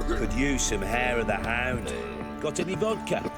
Could use some hair of the hound. Got any vodka?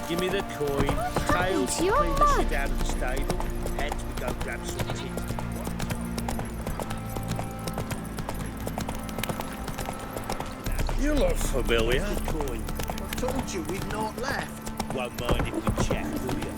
Give me the coin. Tails, clean the shit out of the stable. Heads, we go grab some tea. You look familiar. The coin. I told you we've not left. Won't mind if we check, will you?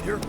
Here.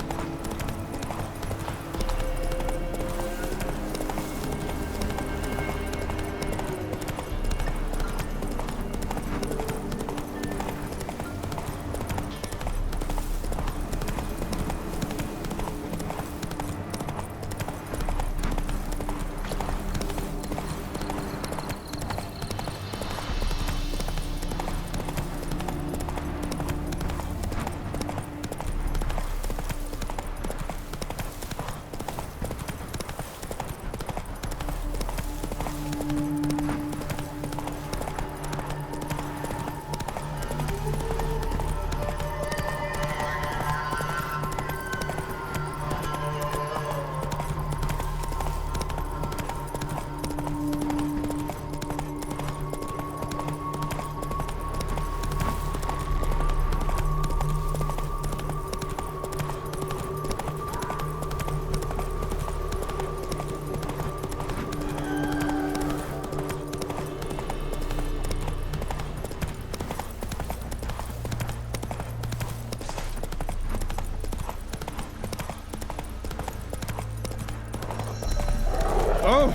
Oh!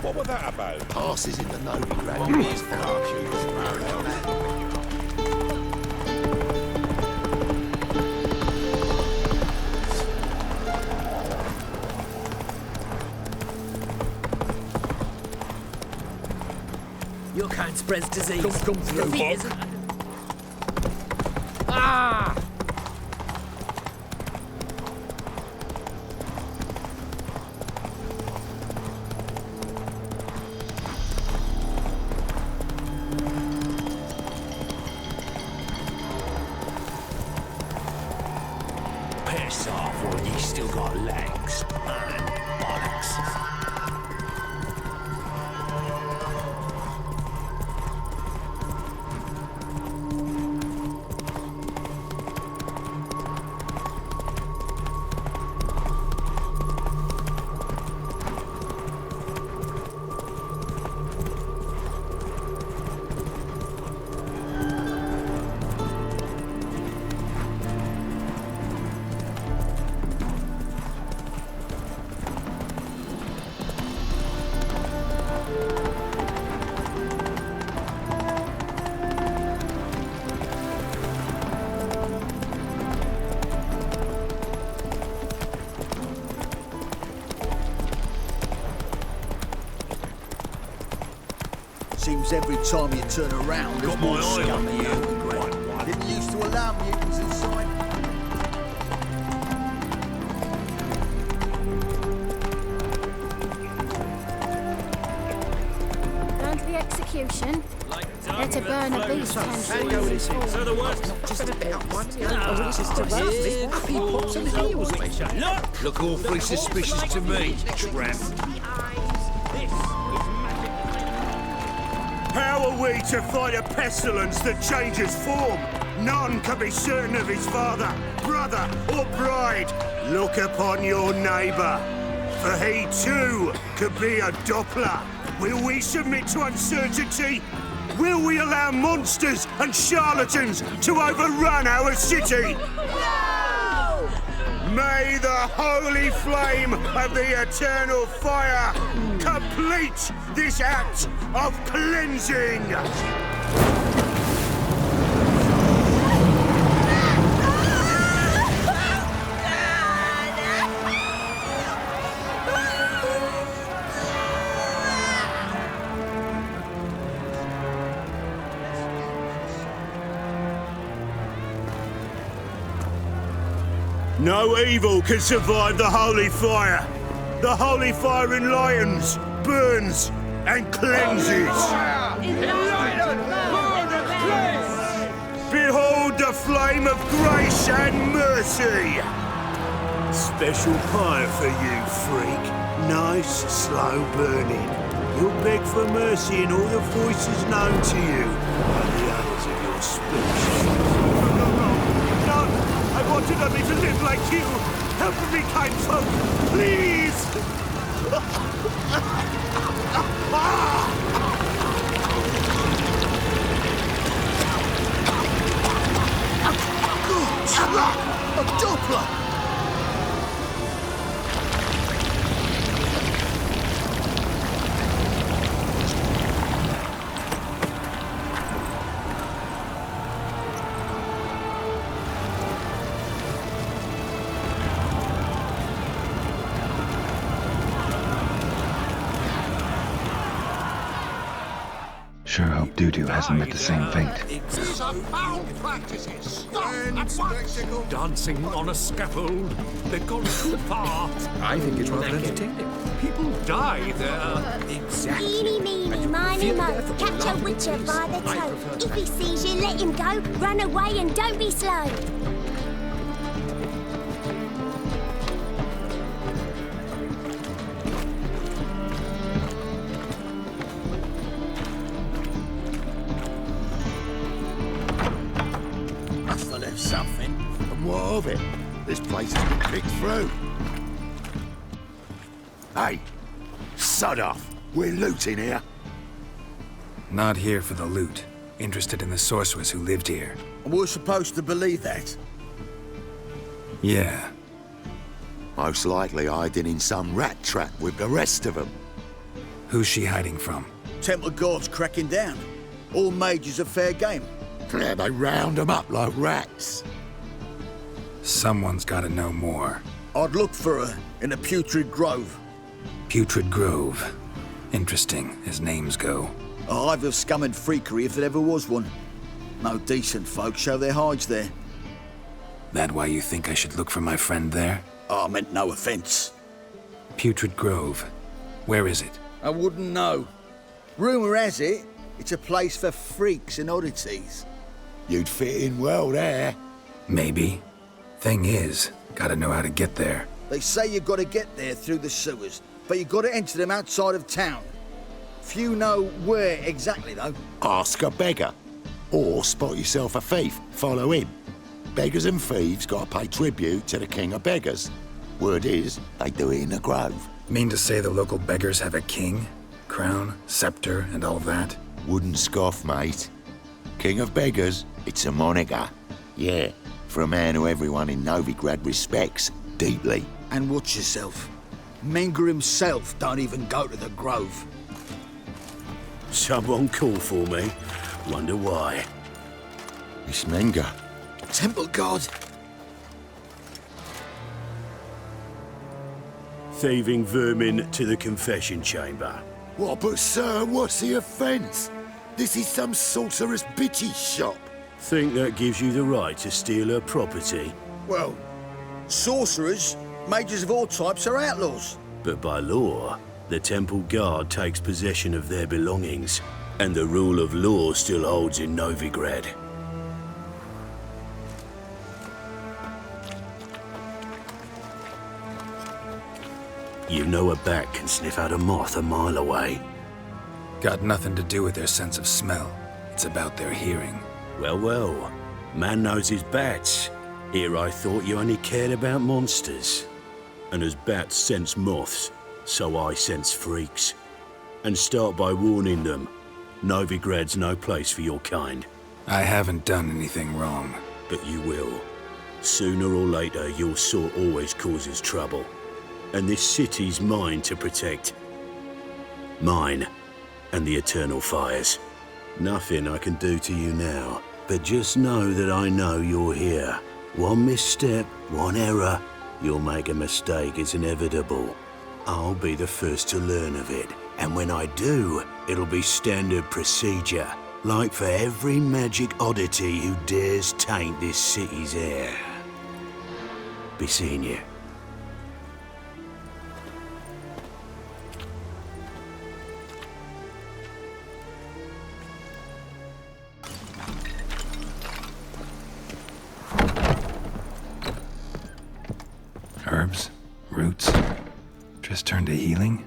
What was that about? Passes in the Novigrad. Your kind spreads disease. Come through, Bob. Ah! Piss off, or you still got legs. Man, bollocks. Seems every time you turn around, there's Got more my eye scum on in you. Novigrad. Didn't used to allow mutants inside. Going to the execution. They're to burn a beast potentially. So the worst. Just about one. Just a rugby. Happy pops and heels. Look awfully suspicious to me, tramp. How are we to fight a pestilence that changes form? None can be certain of his father, brother, or bride. Look upon your neighbour, for he too could be a Doppler. Will we submit to uncertainty? Will we allow monsters and charlatans to overrun our city? No! May the holy flame of the eternal fire complete this act of cleansing! No evil can survive the holy fire. The holy fire enlightens, burns, and cleanses. Behold the flame of grace and mercy. Special pyre for you, freak. Nice, slow burning. You'll beg for mercy in all the voices known to you by the others of your species. I wanted only to live like you. Help me, kind folk, please! A Doppler! Sure hope Dudu hasn't met the same fate. These are foul practices. Stop at once. Dancing on a scaffold. They've gone too far. I think it's rather entertaining. People die there. Exactly. Eeny, meeny, miny, mo. Catch a witcher by the toe. If he sees you, let him go. Run away and don't be slow. Must have left something. And what of it? This place has been picked through. Hey, sod off. We're looting here. Not here for the loot. Interested in the sorceress who lived here. And we're supposed to believe that. Yeah. Most likely hiding in some rat trap with the rest of them. Who's she hiding from? Temple guards cracking down. All mages are fair game. Yeah, they round them up like rats. Someone's gotta know more. I'd look for her in a putrid grove. Putrid Grove. Interesting, as names go. A hive of scum and freakery if there ever was one. No decent folk show their hides there. That why you think I should look for my friend there? I meant no offence. Putrid Grove. Where is it? I wouldn't know. Rumour has it, it's a place for freaks and oddities. You'd fit in well there. Maybe. Thing is, gotta know how to get there. They say you've got to get there through the sewers, but you've got to enter them outside of town. Few know where exactly, though. Ask a beggar. Or spot yourself a thief. Follow him. Beggars and thieves gotta pay tribute to the king of beggars. Word is, they do it in the grove. Mean to say the local beggars have a king? Crown, scepter, and all that? Wouldn't scoff, mate. King of beggars, it's a moniker. Yeah, for a man who everyone in Novigrad respects deeply. And watch yourself. Menga himself don't even go to the grove. Someone call for me. Wonder why. It's Menga. Temple guard. Thieving vermin to the confession chamber. What, but sir, what's the offence? This is some sorcerer's bitch's shop. Think that gives you the right to steal her property? Well, sorcerers, mages of all types are outlaws. But by law, the temple guard takes possession of their belongings, and the rule of law still holds in Novigrad. You know a bat can sniff out a moth a mile away. Got nothing to do with their sense of smell. It's about their hearing. Well, well. Man knows his bats. Here I thought you only cared about monsters. And as bats sense moths, so I sense freaks. And start by warning them. Novigrad's no place for your kind. I haven't done anything wrong. But you will. Sooner or later, your sort always causes trouble. And this city's mine to protect. Mine. And the eternal fires. Nothing I can do to you now. But just know that I know you're here. One misstep, one error. You'll make a mistake, it's inevitable. I'll be the first to learn of it. And when I do, it'll be standard procedure. Like for every magic oddity who dares taint this city's air. Be seeing you. Herbs? Roots? Triss turned to healing?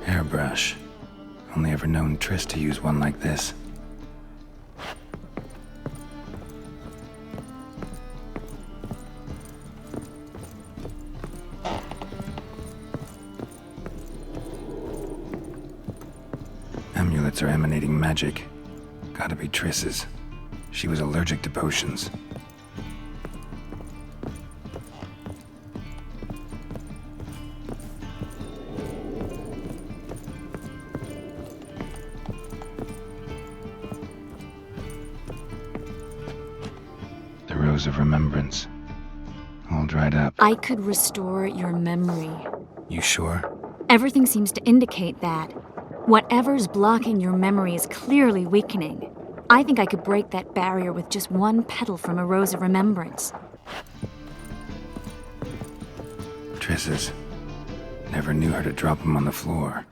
Hairbrush. Only ever known Triss to use one like this. Amulets are emanating magic. Gotta be Triss's. She was allergic to potions. The Rose of Remembrance. All dried up. I could restore your memory. You sure? Everything seems to indicate that. Whatever's blocking your memory is clearly weakening. I think I could break that barrier with just one petal from a Rose of Remembrance. Triss's. Never knew her to drop them on the floor.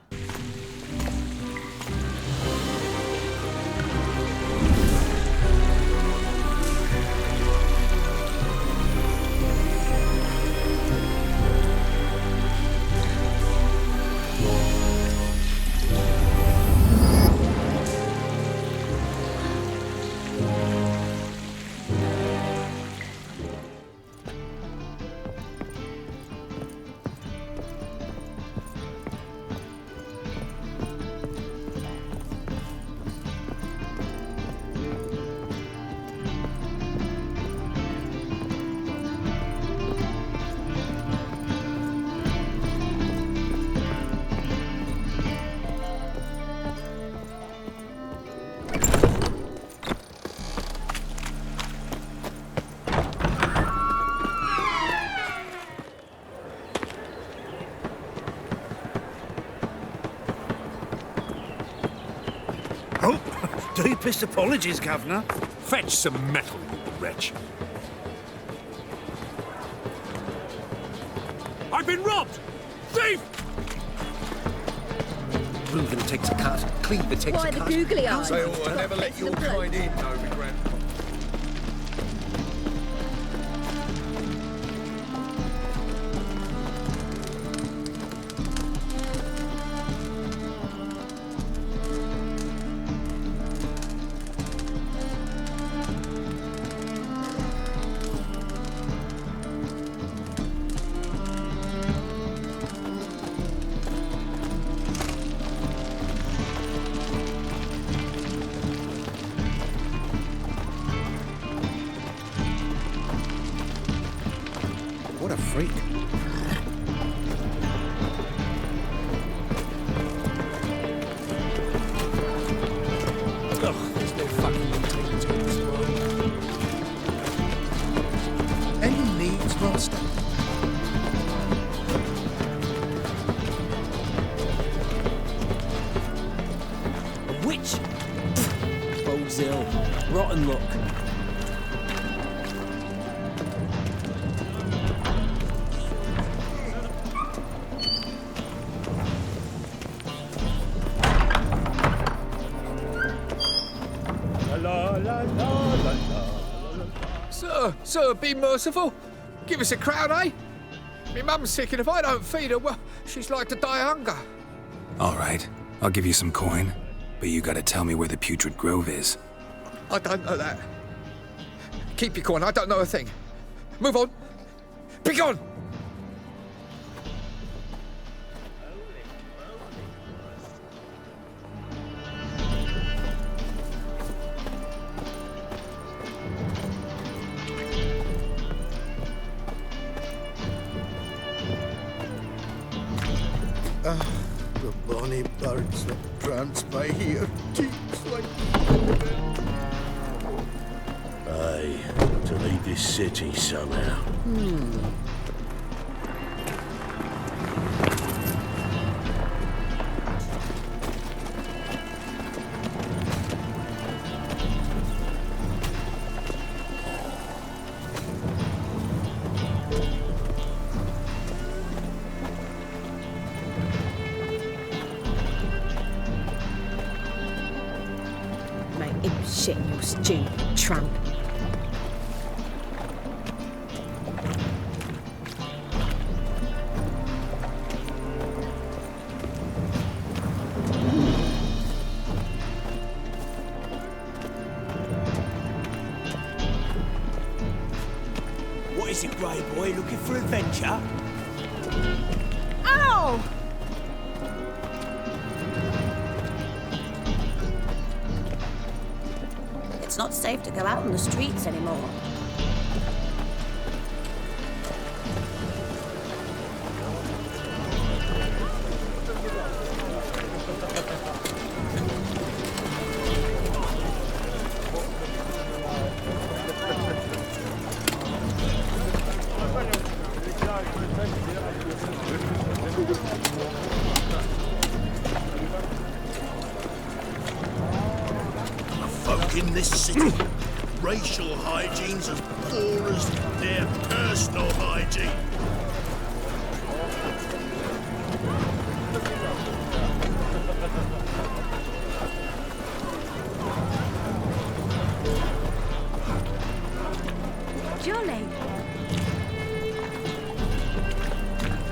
Deepest apologies, Governor. Fetch some metal, you wretch. I've been robbed! Thief! Reuven takes a cut. Cleaver takes Why a the cut. googly eyes? They ought to never let your kind in, Novigrad. What a freak. Ugh, there's no fucking integrity in this world. Any needs, Master? Rotten luck. Sir, be merciful. Give us a crown, eh? My mum's sick, and if I don't feed her, well, she's like to die of hunger. All right, I'll give you some coin, but you gotta tell me where the Putrid Grove is. I don't know that. Keep your coin, I don't know a thing. Move on. Be gone! The bonny birds that prance by here keeps like... Aye, to leave this city somehow. Make him shit, you stupid tramp. What is it, Grey Boy? Looking for adventure? Ow! It's not safe to go out on the streets anymore. Folk in this city, racial hygiene's as poor as their personal hygiene. Jolly.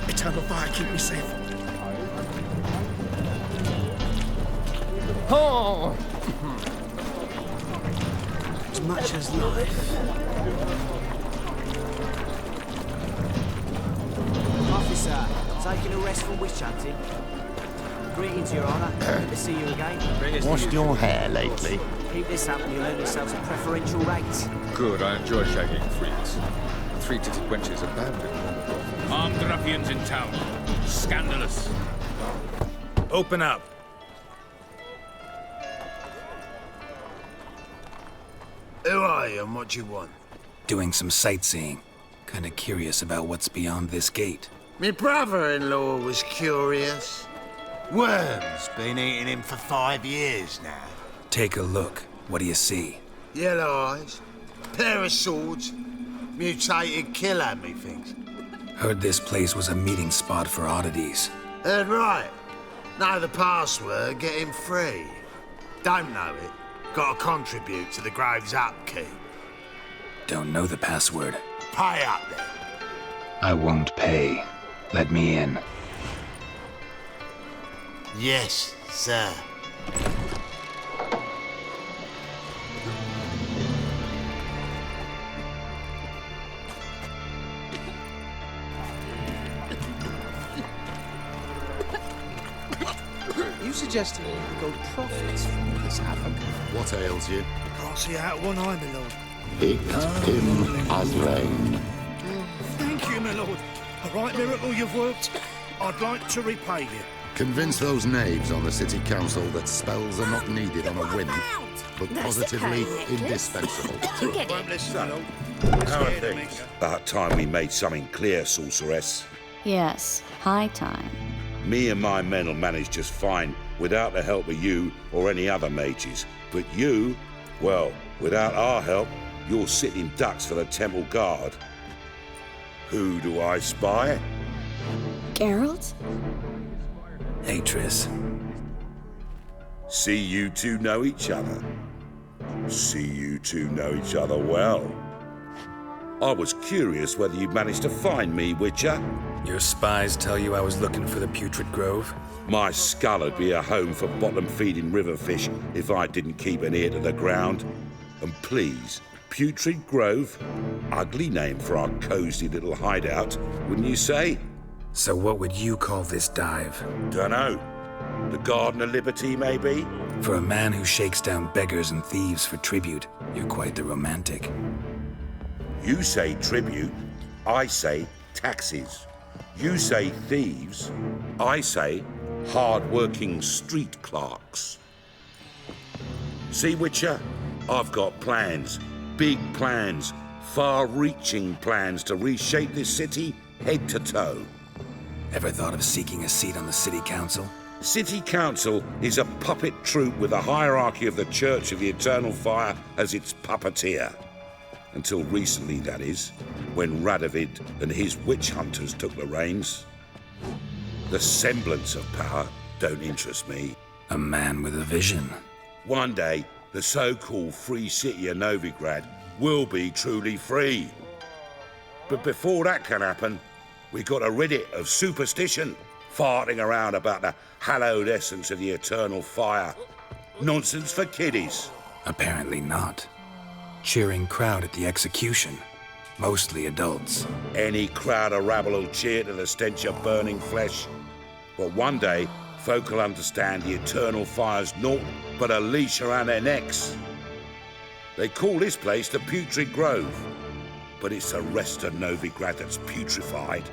Eternal fire, keep me safe. Oh! As much as life. Officer, taking a rest from witch hunting. Greetings, Your Honour. Good to see you again. Washed your hair lately? Keep this up and you'll earn yourselves a preferential rate. Good, I enjoy shagging freaks. The three-titted wenches are bandit. Armed ruffians in town. Scandalous. Open up. Who are you and what do you want? Doing some sightseeing. Kinda curious about what's beyond this gate. My brother-in-law was curious. Worms been eating him for 5 years now. Take a look. What do you see? Yellow eyes, pair of swords, mutated killer, methinks. Heard this place was a meeting spot for oddities. Heard right. Know the password, get him free. Don't know it, gotta contribute to the Grove's upkeep. Don't know the password. Pay up then. I won't pay. Let me in. Yes, sir. You suggested we go profits from this havoc? What ails you? Can't see out one eye, my lord. It him as rain. Thank you, my lord. A right miracle you've worked. I'd like to repay you. Convince those knaves on the city council that spells are not needed on a whim, but positively indispensable. Won't listen, my lord. How are things? About time we made something clear, sorceress. Yes, high time. Me and my men will manage just fine without the help of you or any other mages. But you, well, Without our help, you're sitting ducks for the temple guard. Who do I spy? Geralt? Hey, Triss. See you two know each other. See you two know each other well. I was curious whether you'd managed to find me, Witcher. Your spies tell you I was looking for the Putrid Grove? My skull would be a home for bottom-feeding riverfish if I didn't keep an ear to the ground. And please, Putrid Grove? Ugly name for our cosy little hideout, wouldn't you say? So what would you call this dive? Dunno. The Garden of Liberty, maybe? For a man who shakes down beggars and thieves for tribute, you're quite the romantic. You say tribute, I say taxes. You say thieves, I say hard-working street clerks. See, Witcher? I've got plans. Big plans. Far-reaching plans to reshape this city head to toe. Ever thought of seeking a seat on the city council? City Council is a puppet troupe with the hierarchy of the Church of the Eternal Fire as its puppeteer. Until recently, that is, when Radovid and his witch hunters took the reins. The semblance of power don't interest me. A man with a vision. One day, the so-called free city of Novigrad will be truly free. But before that can happen, we got to rid it of superstition, farting around about the hallowed essence of the eternal fire. Nonsense for kiddies. Apparently not. Cheering crowd at the execution. Mostly adults. Any crowd or rabble will cheer to the stench of burning flesh. But one day, folk will understand the eternal fire's naught but a leash around their necks. They call this place the Putrid Grove, but it's the rest of Novigrad that's putrefied.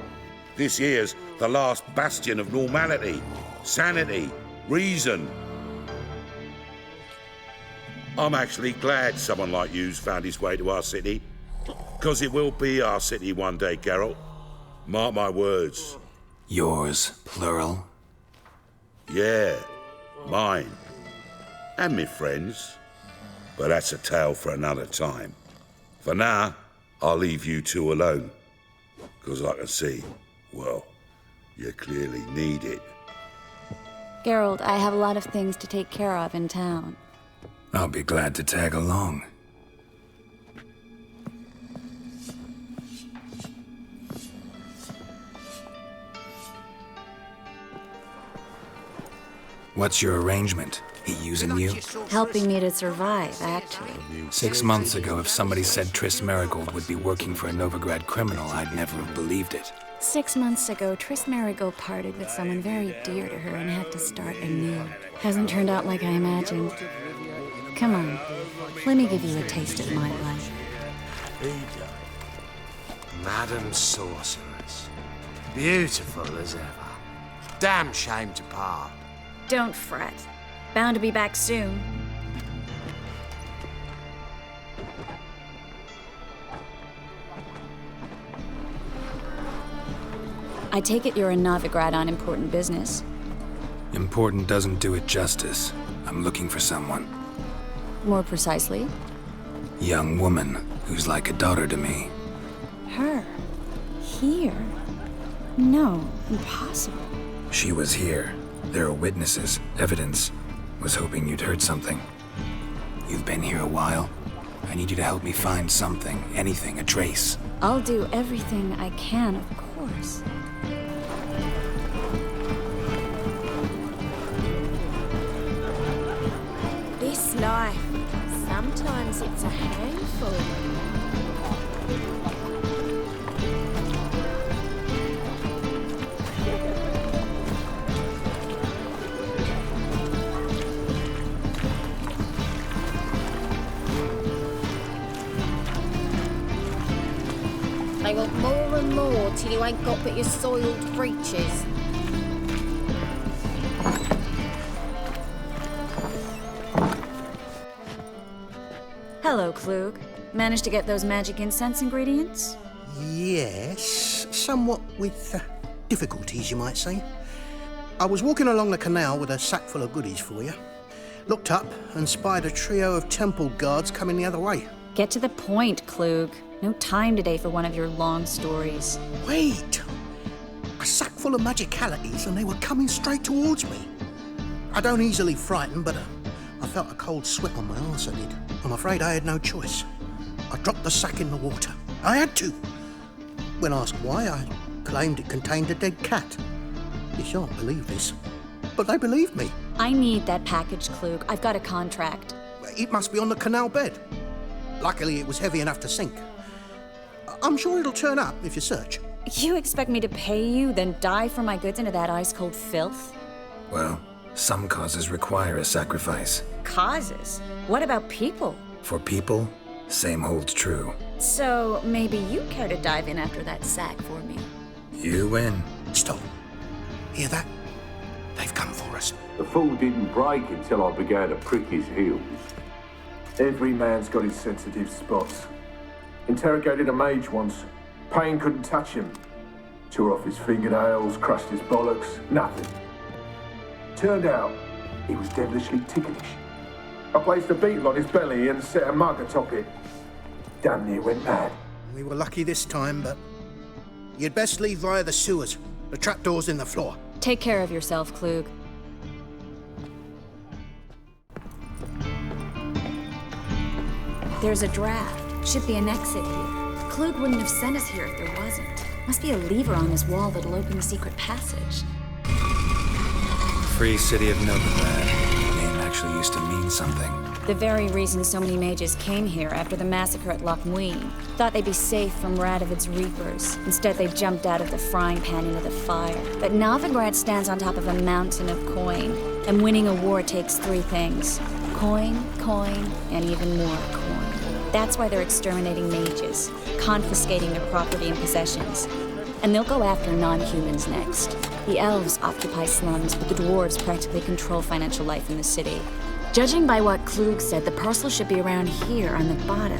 This here's the last bastion of normality, sanity, reason. I'm actually glad someone like you's found his way to our city, because it will be our city one day, Geralt. Mark my words. Yours, plural? Yeah, mine. And me friends. But that's a tale for another time. For now, I'll leave you two alone. Because I can see, well, you clearly need it. Geralt, I have a lot of things to take care of in town. I'll be glad to tag along. What's your arrangement? He using you? Helping me to survive, actually. 6 months ago, if somebody said Triss Marigold would be working for a Novigrad criminal, I'd never have believed it. 6 months ago, Triss Marigold parted with someone very dear to her and had to start anew. Hasn't turned out like I imagined. Come on, let me give you a taste of my life. Madam Sorceress. Beautiful as ever. Damn shame to part. Don't fret. Bound to be back soon. I take it you're in Novigrad on important business. Important doesn't do it justice. I'm looking for someone. More precisely? Young woman who's like a daughter to me. Her? Here? No, impossible. She was here. There are witnesses, evidence. Was hoping you'd heard something. You've been here a while. I need you to help me find something, anything, a trace. I'll do everything I can, of course. This life, sometimes it's a handful. They want more and more till you ain't got but your soiled breeches. Hello, Klug. Managed to get those magic incense ingredients? Yes, somewhat with difficulties, you might say. I was walking along the canal with a sack full of goodies for you, Looked up and spied a trio of temple guards coming the other way. Get to the point, Klug. No time today for one of your long stories. Wait! A sack full of magicalities and they were coming straight towards me. I don't easily frighten, but I felt a cold sweat on my arse, I did. I'm afraid I had no choice. I dropped the sack in the water. I had to. When asked why, I claimed it contained a dead cat. You shan't believe this, but they believed me. I need that package, Klug. I've got a contract. It must be on the canal bed. Luckily, it was heavy enough to sink. I'm sure it'll turn up if you search. You expect me to pay you, then dive for my goods into that ice-cold filth? Well, some causes require a sacrifice. Causes? What about people? For people, same holds true. So maybe you care to dive in after that sack for me? You win. Stop. Hear that? They've come for us. The fall didn't break until I began to prick his heels. Every man's got his sensitive spots. Interrogated a mage once. Pain couldn't touch him. Tore off his fingernails, crushed his bollocks, nothing. Turned out, he was devilishly ticklish. I placed a beetle on his belly and set a mug atop it. Damn near went mad. We were lucky this time, but you'd best leave via the sewers. The trapdoor's in the floor. Take care of yourself, Klug. There's a draft. Should be an exit here. Klug wouldn't have sent us here if there wasn't. Must be a lever on this wall that'll open the secret passage. Free city of Novigrad. The name actually used to mean something. The very reason so many mages came here after the massacre at Loch Muin. Thought they'd be safe from Radovid's reapers. Instead, they jumped out of the frying pan into the fire. But Novigrad stands on top of a mountain of coin. And winning a war takes three things. Coin, coin, and even more coin. That's why they're exterminating mages, confiscating their property and possessions. And they'll go after non-humans next. The elves occupy slums, but the dwarves practically control financial life in the city. Judging by what Klug said, the parcel should be around here on the bottom.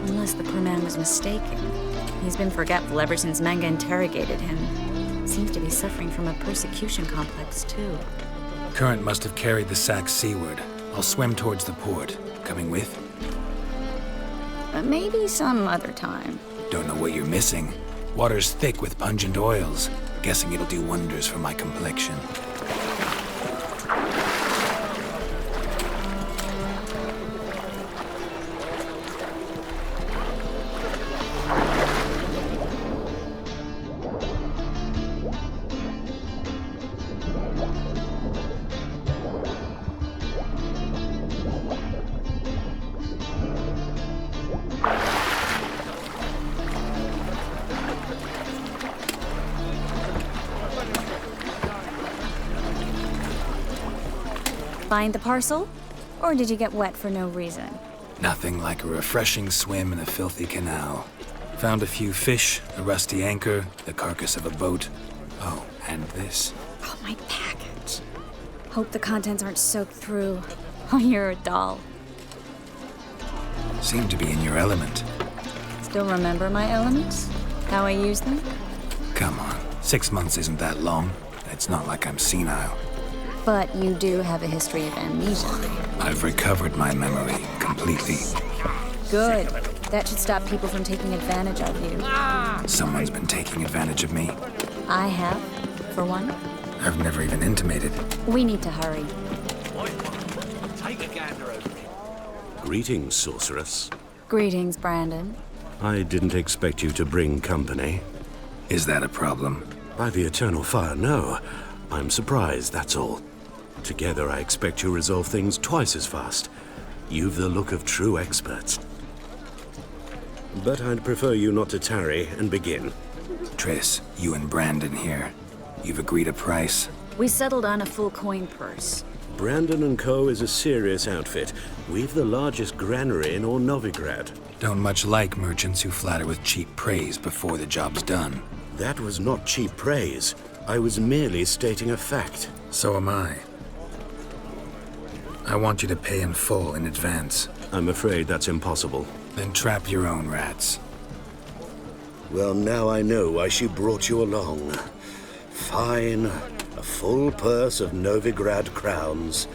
Unless the poor man was mistaken. He's been forgetful ever since Manga interrogated him. Seems to be suffering from a persecution complex, too. Current must have carried the sack seaward. I'll swim towards the port. Coming with? Maybe some other time. Don't know what you're missing. Water's thick with pungent oils. Guessing it'll do wonders for my complexion. Find the parcel? Or did you get wet for no reason? Nothing like a refreshing swim in a filthy canal. Found a few fish, a rusty anchor, the carcass of a boat. Oh, and this. Oh, my package. Hope the contents aren't soaked through. Oh, you're a doll. Seem to be in your element. Still remember my elements? How I use them? Come on, 6 months isn't that long. It's not like I'm senile. But you do have a history of amnesia. I've recovered my memory completely. Good. That should stop people from taking advantage of you. Someone's been taking advantage of me. I have, for one. I've never even intimated. We need to hurry. Take a gander over it. Greetings, sorceress. Greetings, Brandon. I didn't expect you to bring company. Is that a problem? By the eternal fire, no. I'm surprised, that's all. Together, I expect you resolve things twice as fast. You've the look of true experts. But I'd prefer you not to tarry and begin. Triss, you and Brandon here. You've agreed a price? We settled on a full coin purse. Brandon & Co. is a serious outfit. We've the largest granary in all Novigrad. Don't much like merchants who flatter with cheap praise before the job's done. That was not cheap praise. I was merely stating a fact. So am I. I want you to pay in full in advance. I'm afraid that's impossible. Then trap your own rats. Well, now I know why she brought you along. Fine. A full purse of Novigrad crowns.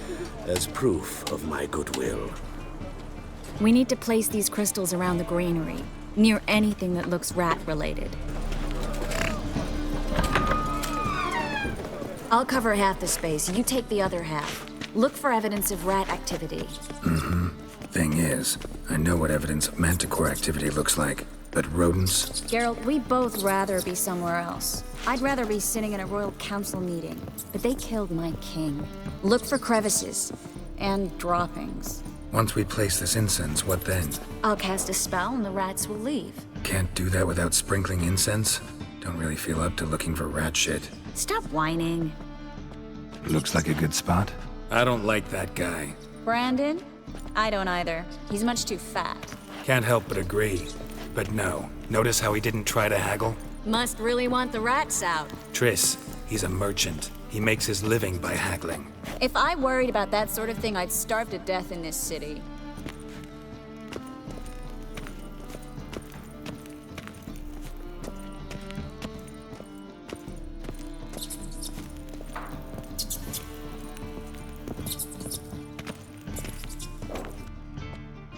as proof of my goodwill. We need to place these crystals around the granary, near anything that looks rat-related. I'll cover half the space, you take the other half. Look for evidence of rat activity. Mm-hmm. Thing is, I know what evidence of manticore activity looks like, but rodents? Geralt, we'd both rather be somewhere else. I'd rather be sitting in a royal council meeting, but they killed my king. Look for crevices and droppings. Once we place this incense, what then? I'll cast a spell and the rats will leave. Can't do that without sprinkling incense? Don't really feel up to looking for rat shit. Stop whining. Looks like a good spot. I don't like that guy. Brandon? I don't either. He's much too fat. Can't help but agree. But no, notice how he didn't try to haggle? Must really want the rats out. Triss, he's a merchant. He makes his living by haggling. If I worried about that sort of thing, I'd starve to death in this city.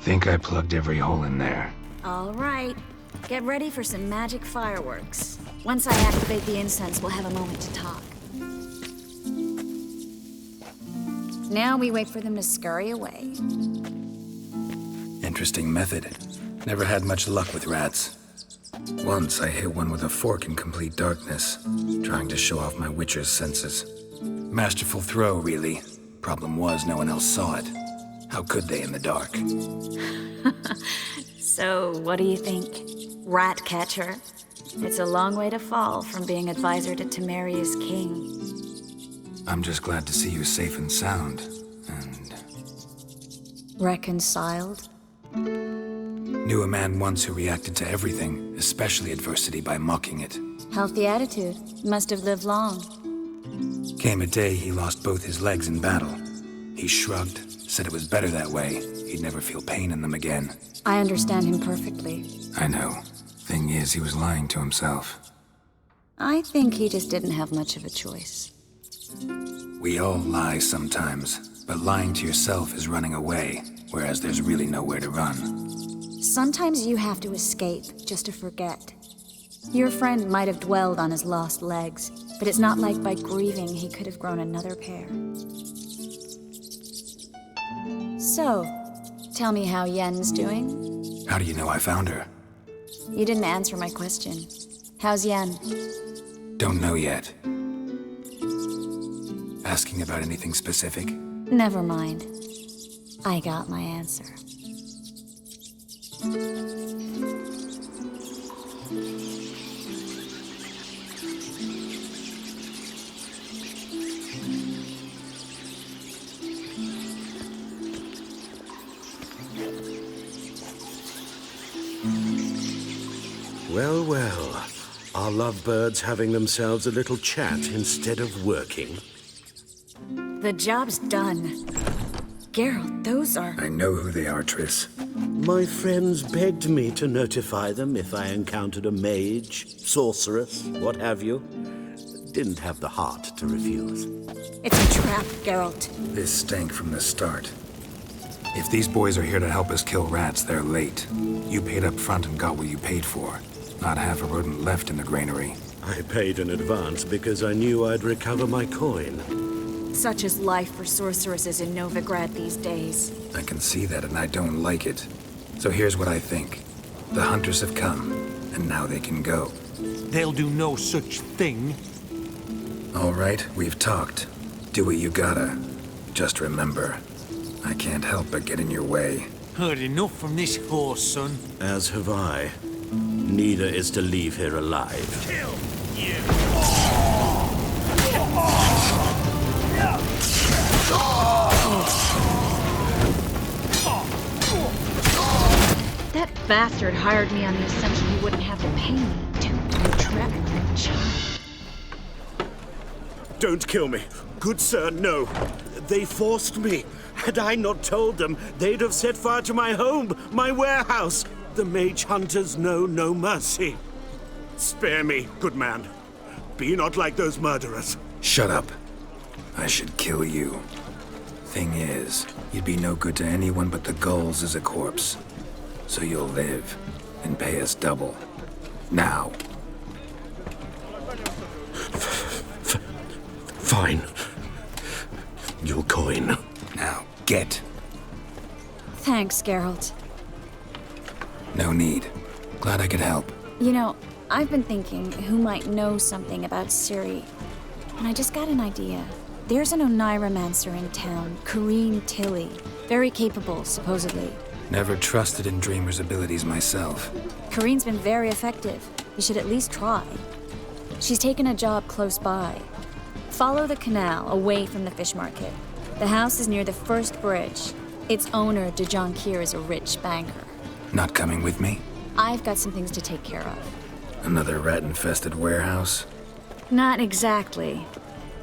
Think I plugged every hole in there. All right. Get ready for some magic fireworks. Once I activate the incense, we'll have a moment to talk. Now we wait for them to scurry away. Interesting method. Never had much luck with rats. Once I hit one with a fork in complete darkness, trying to show off my witcher's senses. Masterful throw, really. Problem was, no one else saw it. How could they in the dark? So, what do you think? Rat catcher? It's a long way to fall from being advisor to Temeria's king. I'm just glad to see you safe and sound, and... Reconciled? Knew a man once who reacted to everything, especially adversity, by mocking it. Healthy attitude. Must have lived long. Came a day he lost both his legs in battle. He shrugged, said it was better that way. He'd never feel pain in them again. I understand him perfectly. I know. Thing is, he was lying to himself. I think he just didn't have much of a choice. We all lie sometimes, but lying to yourself is running away, whereas there's really nowhere to run. Sometimes you have to escape just to forget. Your friend might have dwelled on his lost legs, but it's not like by grieving he could have grown another pair. So, tell me how Yen's doing? How do you know I found her? You didn't answer my question. How's Yen? Don't know yet. Asking about anything specific? Never mind. I got my answer. Well, well. Are lovebirds having themselves a little chat instead of working? The job's done. Geralt, those are... I know who they are, Triss. My friends begged me to notify them if I encountered a mage, sorceress, what have you. Didn't have the heart to refuse. It's a trap, Geralt. This stank from the start. If these boys are here to help us kill rats, they're late. You paid up front and got what you paid for. Not half a rodent left in the granary. I paid in advance because I knew I'd recover my coin. Such is life for sorceresses in Novigrad these days. I can see that, and I don't like it. So here's what I think. The hunters have come, and now they can go. They'll do no such thing. All right, we've talked. Do what you gotta. Just remember, I can't help but get in your way. Heard enough from this horse, son. As have I. Neither is to leave here alive. Kill you! That bastard hired me on the assumption he wouldn't have to pay me to trap the child. Don't kill me. Good sir, no. They forced me. Had I not told them, they'd have set fire to my home, my warehouse. The mage hunters know no mercy. Spare me, good man. Be not like those murderers. Shut up. I should kill you. Thing is, you'd be no good to anyone but the gulls as a corpse. So you'll live, and pay us double. Now. Fine. Your coin. Now, get. Thanks, Geralt. No need. Glad I could help. You know, I've been thinking who might know something about Ciri. And I just got an idea. There's an Oneiromancer in town, Corrine Tilly. Very capable, supposedly. Never trusted in Dreamer's abilities myself. Corrine's been very effective. You should at least try. She's taken a job close by. Follow the canal away from the fish market. The house is near the first bridge. Its owner, de Jonquier, is a rich banker. Not coming with me? I've got some things to take care of. Another rat-infested warehouse? Not exactly.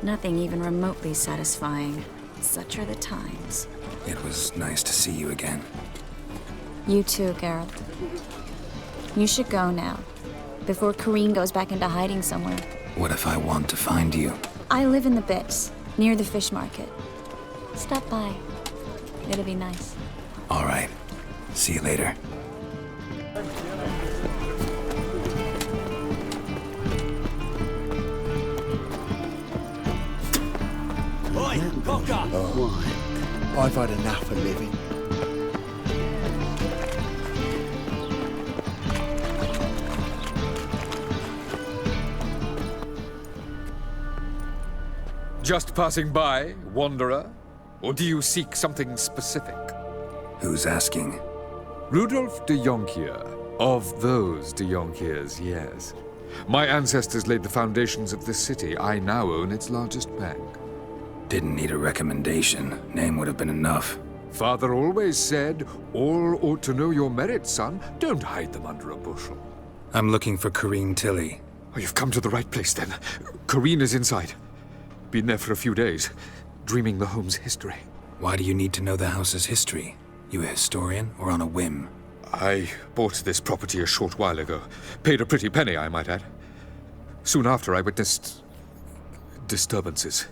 Nothing even remotely satisfying. Such are the times. It was nice to see you again. You too, Geralt. You should go now, before Corrine goes back into hiding somewhere. What if I want to find you? I live in the Bits, near the fish market. Stop by. It'll be nice. All right. See you later. Oi, cocker! Why? I've had enough of living. Just passing by, wanderer? Or do you seek something specific? Who's asking? Rudolf de Jonquier. Of those de Jonquiers, yes. My ancestors laid the foundations of this city. I now own its largest bank. Didn't need a recommendation. Name would have been enough. Father always said, all ought to know your merits, son. Don't hide them under a bushel. I'm looking for Corrine Tilly. Oh, you've come to the right place, then. Corrine is inside. Been there for a few days, dreaming the home's history. Why do you need to know the house's history? You a historian, or on a whim? I bought this property a short while ago. Paid a pretty penny, I might add. Soon after, I witnessed disturbances.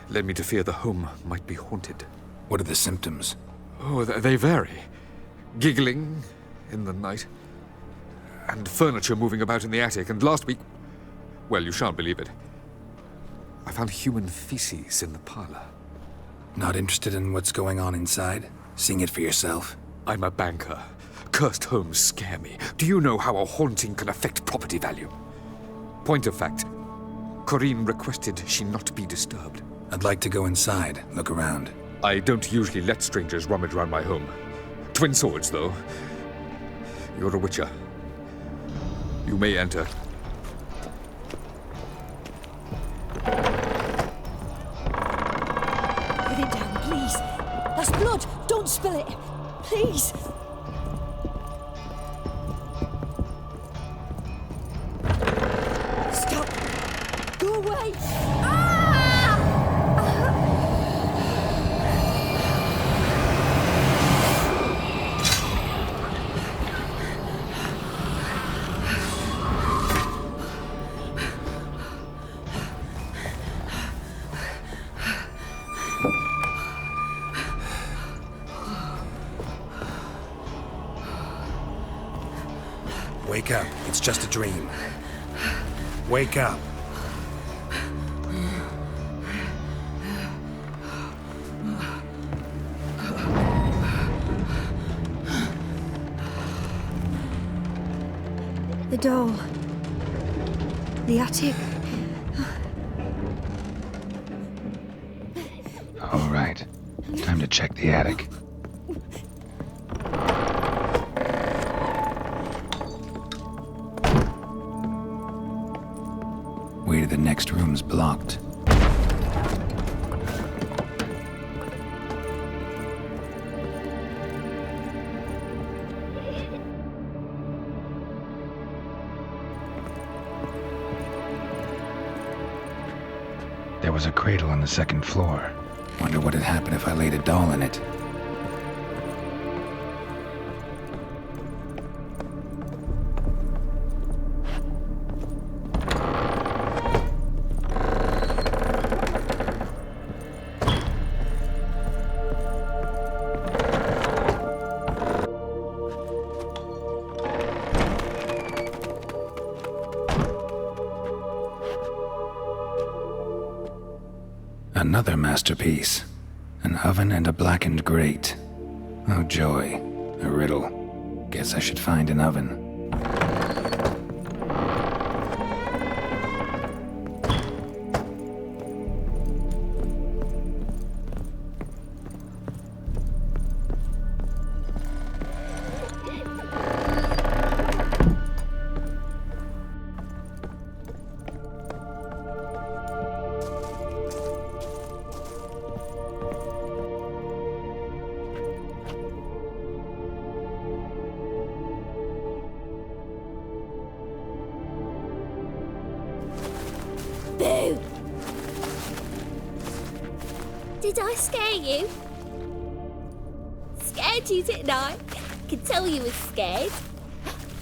Led me to fear the home might be haunted. What are the symptoms? Oh, they vary. Giggling in the night, and furniture moving about in the attic, and last week, well, you shan't believe it, I found human feces in the parlor. Not interested in what's going on inside? Seeing it for yourself? I'm a banker. Cursed homes scare me. Do you know how a haunting can affect property value? Point of fact, Corrine requested she not be disturbed. I'd like to go inside, look around. I don't usually let strangers rummage around my home. Twin swords, though. You're a witcher. You may enter. Put it down, please. That's blood. Don't spill it. Please. Stop. Go away. Wake up. It's just a dream. Wake up. The door. The attic. All right. Time to check the attic. Way to the next room's blocked. There was a cradle on the second floor. Wonder what'd happen if I laid a doll in it. Another masterpiece. An oven and a blackened grate. Oh joy. A riddle. Guess I should find an oven. Boo! Did I scare you? Scared you, didn't I? Can tell you was scared.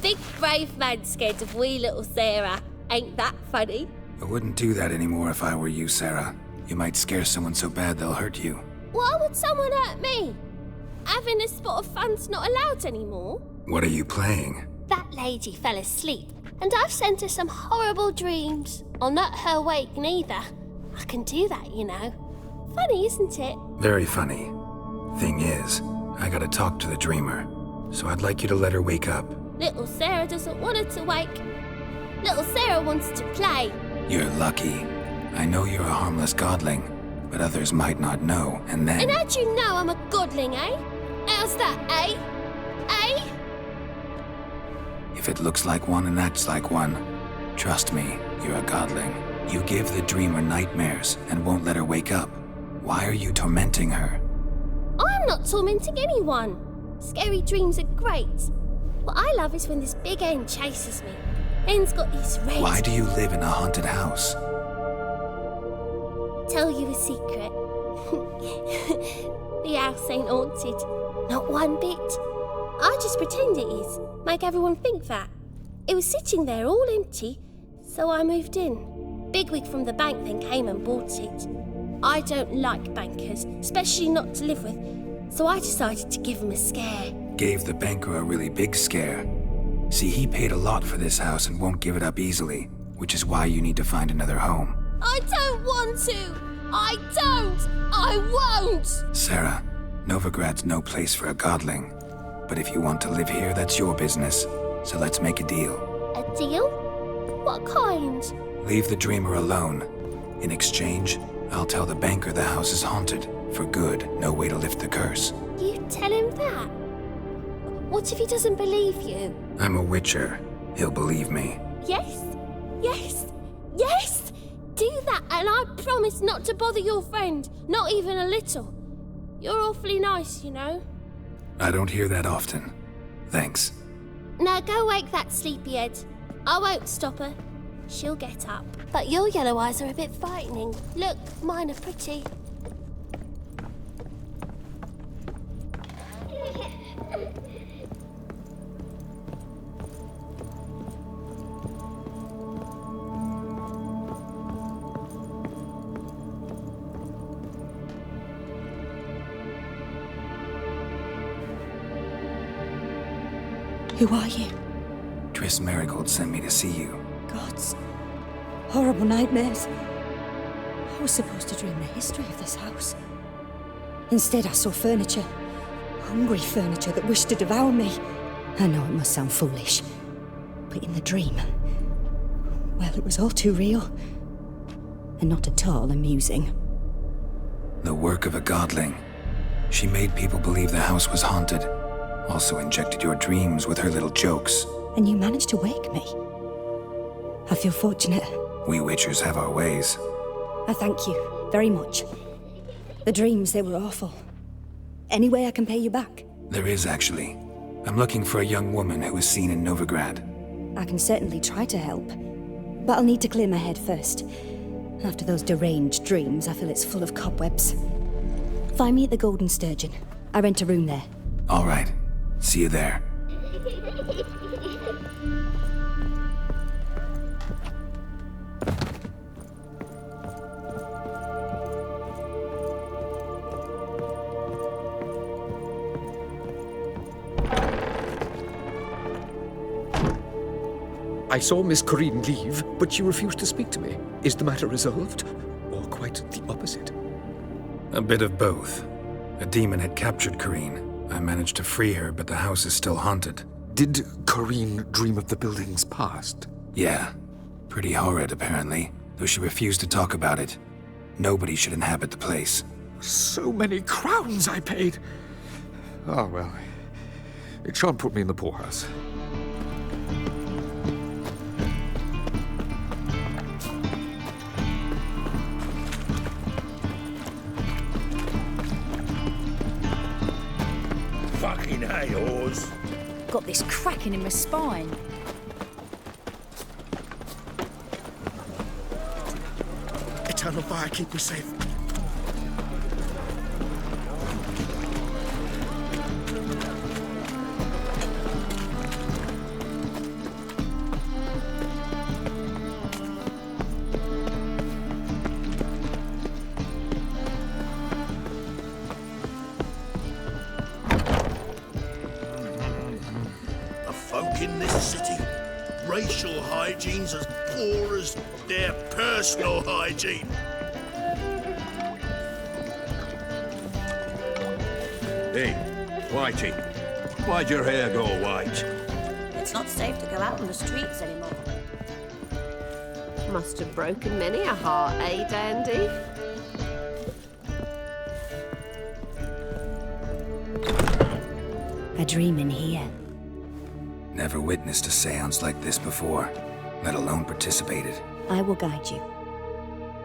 Big brave man scared of wee little Sarah. Ain't that funny? I wouldn't do that anymore if I were you, Sarah. You might scare someone so bad they'll hurt you. Why would someone hurt me? Having a spot of fun's not allowed anymore. What are you playing? That lady fell asleep, and I've sent her some horrible dreams. I'll not her wake neither. I can do that, you know. Funny, isn't it? Very funny. Thing is, I gotta talk to the dreamer, so I'd like you to let her wake up. Little Sarah doesn't want her to wake. Little Sarah wants to play. You're lucky. I know you're a harmless godling, but others might not know, and then... And how'd you know I'm a godling, eh? How's that, eh? Eh? If it looks like one and acts like one, trust me, you're a godling. You give the dreamer nightmares and won't let her wake up. Why are you tormenting her? I'm not tormenting anyone. Scary dreams are great. What I love is when this big hen chases me. Hen's got these red... Why do you live in a haunted house? Tell you a secret. The house ain't haunted. Not one bit. I just pretend it is. Make everyone think that. It was sitting there all empty, so I moved in. Bigwig from the bank then came and bought it. I don't like bankers, especially not to live with, so I decided to give him a scare. Gave the banker a really big scare. See, he paid a lot for this house and won't give it up easily, which is why you need to find another home. I don't want to! I don't! I won't! Sarah, Novigrad's no place for a godling. But if you want to live here, that's your business. So let's make a deal. A deal? What kind? Leave the dreamer alone. In exchange, I'll tell the banker the house is haunted. For good, no way to lift the curse. You tell him that? What if he doesn't believe you? I'm a witcher. He'll believe me. Yes? Yes? Yes! Do that, and I promise not to bother your friend. Not even a little. You're awfully nice, you know. I don't hear that often. Thanks. Now go wake that sleepyhead. I won't stop her. She'll get up. But your yellow eyes are a bit frightening. Look, mine are pretty. Who are you? Triss Marigold sent me to see you. Gods. Horrible nightmares. I was supposed to dream the history of this house. Instead, I saw furniture. Hungry furniture that wished to devour me. I know it must sound foolish, but in the dream, well, it was all too real. And not at all amusing. The work of a godling. She made people believe the house was haunted. Also injected your dreams with her little jokes. And you managed to wake me. I feel fortunate. We witchers have our ways. I thank you very much. The dreams, they were awful. Any way I can pay you back? There is, actually. I'm looking for a young woman who was seen in Novigrad. I can certainly try to help. But I'll need to clear my head first. After those deranged dreams, I feel it's full of cobwebs. Find me at the Golden Sturgeon. I rent a room there. All right. See you there. I saw Miss Corrine leave, but she refused to speak to me. Is the matter resolved? Or quite the opposite? A bit of both. A demon had captured Corrine. I managed to free her, but the house is still haunted. Did Corrine dream of the building's past? Yeah. Pretty horrid, apparently, though she refused to talk about it. Nobody should inhabit the place. So many crowns I paid! Oh, well. It shan't put me in the poorhouse. Fucking hey, whores. Got this cracking in my spine. Eternal fire, keep me safe. In this city, racial hygiene's as poor as their personal hygiene. Hey, Whitey, why'd your hair go white? It's not safe to go out on the streets anymore. Must have broken many a heart, eh, Dandy? A dream in here. Never witnessed a seance like this before, let alone participated. I will guide you.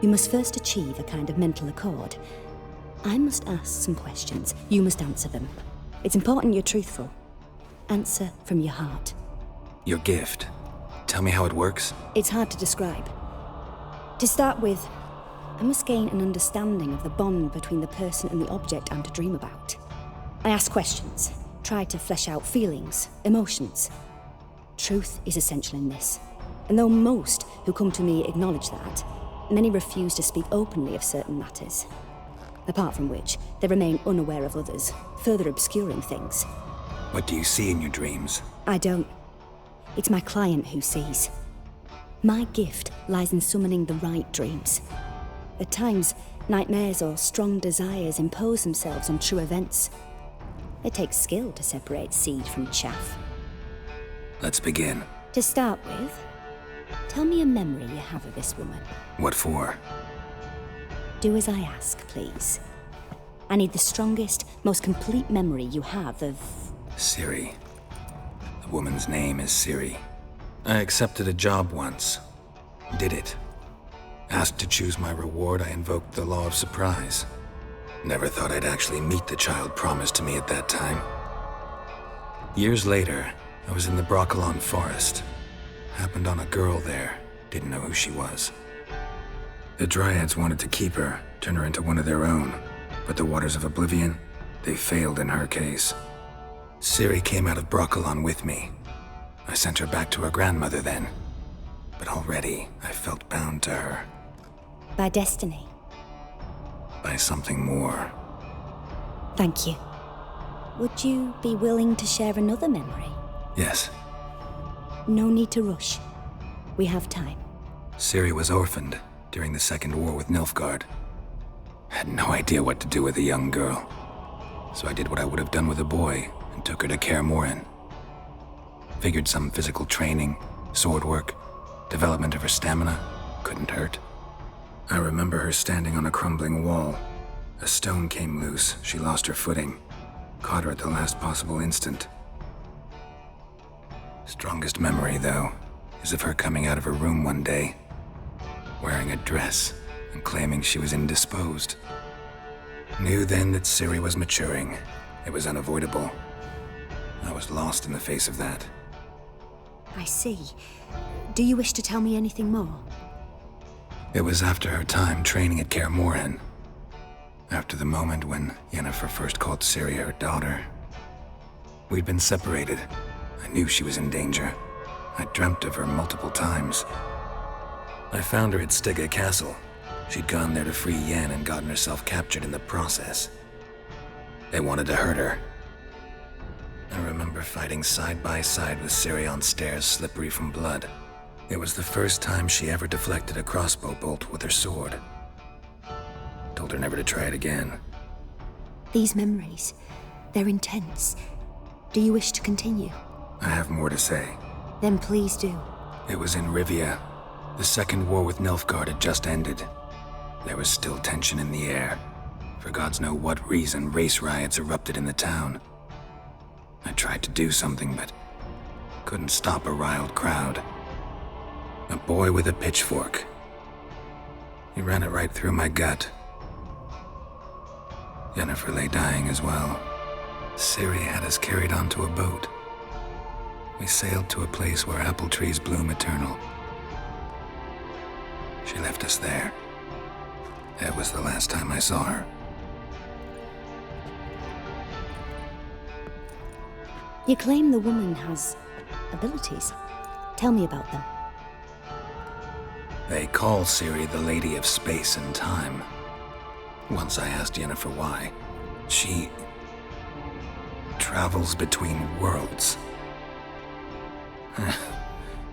You must first achieve a kind of mental accord. I must ask some questions. You must answer them. It's important you're truthful. Answer from your heart. Your gift. Tell me how it works. It's hard to describe. To start with, I must gain an understanding of the bond between the person and the object I'm to dream about. I ask questions. Try to flesh out feelings, emotions. Truth is essential in this. And though most who come to me acknowledge that, many refuse to speak openly of certain matters. Apart from which, they remain unaware of others, further obscuring things. What do you see in your dreams? I don't. It's my client who sees. My gift lies in summoning the right dreams. At times, nightmares or strong desires impose themselves on true events. It takes skill to separate seed from chaff. Let's begin. To start with, tell me a memory you have of this woman. What for? Do as I ask, please. I need the strongest, most complete memory you have of... Ciri. The woman's name is Ciri. I accepted a job once. Did it. Asked to choose my reward, I invoked the law of surprise. Never thought I'd actually meet the child promised to me at that time. Years later, I was in the Broccolon forest. Happened on a girl there. Didn't know who she was. The Dryads wanted to keep her, turn her into one of their own. But the Waters of Oblivion, they failed in her case. Ciri came out of Broccolon with me. I sent her back to her grandmother then. But already, I felt bound to her. By destiny. By something more. Thank you. Would you be willing to share another memory? Yes. No need to rush. We have time. Ciri was orphaned during the Second War with Nilfgaard. Had no idea what to do with a young girl. So I did what I would have done with a boy and took her to Kaer Morhen. Figured some physical training, sword work, development of her stamina couldn't hurt. I remember her standing on a crumbling wall. A stone came loose, she lost her footing. Caught her at the last possible instant. Strongest memory, though, is of her coming out of her room one day, wearing a dress and claiming she was indisposed. Knew then that Ciri was maturing. It was unavoidable. I was lost in the face of that. I see. Do you wish to tell me anything more? It was after her time training at Kaer Morhen. After the moment when Yennefer first called Ciri her daughter. We'd been separated. I knew she was in danger. I dreamt of her multiple times. I found her at Stygga Castle. She'd gone there to free Yen and gotten herself captured in the process. They wanted to hurt her. I remember fighting side by side with Ciri on stairs slippery from blood. It was the first time she ever deflected a crossbow bolt with her sword. Told her never to try it again. These memories, they're intense. Do you wish to continue? I have more to say. Then please do. It was in Rivia. The second war with Nilfgaard had just ended. There was still tension in the air. For gods know what reason, race riots erupted in the town. I tried to do something, but couldn't stop a riled crowd. A boy with a pitchfork. He ran it right through my gut. Yennefer lay dying as well. Ciri had us carried onto a boat. We sailed to a place where apple trees bloom eternal. She left us there. That was the last time I saw her. You claim the woman has abilities. Tell me about them. They call Ciri the Lady of Space and Time. Once I asked Yennefer why. She travels between worlds.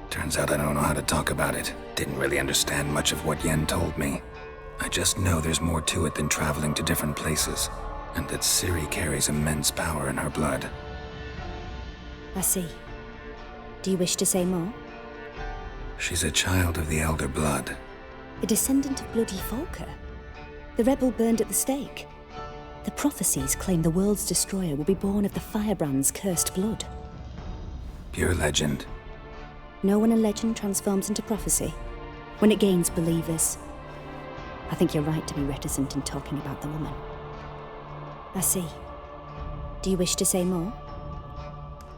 Turns out I don't know how to talk about it. Didn't really understand much of what Yen told me. I just know there's more to it than traveling to different places, and that Ciri carries immense power in her blood. I see. Do you wish to say more? She's a child of the Elder Blood. A descendant of bloody Falker. The rebel burned at the stake. The prophecies claim the world's destroyer will be born of the Firebrand's cursed blood. Pure legend. Know when a legend transforms into prophecy? When it gains believers. I think you're right to be reticent in talking about the woman. I see. Do you wish to say more?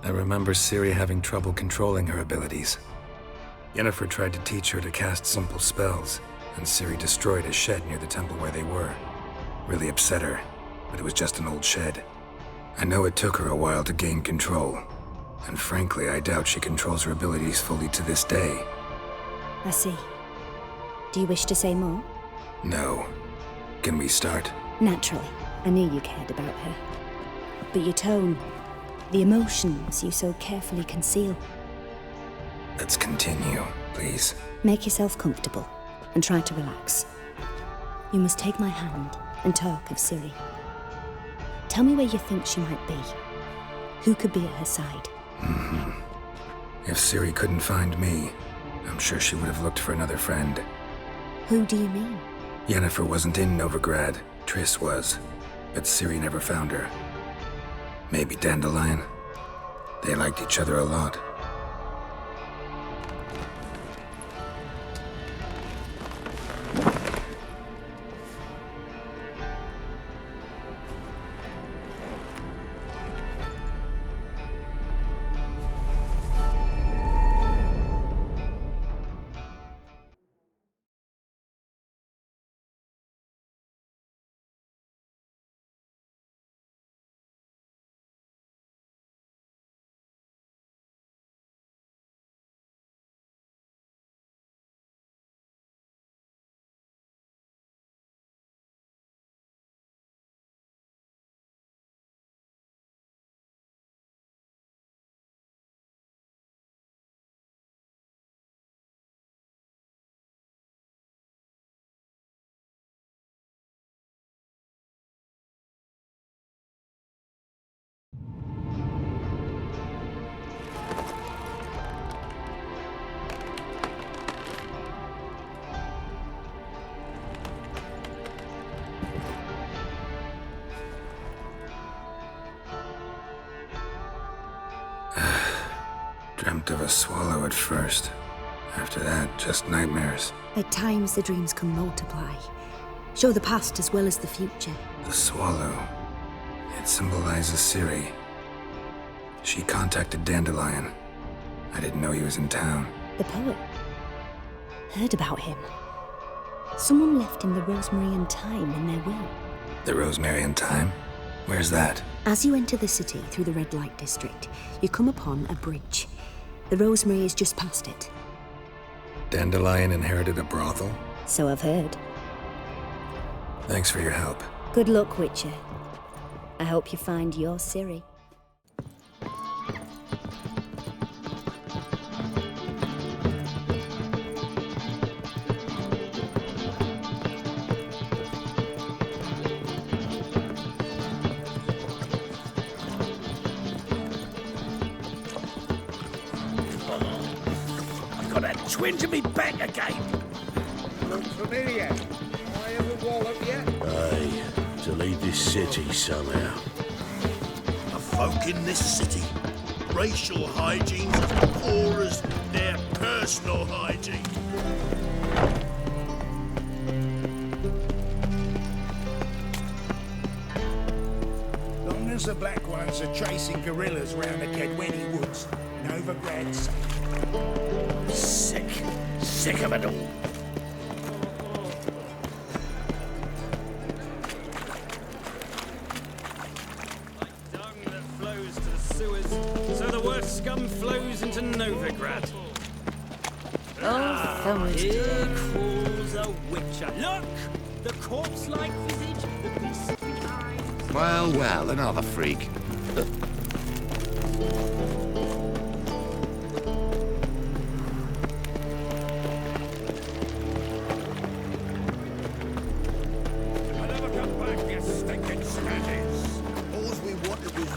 I remember Ciri having trouble controlling her abilities. Yennefer tried to teach her to cast simple spells, and Ciri destroyed a shed near the temple where they were. Really upset her, but it was just an old shed. I know it took her a while to gain control, and frankly, I doubt she controls her abilities fully to this day. I see. Do you wish to say more? No. Can we start? Naturally. I knew you cared about her. But your tone, the emotions you so carefully conceal. Let's continue, please. Make yourself comfortable and try to relax. You must take my hand and talk of Ciri. Tell me where you think she might be. Who could be at her side? If Ciri couldn't find me, I'm sure she would have looked for another friend. Who do you mean? Yennefer wasn't in Novigrad. Triss was. But Ciri never found her. Maybe Dandelion. They liked each other a lot. Dreamt of a swallow at first. After that, just nightmares. At times the dreams can multiply. Show the past as well as the future. The swallow. It symbolizes Ciri. She contacted Dandelion. I didn't know he was in town. The poet. Heard about him. Someone left him the rosemary and thyme in their will. The rosemary and thyme? Where's that? As you enter the city through the red light district, you come upon a bridge. The rosemary is just past it. Dandelion inherited a brothel? So I've heard. Thanks for your help. Good luck, Witcher. I hope you find your Ciri. got a twinge of me back again. Looks familiar. I ever wallop yet? Aye, to leave this city somehow. The folk in this city, racial hygiene's as poor as their personal hygiene. Long as the black ones are chasing gorillas round the Kedweni woods, Novigrad's safe. Sick of it all. So the worst scum flows into Novigrad. Here crawls a witcher. Look! The corpse-like visage, the beastly eyes. Well, well, another freak. I never come back, you stinking scatties. All we wanted was...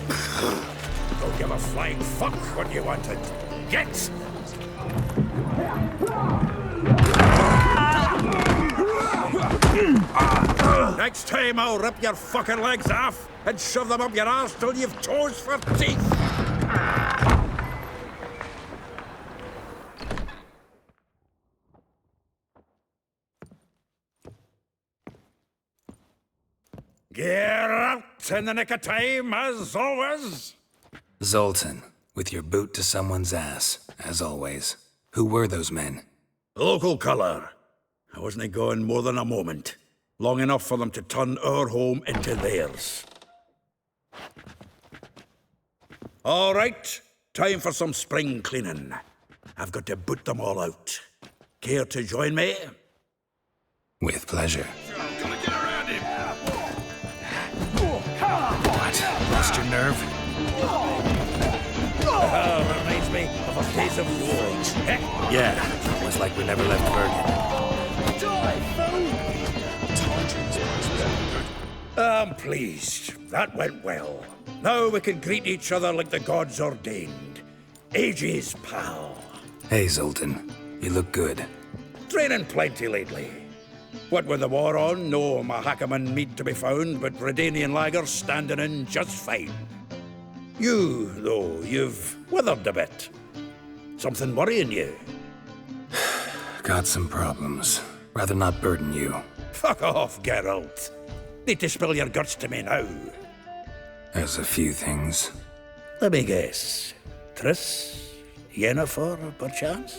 Don't give a flying fuck what you wanted. Get! Next time I'll rip your fucking legs off and shove them up your arse till you've toes for teeth. Geralt in the nick of time, as always. Zoltan, with your boot to someone's ass, as always. Who were those men? Local colour. I wasn't going more than a moment. Long enough for them to turn our home into theirs. All right, time for some spring cleaning. I've got to boot them all out. Care to join me? With pleasure. Gonna get around him. What? Lost your nerve? Reminds me of a case of wolves. Yeah, almost like we never left Bergen. I'm pleased. That went well. Now we can greet each other like the gods ordained. Ages, pal. Hey, Zoltan. You look good. Training plenty lately. What with the war on, no Mahakaman meat to be found, but Redanian lagers standing in just fine. You, though, you've withered a bit. Something worrying you? Got some problems. Rather not burden you. Fuck off, Geralt. Need to spill your guts to me now. There's a few things. Let me guess. Triss? Yennefer, perchance?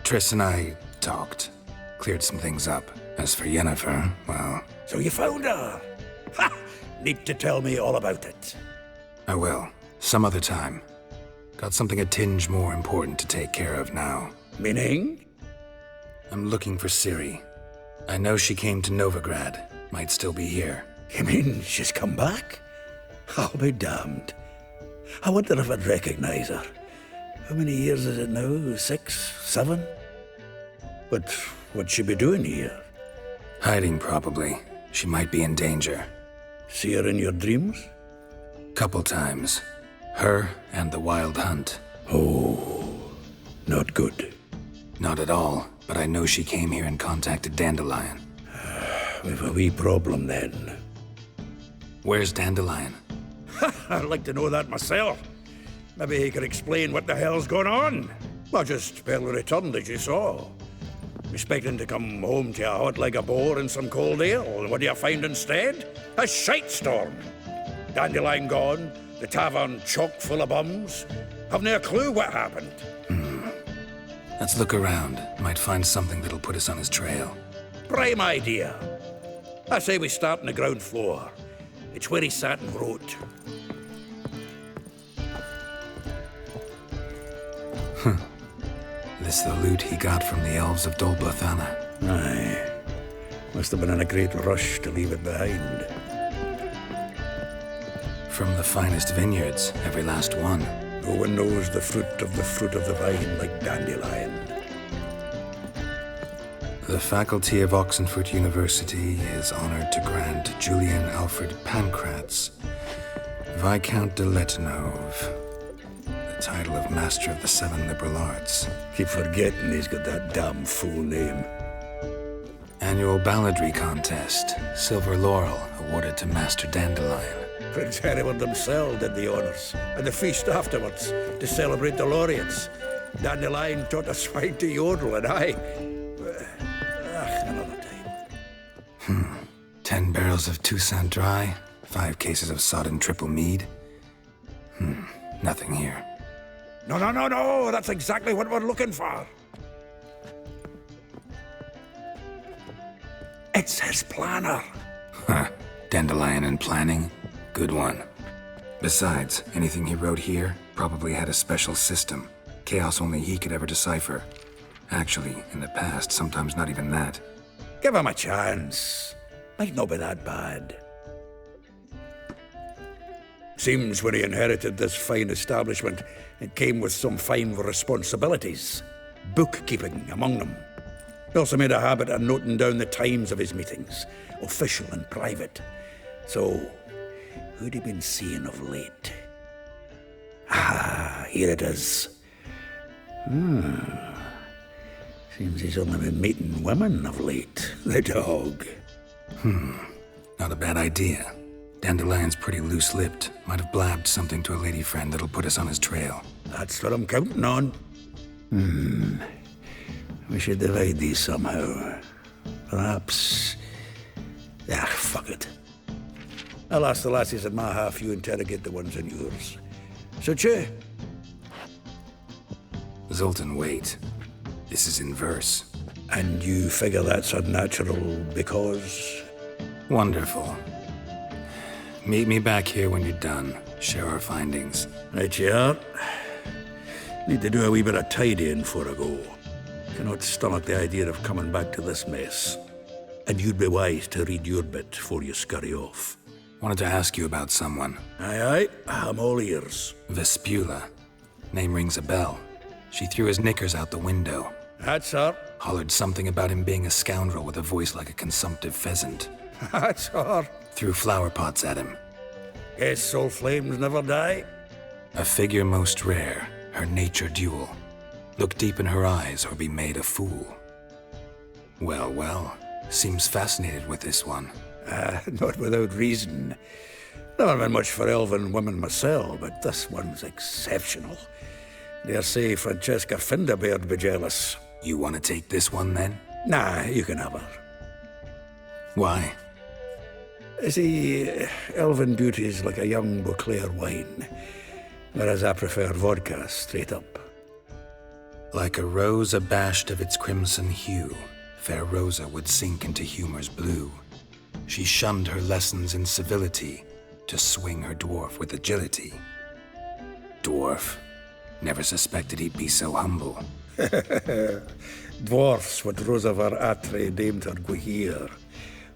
Triss and I talked. Cleared some things up. As for Yennefer, well... So you found her? Ha! Need to tell me all about it. I will. Some other time. Got something a tinge more important to take care of now. Meaning? I'm looking for Ciri. I know she came to Novigrad. Might still be here. You mean she's come back? I'll be damned. I wonder if I'd recognize her. How many years is it now? 6, 7? But what'd she be doing here? Hiding, probably. She might be in danger. See her in your dreams? Couple times. Her and the Wild Hunt. Oh, not good. Not at all, but I know she came here and contacted Dandelion. We've a wee problem then. Where's Dandelion? I'd like to know that myself. Maybe he could explain what the hell's going on. I just barely returned, as you saw. Expecting to come home to a hot like a boar and some cold ale, and what do you find instead? A shite storm. Dandelion gone, the tavern chock full of bums. Have no clue what happened. Let's look around. Might find something that'll put us on his trail. Prime idea. I say we start on the ground floor. It's where he sat and wrote. This the loot he got from the elves of Doppler. Aye. Must have been in a great rush to leave it behind. From the finest vineyards, every last one. No one knows the fruit of the vine like Dandelion. The faculty of Oxenfurt University is honored to grant Julian Alfred Pancratz, Viscount de Letenove, the title of Master of the Seven Liberal Arts. Keep forgetting he's got that damn full name. Annual balladry contest. Silver Laurel awarded to Master Dandelion. Prince Hereward himself did the honours, and the feast afterwards, to celebrate the laureates. Dandelion taught a swine to yodel, and another time. 10 barrels of Toussaint Dry, 5 cases of sodden triple mead. Nothing here. No, that's exactly what we're looking for. It's his planner. Dandelion and planning? Good one. Besides, anything he wrote here probably had a special system. Chaos only he could ever decipher. Actually, in the past, sometimes not even that. Give him a chance. Might not be that bad. Seems when he inherited this fine establishment, it came with some fine responsibilities. Bookkeeping among them. He also made a habit of noting down the times of his meetings, official and private. So, who'd he been seeing of late? Here it is. Seems he's only been meeting women of late, the dog. Not a bad idea. Dandelion's pretty loose-lipped. Might have blabbed something to a lady friend that'll put us on his trail. That's what I'm counting on. We should divide these somehow. Perhaps... fuck it. I'll ask the lassies at my half, you interrogate the ones in yours. Suit you? Zoltan, wait. This is in verse. And you figure that's unnatural because... Wonderful. Meet me back here when you're done. Share our findings. Right you are. Need to do a wee bit of tidying before I go. Cannot stomach the idea of coming back to this mess. And you'd be wise to read your bit before you scurry off. Wanted to ask you about someone. Aye, I'm all ears. Vespula. Name rings a bell. She threw his knickers out the window. That's her. Hollered something about him being a scoundrel with a voice like a consumptive pheasant. That's her. Threw flower pots at him. Guess soul flames never die. A figure most rare, her nature dual. Look deep in her eyes or be made a fool. Well, seems fascinated with this one. Not without reason. Never been much for elven women myself, but this one's exceptional. Dare say Francesca Finderbeard be jealous. You want to take this one then? Nah, you can have her. Why? See, elven beauty's like a young Beauclair wine, whereas I prefer vodka straight up. Like a rose abashed of its crimson hue, fair Rosa would sink into humor's blue. She shunned her lessons in civility to swing her dwarf with agility. Dwarf. Never suspected he'd be so humble. Dwarfs what Rosa var Atre named her Guihir.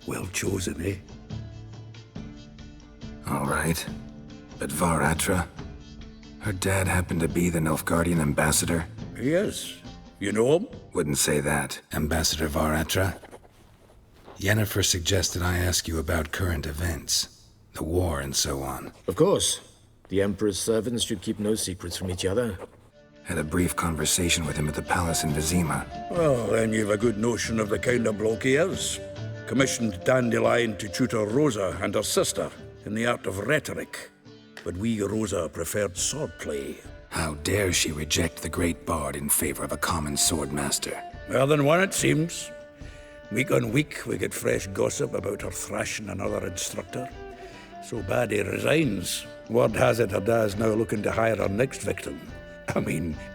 Well chosen, eh? All right. But Var Atra? Her dad happened to be the Nilfgaardian ambassador? He is. You know him? Wouldn't say that. Ambassador Var Atra? Yennefer suggested I ask you about current events. The war and so on. Of course. The Emperor's servants should keep no secrets from each other. Had a brief conversation with him at the palace in Vizima. Well, then you've a good notion of the kind of bloke he is. Commissioned Dandelion to tutor Rosa and her sister in the art of rhetoric. But we, Rosa, preferred swordplay. How dare she reject the great bard in favor of a common swordmaster? Well, then one it seems. Week on week, we get fresh gossip about her thrashing another instructor. So bad he resigns. Word has it her dad's now looking to hire her next victim.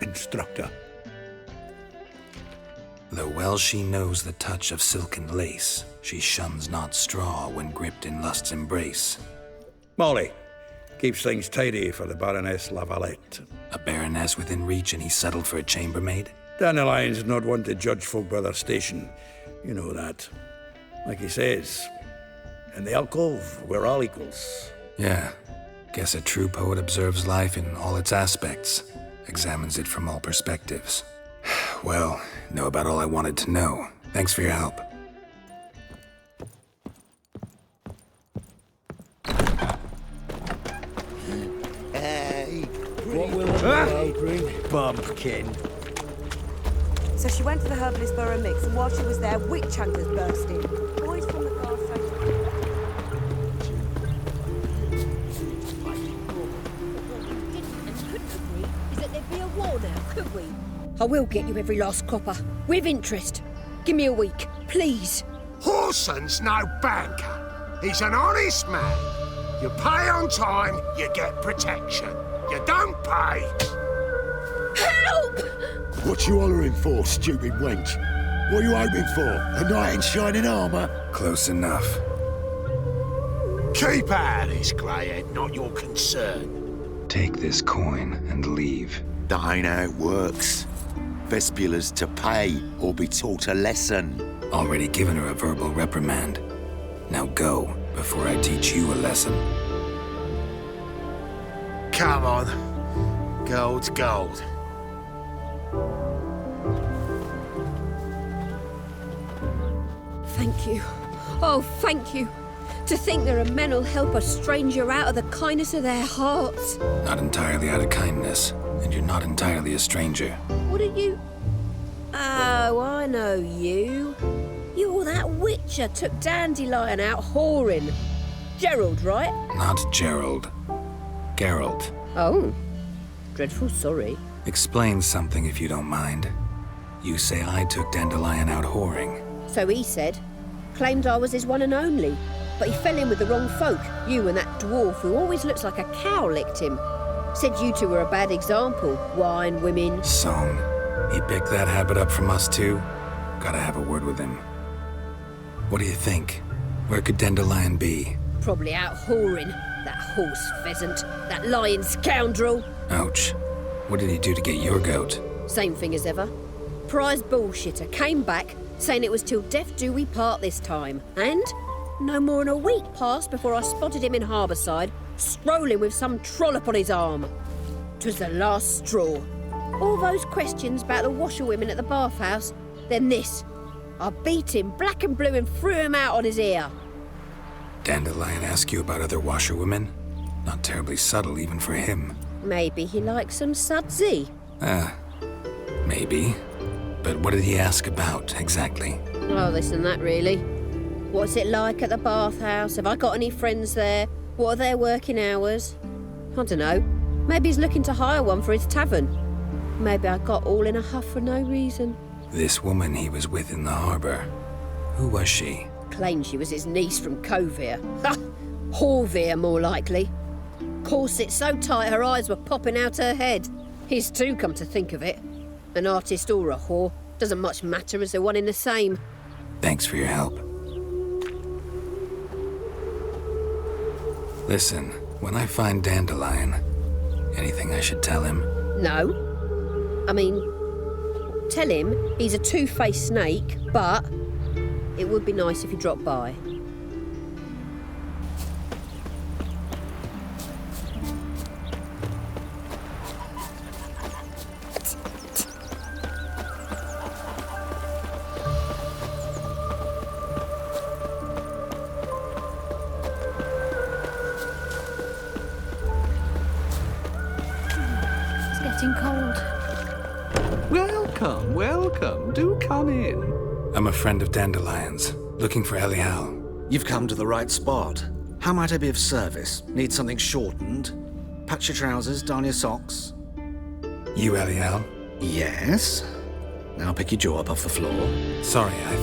Instructor. Though well she knows the touch of silken lace, she shuns not straw when gripped in lust's embrace. Molly keeps things tidy for the Baroness Lavalette. A baroness within reach and he settled for a chambermaid? Dandelion's not one to judge folk by their station. You know that. Like he says, in the alcove, we're all equals. Yeah. Guess a true poet observes life in all its aspects, examines it from all perspectives. Well, know about all I wanted to know. Thanks for your help. What will Neighbouring bumpkin. So she went to the herbalist borough mix, and while she was there, witch hunters burst in. Boys from the car Is that there'd be a war now, could we? I will get you every last copper, with interest. Give me a week, please. Whoreson's no banker. He's an honest man. You pay on time, you get protection. You don't pay. Help! What you hollering for, stupid wench? What are you hoping for? A knight in shining armour? Close enough. Keep out of this, greyhead, not your concern. Take this coin and leave. That ain't how it works. Vespula's to pay or be taught a lesson. Already given her a verbal reprimand. Now go, before I teach you a lesson. Come on. Gold's gold. Thank you. Oh, thank you. To think there are men who'll help a stranger out of the kindness of their hearts. Not entirely out of kindness, and you're not entirely a stranger. What are you... Oh, I know you. You're that witcher took Dandelion out whoring. Geralt, right? Not Gerald. Geralt. Oh. Dreadful sorry. Explain something if you don't mind. You say I took Dandelion out whoring. So he said. Claimed I was his one and only. But he fell in with the wrong folk. You and that dwarf who always looks like a cow licked him. Said you two were a bad example. Wine, women... Song. He picked that habit up from us too? Gotta have a word with him. What do you think? Where could Dandelion be? Probably out whoring. That horse pheasant. That lying scoundrel. Ouch. What did he do to get your goat? Same thing as ever. Prize bullshitter came back, saying it was till death do we part this time. And no more than a week passed before I spotted him in Harbourside, strolling with some trollop on his arm. 'Twas the last straw. All those questions about the washerwomen at the Bathhouse, then this. I beat him black and blue and threw him out on his ear. Dandelion asked you about other washerwomen? Not terribly subtle even for him. Maybe he likes some sudsy. Maybe. But what did he ask about, exactly? Oh, this and that, really. What's it like at the Bathhouse? Have I got any friends there? What are their working hours? I don't know. Maybe he's looking to hire one for his tavern. Maybe I got all in a huff for no reason. This woman he was with in the harbour. Who was she? Claimed she was his niece from Kovir. Ha! Horvir, more likely. Corset so tight her eyes were popping out her head. His too, come to think of it. An artist or a whore. Doesn't much matter as they're one in the same. Thanks for your help. Listen, when I find Dandelion, anything I should tell him? No. I mean, tell him he's a two-faced snake, but it would be nice if he dropped by. It's getting cold. Welcome, welcome. Do come in. I'm a friend of Dandelion's, looking for Elial. You've come to the right spot. How might I be of service? Need something shortened? Patch your trousers, darn your socks. You Elial? Yes. Now pick your jaw up off the floor. Sorry, I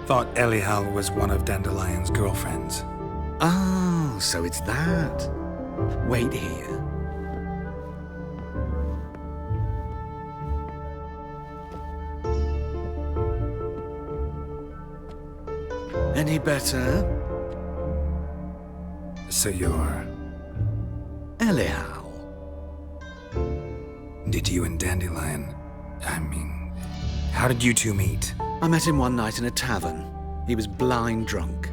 thought Elial was one of Dandelion's girlfriends. Oh, so it's that. Wait here. Any better? So you're... Elial. Did you and Dandelion... how did you two meet? I met him one night in a tavern. He was blind drunk.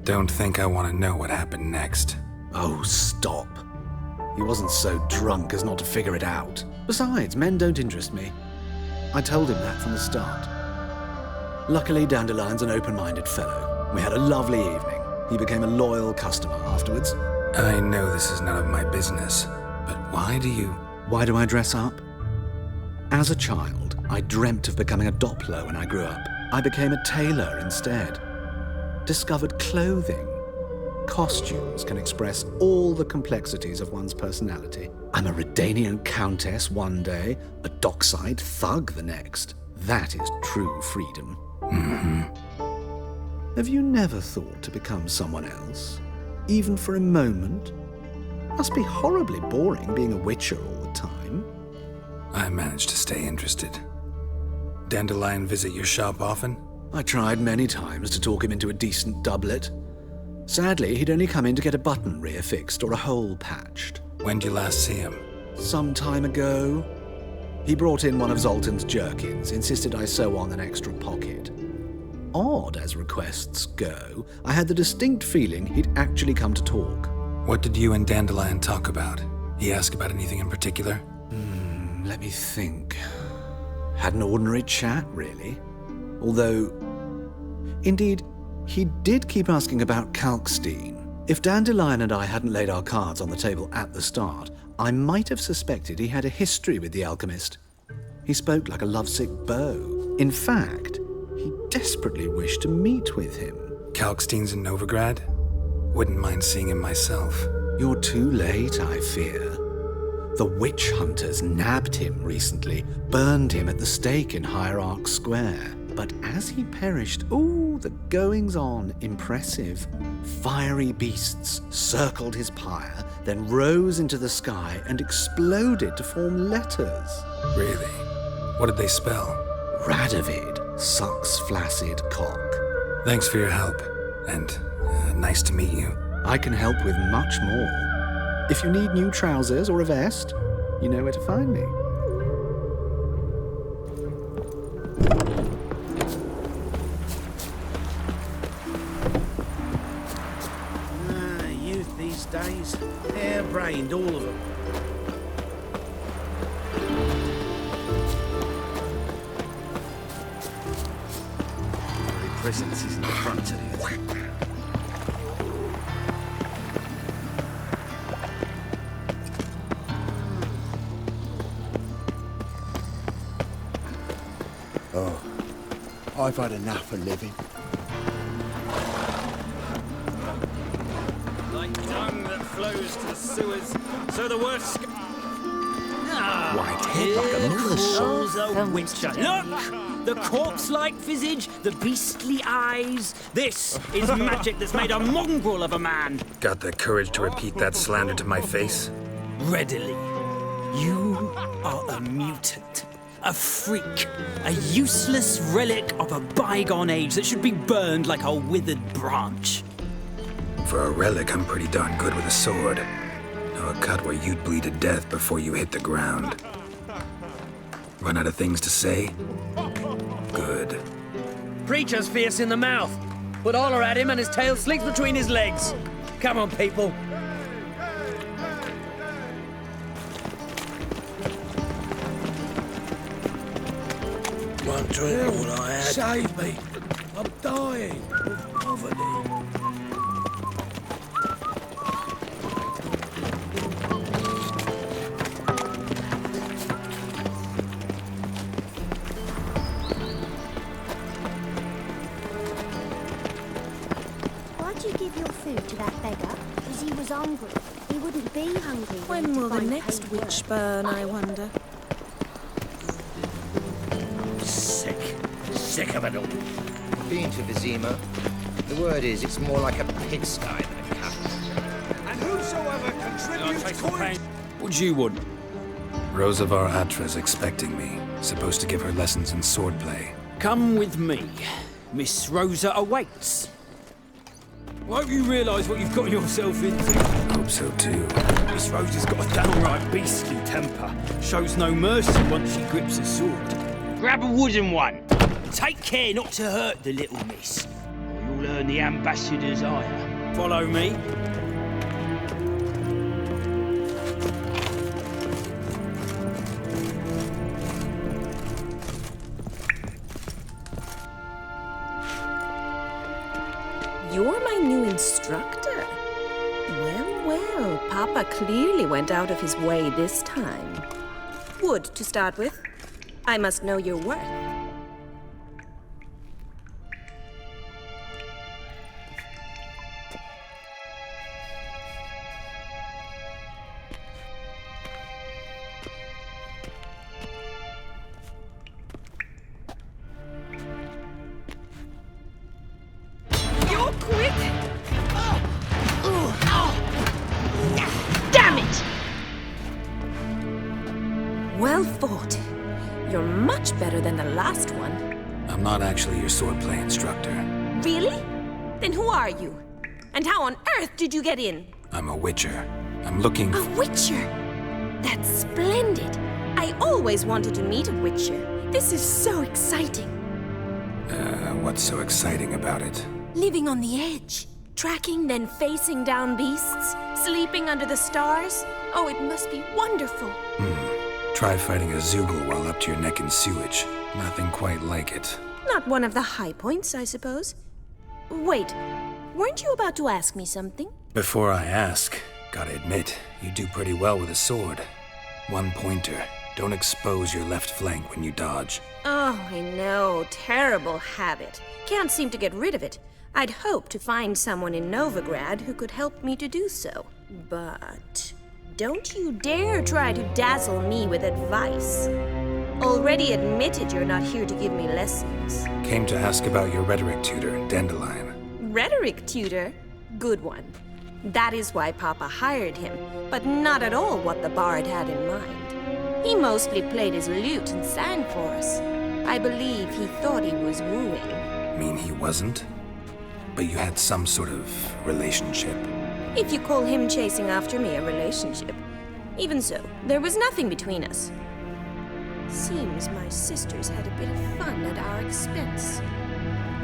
Don't think I want to know what happened next. Oh, stop. He wasn't so drunk as not to figure it out. Besides, men don't interest me. I told him that from the start. Luckily, Dandelion's an open-minded fellow. We had a lovely evening. He became a loyal customer afterwards. I know this is none of my business, but Why do I dress up? As a child, I dreamt of becoming a Doppler when I grew up. I became a tailor instead. Discovered clothing. Costumes can express all the complexities of one's personality. I'm a Redanian countess one day, a dockside thug the next. That is true freedom. Have you never thought to become someone else? Even for a moment? Must be horribly boring being a witcher all the time. I managed to stay interested. Dandelion visit your shop often? I tried many times to talk him into a decent doublet. Sadly, he'd only come in to get a button reaffixed or a hole patched. When did you last see him? Some time ago. He brought in one of Zoltan's jerkins, insisted I sew on an extra pocket. Odd as requests go, I had the distinct feeling he'd actually come to talk. What did you and Dandelion talk about? He asked about anything in particular? Let me think. Had an ordinary chat, really. Although, indeed, he did keep asking about Kalkstein. If Dandelion and I hadn't laid our cards on the table at the start, I might have suspected he had a history with the alchemist. He spoke like a lovesick beau. In fact, he desperately wished to meet with him. Kalkstein's in Novigrad? Wouldn't mind seeing him myself. You're too late, I fear. The witch hunters nabbed him recently, burned him at the stake in Hierarch Square. But as he perished, the goings-on impressive. Fiery beasts circled his pyre, then rose into the sky and exploded to form letters. Really? What did they spell? Radovid, sucks flaccid cock. Thanks for your help, and nice to meet you. I can help with much more. If you need new trousers or a vest, you know where to find me. Youth these days, hair-brained, all of them. The presence is in the front of you. I've had enough of living. Like dung that flows to the sewers, so the worst. White-head like a moose. A witcher. Look! The corpse-like visage, the beastly eyes. This is magic that's made a mongrel of a man. Got the courage to repeat that slander to my face? Readily. You are a mutant. A freak. A useless relic of a bygone age that should be burned like a withered branch. For a relic, I'm pretty darn good with a sword. Know a cut where you'd bleed to death before you hit the ground. Run out of things to say? Good. Preacher's fierce in the mouth. Put holler at him and his tail slinks between his legs. Come on, people. One drink, all I had. Save me. I'm dying of poverty. Why'd you give your food to that beggar? Because he was hungry. He wouldn't be hungry. When will the next witch burn, I wonder? Sick of it all. Been to Vizima. The word is, it's more like a pigsty than a cabin. And whosoever contributes coin. What do you want? Rosavar Atra's expecting me. Supposed to give her lessons in swordplay. Come with me. Miss Rosa awaits. Won't you realise what you've got yourself into? Hope so too. Miss Rosa's got a downright beastly temper. Shows no mercy once she grips a sword. Grab a wooden one. Take care not to hurt the little miss, or you'll earn the ambassador's ire. Follow me. You're my new instructor. Well, well. Well, Papa clearly went out of his way this time. Wood, to start with. I must know your worth. You're quick! Damn it! Well fought. You're much better than the last one. I'm not actually your swordplay instructor. Really? Then who are you? And how on earth did you get in? I'm a witcher. I'm looking A for... witcher? That's splendid. I always wanted to meet a witcher. This is so exciting. What's so exciting about it? Living on the edge. Tracking, then facing down beasts. Sleeping under the stars. Oh, it must be wonderful. Try fighting a Zoogle while up to your neck in sewage. Nothing quite like it. Not one of the high points, I suppose. Wait, weren't you about to ask me something? Before I ask, gotta admit, you do pretty well with a sword. One pointer. Don't expose your left flank when you dodge. Oh, I know. Terrible habit. Can't seem to get rid of it. I'd hoped to find someone in Novigrad who could help me to do so. But don't you dare try to dazzle me with advice. Already admitted you're not here to give me lessons. Came to ask about your rhetoric tutor, Dandelion. Rhetoric tutor? Good one. That is why Papa hired him, but not at all what the bard had in mind. He mostly played his lute and sang for us. I believe he thought he was wooing. Mean he wasn't? But you had some sort of relationship. If you call him chasing after me a relationship. Even so, there was nothing between us. Seems my sisters had a bit of fun at our expense.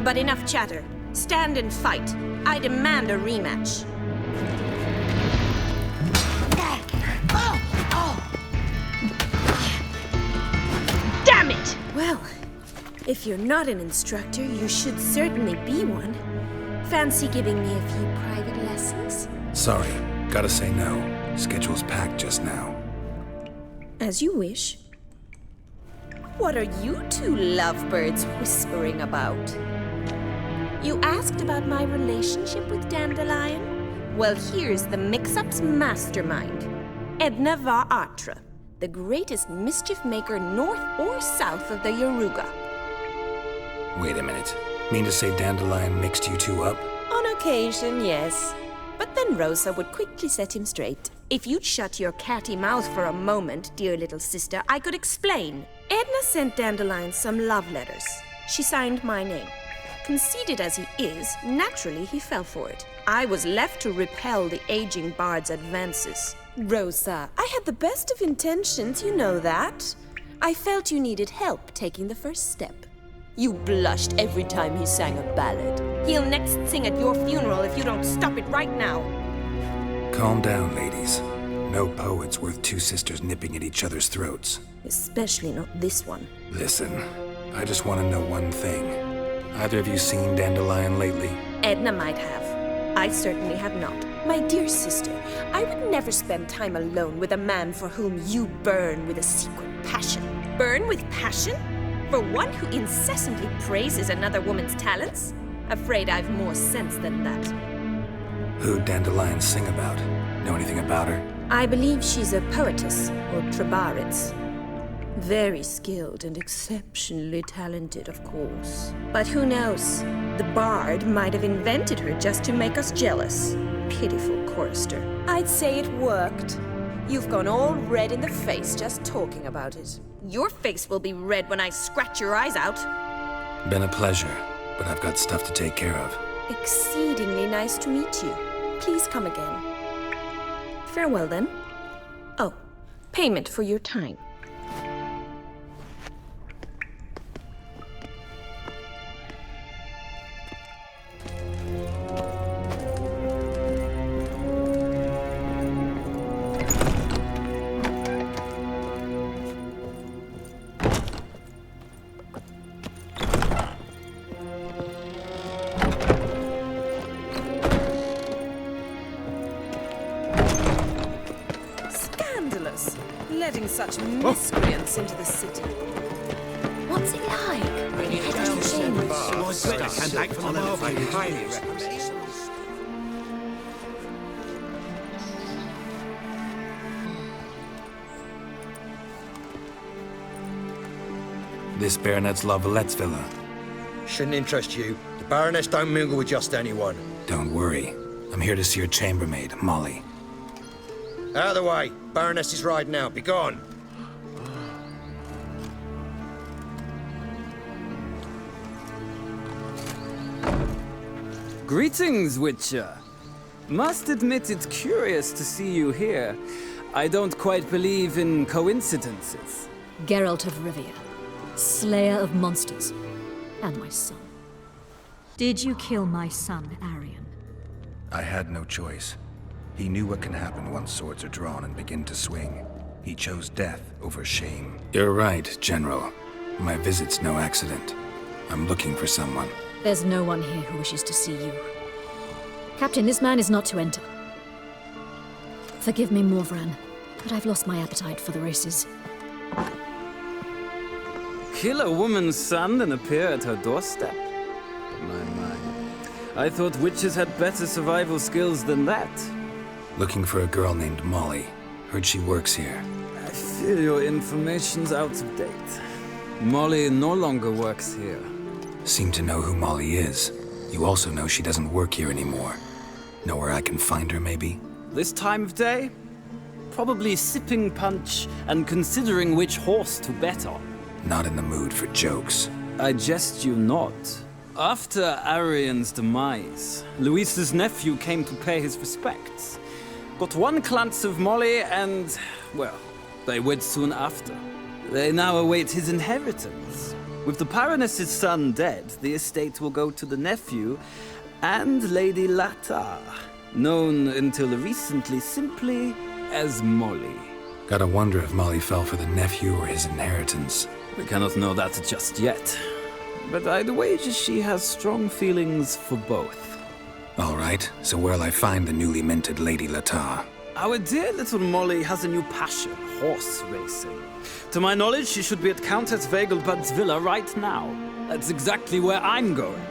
But enough chatter. Stand and fight. I demand a rematch. Damn it! Well, if you're not an instructor, you should certainly be one. Fancy giving me a few private lessons? Sorry, gotta say no. Schedule's packed just now. As you wish. What are you two lovebirds whispering about? You asked about my relationship with Dandelion? Well, here's the mix-up's mastermind. Edna var Atra, the greatest mischief maker north or south of the Yaruga. Wait a minute. Mean to say Dandelion mixed you two up? On occasion, yes. But then Rosa would quickly set him straight. If you'd shut your catty mouth for a moment, dear little sister, I could explain. Edna sent Dandelion some love letters. She signed my name. Conceited as he is, naturally he fell for it. I was left to repel the aging bard's advances. Rosa, I had the best of intentions, you know that. I felt you needed help taking the first step. You blushed every time he sang a ballad. He'll next sing at your funeral if you don't stop it right now. Calm down, ladies. No poet's worth two sisters nipping at each other's throats. Especially not this one. Listen, I just want to know one thing. Either of you seen Dandelion lately? Edna might have. I certainly have not. My dear sister, I would never spend time alone with a man for whom you burn with a secret passion. Burn with passion? For one who incessantly praises another woman's talents? Afraid I've more sense than that. Who'd Dandelion sing about? Know anything about her? I believe she's a poetess, or trabaritz. Very skilled and exceptionally talented, of course. But who knows? The bard might have invented her just to make us jealous. Pitiful chorister. I'd say it worked. You've gone all red in the face just talking about it. Your face will be red when I scratch your eyes out. Been a pleasure, but I've got stuff to take care of. Exceedingly nice to meet you. Please come again. Farewell, then. Oh, payment for your time. such miscreants into the city. What's it like? Really has changed. I came back from the market. Highly recommend. This Baronet's Lavalettes villa. Shouldn't interest you. The Baroness don't mingle with just anyone. Don't worry. I'm here to see your chambermaid, Molly. Out of the way. Baroness is riding out. Be gone. Greetings, Witcher. Must admit it's curious to see you here. I don't quite believe in coincidences. Geralt of Rivia, slayer of monsters, and my son. Did you kill my son, Arion? I had no choice. He knew what can happen once swords are drawn and begin to swing. He chose death over shame. You're right, General. My visit's no accident. I'm looking for someone. There's no one here who wishes to see you. Captain, this man is not to enter. Forgive me, Morvran, but I've lost my appetite for the races. Kill a woman's son and appear at her doorstep? My. I thought witches had better survival skills than that. Looking for a girl named Molly. Heard she works here. I fear your information's out of date. Molly no longer works here. Seem to know who Molly is. You also know she doesn't work here anymore. Know where I can find her, maybe? This time of day? Probably sipping punch and considering which horse to bet on. Not in the mood for jokes. I jest you not. After Arion's demise, Louise's nephew came to pay his respects. Got one glance of Molly and, well, they wed soon after. They now await his inheritance. With the Baroness's son dead, the estate will go to the nephew and Lady Latar, known until recently simply as Molly. Gotta wonder if Molly fell for the nephew or his inheritance. We cannot know that just yet, but I'd wager she has strong feelings for both. All right, so where'll I find the newly minted Lady Latar? Our dear little Molly has a new passion, horse racing. To my knowledge, she should be at Countess Vegelbud's villa right now. That's exactly where I'm going.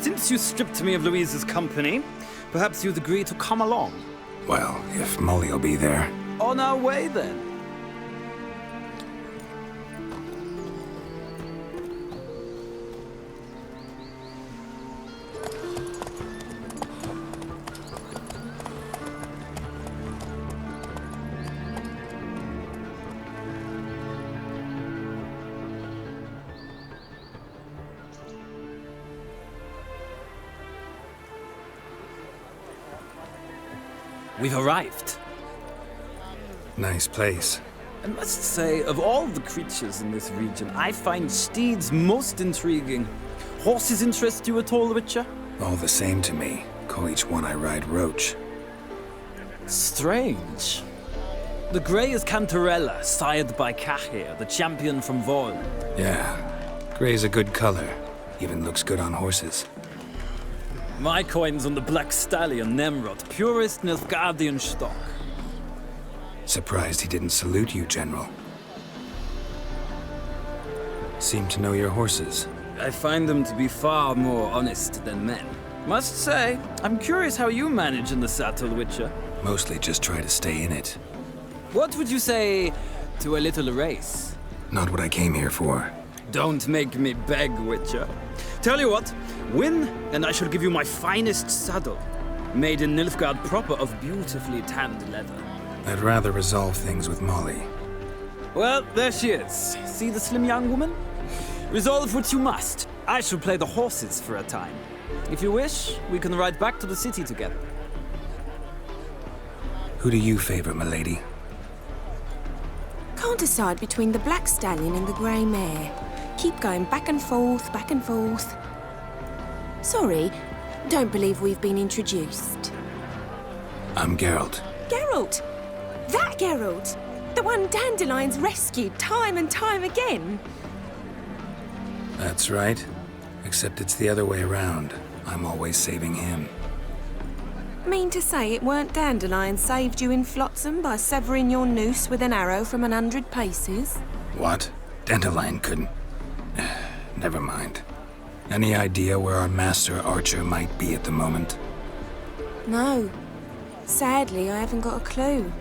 Since you stripped me of Louise's company, perhaps you'd agree to come along. Well, if Molly'll be there. On our way, then. We've arrived. Nice place. I must say, of all the creatures in this region, I find steeds most intriguing. Horses interest you at all, Witcher? All the same to me. Call each one I ride Roach. Strange. The grey is Cantarella, sired by Cahir, the champion from Vol. Yeah. Grey's a good color. Even looks good on horses. My coin's on the Black Stallion, Nemrod, purest Nilfgaardian stock. Surprised he didn't salute you, General. Seem to know your horses. I find them to be far more honest than men. Must say, I'm curious how you manage in the saddle, Witcher. Mostly just try to stay in it. What would you say to a little race? Not what I came here for. Don't make me beg, Witcher. Tell you what, win, and I shall give you my finest saddle. Made in Nilfgaard proper of beautifully tanned leather. I'd rather resolve things with Molly. Well, there she is. See the slim young woman? Resolve what you must. I shall play the horses for a time. If you wish, we can ride back to the city together. Who do you favor, milady? Can't decide between the Black Stallion and the Grey Mare. Keep going back and forth, back and forth. Sorry, don't believe we've been introduced. I'm Geralt. Geralt! That Geralt! The one Dandelion's rescued time and time again! That's right. Except it's the other way around. I'm always saving him. Mean to say it weren't Dandelion saved you in Flotsam by severing your noose with an arrow from 100 paces? What? Dandelion couldn't. Never mind. Any idea where our master archer might be at the moment? No. Sadly, I haven't got a clue.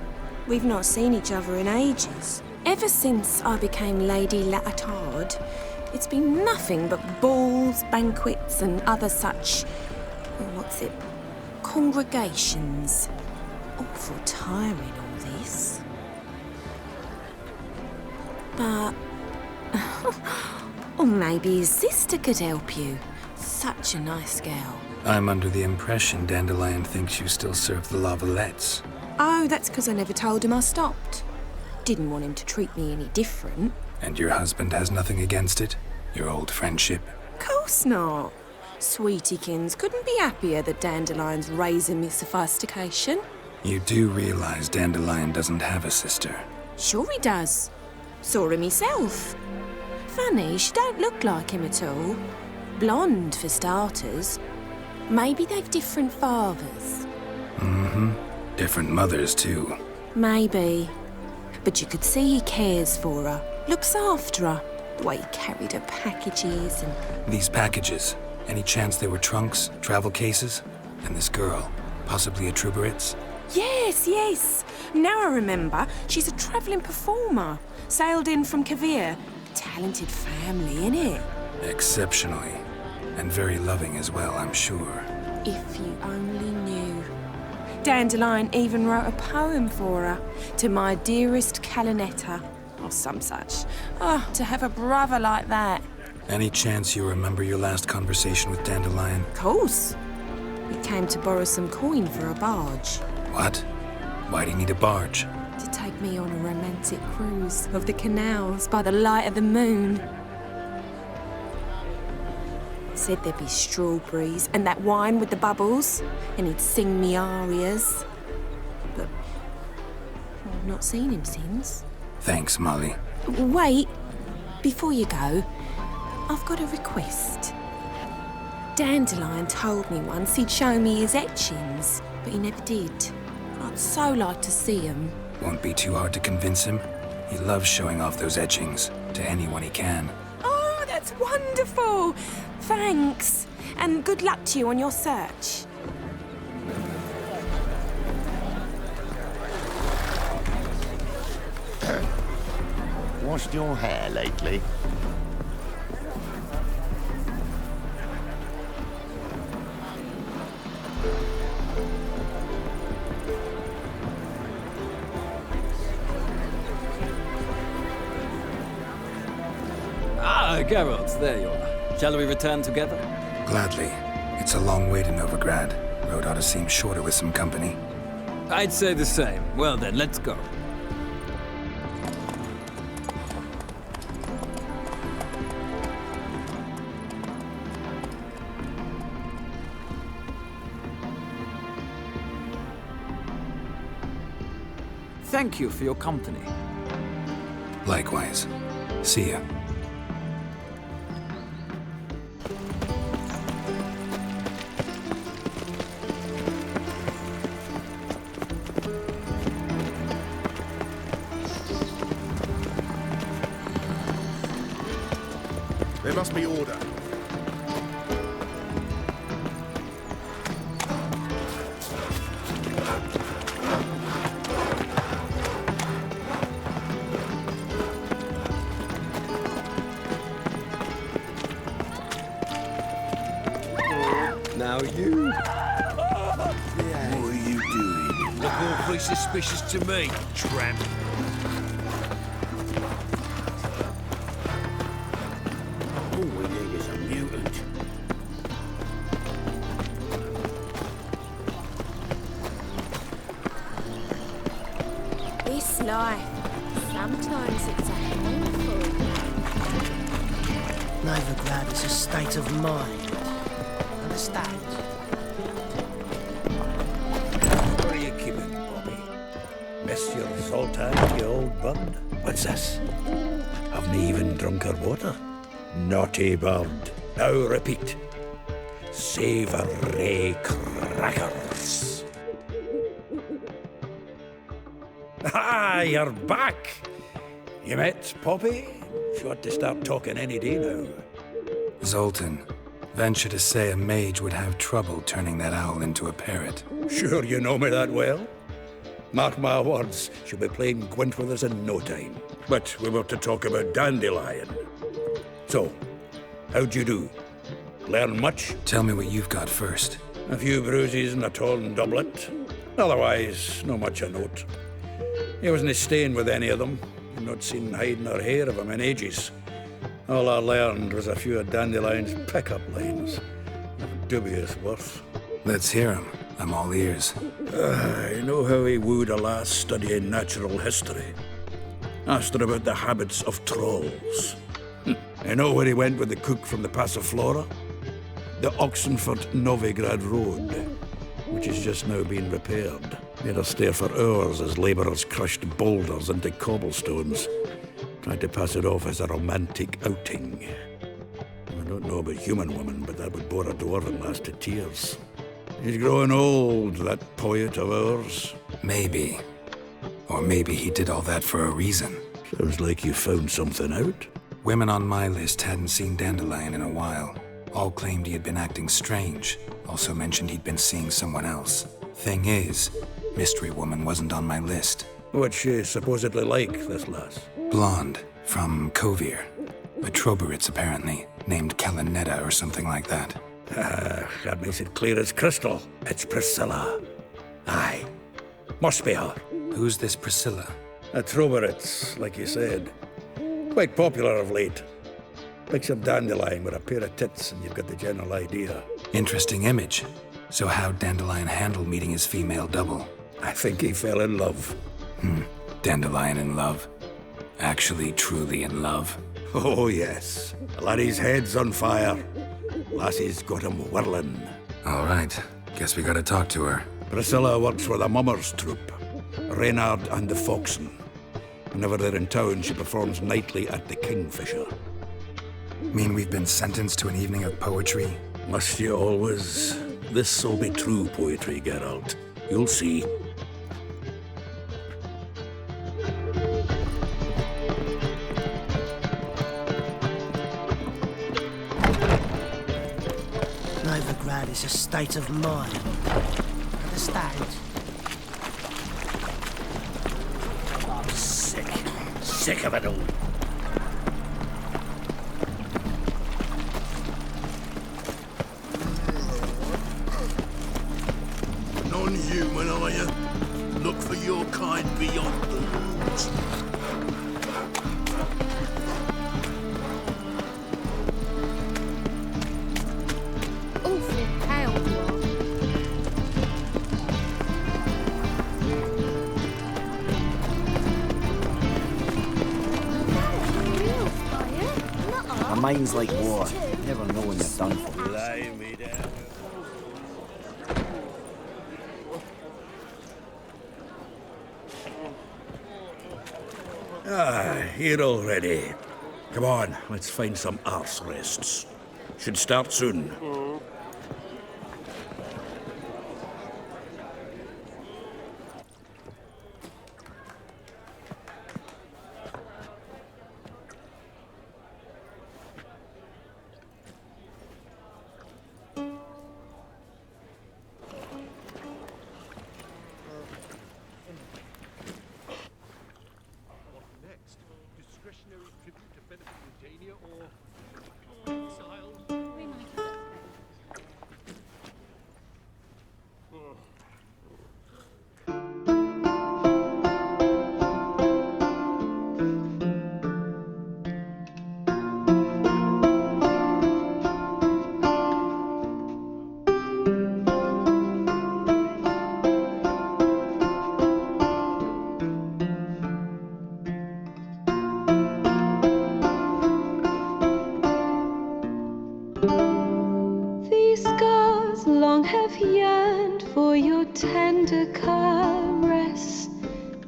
We've not seen each other in ages. Ever since I became Lady Latard, it's been nothing but balls, banquets, and other such... congregations. Awful tiring, all this. But... or maybe his sister could help you. Such a nice girl. I'm under the impression Dandelion thinks you still serve the Lavalettes. Oh, that's because I never told him I stopped. Didn't want him to treat me any different. And your husband has nothing against it? Your old friendship? Course not. Sweetiekins couldn't be happier that Dandelion's raising me sophistication. You do realize Dandelion doesn't have a sister? Sure he does. Saw him myself. Funny, she don't look like him at all. Blonde, for starters. Maybe they've different fathers. Mm-hmm. Different mothers, too. Maybe. But you could see he cares for her. Looks after her. The way he carried her packages and... These packages? Any chance they were trunks, travel cases? And this girl? Possibly a Truberitz? Yes, yes. Now I remember. She's a travelling performer. Sailed in from Kavir. Talented family, innit? Exceptionally. And very loving as well, I'm sure. If you only knew. Dandelion even wrote a poem for her. To my dearest Calinetta. Or some such. Oh, to have a brother like that. Any chance you remember your last conversation with Dandelion? Of course. He came to borrow some coin for a barge. What? Why do you need a barge? To take me on a romantic cruise of the canals by the light of the moon. Said there'd be strawberries and that wine with the bubbles, and he'd sing me arias. But I've not seen him since. Thanks, Molly. Wait, before you go, I've got a request. Dandelion told me once he'd show me his etchings, but he never did. I'd so like to see them. Won't be too hard to convince him. He loves showing off those etchings to anyone he can. Oh, that's wonderful! Thanks, and good luck to you on your search. Washed your hair lately? Ah, Geralt, there you are. Shall we return together? Gladly. It's a long way to Novigrad. Road ought to seem shorter with some company. I'd say the same. Well then, let's go. Thank you for your company. Likewise. See ya. There must be order. Now you. What are you doing? Look awfully suspicious to me, tramp. All we need is a mutant. This life, sometimes it's a handful. Novigrad is a state of mind. Understand? What are you keeping, Bobby? Monsieur Zoltan, you old bud? What's this? Haven't even drunk her water? Naughty bird. Now repeat. Savoury crackers. Ah, you're back. You met Poppy? She ought to start talking any day now. Zoltan, venture to say a mage would have trouble turning that owl into a parrot. Sure you know me that well? Mark my words, she'll be playing Gwent with us in no time. But we were to talk about Dandelion. So, how'd you do? Learn much? Tell me what you've got first. A few bruises and a torn doublet. Otherwise, no much a note. He wasn't staying with any of them. I've not seen hide nor hair of him in ages. All I learned was a few of Dandelion's pickup lines. Of dubious worth. Let's hear him. I'm all ears. I know how he wooed a lass studying natural history. Asked her about the habits of trolls. I know where he went with the cook from the Passiflora. The Oxenford Novigrad Road, which is just now being repaired. Made us stare for hours as labourers crushed boulders into cobblestones, tried to pass it off as a romantic outing. I don't know about human women, but that would bore a dwarven lass to tears. He's growing old, that poet of ours. Maybe. Or maybe he did all that for a reason. Sounds like you found something out. Women on my list hadn't seen Dandelion in a while. All claimed he had been acting strange. Also mentioned he'd been seeing someone else. Thing is, Mystery Woman wasn't on my list. What's she supposedly like, this lass? Blonde, from Kovir. A Troberitz, apparently, named Kalanetta or something like that. That makes it clear as crystal. It's Priscilla. Aye. Must be her. Who's this Priscilla? A Troberitz, like you said. Quite popular of late. Picture Dandelion with a pair of tits and you've got the general idea. Interesting image. So how'd Dandelion handle meeting his female double? I think he fell in love. Dandelion in love. Actually, truly in love. Oh, yes. The laddie's head's on fire. Lassie's got him whirling. All right. Guess we gotta talk to her. Priscilla works for the Mummers troupe. Reynard and the Foxen. Whenever they're in town, she performs nightly at the Kingfisher. Mean we've been sentenced to an evening of poetry? Must you always? This'll be true poetry, Geralt. You'll see. Novigrad is a state of mind. Understand? I'm sick. Sick of it all. Non-human, are you? Look for your kind beyond the rules. Awful pale you are. A mind's like water. Never know when you're done for. Lie me down. Here already. Come on, let's find some arse rests. Should start soon. Discretionary tribute to benefit Redania or exile? These scars long have yearned for your tender caress,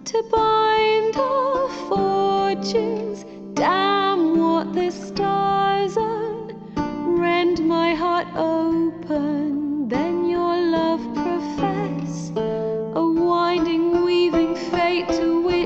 to bind our fortunes. Damn what the stars on, rend my heart open, then your love profess, a winding, weaving fate to win.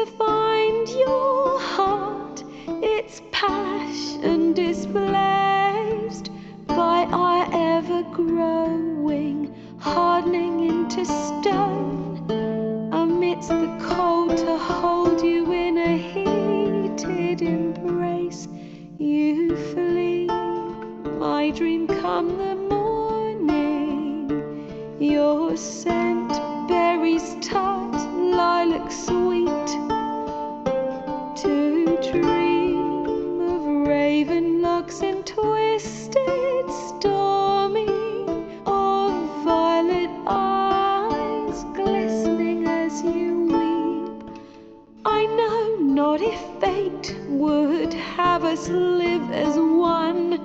to find your heart, its passion displaced by our ever-growing, hardening into stone, amidst the cold to hold you in a heated embrace. You flee, my dream come the morning, your scent, berries tart, lilac sweet, to dream of raven locks and twisted, stormy, of violet eyes glistening as you weep. I know not if fate would have us live as one,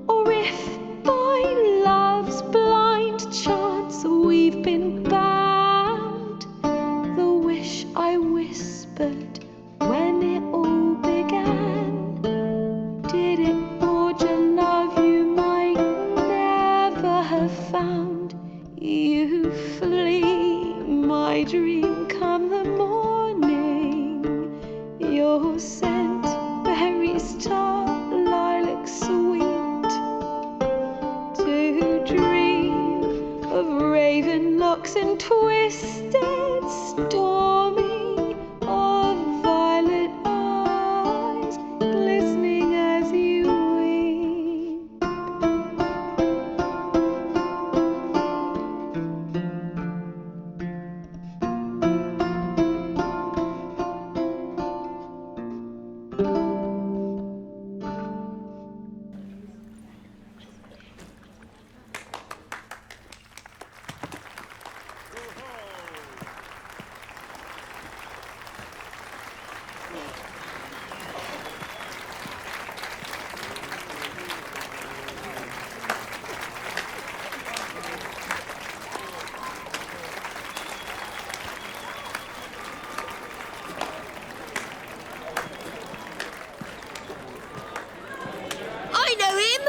or if by love's blind chance we've been bound. The wish I whispered when it all began, did it forge a love you might never have found? You flee, my dream come the morning, your scent, berries tart, lilac sweet, to dream of raven locks and twisted, stormy, of violet eyes glistening as you weep. I know him!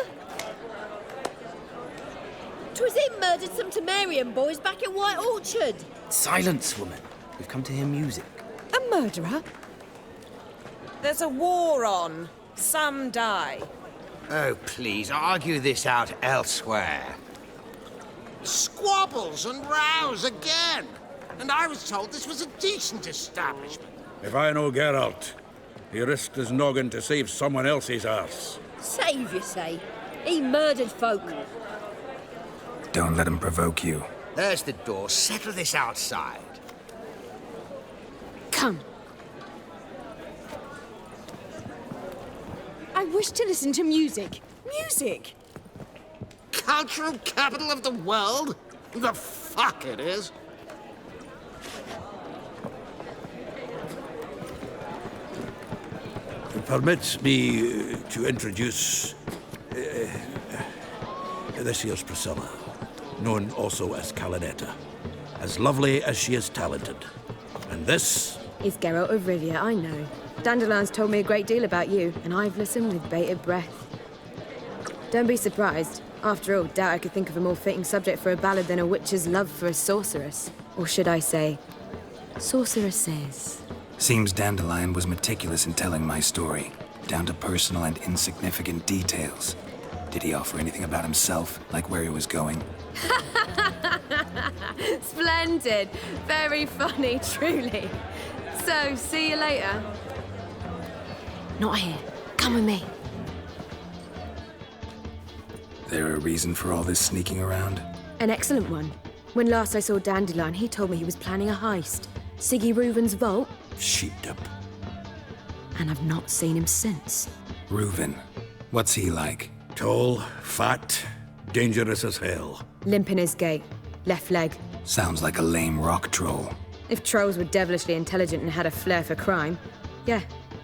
'Twas him murdered some Temerian boys back at White Orchard. Silence, woman. We've come to hear music. A murderer? There's a war on. Some die. Oh, please, argue this out elsewhere. Squabbles and rows again. And I was told this was a decent establishment. If I know Geralt, he risked his noggin to save someone else's arse. Save, you say? He murdered folk. Don't let him provoke you. There's the door. Settle this outside. Come. I wish to listen to music. Music! Cultural capital of the world? The fuck it is. Permit me to introduce... this here's Priscilla, known also as Calinetta. As lovely as she is talented. And this... Is Geralt of Rivia, I know. Dandelion's told me a great deal about you, and I've listened with bated breath. Don't be surprised. After all, doubt I could think of a more fitting subject for a ballad than a witch's love for a sorceress. Or should I say, sorceresses. Seems Dandelion was meticulous in telling my story, down to personal and insignificant details. Did he offer anything about himself, like where he was going? Splendid. Very funny, truly. So, see you later. Not here. Come with me. There a reason for all this sneaking around? An excellent one. When last I saw Dandelion, he told me he was planning a heist. Sigi Reuven's vault. Sheeped up. And I've not seen him since. Reuven. What's he like? Tall, fat, dangerous as hell. Limp in his gait. Left leg. Sounds like a lame rock troll. If trolls were devilishly intelligent and had a flair for crime, yeah,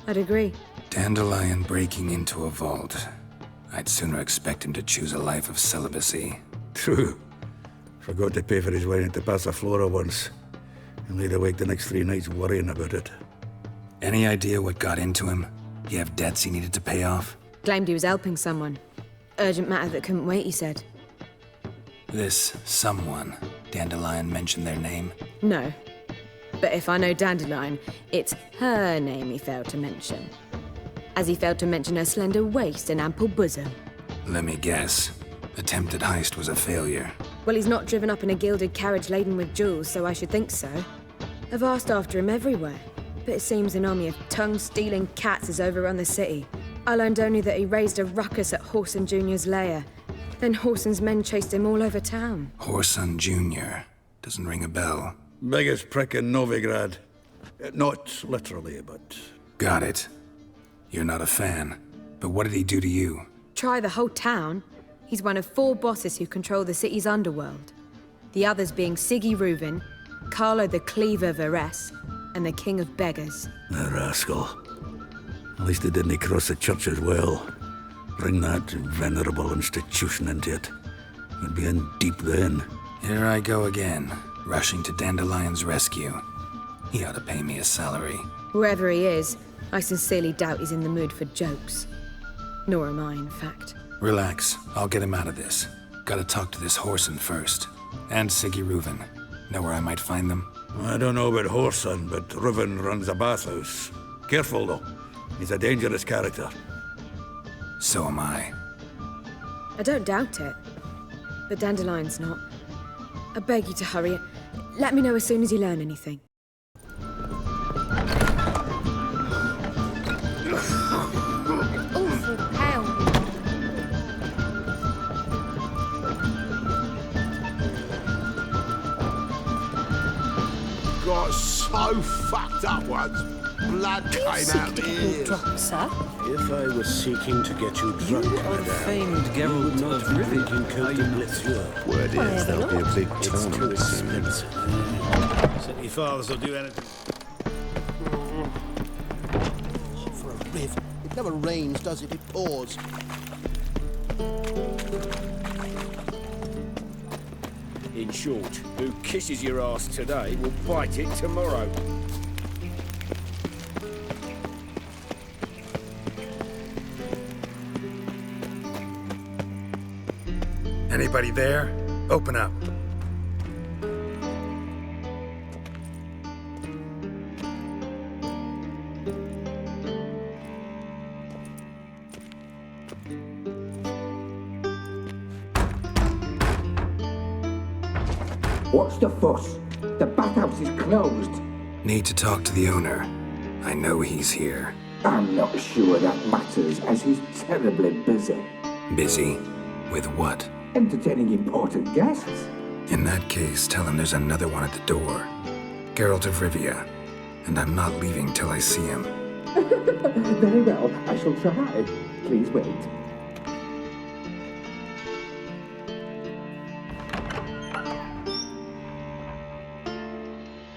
I'd agree. Dandelion breaking into a vault. I'd sooner expect him to choose a life of celibacy. True. Forgot to pay for his wine at the Passaflora once. And laid awake the next 3 nights worrying about it. Any idea what got into him? You have debts he needed to pay off? Claimed he was helping someone. Urgent matter that couldn't wait, he said. This someone, Dandelion mentioned their name? No. But if I know Dandelion, it's her name he failed to mention. As he failed to mention her slender waist and ample bosom. Let me guess. Attempted heist was a failure. Well, he's not driven up in a gilded carriage laden with jewels, so I should think so. I've asked after him everywhere, but it seems an army of tongue-stealing cats has overrun the city. I learned only that he raised a ruckus at Whoreson Jr.'s lair. Then Whoreson's men chased him all over town. Whoreson Jr. Doesn't ring a bell. Biggest prick in Novigrad. Not literally, but... Got it. You're not a fan. But what did he do to you? Try the whole town. He's one of 4 bosses who control the city's underworld. The others being Sigi Reuven, Carlo the Cleaver Varese, and the King of Beggars. The rascal. At least he didn't cross the church as well. Bring that venerable institution into it. We'd be in deep then. Here I go again, rushing to Dandelion's rescue. He ought to pay me a salary. Whoever he is, I sincerely doubt he's in the mood for jokes. Nor am I, in fact. Relax, I'll get him out of this. Gotta talk to this Whoreson first. And Sigi Reuven. Know where I might find them? I don't know about Whoreson, but Reuven runs a bathhouse. Careful, though. He's a dangerous character. So am I. I don't doubt it. But Dandelion's not. I beg you to hurry it. Let me know as soon as you learn anything. Awful pale. Got so fucked up once. Blood came out the ears. Drop, sir? If I was seeking to get you drunk, madame, famed Geralt not of Reuven. drinking Côte de Blessure. Word is there'll be a big It's too tournament soon. expensive. City fathers will do anything. For a riv. It never rains, does it? It pours. In short, who kisses your ass today will bite it tomorrow. Anybody there? Open up. What's the fuss? The bathhouse is closed. Need to talk to the owner. I know he's here. I'm not sure that matters, as he's terribly busy. Busy? With what? Entertaining important guests. In that case, tell him there's another one at the door. Geralt of Rivia. And I'm not leaving till I see him. Very well, I shall try. Please wait.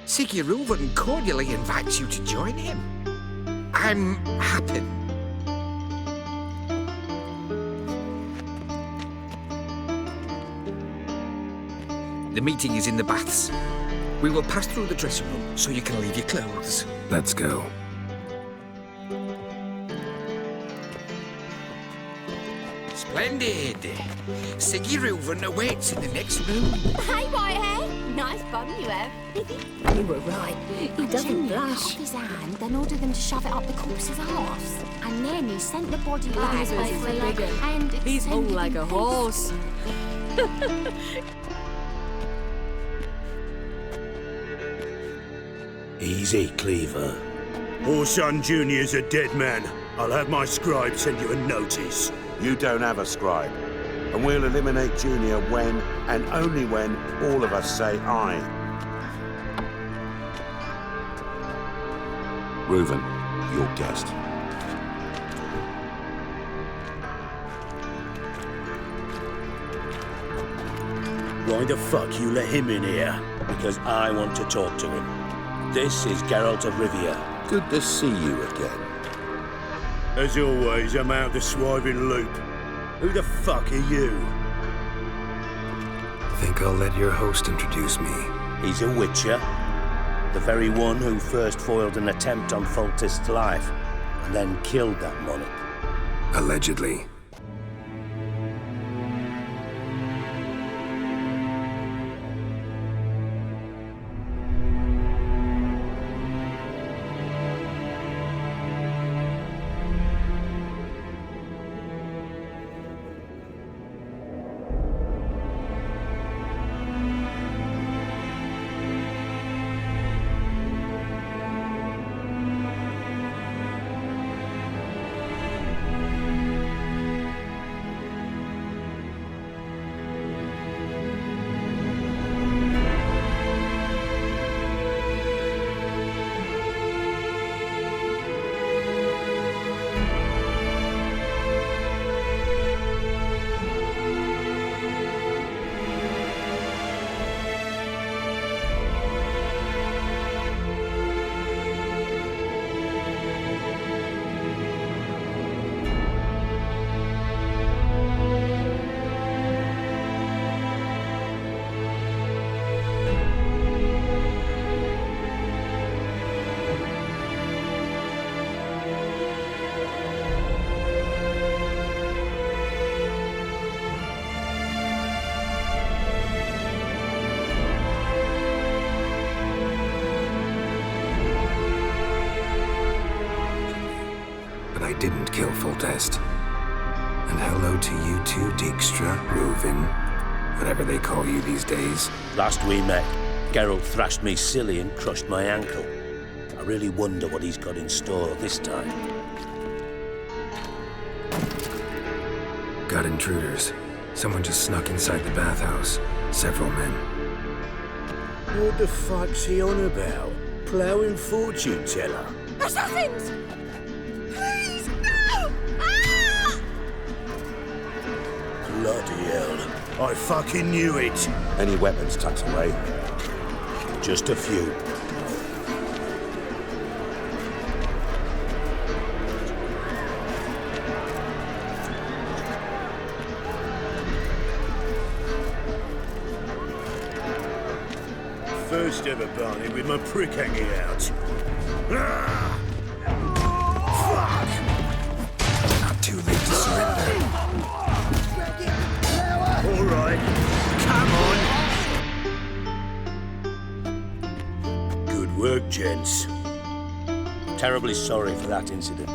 Sigi Reuven cordially invites you to join him. I'm happy. The meeting is in the baths. We will pass through the dressing room so you can leave your clothes. Let's go. Splendid. Sigi Reuven awaits in the next room. Hey, Whitehair. Nice bum you have. You were right. He doesn't blush. Off his hand, then ordered them to shove it up the corpse's arse. And then he sent the body back over like a hand. He's all like a horse. Easy, Cleaver. Whoreson Jr.'s a dead man. I'll have my scribe send you a notice. You don't have a scribe. And we'll eliminate Junior when, and only when, all of us say aye. Reuven, your guest. Why the fuck you let him in here? Because I want to talk to him. This is Geralt of Rivia. Good to see you again. As always, I'm out the swiving loop. Who the fuck are you? Think I'll let your host introduce me. He's a witcher. The very one who first foiled an attempt on Foltest's life, and then killed that monarch. Allegedly. I didn't kill Foltest. And hello to you too, Dijkstra, Reuven, whatever they call you these days. Last we met, Geralt thrashed me silly and crushed my ankle. I really wonder what he's got in store this time. Got intruders. Someone just snuck inside the bathhouse. Several men. What the fuck's he on about? Ploughing fortune teller? Assassins! Please, no! Ah! Bloody hell. I fucking knew it. Any weapons tucked away? Just a few. First ever Barney with my prick hanging out. Ah! Fuck! Not too late to surrender. All right, come on. Good work, gents. Terribly sorry for that incident.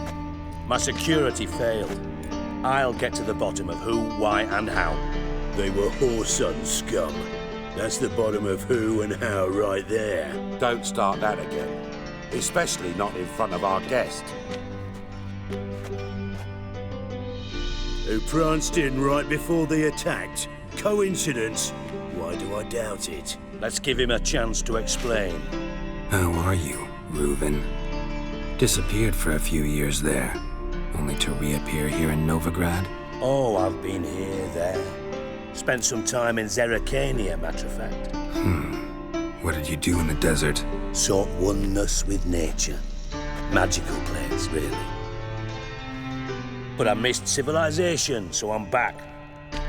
My security failed. I'll get to the bottom of who, why, and how. They were Whoreson scum. That's the bottom of who and how right there. Don't start that again. Especially not in front of our guest. Who pranced in right before they attacked. Coincidence? Why do I doubt it? Let's give him a chance to explain. How are you, Reuven? Disappeared for a few years there, only to reappear here in Novigrad? Oh, I've been here, there. Spent some time in Zerrikania, matter of fact. What did you do in the desert? Sought oneness with nature. Magical place, really. But I missed civilization, so I'm back.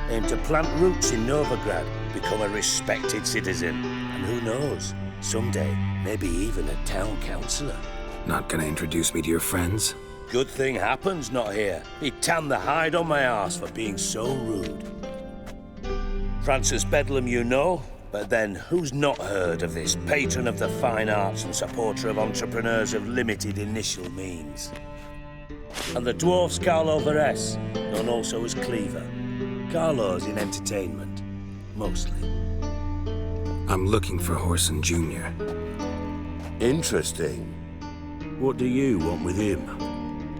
Aim to plant roots in Novigrad, become a respected citizen. And who knows, someday, maybe even a town councillor. Not gonna introduce me to your friends? Good thing happens not here. He'd tan the hide on my arse for being so rude. Francis Bedlam you know, but then who's not heard of this patron of the fine arts and supporter of entrepreneurs of limited initial means? And the dwarf's Carlo Veres, known also as Cleaver. Carlo's in entertainment, mostly. I'm looking for Whoreson Jr. Interesting. What do you want with him?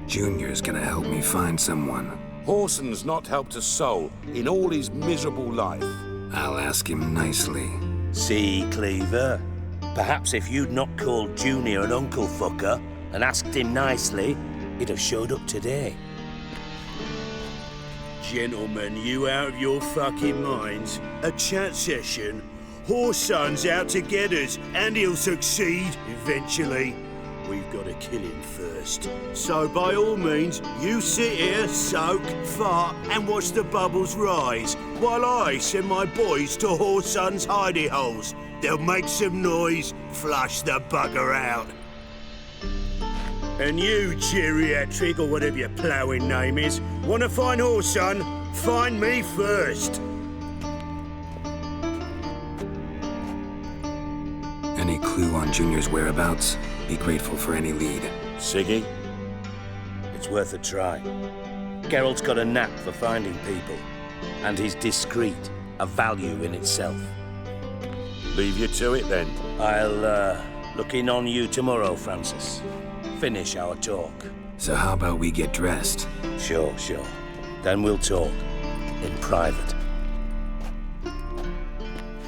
Junior's gonna help me find someone. Whoreson's not helped a soul in all his miserable life. I'll ask him nicely. See, Cleaver? Perhaps if you'd not called Junior an uncle fucker and asked him nicely, he'd have showed up today. Gentlemen, you out of your fucking minds? A chat session? Whoreson's out to get us, and he'll succeed eventually. We've got to kill him first. So by all means, you sit here, soak, fart, and watch the bubbles rise, while I send my boys to Whoreson's hidey holes. They'll make some noise, flush the bugger out. And you, geriatric, or whatever your ploughing name is, want to find Whoreson? Find me first. Any clue on Junior's whereabouts? Be grateful for any lead. Sigi? It's worth a try. Geralt's got a knack for finding people, and he's discreet, a value in itself. Leave you to it then. I'll look in on you tomorrow, Francis. Finish our talk. So how about we get dressed? Sure. Then we'll talk. In private.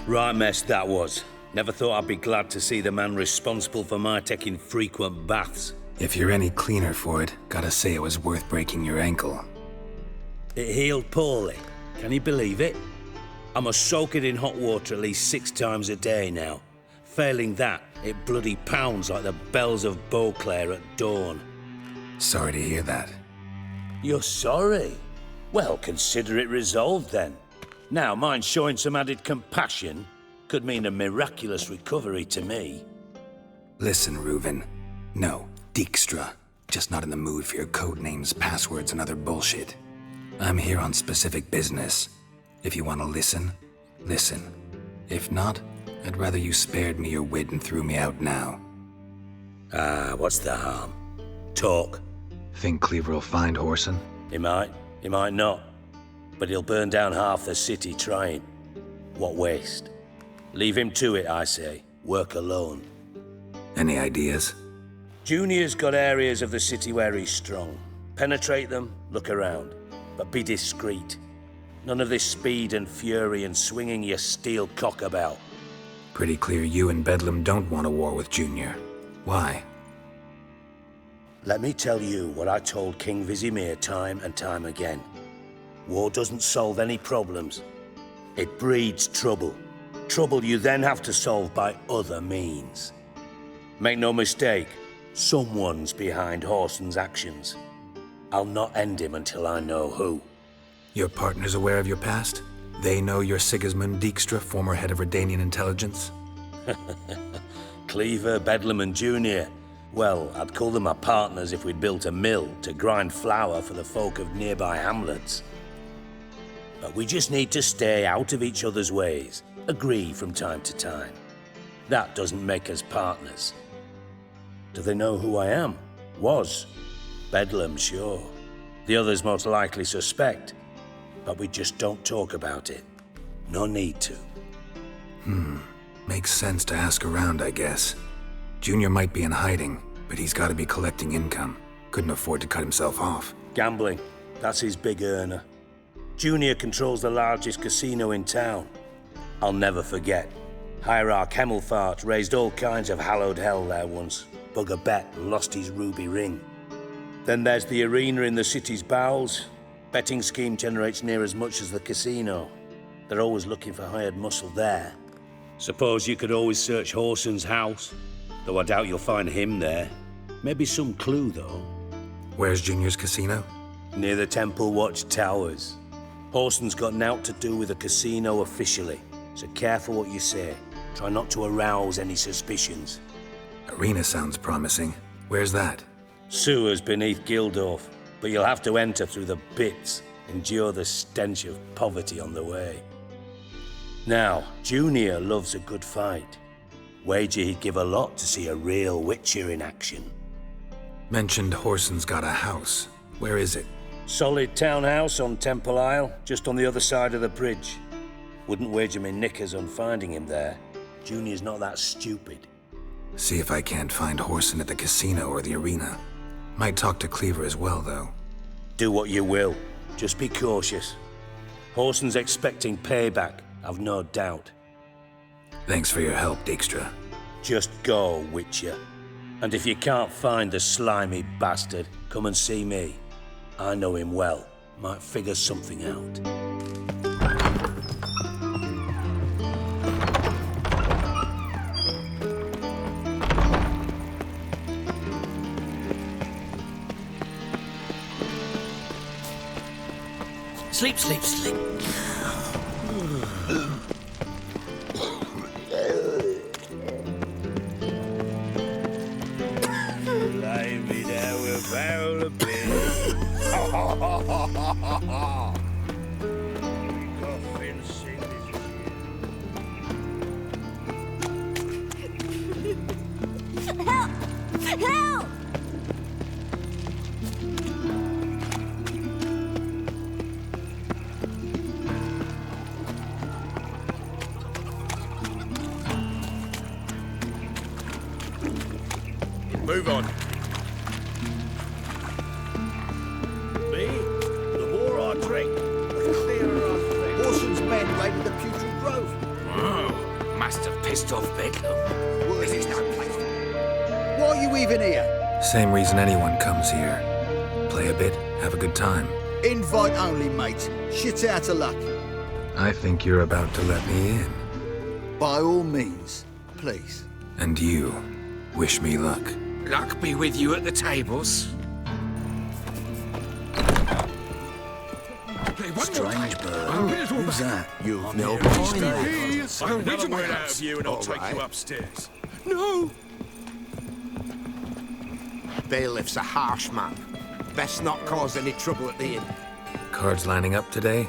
Right mess that was. Never thought I'd be glad to see the man responsible for my taking frequent baths. If you're any cleaner for it, gotta say it was worth breaking your ankle. It healed poorly. Can you believe it? I must soak it in hot water at least 6 times a day now. Failing that, it bloody pounds like the bells of Beauclair at dawn. Sorry to hear that. You're sorry? Well, consider it resolved then. Now, mind showing some added compassion could mean a miraculous recovery to me. Listen, Reuven. No, Dijkstra. Just not in the mood for your code names, passwords, and other bullshit. I'm here on specific business. If you want to listen, listen. If not, I'd rather you spared me your wit and threw me out now. What's the harm? Talk. Think Cleaver will find Whoreson? He might not. But he'll burn down half the city trying. What waste? Leave him to it, I say. Work alone. Any ideas? Junior's got areas of the city where he's strong. Penetrate them, look around. But be discreet. None of this speed and fury and swinging your steel cock about. Pretty clear you and Bedlam don't want a war with Junior. Why? Let me tell you what I told King Vizimir time and time again. War doesn't solve any problems. It breeds trouble. Trouble you then have to solve by other means. Make no mistake, someone's behind Whoreson's actions. I'll not end him until I know who. Your partner's aware of your past? They know you're Sigismund Dijkstra, former head of Redanian intelligence? Cleaver, Bedlam and Junior. Well, I'd call them my partners if we'd built a mill to grind flour for the folk of nearby hamlets. But we just need to stay out of each other's ways, agree from time to time. That doesn't make us partners. Do they know who I am? Was. Bedlam, sure. The others most likely suspect. But we just don't talk about it. No need to. Makes sense to ask around, I guess. Junior might be in hiding, but he's got to be collecting income. Couldn't afford to cut himself off. Gambling. That's his big earner. Junior controls the largest casino in town. I'll never forget. Hierarch Hemmelfart raised all kinds of hallowed hell there once. Bugger bet lost his ruby ring. Then there's the arena in the city's bowels. Betting scheme generates near as much as the casino. They're always looking for hired muscle there. Suppose you could always search Whoreson's house. Though I doubt you'll find him there. Maybe some clue, though. Where's Junior's casino? Near the Temple Watch Towers. Whoreson's got naught to do with the casino officially, so careful what you say. Try not to arouse any suspicions. Arena sounds promising. Where's that? Sewers beneath Gildorf, but you'll have to enter through the pits, endure the stench of poverty on the way. Now, Junior loves a good fight. Wager he'd give a lot to see a real Witcher in action. Mentioned Whoreson's got a house. Where is it? Solid townhouse on Temple Isle, just on the other side of the bridge. Wouldn't wager me knickers on finding him there. Junior's not that stupid. See if I can't find Whoreson at the casino or the arena. Might talk to Cleaver as well, though. Do what you will. Just be cautious. Whoreson's expecting payback, I've no doubt. Thanks for your help, Dijkstra. Just go, Witcher. And if you can't find the slimy bastard, come and see me. I know him well. Might figure something out. Sleep, sleep, sleep. Lay me down with a barrel of beer. Coffin Help! Help! Move on. Me? The more I drink, the clearer I think. Whoreson's men raided the Putrid Grove. Oh, must have pissed off Bedlam. This is no place. Why are you even here? Same reason anyone comes here. Play a bit, have a good time. Invite only, mate. Shit out of luck. I think you're about to let me in. By all means, please. And you, wish me luck. Luck be with you at the tables. Strange bird. Who's that? You've no business. I'll get a word out of you and I'll take you upstairs. No! Bailiff's a harsh man. Best not cause any trouble at the inn. Cards lining up today?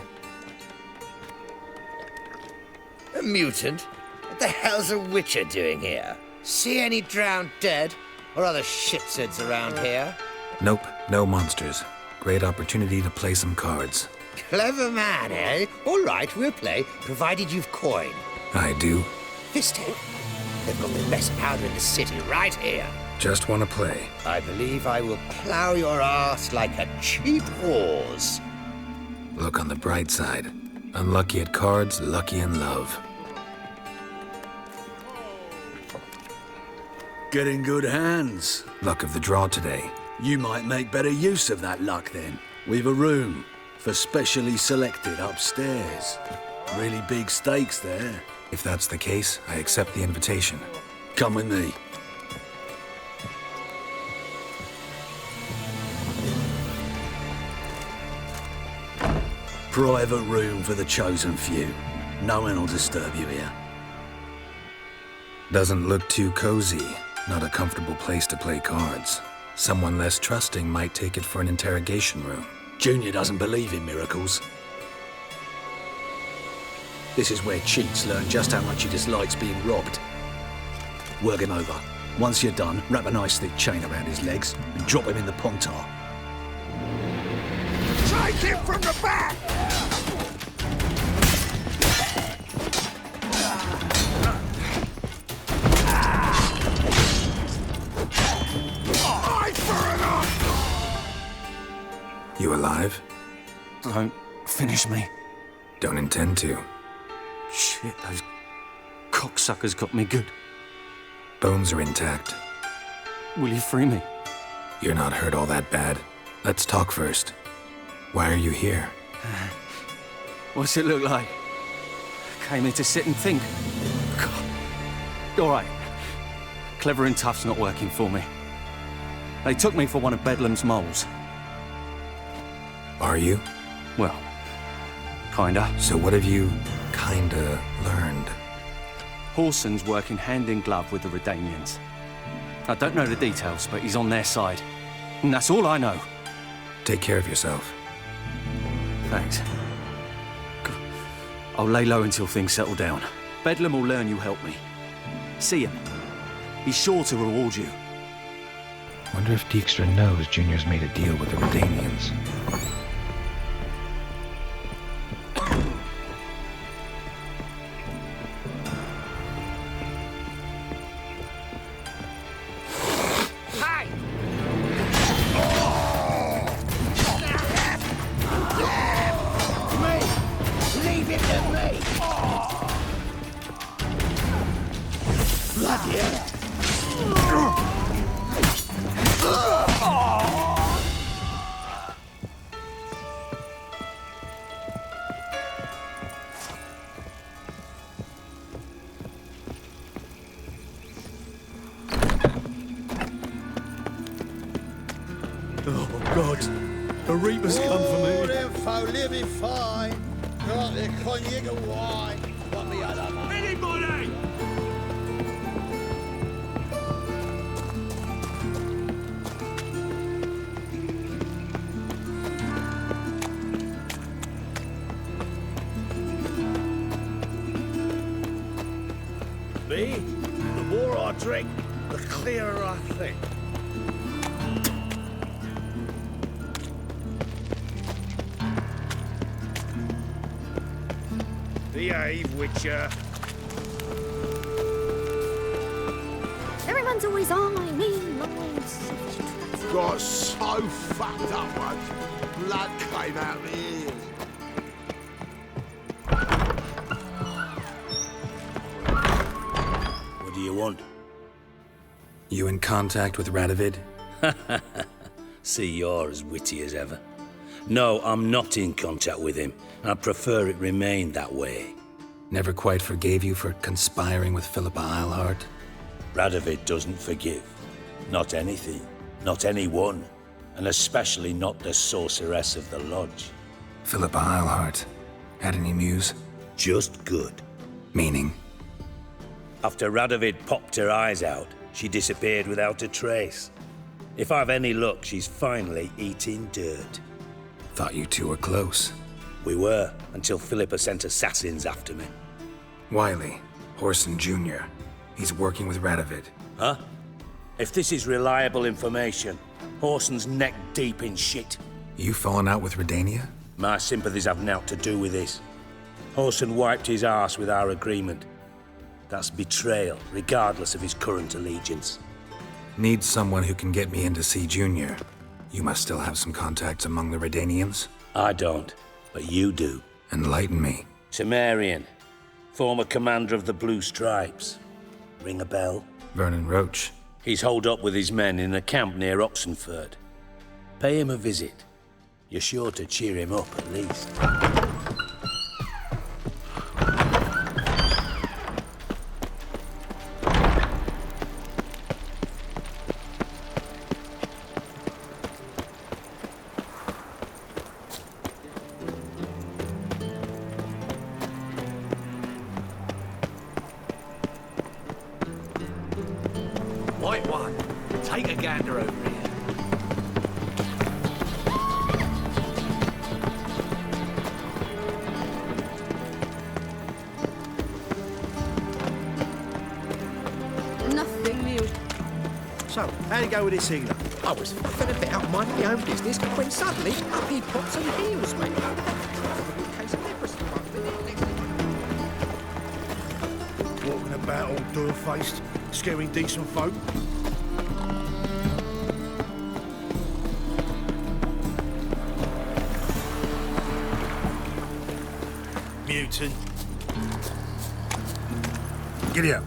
A mutant? What the hell's a Witcher doing here? See any drowned dead? Or other shitsuds around here? Nope, no monsters. Great opportunity to play some cards. Clever man, eh? All right, we'll play, provided you've coin. I do. This time, they've got the best powder in the city right here. Just want to play. I believe I will plow your ass like a cheap horse. Look on the bright side. Unlucky at cards, lucky in love. Get in good hands. Luck of the draw today. You might make better use of that luck then. We've a room for specially selected upstairs. Really big stakes there. If that's the case, I accept the invitation. Come with me. Private room for the chosen few. No one will disturb you here. Doesn't look too cozy. Not a comfortable place to play cards. Someone less trusting might take it for an interrogation room. Junior doesn't believe in miracles. This is where cheats learn just how much he dislikes being robbed. Work him over. Once you're done, wrap a nice thick chain around his legs and drop him in the pontar. Take him from the back! Eye for an eye! You alive? Don't finish me. Don't intend to. Shit, those cocksuckers got me good. Bones are intact. Will you free me? You're not hurt all that bad. Let's talk first. Why are you here? What's it look like? Came here to sit and think. God. All right. Clever and tough's not working for me. They took me for one of Bedlam's moles. Are you? Well, kinda. So what have you kinda learned? Whoreson's working hand in glove with the Redanians. I don't know the details, but he's on their side. And that's all I know. Take care of yourself. Thanks. I'll lay low until things settle down. Bedlam will learn you helped me. See him. He's sure to reward you. Wonder if Dijkstra knows Junior's made a deal with the Redanians. Me? The more I drink, the clearer I think. Behave, Witcher. Everyone's always on me, noise. Got so fucked up once, blood came out my ears. What do you want? You in contact with Radovid? See, you're as witty as ever. No, I'm not in contact with him. I prefer it remained that way. Never quite forgave you for conspiring with Philippa Eilhart? Radovid doesn't forgive. Not anything. Not anyone. And especially not the sorceress of the lodge. Philippa Eilhart. Had any news? Just good. Meaning? After Radovid popped her eyes out, she disappeared without a trace. If I've any luck, she's finally eating dirt. Thought you two were close. We were, until Philippa sent assassins after me. Wiley, Whoreson Jr. He's working with Radovid. Huh? If this is reliable information, Whoreson's neck deep in shit. You falling out with Redania? My sympathies have naught to do with this. Whoreson wiped his arse with our agreement. That's betrayal, regardless of his current allegiance. Need someone who can get me in to see Junior. You must still have some contacts among the Redanians? I don't, but you do. Enlighten me. Cimmerian, former commander of the Blue Stripes. Ring a bell? Vernon Roach. He's holed up with his men in a camp near Oxenford. Pay him a visit. You're sure to cheer him up, at least. White one, take a gander over here. Nothing new. So, how'd it go with this healer? I was flipping a bit out minding my own business when suddenly up he pops and heals me. Case of leprosy, Walking about all door-faced, scaring decent folk. Mutant. Giddy up.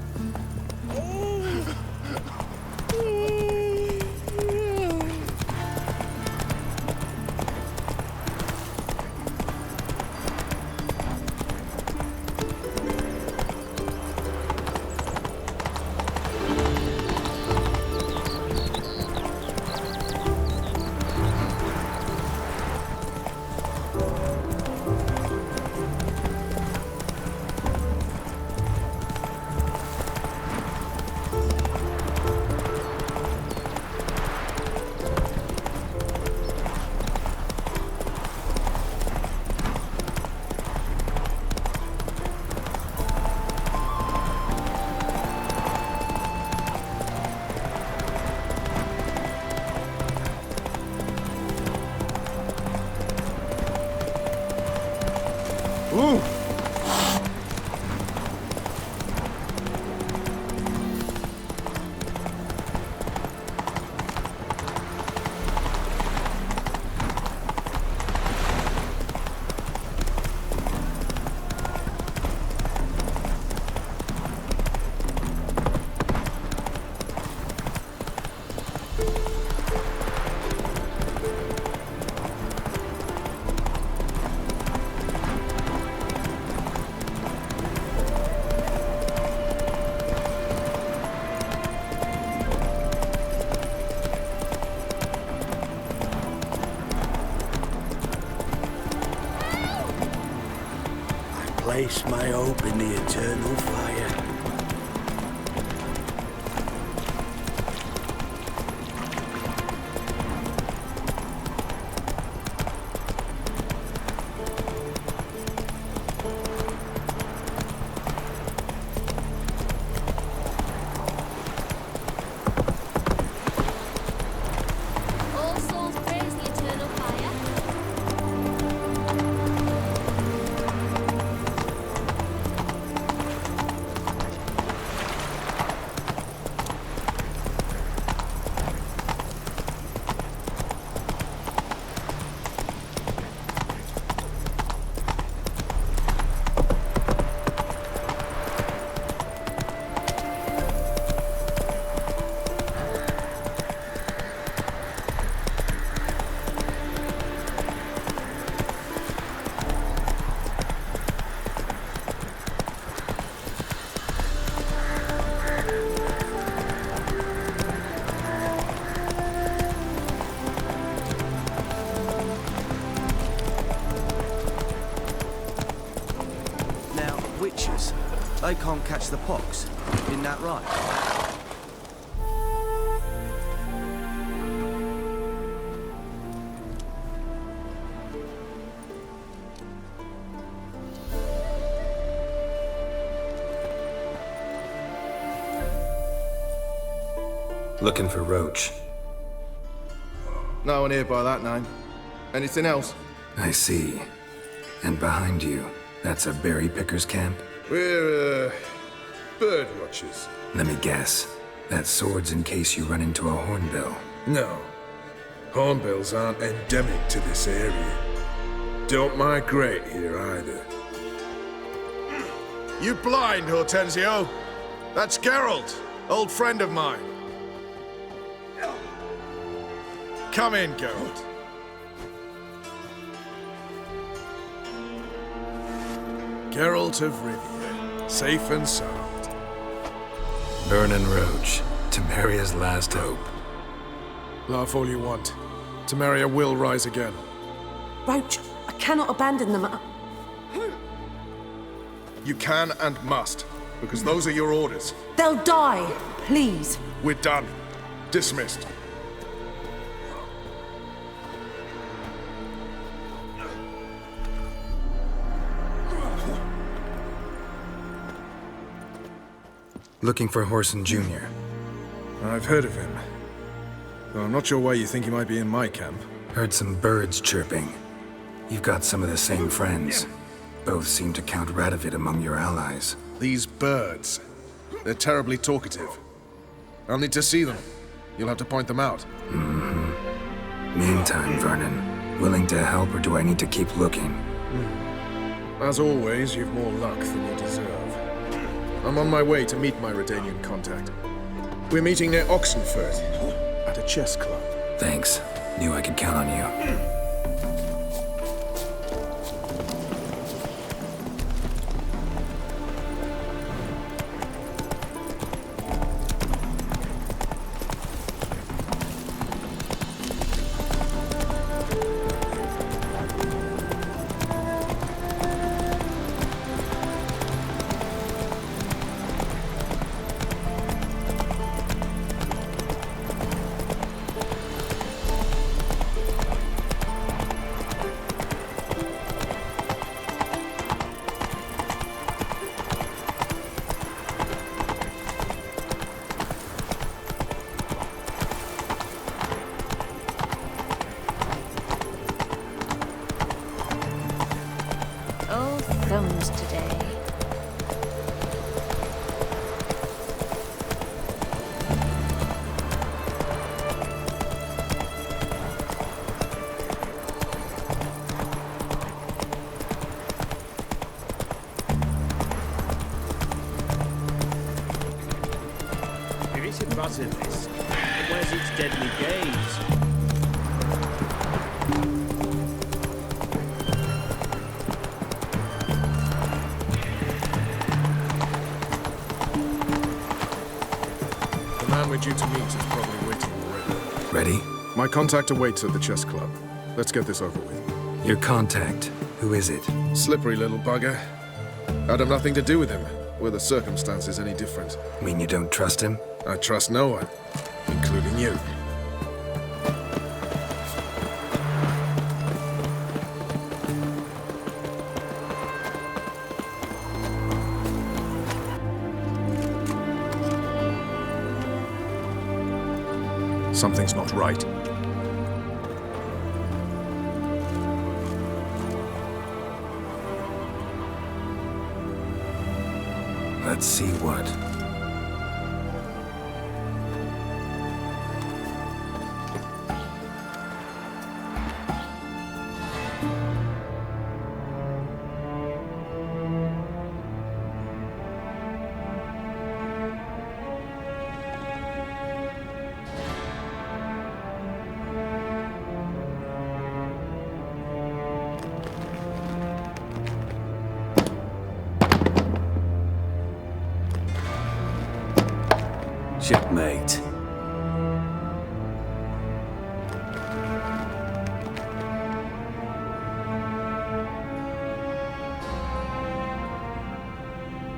Ooh! Place my hope in the eternal fire. All souls praise the eternal fire. Witches, they can't catch the pox. Isn't that right? Looking for Roach. No one here by that name. Anything else? I see. And behind you, that's a berry picker's camp? We're, bird watchers. Let me guess. That sword's in case you run into a hornbill. No. Hornbills aren't endemic to this area. Don't migrate here either. You blind, Hortensio? That's Geralt, old friend of mine. Come in, Geralt. Geralt of Rivia, safe and sound. Vernon Roach, Temeria's last hope. Laugh all you want. Temeria will rise again. Roach, I cannot abandon them. You can and must, because those are your orders. They'll die, please. We're done. Dismissed. Looking for Whoreson Jr. I've heard of him. Though I'm not sure why you think he might be in my camp. Heard some birds chirping. You've got some of the same friends. Both seem to count Radovid among your allies. These birds. They're terribly talkative. I'll need to see them. You'll have to point them out. Meantime, Vernon, willing to help or do I need to keep looking? As always, you've more luck than you deserve. I'm on my way to meet my Redanian contact. We're meeting near Oxenford, at a chess club. Thanks. Knew I could count on you. Today. If it's a basilisk, where's its deadly gaze? We're due to meet is probably waiting already. Ready? My contact awaits at the chess club. Let's get this over with. Your contact. Who is it? Slippery little bugger. I'd have nothing to do with him, were the circumstances any different. Mean you don't trust him? I trust no one, including you. Something's not right. Let's see what. Checkmate.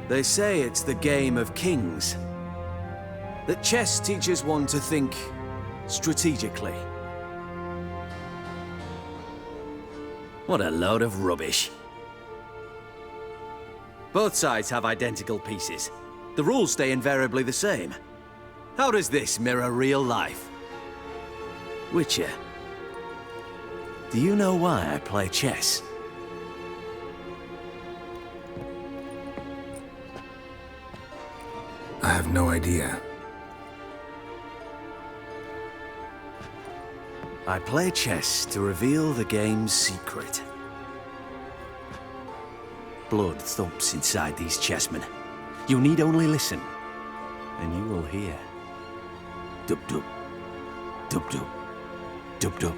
They say it's the game of kings. That chess teaches one to think strategically. What a load of rubbish. Both sides have identical pieces. The rules stay invariably the same. How does this mirror real life? Witcher, Do you know why I play chess? I have no idea. I play chess to reveal the game's secret. Blood thumps inside these chessmen. You need only listen, and you will hear. Dub-dub, dub-dub, dub-dub.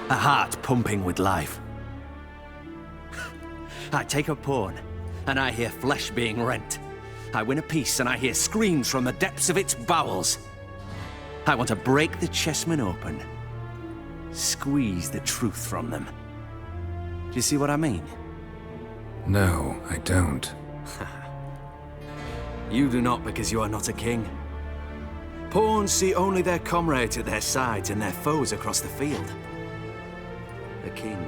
A heart pumping with life. I take a pawn, and I hear flesh being rent. I win a piece, and I hear screams from the depths of its bowels. I want to break the chessmen open. Squeeze the truth from them. Do you see what I mean? No, I don't. You do not because you are not a king. Pawns see only their comrades at their sides and their foes across the field. A king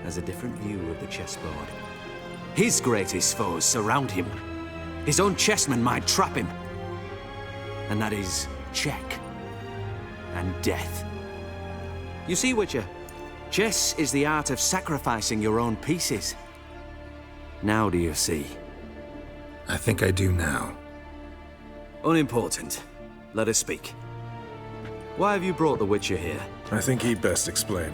has a different view of the chessboard. His greatest foes surround him. His own chessmen might trap him. And that is check and death. You see, Witcher, chess is the art of sacrificing your own pieces. Now do you see? I think I do now. Unimportant. Let us speak. Why have you brought the Witcher here? I think he'd best explain.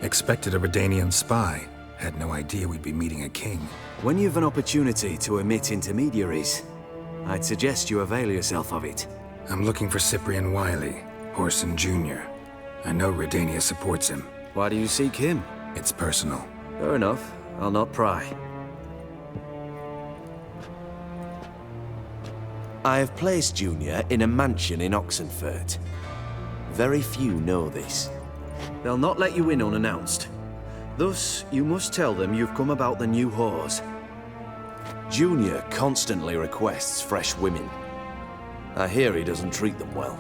Expected a Redanian spy. Had no idea we'd be meeting a king. When you've an opportunity to omit intermediaries, I'd suggest you avail yourself of it. I'm looking for Cyprian Wiley, Whoreson Jr. I know Redania supports him. Why do you seek him? It's personal. Fair enough. I'll not pry. I have placed Junior in a mansion in Oxenfurt. Very few know this. They'll not let you in unannounced. Thus, you must tell them you've come about the new whores. Junior constantly requests fresh women. I hear he doesn't treat them well.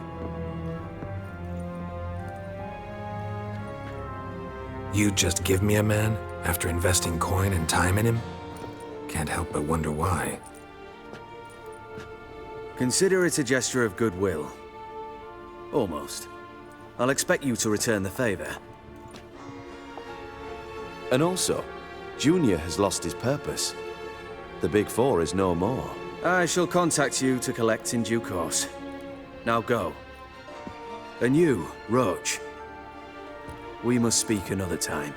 You'd just give me a man after investing coin and time in him? Can't help but wonder why. Consider it a gesture of goodwill. Almost. I'll expect you to return the favor. And also, Junior has lost his purpose. The Big Four is no more. I shall contact you to collect in due course. Now go. And you, Roach. We must speak another time.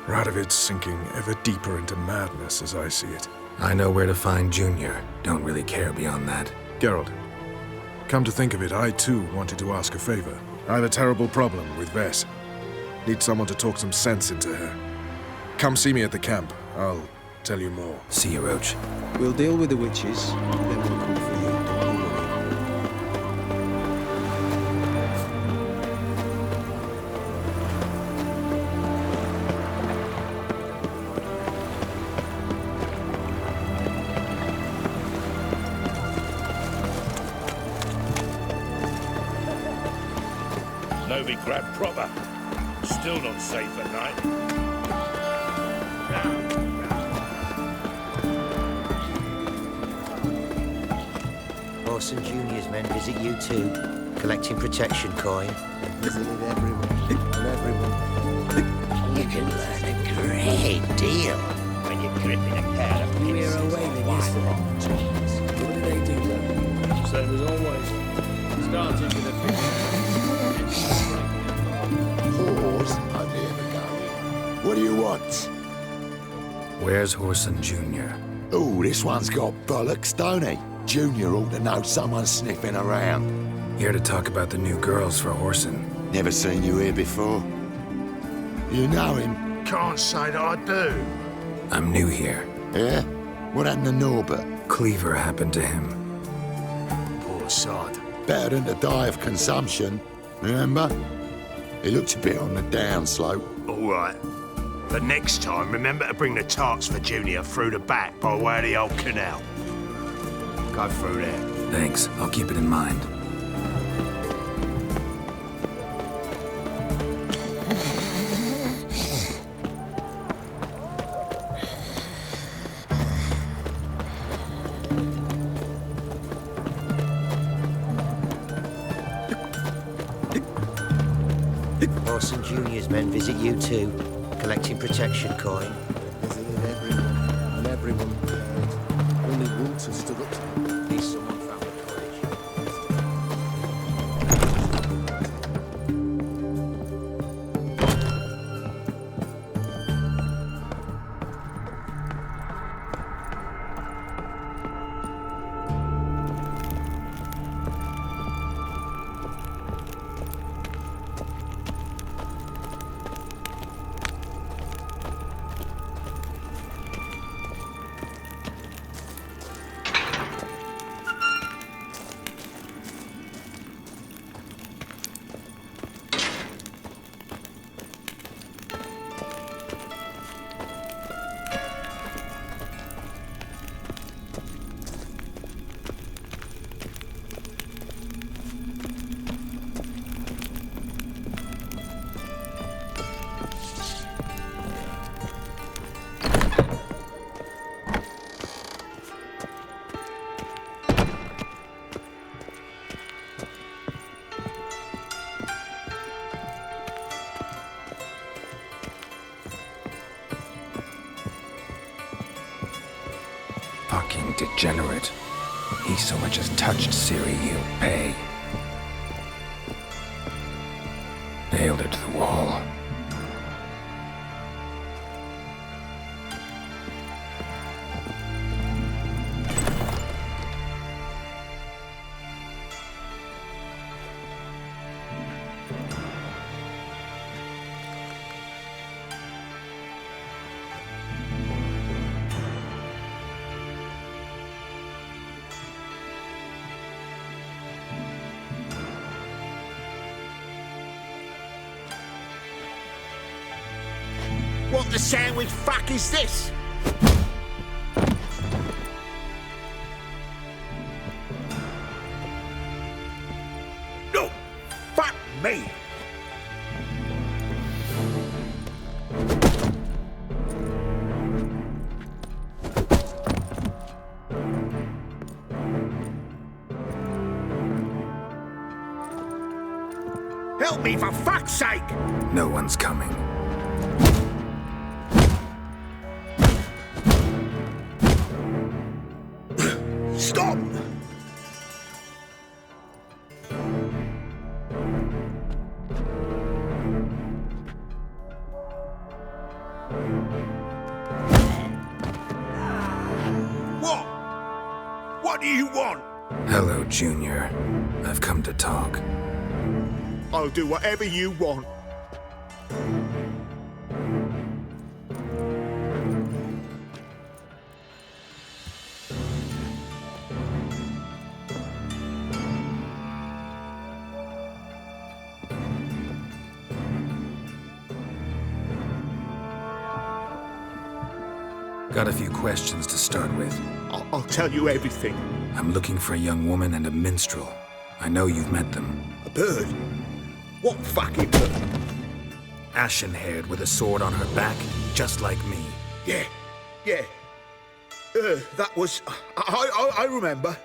Radovid's sinking ever deeper into madness as I see it. I know where to find Junior. Don't really care beyond that. Geralt, come to think of it, I too wanted to ask a favor. I have a terrible problem with Vess. Need someone to talk some sense into her. Come see me at the camp. I'll tell you more. See you, Roach. We'll deal with the witches, then we'll come for you. Don't worry. Novigrad proper. Still not safe at night. Whoreson Jr.'s men visit you too, collecting protection coin. Visited everyone, and everyone. You can learn a great deal when you're gripping a pair of You hear a wailing yesterday. What did they do then? Same as always. Starting with a Whores? I'm never going. What do you want? Where's Whoreson Jr.? Oh, this one's got bollocks, don't he? Junior ought to know someone sniffing around. Here to talk about the new girls for Whoreson. Never seen you here before. You know him? Can't say that I do. I'm new here. Yeah? What happened to Norbert? Cleaver happened to him. Poor sod. Better than to die of consumption, remember? He looked a bit on the downslope. All right. But next time, remember to bring the tarts for Junior through the back by way of the old canal. Go through there. Thanks. I'll keep it in mind. Whoreson Jr.'s men visit you too, collecting protection coin. Visited everyone, and everyone cared. Only Walter stood up to them. At least someone found the courage. Fucking degenerate. He so much as touched Ciri, he'll pay. Nailed her to the wall. What the sandwich fuck is this? No! Fuck me! Help me, for fuck's sake! No one's coming. Stop! What? What do you want? Hello, Junior. I've come to talk. I'll do whatever you want. Got a few questions to start with. I'll tell you everything. I'm looking for a young woman and a minstrel. I know you've met them. A bird? What fucking bird? Ashen-haired with a sword on her back, just like me. Yeah. That was... I remember.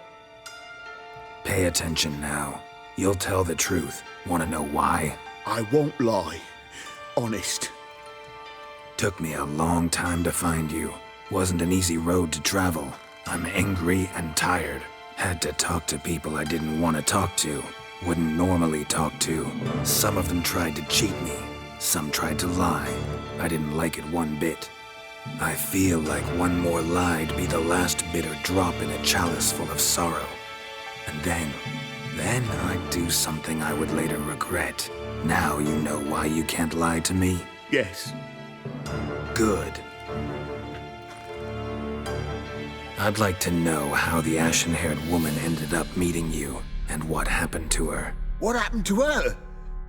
Pay attention now. You'll tell the truth. Want to know why? I won't lie. Honest. Took me a long time to find you. Wasn't an easy road to travel. I'm angry and tired. Had to talk to people I didn't want to talk to. Wouldn't normally talk to. Some of them tried to cheat me. Some tried to lie. I didn't like it one bit. I feel like one more lie'd be the last bitter drop in a chalice full of sorrow. And then I'd do something I would later regret. Now you know why you can't lie to me? Yes. Good. I'd like to know how the ashen-haired woman ended up meeting you, and what happened to her. What happened to her?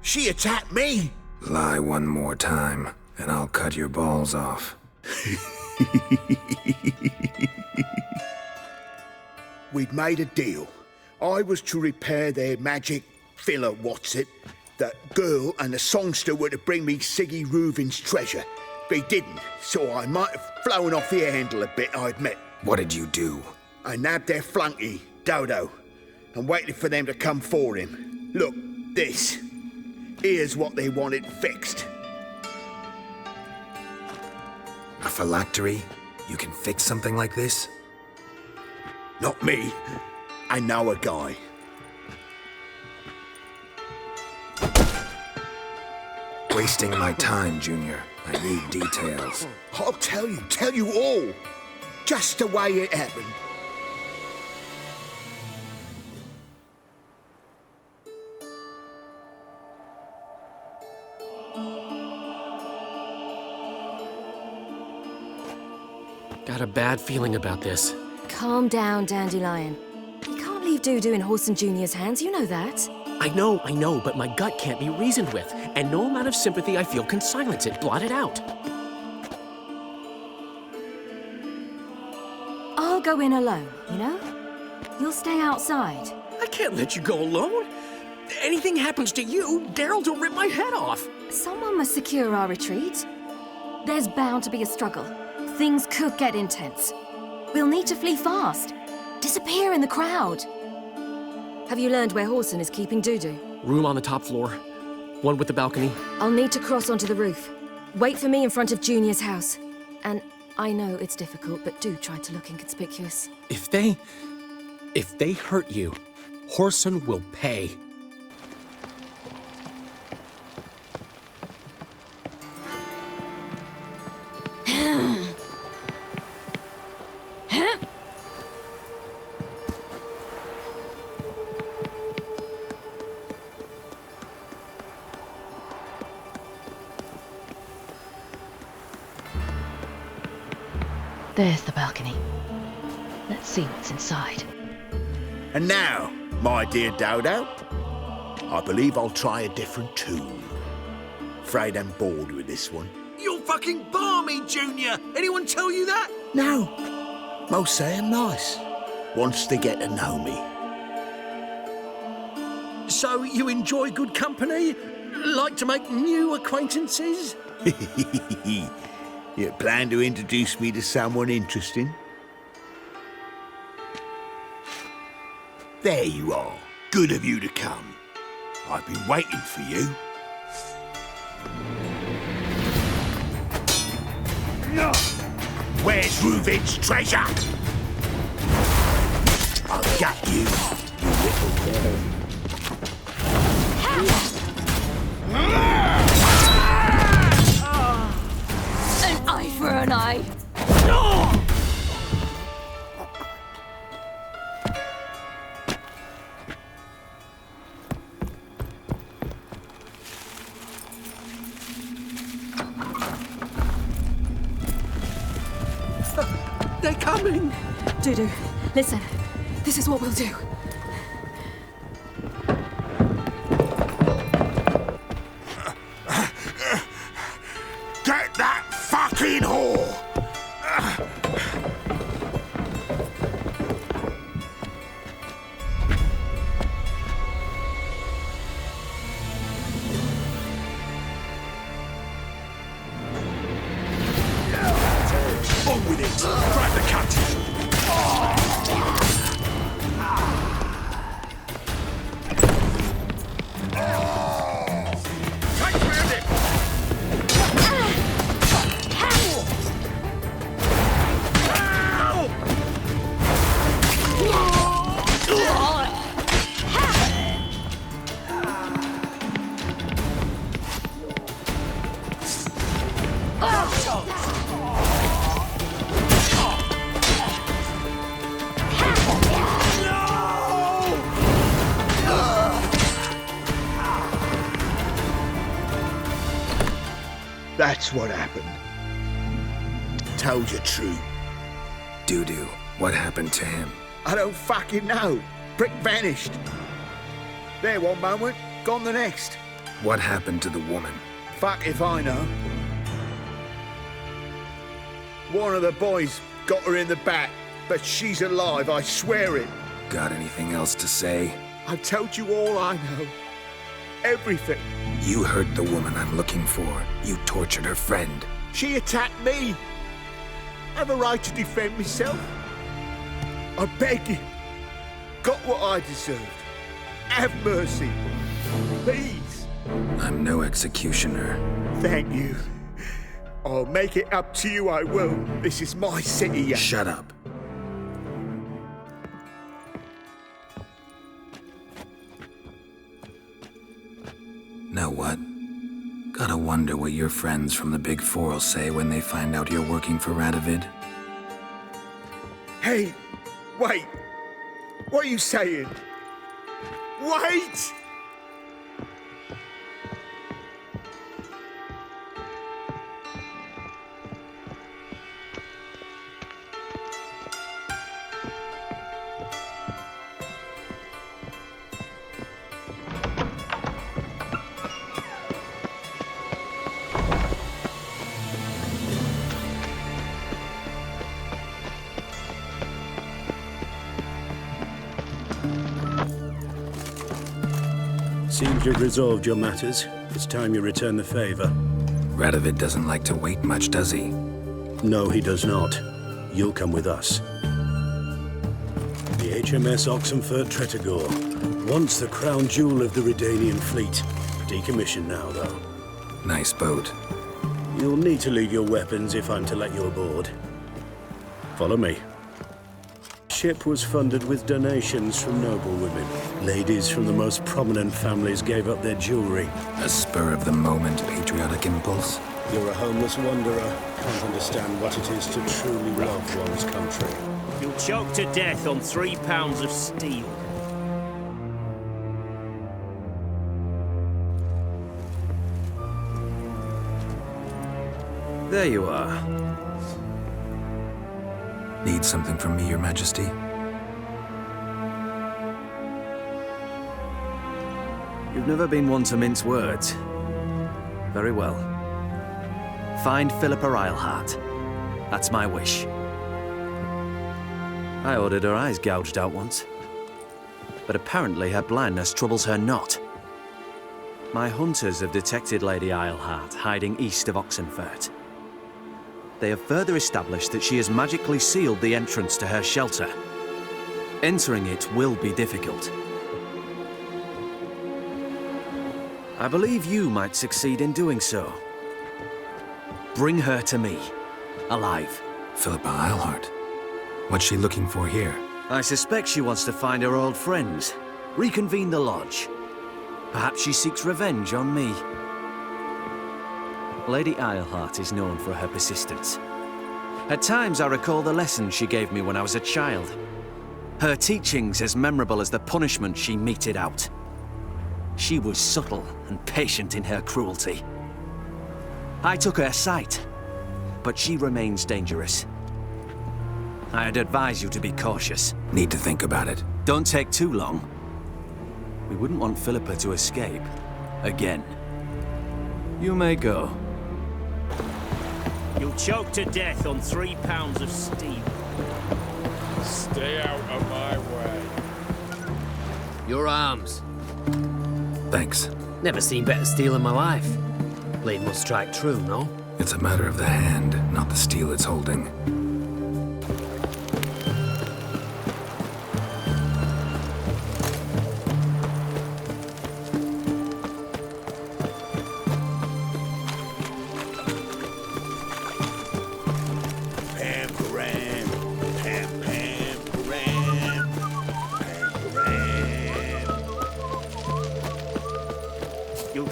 She attacked me. Lie one more time, and I'll cut your balls off. We'd made a deal. I was to repair their magic filler, that girl and the songster were to bring me Sigi Reuven's treasure. They didn't, so I might have flown off the handle a bit, I admit. What did you do? I nabbed their flunky, Dodo, and waited for them to come for him. Look, this. Here's what they wanted fixed. A phylactery? You can fix something like this? Not me. I know a guy. Wasting my time, Junior. I need details. I'll tell you all. Just the way it happened. Got a bad feeling about this. Calm down, Dandelion. You can't leave Dudu in Whoreson Jr.'s hands, you know that. I know, but my gut can't be reasoned with, and no amount of sympathy I feel can silence it, blot it out. I'll go in alone, you know? You'll stay outside. I can't let you go alone. Anything happens to you, Geralt will rip my head off. Someone must secure our retreat. There's bound to be a struggle. Things could get intense. We'll need to flee fast. Disappear in the crowd. Have you learned where Whoreson is keeping Dudu? Room on the top floor. One with the balcony. I'll need to cross onto the roof. Wait for me in front of Junior's house. And I know it's difficult, but do try to look inconspicuous. If they hurt you, Whoreson will pay. There's the balcony. Let's see what's inside. And now, my dear Dodo, I believe I'll try a different tune. Afraid I'm bored with this one. You're fucking balmy, Junior! Anyone tell you that? No. Most say I'm nice. Wants to get to know me. So you enjoy good company? Like to make new acquaintances? You plan to introduce me to someone interesting? There you are. Good of you to come. I've been waiting for you. Where's Reuven's treasure? I'll get you, you little whore. An eye for an eye. They're coming! Dudu, listen. This is what we'll do. Get that fucking whore! On with it! Grab the cut! Take round it! That's what happened. Told you true. Dudu, what happened to him? I don't fucking know. Prick vanished. There one moment, gone the next. What happened to the woman? Fuck if I know. One of the boys got her in the back, but she's alive, I swear it. Got anything else to say? I've told you all I know. Everything. You hurt the woman I'm looking for. You tortured her friend. She attacked me. I have a right to defend myself. I beg you. Got what I deserved. Have mercy. Please. I'm no executioner. Thank you. I'll make it up to you, I will. This is my city. Shut up. Know what? Gotta wonder what your friends from the Big Four will say when they find out you're working for Radovid. Hey, wait. What are you saying? Wait! Seems you've resolved your matters. It's time you return the favor. Radovid doesn't like to wait much, does he? No, he does not. You'll come with us. The HMS Oxenfurt Tretogor, once the crown jewel of the Redanian fleet. Decommissioned now, though. Nice boat. You'll need to leave your weapons if I'm to let you aboard. Follow me. Ship was funded with donations from noblewomen. Ladies from the most prominent families gave up their jewelry. A spur-of-the-moment patriotic impulse? You're a homeless wanderer. Can't understand what it is to truly love one's country. You'll choke to death on 3 pounds of steel. There you are. Need something from me, Your Majesty? You've never been one to mince words. Very well. Find Philippa Eilhart. That's my wish. I ordered her eyes gouged out once. But apparently her blindness troubles her not. My hunters have detected Lady Eilhart hiding east of Oxenfurt. They have further established that she has magically sealed the entrance to her shelter. Entering it will be difficult. I believe you might succeed in doing so. Bring her to me, alive. Philippa Eilhart? What's she looking for here? I suspect she wants to find her old friends, reconvene the lodge. Perhaps she seeks revenge on me. Lady Eilhart is known for her persistence. At times I recall the lessons she gave me when I was a child. Her teachings as memorable as the punishment she meted out. She was subtle and patient in her cruelty. I took her sight, but she remains dangerous. I'd advise you to be cautious. Need to think about it. Don't take too long. We wouldn't want Philippa to escape. Again. You may go. You'll choke to death on 3 pounds of steel. Stay out of my way. Your arms. Thanks. Never seen better steel in my life. Blade must strike true, no? It's a matter of the hand, not the steel it's holding.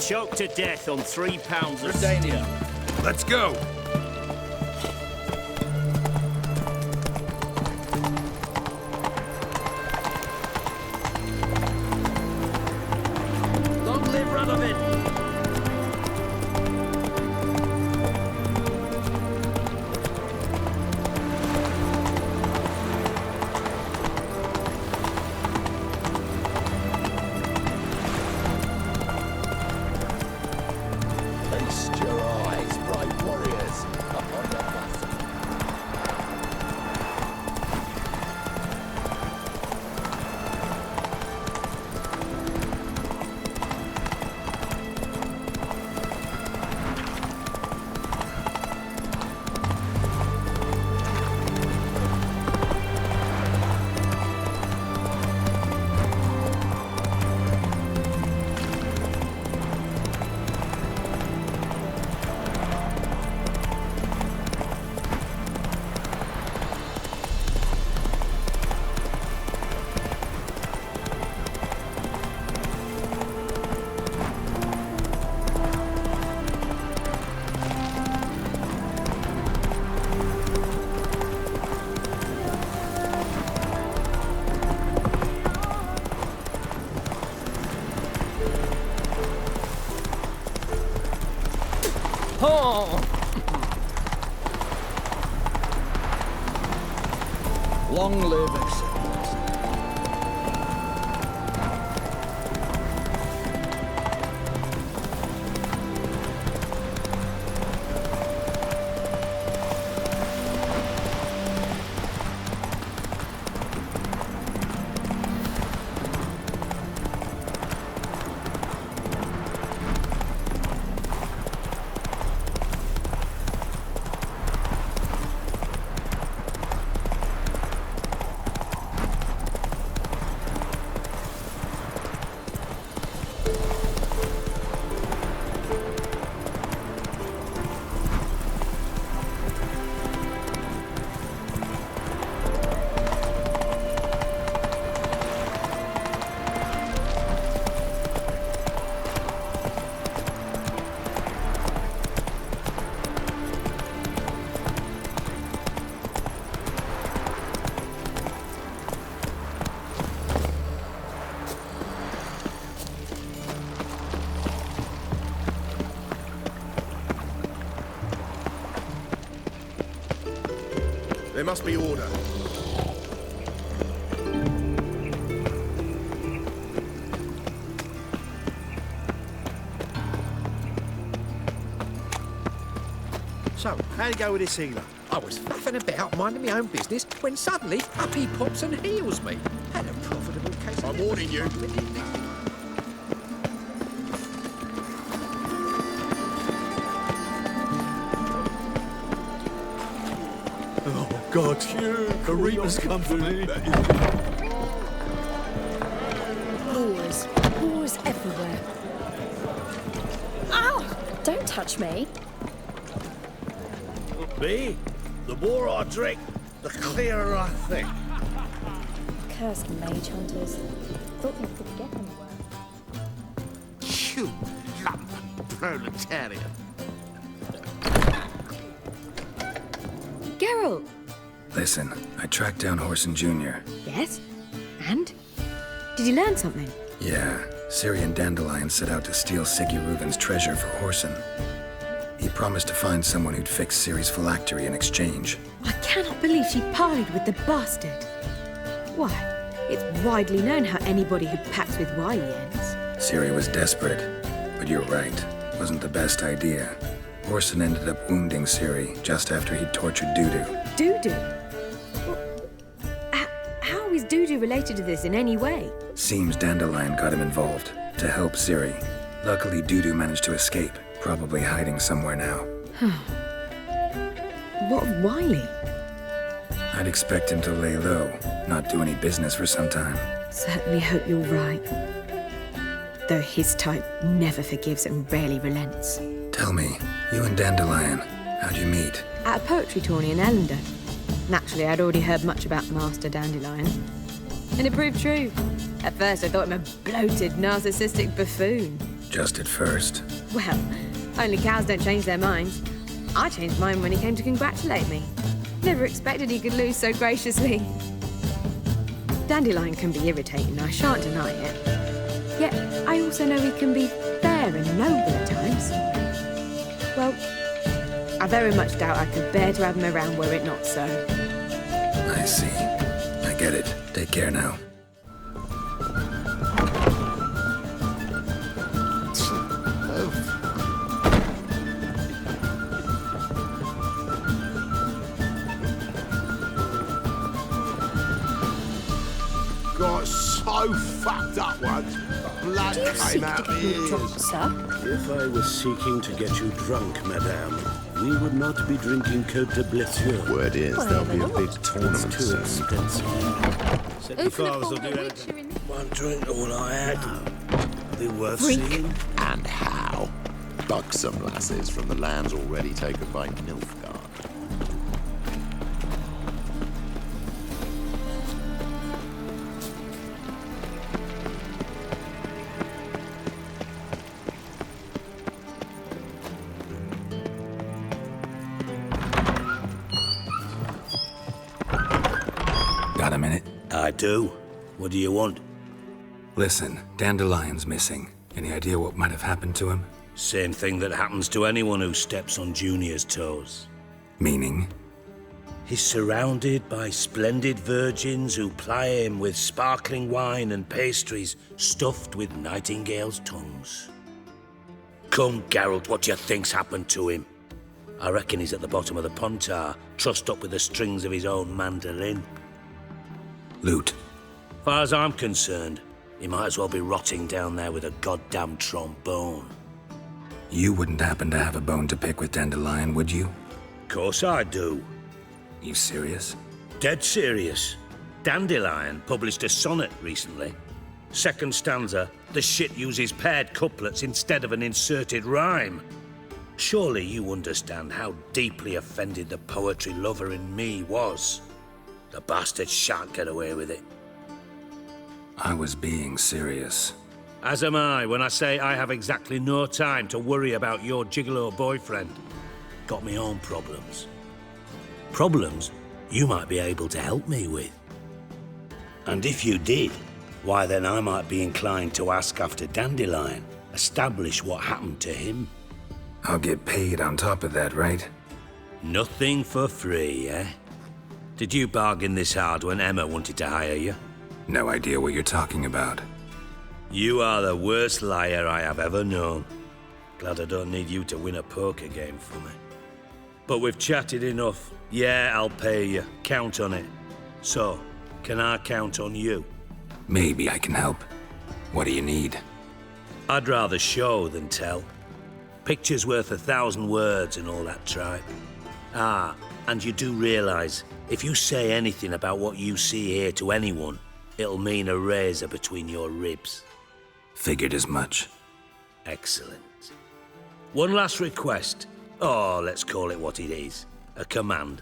Choked to death on 3 pounds of Redania. Let's go. Long live Radovid. Feast your eyes, brave warriors. Long live acceptance. There must be order. So, how'd it go with this healer? I was faffing about, minding my own business, when suddenly up he pops and heals me. Had a profitable case. I'm warning you. Oh, God. The Reaper's come for me. Whores. Whores everywhere. Ow! Don't touch me. Me? The more I drink, the clearer I think. Cursed mage hunters. Thought they could get them. You lump proletarian. Geralt! Listen, I tracked down Whoreson Jr. Yes? And? Did you learn something? Yeah, Ciri and Dandelion set out to steal Sigi Reuven's treasure for Whoreson. He promised to find someone who'd fix Ciri's phylactery in exchange. I cannot believe she parleyed with the bastard. Why, it's widely known how anybody who packs with wily ends. Ciri was desperate, but you're right. Wasn't the best idea. Whoreson ended up wounding Ciri just after he'd tortured Dudu. Dudu? How is Dudu related to this in any way? Seems Dandelion got him involved to help Ciri. Luckily, Dudu managed to escape, probably hiding somewhere now. What of Wiley? I'd expect him to lay low, not do any business for some time. Certainly hope you're right. Though his type never forgives and rarely relents. Tell me, you and Dandelion, how'd you meet? At a poetry tourney in Ellendale. Naturally, I'd already heard much about Master Dandelion. And it proved true. At first, I thought him a bloated, narcissistic buffoon. Just at first. Well, only cows don't change their minds. I changed mine when he came to congratulate me. Never expected he could lose so graciously. Dandelion can be irritating, I shan't deny it. Yet, I also know he can be fair and noble at times. Well, I very much doubt I could bear to have him around were it not so. I see. I get it. Take care now. Got so fucked up once, blood came out the ears. If I was seeking to get you drunk, madame, we would not be drinking Côte de Blessure. Word is, there'll be a big tournament It's too soon. expensive. Said your fathers will do anything. One drink, all I had. Be worth seeing. And how? Buxom lasses from the lands already taken by Nilfgaard. Got a minute? I do. What do you want? Listen, Dandelion's missing. Any idea what might have happened to him? Same thing that happens to anyone who steps on Junior's toes. Meaning? He's surrounded by splendid virgins who ply him with sparkling wine and pastries stuffed with nightingales' tongues. Come, Geralt, what do you think's happened to him? I reckon he's at the bottom of the pontar, trussed up with the strings of his own mandolin. Loot. Far as I'm concerned, he might as well be rotting down there with a goddamn trombone. You wouldn't happen to have a bone to pick with Dandelion, would you? Course I do. You serious? Dead serious. Dandelion published a sonnet recently. Second stanza, the shit uses paired couplets instead of an inserted rhyme. Surely you understand how deeply offended the poetry lover in me was. The bastard shan't get away with it. I was being serious. As am I when I say I have exactly no time to worry about your gigolo boyfriend. Got me own problems. Problems you might be able to help me with. And if you did, why then I might be inclined to ask after Dandelion, establish what happened to him. I'll get paid on top of that, right? Nothing for free, eh? Did you bargain this hard when Emma wanted to hire you? No idea what you're talking about. You are the worst liar I have ever known. Glad I don't need you to win a poker game for me. But we've chatted enough. Yeah, I'll pay you. Count on it. So, can I count on you? Maybe I can help. What do you need? I'd rather show than tell. Picture's worth 1,000 words and all that tripe. Ah, and you do realize, if you say anything about what you see here to anyone, it'll mean a razor between your ribs. Figured as much. Excellent. One last request. Oh, let's call it what it is. A command.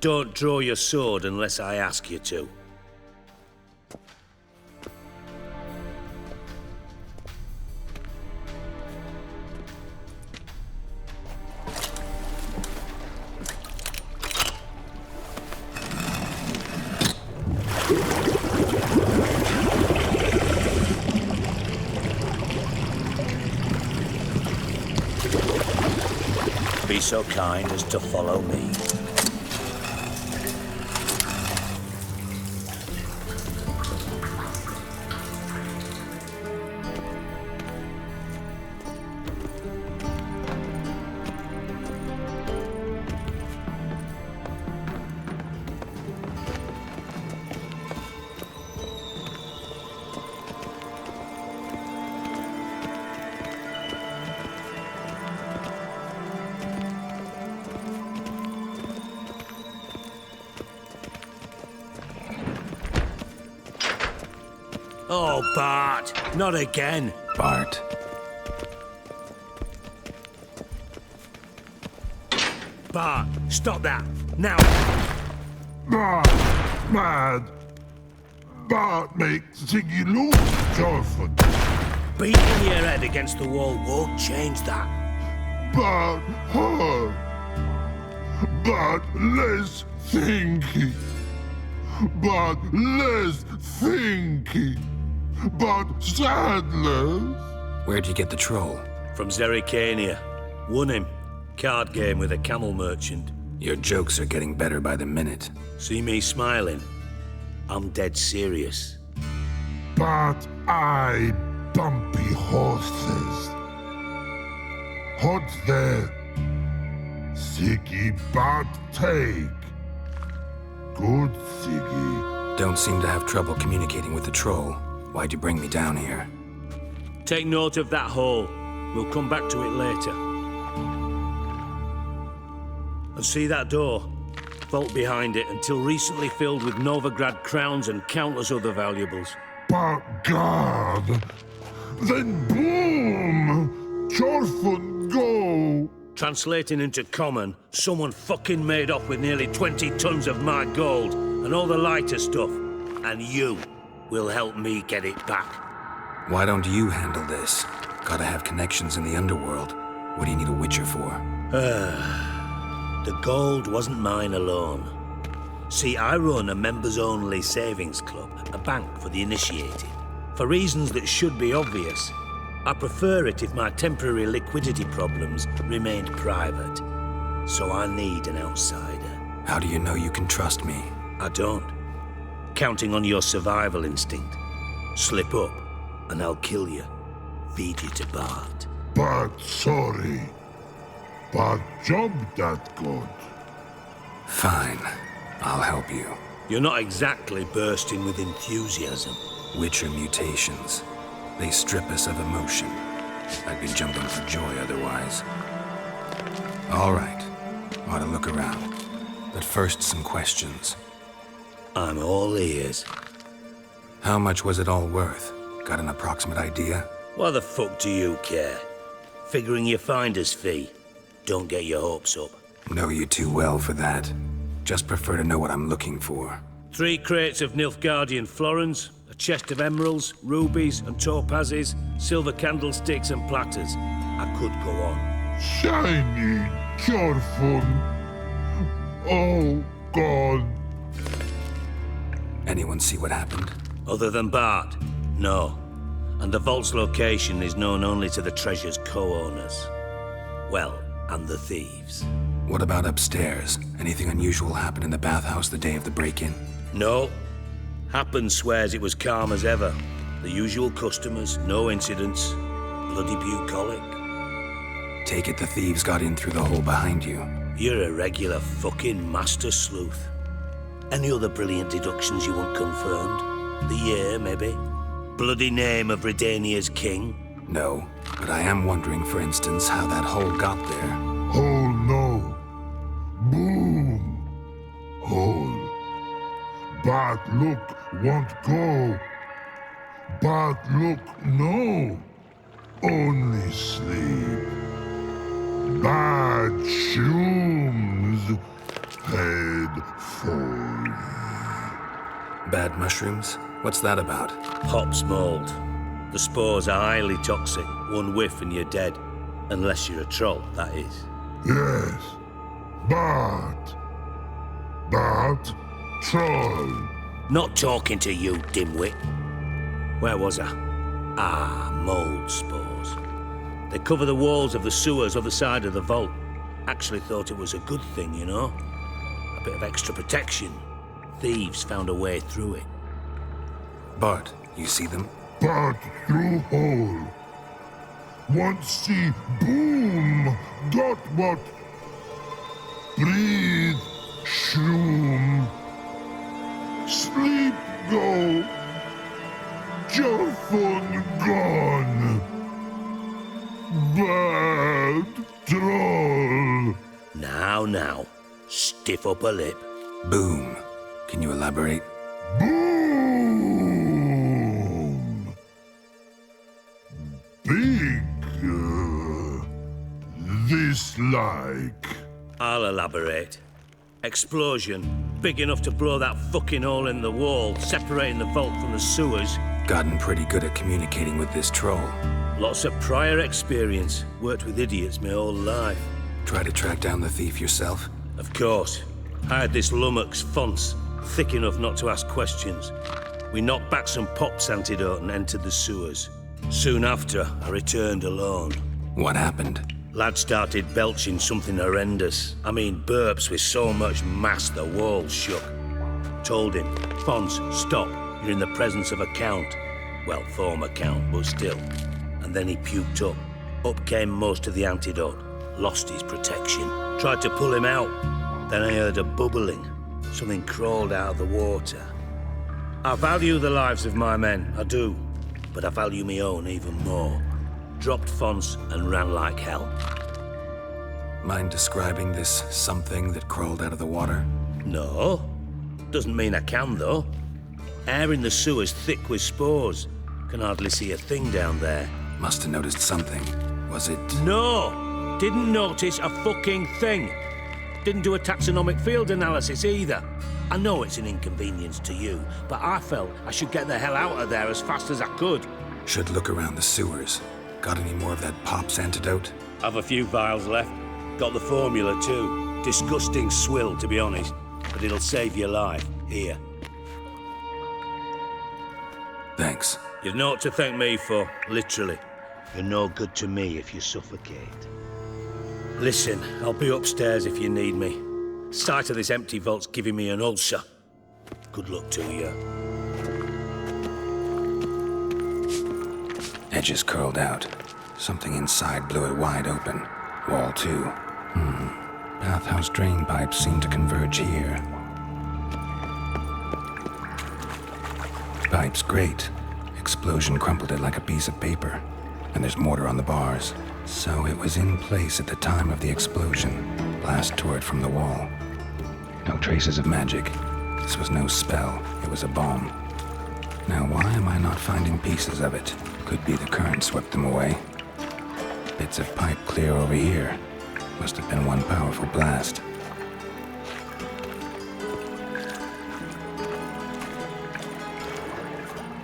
Don't draw your sword unless I ask you to. Be so kind as to follow me. Oh, Bart, not again. Bart. Bart, stop that, now. Bart, mad. Bart makes Sigi lose, Jonathan. Beating your head against the wall won't change that. Bart hard. Bart less thinky. Bart less thinky. But sadness. Where'd you get the troll? From Zerrikania. Won him. Card game with a camel merchant. Your jokes are getting better by the minute. See me smiling? I'm dead serious. But I bumpy horses. What's there? Sigi but take. Good Sigi. Don't seem to have trouble communicating with the troll. Why'd you bring me down here? Take note of that hole. We'll come back to it later. And see that door? Vault behind it, until recently filled with Novigrad crowns and countless other valuables. But God! Then boom! Jorfun go! Translating into common, someone fucking made off with nearly 20 tons of my gold and all the lighter stuff. And you will help me get it back. Why don't you handle this? Gotta have connections in the underworld. What do you need a witcher for? The gold wasn't mine alone. See, I run a members-only savings club, a bank for the initiated. For reasons that should be obvious, I prefer it if my temporary liquidity problems remained private. So I need an outsider. How do you know you can trust me? I don't. Counting on your survival instinct. Slip up, and I'll kill you. Feed you to Bart. But sorry. But job that good. Fine. I'll help you. You're not exactly bursting with enthusiasm. Witcher mutations. They strip us of emotion. I'd be jumping for joy otherwise. All right. Ought to look around. But first, some questions. I'm all ears. How much was it all worth? Got an approximate idea? Why the fuck do you care? Figuring your finder's fee. Don't get your hopes up. Know you too well for that. Just prefer to know what I'm looking for. 3 crates of Nilfgaardian florins, a chest of emeralds, rubies and topazes, silver candlesticks and platters. I could go on. Shiny, careful. Oh, God. Anyone see what happened? Other than Bart? No. And the vault's location is known only to the treasure's co-owners. Well, and the thieves. What about upstairs? Anything unusual happen in the bathhouse the day of the break-in? No. Happen swears it was calm as ever. The usual customers, no incidents. Bloody bucolic. Take it the thieves got in through the hole behind you. You're a regular fucking master sleuth. Any other brilliant deductions you want confirmed? The year, maybe? Bloody name of Redania's king? No, but I am wondering, for instance, how that hole got there. Hole no. Boom. Hole. Bad look won't go. Bad look no. Only sleep. Bad shoes. Head full. Bad mushrooms? What's that about? Hops mold. The spores are highly toxic. One whiff and you're dead. Unless you're a troll, that is. Yes. Bad. Bad troll. Not talking to you, dimwit. Where was I? Ah, mold spores. They cover the walls of the sewers other side of the vault. Actually thought it was a good thing, you know? A bit of extra protection. Thieves found a way through it. Bart, you see them? Bad through hole. Once see boom. Got what? Breathe. Shroom. Sleep go. Jorfun gone. Bad troll. Now. Stiff upper lip. Boom. Can you elaborate? Boom. Big. This like. I'll elaborate. Explosion. Big enough to blow that fucking hole in the wall, separating the vault from the sewers. Gotten pretty good at communicating with this troll. Lots of prior experience. Worked with idiots my whole life. Try to track down the thief yourself? Of course. I had this lummox, Fonce, thick enough not to ask questions. We knocked back some pops antidote and entered the sewers. Soon after, I returned alone. What happened? Lad started belching something horrendous. I mean, burps with so much mass the walls shook. Told him, Fonce, stop. You're in the presence of a count. Well, former count, but still. And then he puked up. Up came most of the antidote. Lost his protection. Tried to pull him out. Then I heard a bubbling. Something crawled out of the water. I value the lives of my men, I do. But I value my own even more. Dropped Fonce and ran like hell. Mind describing this something that crawled out of the water? No. Doesn't mean I can, though. Air in the sewer's thick with spores. Can hardly see a thing down there. Must have noticed something. Was it... No! Didn't notice a fucking thing. Didn't do a taxonomic field analysis either. I know it's an inconvenience to you, but I felt I should get the hell out of there as fast as I could. Should look around the sewers. Got any more of that Pop's antidote? I've a few vials left. Got the formula too. Disgusting swill, to be honest. But it'll save your life. Here. Thanks. You've naught to thank me for, literally. You're no good to me if you suffocate. Listen, I'll be upstairs if you need me. Sight of this empty vault's giving me an ulcer. Good luck to you. Edges curled out. Something inside blew it wide open. Wall too. Bathhouse drain pipes seem to converge here. Pipes grate. Explosion crumpled it like a piece of paper. And there's mortar on the bars. So it was in place at the time of the explosion. Blast tore it from the wall. No traces of magic. This was no spell. It was a bomb. Now why am I not finding pieces of it? Could be the current swept them away. Bits of pipe clear over here. Must have been one powerful blast.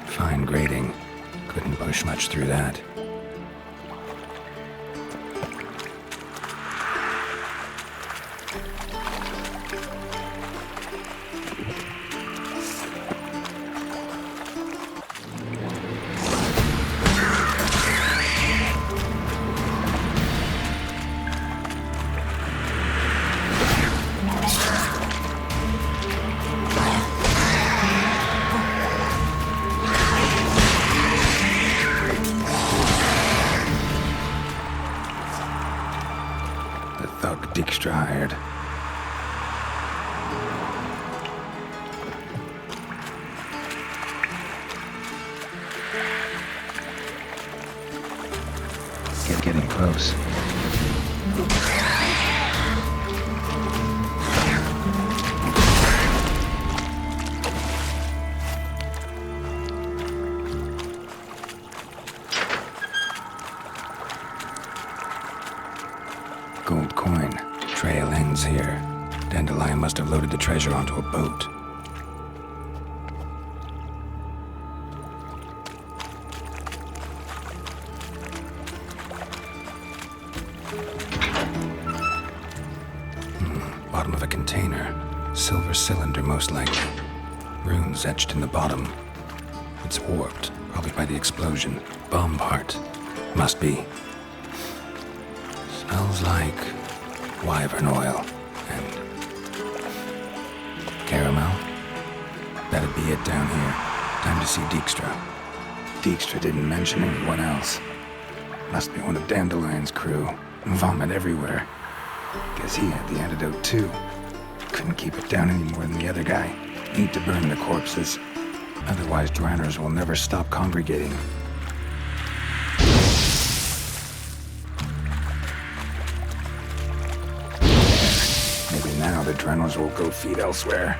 Fine grating. Couldn't push much through that. Hired. Getting close. Gold coin. Trail ends here. Dandelion must have loaded the treasure onto a boat. Bottom of a container. Silver cylinder, most likely. Runes etched in the bottom. It's warped, probably by the explosion. Bomb part. Must be. Smells like wyvern oil and caramel. That'd be it down here. Time to see Dijkstra. Dijkstra didn't mention anyone else. Must be one of Dandelion's crew. Vomit everywhere. Guess he had the antidote too. Couldn't keep it down any more than the other guy. Need to burn the corpses. Otherwise, Dranners will never stop congregating. Maybe now the Dranners will go feed elsewhere.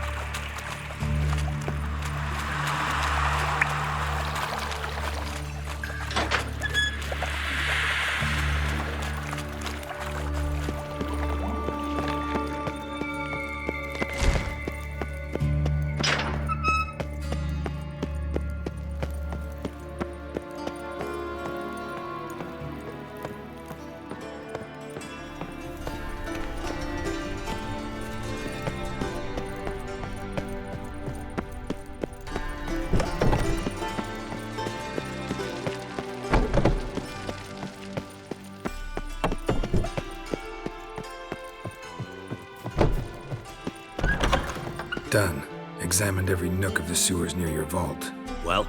Done. Examined every nook of the sewers near your vault. Well,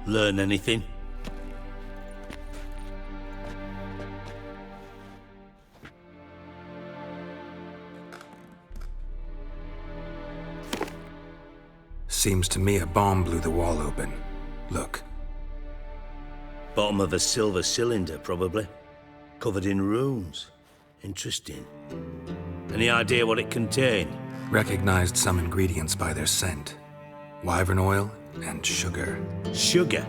learn anything? Seems to me a bomb blew the wall open. Look. Bottom of a silver cylinder, probably. Covered in runes. Interesting. Any idea what it contained? Recognized some ingredients by their scent. Wyvern oil and sugar. Sugar?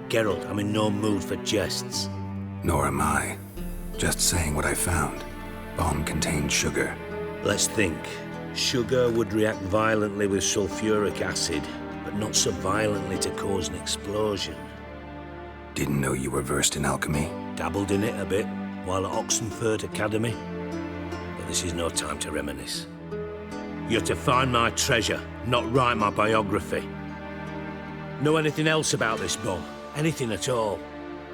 Geralt, I'm in no mood for jests. Nor am I. Just saying what I found. Bomb contained sugar. Let's think. Sugar would react violently with sulfuric acid, but not so violently to cause an explosion. Didn't know you were versed in alchemy. Dabbled in it a bit, while at Oxenford Academy. But this is no time to reminisce. You're to find my treasure, not write my biography. Know anything else about this bomb? Anything at all?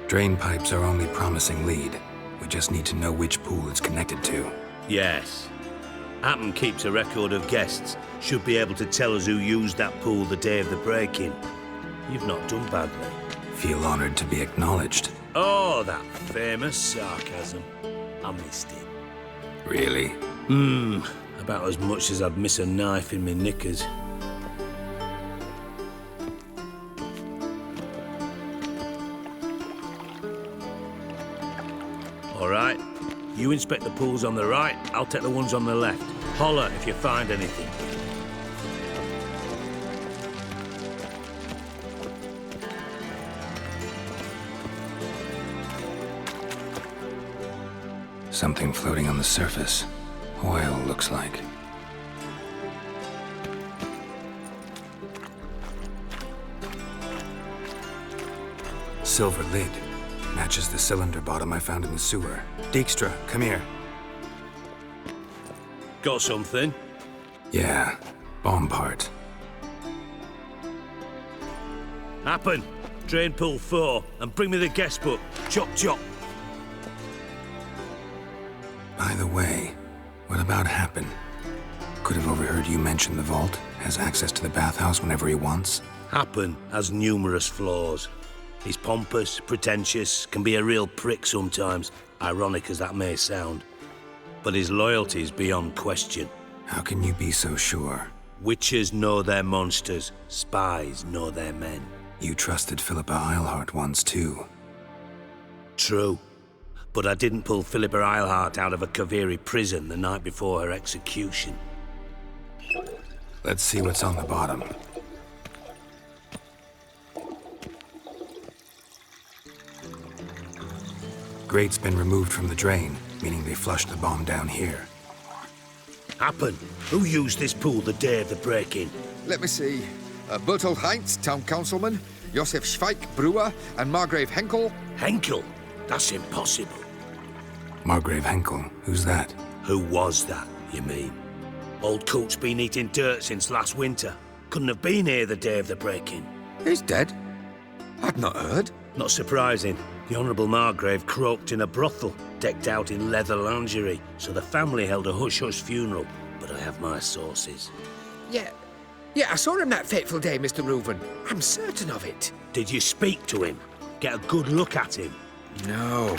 Drain pipes are only promising lead. We just need to know which pool it's connected to. Yes. Happen keeps a record of guests. Should be able to tell us who used that pool the day of the break-in. You've not done badly. Feel honored to be acknowledged. Oh, that famous sarcasm. I missed it. Really? About as much as I'd miss a knife in my knickers. All right. You inspect the pools on the right, I'll take the ones on the left. Holler if you find anything. Something floating on the surface. Oil, looks like. Silver lid. Matches the cylinder bottom I found in the sewer. Dijkstra, come here. Got something? Yeah, bomb part. Happen. Drain pool 4, and bring me the guest book. Chop, chop. By the way, what about Happen? Could have overheard you mention the vault. Has access to the bathhouse whenever he wants. Happen has numerous flaws. He's pompous, pretentious, can be a real prick sometimes, ironic as that may sound. But his loyalty is beyond question. How can you be so sure? Witches know their monsters, spies know their men. You trusted Philippa Eilhart once too. True. But I didn't pull Philippa Eilhart out of a Kaviri prison the night before her execution. Let's see what's on the bottom. Grate's been removed from the drain, meaning they flushed the bomb down here. Happen. Who used this pool the day of the break-in? Let me see. Bertold Heinz, town councilman, Josef Schweik, brewer, and Margrave Henkel. Henkel? That's impossible. Margrave Henkel? Who's that? Who was that, you mean? Old Coot's been eating dirt since last winter. Couldn't have been here the day of the break-in. He's dead? I'd not heard. Not surprising. The Honourable Margrave croaked in a brothel, decked out in leather lingerie, so the family held a hush-hush funeral. But I have my sources. Yeah, I saw him that fateful day, Mr. Reuven. I'm certain of it. Did you speak to him? Get a good look at him? No.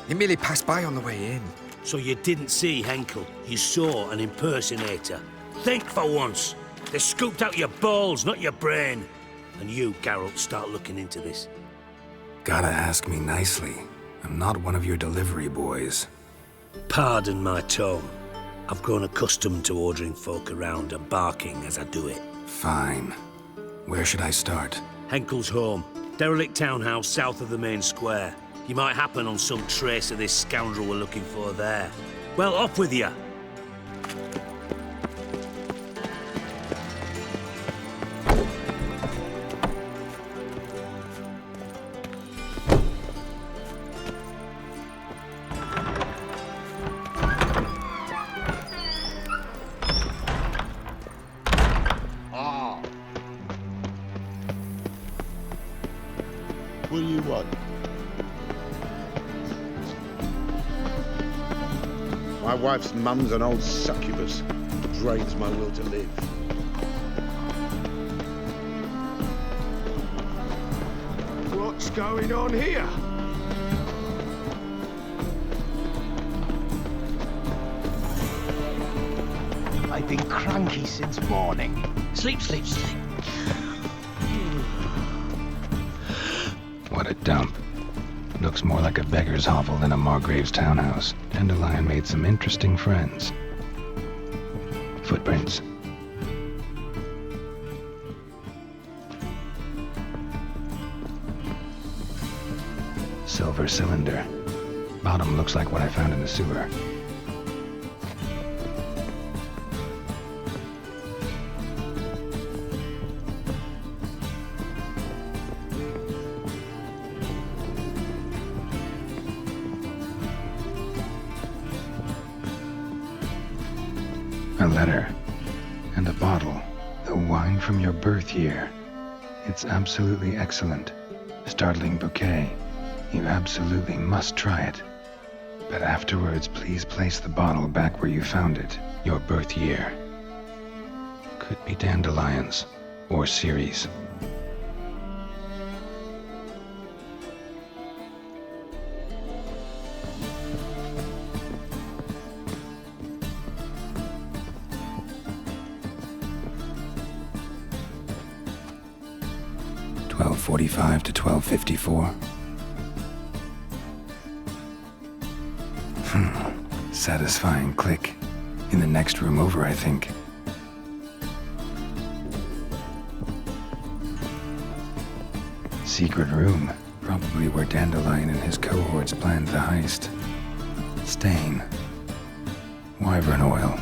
He merely passed by on the way in. So you didn't see Henkel? You saw an impersonator? Think for once! They scooped out your balls, not your brain. And you, Geralt, start looking into this. Gotta ask me nicely. I'm not one of your delivery boys. Pardon my tone. I've grown accustomed to ordering folk around and barking as I do it. Fine. Where should I start? Henkel's home. Derelict townhouse south of the main square. You might happen on some trace of this scoundrel we're looking for there. Well, off with you! What do you want? My wife's mum's an old succubus. Drains my will to live. What's going on here? I've been cranky since morning. Sleep, sleep, sleep. What a dump. Looks more like a beggar's hovel than a Margrave's townhouse. Dandelion made some interesting friends. Footprints. Silver cylinder. Bottom looks like what I found in the sewer. A letter. And a bottle. The wine from your birth year. It's absolutely excellent. Startling bouquet. You absolutely must try it. But afterwards, please place the bottle back where you found it. Your birth year. Could be Dandelion's or Ciri's. .45 to 12:54. Satisfying click. In the next room over, I think. Secret room. Probably where Dandelion and his cohorts planned the heist. Stain. Wyvern oil.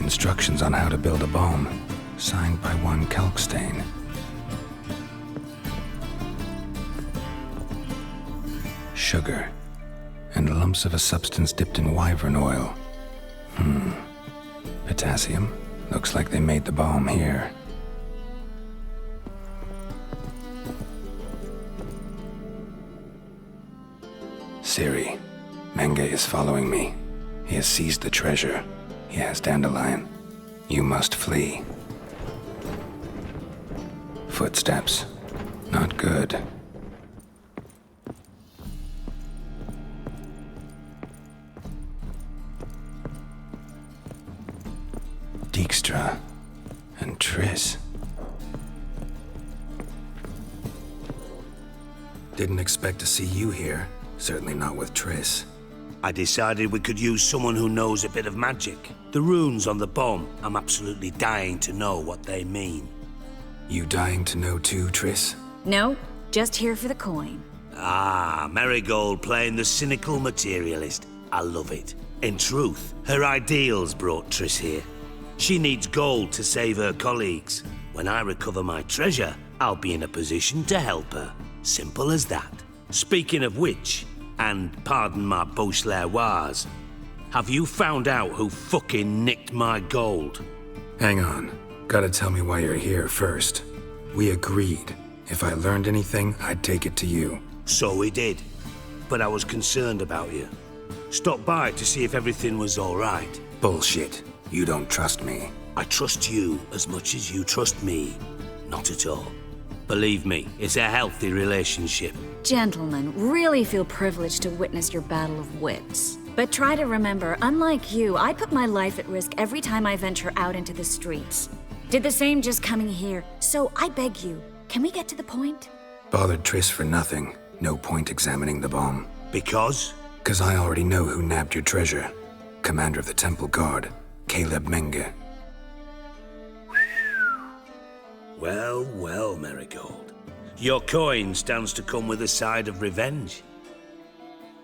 Instructions on how to build a bomb. Signed by one Kalkstain. Sugar. And lumps of a substance dipped in wyvern oil. Potassium? Looks like they made the bomb here. Ciri. Menge is following me. He has seized the treasure. He has Dandelion. You must flee. Footsteps. Not good. Dijkstra and Triss. Didn't expect to see you here. Certainly not with Triss. I decided we could use someone who knows a bit of magic. The runes on the bomb, I'm absolutely dying to know what they mean. You dying to know too, Triss? No, just here for the coin. Ah, Marigold playing the cynical materialist. I love it. In truth, her ideals brought Triss here. She needs gold to save her colleagues. When I recover my treasure, I'll be in a position to help her. Simple as that. Speaking of which, and pardon my Beauclervoise, have you found out who fucking nicked my gold? Hang on. Gotta tell me why you're here first. We agreed. If I learned anything, I'd take it to you. So we did. But I was concerned about you. Stopped by to see if everything was all right. Bullshit. You don't trust me. I trust you as much as you trust me. Not at all. Believe me, it's a healthy relationship. Gentlemen, really feel privileged to witness your battle of wits. But try to remember, unlike you, I put my life at risk every time I venture out into the streets. Did the same just coming here. So I beg you, can we get to the point? Bothered Triss for nothing. No point examining the bomb. Because? 'Cause I already know who nabbed your treasure. Commander of the Temple Guard, Caleb Menge. Well, well, Marigold. Your coin stands to come with a side of revenge.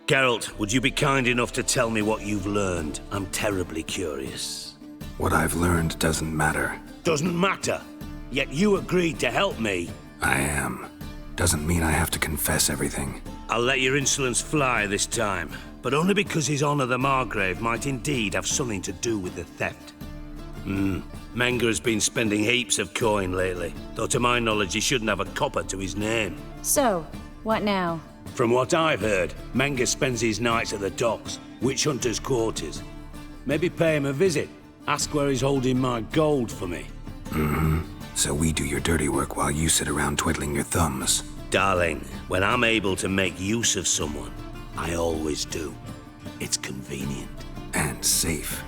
Geralt, would you be kind enough to tell me what you've learned? I'm terribly curious. What I've learned doesn't matter. Doesn't matter? Yet you agreed to help me. I am. Doesn't mean I have to confess everything. I'll let your insolence fly this time, but only because His Honor the Margrave might indeed have something to do with the theft. Menge has been spending heaps of coin lately, though to my knowledge he shouldn't have a copper to his name. So, what now? From what I've heard, Menge spends his nights at the docks, witch hunters' quarters. Maybe pay him a visit. Ask where he's holding my gold for me. So we do your dirty work while you sit around twiddling your thumbs. Darling, when I'm able to make use of someone, I always do. It's convenient. And safe.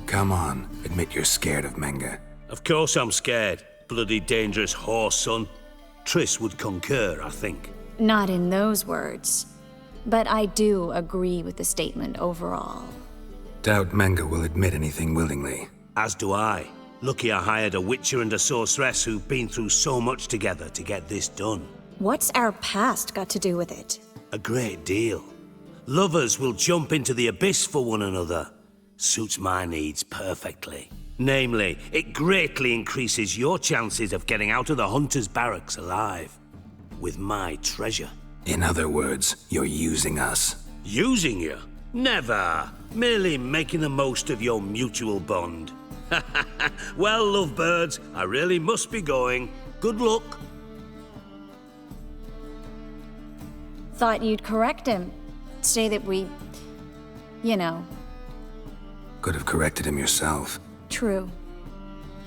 Come on, admit you're scared of Menge. Of course I'm scared. Bloody dangerous Whoreson. Triss would concur, I think. Not in those words. But I do agree with the statement overall. Doubt Menge will admit anything willingly. As do I. Lucky I hired a witcher and a sorceress who've been through so much together to get this done. What's our past got to do with it? A great deal. Lovers will jump into the abyss for one another. Suits my needs perfectly. Namely, it greatly increases your chances of getting out of the hunter's barracks alive. With my treasure. In other words, you're using us. Using you? Never. Merely making the most of your mutual bond. Well, lovebirds, I really must be going. Good luck. Thought you'd correct him. Say that we... you know, Could have corrected him yourself. true.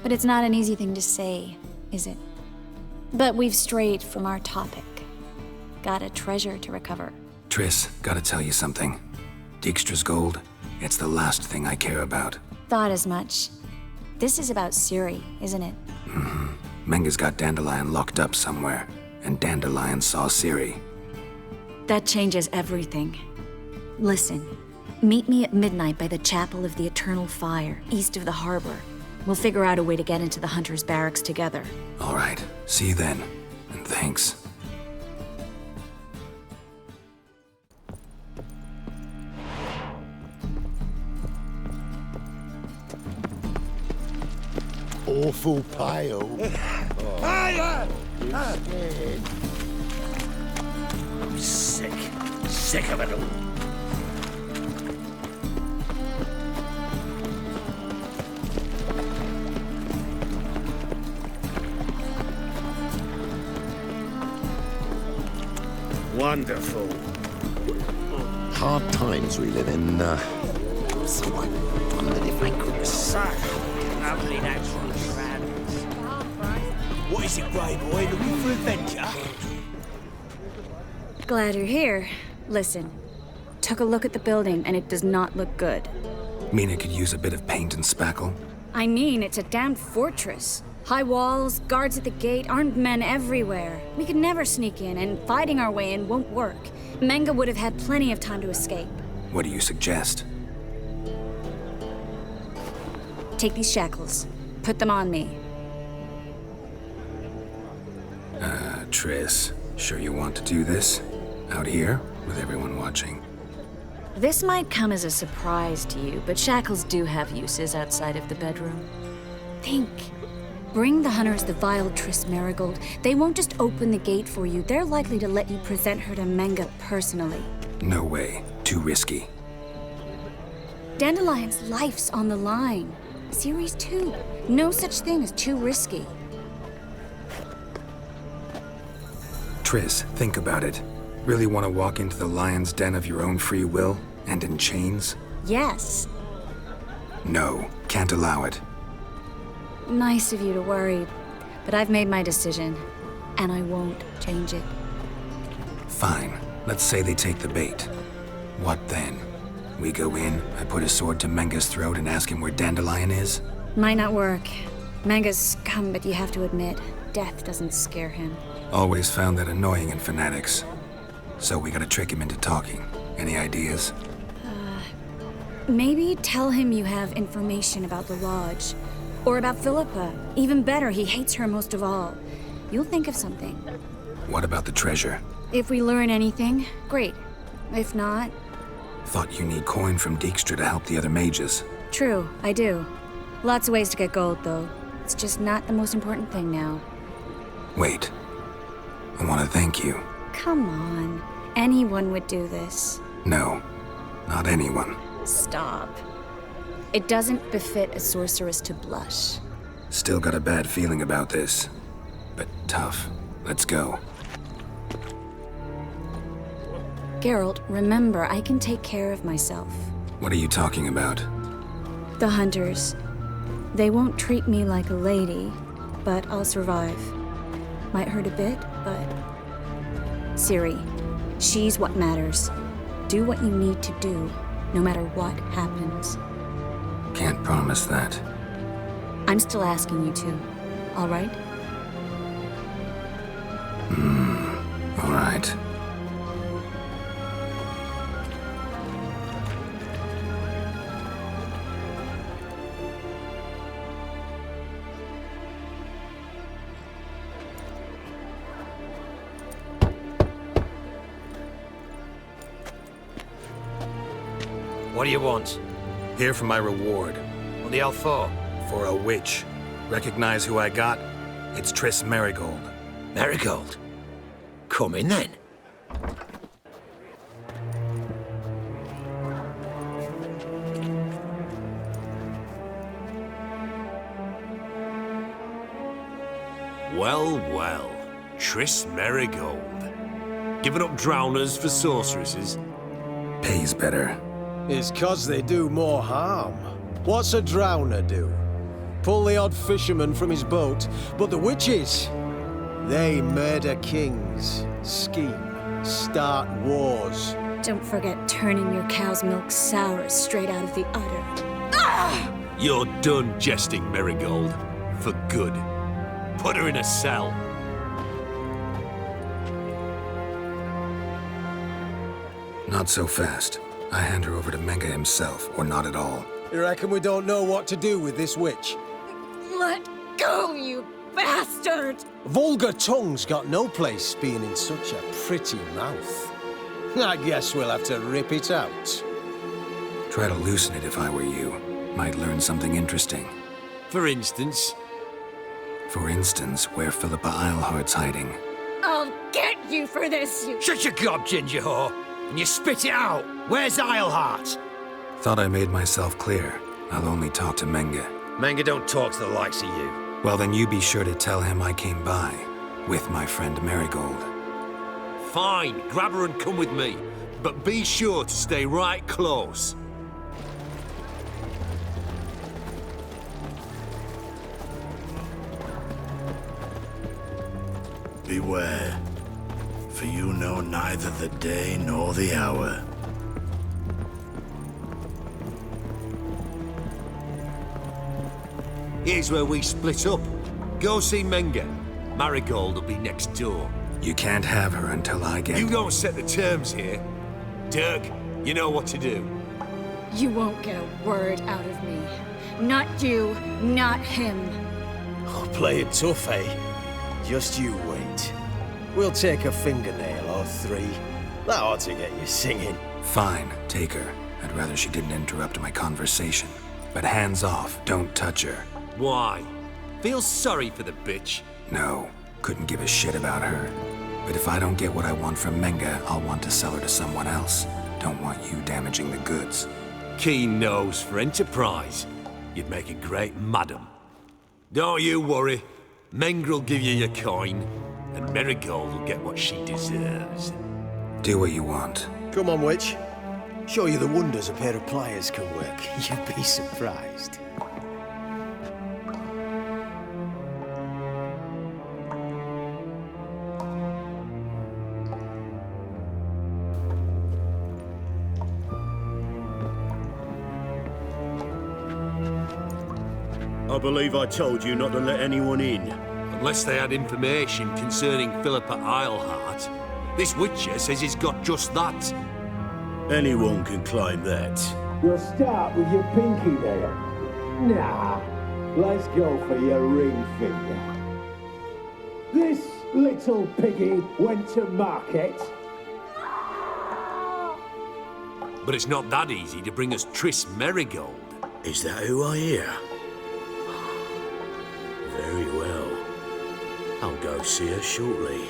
But it's not an easy thing to say, is it? But we've strayed from our topic. Got a treasure to recover. Triss, gotta tell you something. Dijkstra's gold, it's the last thing I care about. Thought as much. This is about Ciri, isn't it? Menga's got Dandelion locked up somewhere, and Dandelion saw Ciri. That changes everything. Listen, meet me at midnight by the Chapel of the Eternal Fire, east of the harbor. We'll figure out a way to get into the Hunter's barracks together. All right, see you then, and thanks. Awful pale. I'm sick. Sick of it all. Wonderful. Hard times we live in. So I wondered if I could. Such lovely natural surroundings. What is it, Grey Boy? Looking for adventure? Glad you're here. Listen, took a look at the building and it does not look good. Mean it could use a bit of paint and spackle? I mean, it's a damn fortress. High walls, guards at the gate, armed men everywhere. We could never sneak in, and fighting our way in won't work. Menga would have had plenty of time to escape. What do you suggest? Take these shackles. Put them on me. Triss, sure you want to do this? Out here, with everyone watching? This might come as a surprise to you, but shackles do have uses outside of the bedroom. Think. Bring the hunters the vile Triss Marigold. They won't just open the gate for you. They're likely to let you present her to Menga personally. No way. Too risky. Dandelion's life's on the line. Ciri's too. No such thing as too risky. Triss, think about it. Really want to walk into the lion's den of your own free will, and in chains? Yes. No, can't allow it. Nice of you to worry, but I've made my decision, and I won't change it. Fine. Let's say they take the bait. What then? We go in, I put a sword to Menga's throat and ask him where Dandelion is? Might not work. Menga's scum, but you have to admit, death doesn't scare him. Always found that annoying in fanatics. So we gotta trick him into talking. Any ideas? Maybe tell him you have information about the Lodge. Or about Philippa. Even better, he hates her most of all. You'll think of something. What about the treasure? If we learn anything, great. If not... Thought you need coin from Dijkstra to help the other mages. True, I do. Lots of ways to get gold, though. It's just not the most important thing now. Wait. I want to thank you. Come on. Anyone would do this. No, not anyone. Stop. It doesn't befit a sorceress to blush. Still got a bad feeling about this. But tough. Let's go. Geralt, remember, I can take care of myself. What are you talking about? The hunters. They won't treat me like a lady, but I'll survive. Might hurt a bit, but... Ciri, she's what matters. Do what you need to do, no matter what happens. Can't promise that. I'm still asking you to, all right? All right. What do you want? Here for my reward. What the hell for? For a witch. Recognize who I got? It's Triss Marigold. Marigold? Come in then. Well, well. Triss Marigold. Giving up drowners for sorceresses? Pays better. It's 'cause they do more harm. What's a drowner do? Pull the odd fisherman from his boat, but the witches, they murder kings, scheme, start wars. Don't forget turning your cow's milk sour straight out of the udder. Ah! You're done jesting, Marigold. For good. Put her in a cell. Not so fast. I hand her over to Menge himself, or not at all. You reckon we don't know what to do with this witch? Let go, you bastard! Vulgar tongue's got no place being in such a pretty mouth. I guess we'll have to rip it out. Try to loosen it if I were you. Might learn something interesting. For instance? For instance, where Philippa Eilhart's hiding. I'll get you for this, you— Shut your gob, ginger whore, and you spit it out! Where's Eilhart? Thought I made myself clear. I'll only talk to Menge. Menge don't talk to the likes of you. Well, then you be sure to tell him I came by, with my friend Marigold. Fine, grab her and come with me. But be sure to stay right close. Beware, for you know neither the day nor the hour. Here's where we split up. Go see Menge. Marigold will be next door. You can't have her until I get— You don't set the terms here. Dirk, you know what to do. You won't get a word out of me. Not you, not him. Oh, play it tough, eh? Just you wait. We'll take a fingernail or three. That ought to get you singing. Fine, take her. I'd rather she didn't interrupt my conversation. But hands off, don't touch her. Why? Feel sorry for the bitch? No, couldn't give a shit about her. But if I don't get what I want from Menge, I'll want to sell her to someone else. Don't want you damaging the goods. Keen nose for enterprise. You'd make a great madam. Don't you worry. Menge'll give you your coin, and Marigold will get what she deserves. Do what you want. Come on, witch. Show you the wonders a pair of pliers can work. You'd be surprised. I believe I told you not to let anyone in. Unless they had information concerning Philippa Eilhart. This witcher says he's got just that. Anyone can claim that. You'll start with your pinky there. Nah, let's go for your ring finger. This little piggy went to market. But it's not that easy to bring us Triss Marigold. Is that who I hear? Very well. I'll go see her shortly.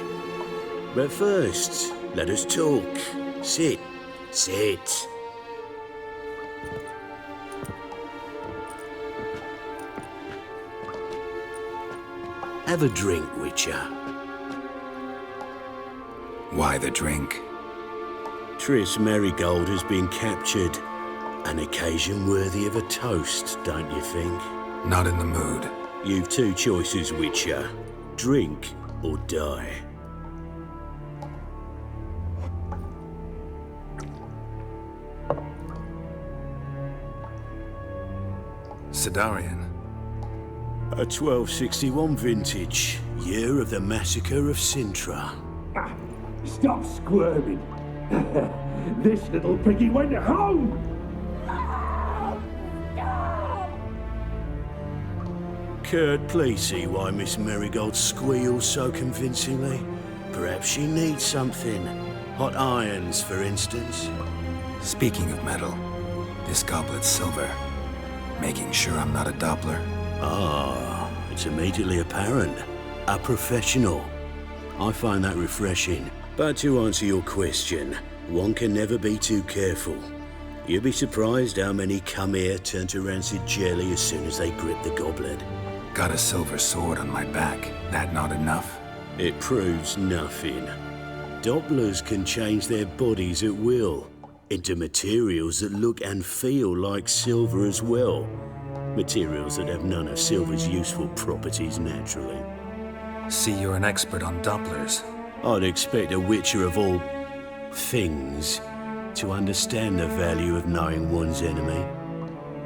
But first, let us talk. Sit. Sit. Have a drink, Witcher. Why the drink? Triss Marigold has been captured. An occasion worthy of a toast, don't you think? Not in the mood. You've two choices, Witcher. Drink or die. Sedarian. A 1261 vintage, year of the massacre of Sintra. Stop squirming. This little piggy went home. Kurt, please see why Miss Marigold squeals so convincingly. Perhaps she needs something. Hot irons, for instance. Speaking of metal, this goblet's silver. Making sure I'm not a Doppler. Ah, it's immediately apparent. A professional. I find that refreshing. But to answer your question, one can never be too careful. You'd be surprised how many come here turn to rancid jelly as soon as they grip the goblet. Got a silver sword on my back. That not enough? It proves nothing. Dopplers can change their bodies at will. into materials that look and feel like silver as well. Materials that have none of silver's useful properties naturally. See, you're an expert on Dopplers. I'd expect a witcher of all things to understand the value of knowing one's enemy.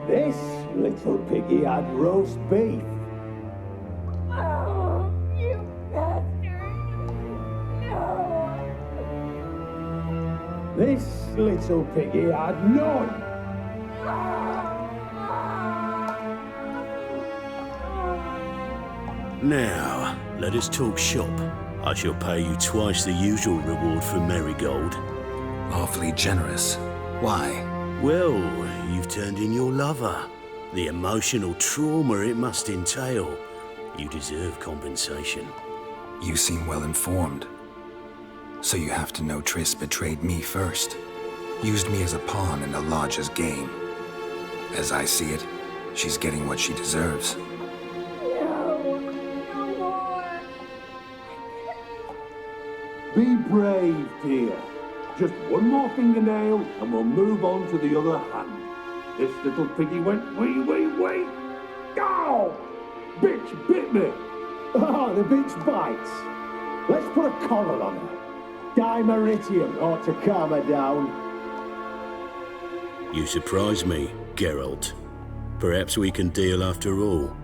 This little piggy had roast beef. Oh, you bastard. No. This little piggy had none. Now, let us talk shop. I shall pay you twice the usual reward for Marigold. Awfully generous. Why? Well, you've turned in your lover. The emotional trauma it must entail. You deserve compensation. You seem well informed. So you have to know Triss betrayed me first. Used me as a pawn in the Lodge's game. As I see it, she's getting what she deserves. Be brave, dear. Just one more fingernail and we'll move on to the other hand. This little piggy went wee. Ow! Bitch bit me. Oh, the bitch bites. Let's put a collar on her. Dimeritium ought to calm her down. You surprise me, Geralt. Perhaps we can deal after all.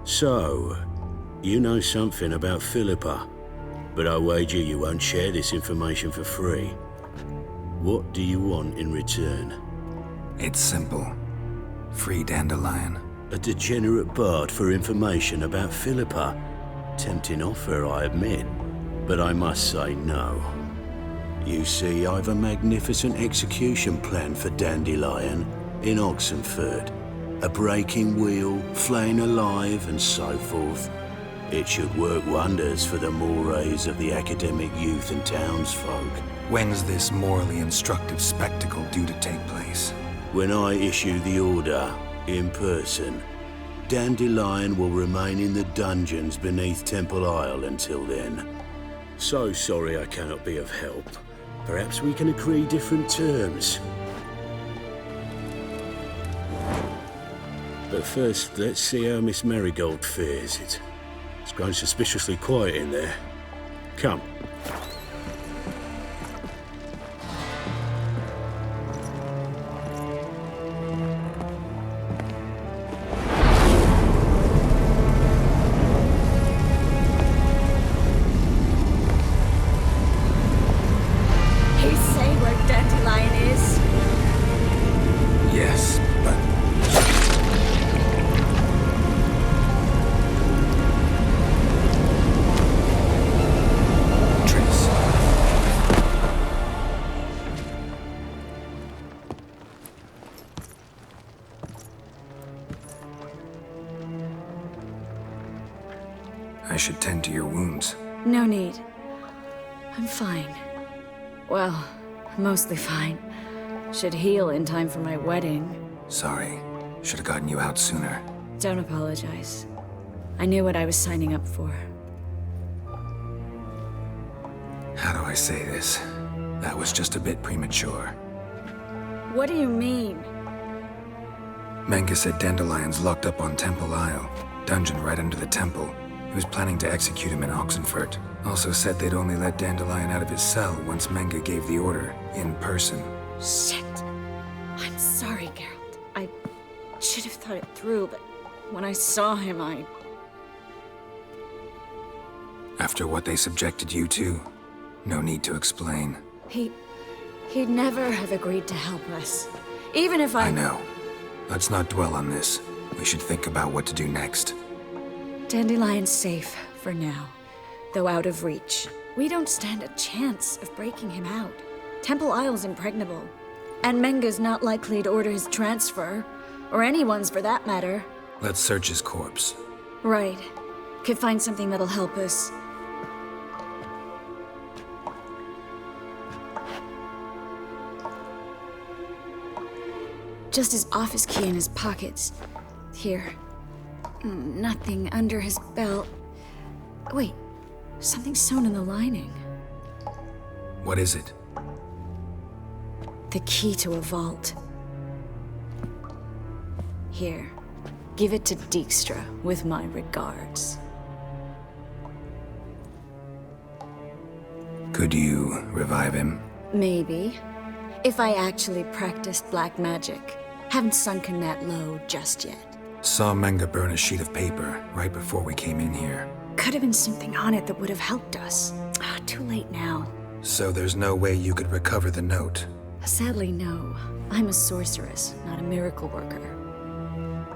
So, you know something about Philippa, but I wager you won't share this information for free. What do you want in return? It's simple. Free Dandelion. A degenerate bard for information about Philippa. Tempting offer, I admit, but I must say no. You see, I've a magnificent execution plan for Dandelion in Oxenford. A breaking wheel, flaying alive, and so forth. It should work wonders for the mores of the academic youth and townsfolk. When's this morally instructive spectacle due to take place? When I issue the order, in person. Dandelion will remain in the dungeons beneath Temple Isle until then. So sorry I cannot be of help. Perhaps we can agree different terms. But first, let's see how Miss Marigold fares. It's grown suspiciously quiet in there. Come. He say where Dandelion is? Yes, but... I should tend to your wounds. No need. I'm fine. Well, mostly fine. Should heal in time for my wedding. Sorry. Should have gotten you out sooner. Don't apologize. I knew what I was signing up for. How do I say this? That was just a bit premature. What do you mean? Menge said Dandelion's locked up on Temple Isle. Dungeon right under the temple. He was planning to execute him in Oxenfurt. Also said they'd only let Dandelion out of his cell once Menge gave the order, in person. Shit. I'm sorry, Geralt. I should have thought it through, but when I saw him, After what they subjected you to, no need to explain. He'd never have agreed to help us. Even if I know. Let's not dwell on this. We should think about what to do next. Dandelion's safe, for now. Though out of reach. We don't stand a chance of breaking him out. Temple Isle's impregnable. And Menge's not likely to order his transfer. Or anyone's for that matter. Let's search his corpse. Right. Could find something that'll help us. Just his office key in his pockets. Here. Nothing under his belt. Wait, something sewn in the lining. What is it? The key to a vault. Here, give it to Dijkstra with my regards. Could you revive him? Maybe. If I actually practiced black magic. Haven't sunken that low just yet. Saw Menge burn a sheet of paper right before we came in here. Could have been something on it that would have helped us. Too late now. So there's no way you could recover the note? Sadly, no. I'm a sorceress, not a miracle worker.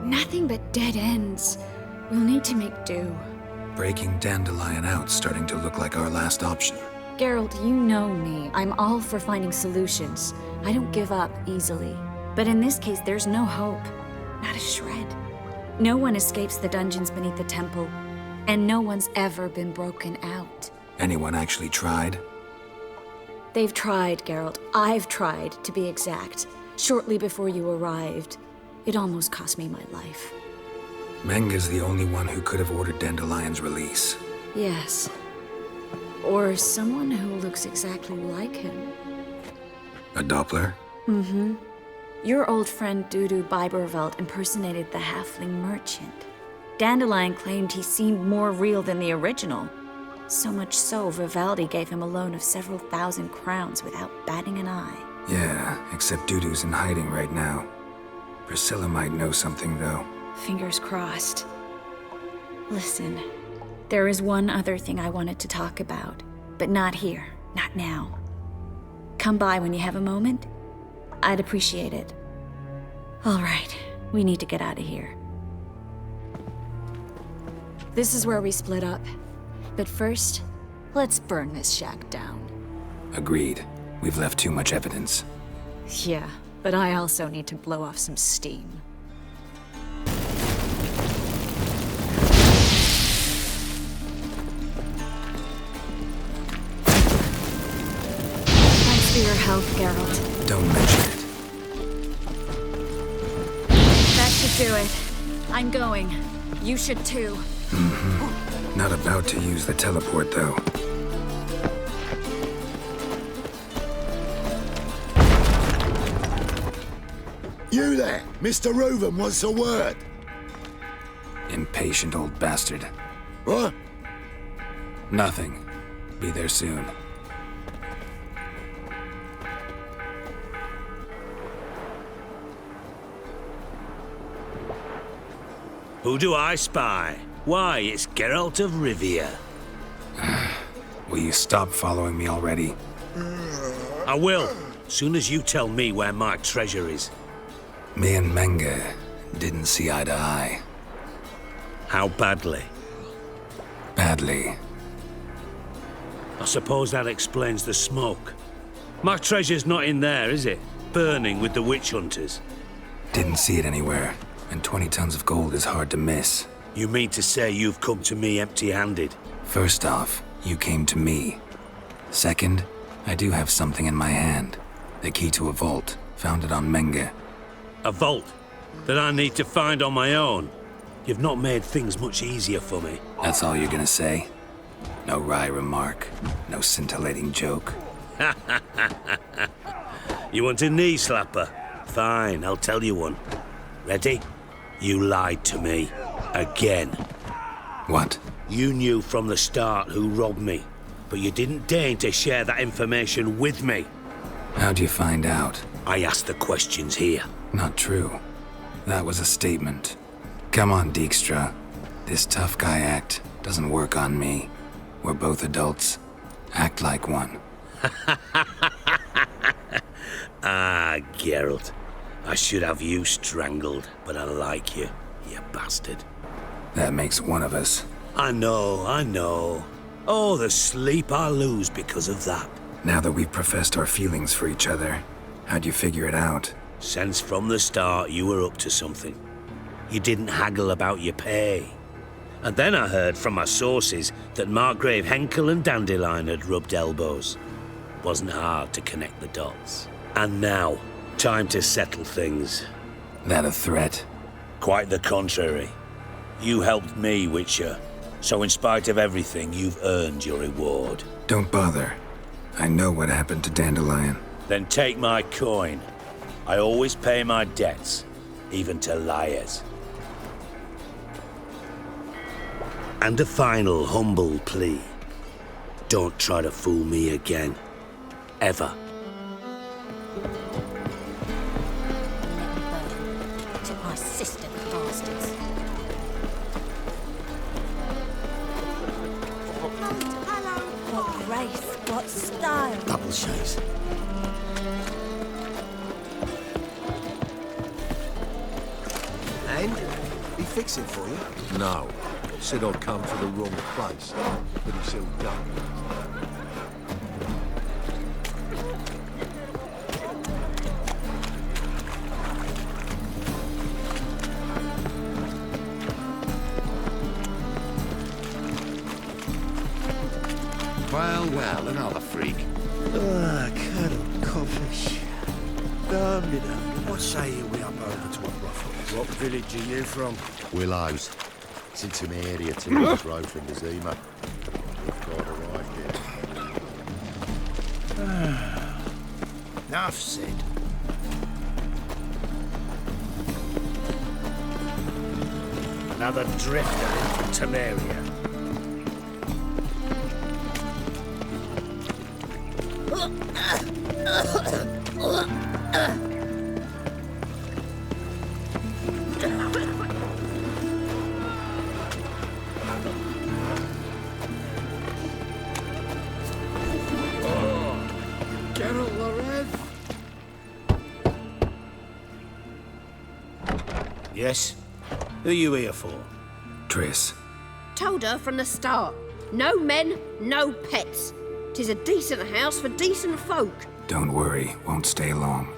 Nothing but dead ends. We'll need to make do. Breaking Dandelion out's starting to look like our last option. Geralt, you know me. I'm all for finding solutions. I don't give up easily. But in this case, there's no hope. Not a shred. No one escapes the dungeons beneath the temple, and no one's ever been broken out. Anyone actually tried? They've tried, Geralt. I've tried, to be exact. Shortly before you arrived. It almost cost me my life. Menge's the only one who could have ordered Dandelion's release. Yes. Or someone who looks exactly like him. A Doppler? Mm-hmm. Your old friend Dudu Biberveld impersonated the halfling merchant. Dandelion claimed he seemed more real than the original. So much so, Vivaldi gave him a loan of several thousand crowns without batting an eye. Yeah, except Dudu's in hiding right now. Priscilla might know something, though. Fingers crossed. Listen, there is one other thing I wanted to talk about, but not here, not now. Come by when you have a moment. I'd appreciate it. All right, we need to get out of here. This is where we split up. But first, let's burn this shack down. Agreed. We've left too much evidence. Yeah, but I also need to blow off some steam. Thanks for your help, Geralt. Don't mention it. That should do it. I'm going. You should too. Mm-hmm. Not about to use the teleport, though. You there! Mr. Reuven wants a word. Impatient old bastard. What? Nothing. Be there soon. Who do I spy? Why, it's Geralt of Rivia. Will you stop following me already? I will, soon as you tell me where my treasure is. Me and Menge didn't see eye to eye. How badly? Badly. I suppose that explains the smoke. My treasure's not in there, is it? Burning with the witch hunters. Didn't see it anywhere, and 20 tons of gold is hard to miss. You mean to say you've come to me empty-handed? First off, you came to me. Second, I do have something in my hand. The key to a vault, found it on Menge. A vault? That I need to find on my own? You've not made things much easier for me. That's all you're gonna say? No wry remark, no scintillating joke. You want a knee slapper? Fine, I'll tell you one. Ready? You lied to me. Again. What? You knew from the start who robbed me, but you didn't deign to share that information with me. How'd you find out? I asked the questions here. Not true. That was a statement. Come on, Dijkstra. This tough guy act doesn't work on me. We're both adults. Act like one. Ah, Geralt. I should have you strangled, but I like you, you bastard. That makes one of us. I know. Oh, the sleep I lose because of that. Now that we've professed our feelings for each other, how'd you figure it out? Since from the start you were up to something. You didn't haggle about your pay. And then I heard from my sources that Margrave Henkel and Dandelion had rubbed elbows. Wasn't hard to connect the dots. And now, time to settle things. That a threat? Quite the contrary. You helped me, Witcher. So in spite of everything, you've earned your reward. Don't bother. I know what happened to Dandelion. Then take my coin. I always pay my debts, even to liars. And a final humble plea. Don't try to fool me again. Ever. Took my sister, bastards. What grace, what style. Double shows. And? He fix it for you? No. Said I'd come to the wrong place. But it's all done. Well, another freak. Ah, cuddle, coffish. Damn it. What say you we up over to a brothel? What village are you from? Willows. It's into my area too. This road from the Zima. We've got arrived here. Enough said. Another drifter into Temeria. Yes? Who are you here for? Triss. Told her from the start. No men, no pets. 'Tis a decent house for decent folk. Don't worry, won't stay long.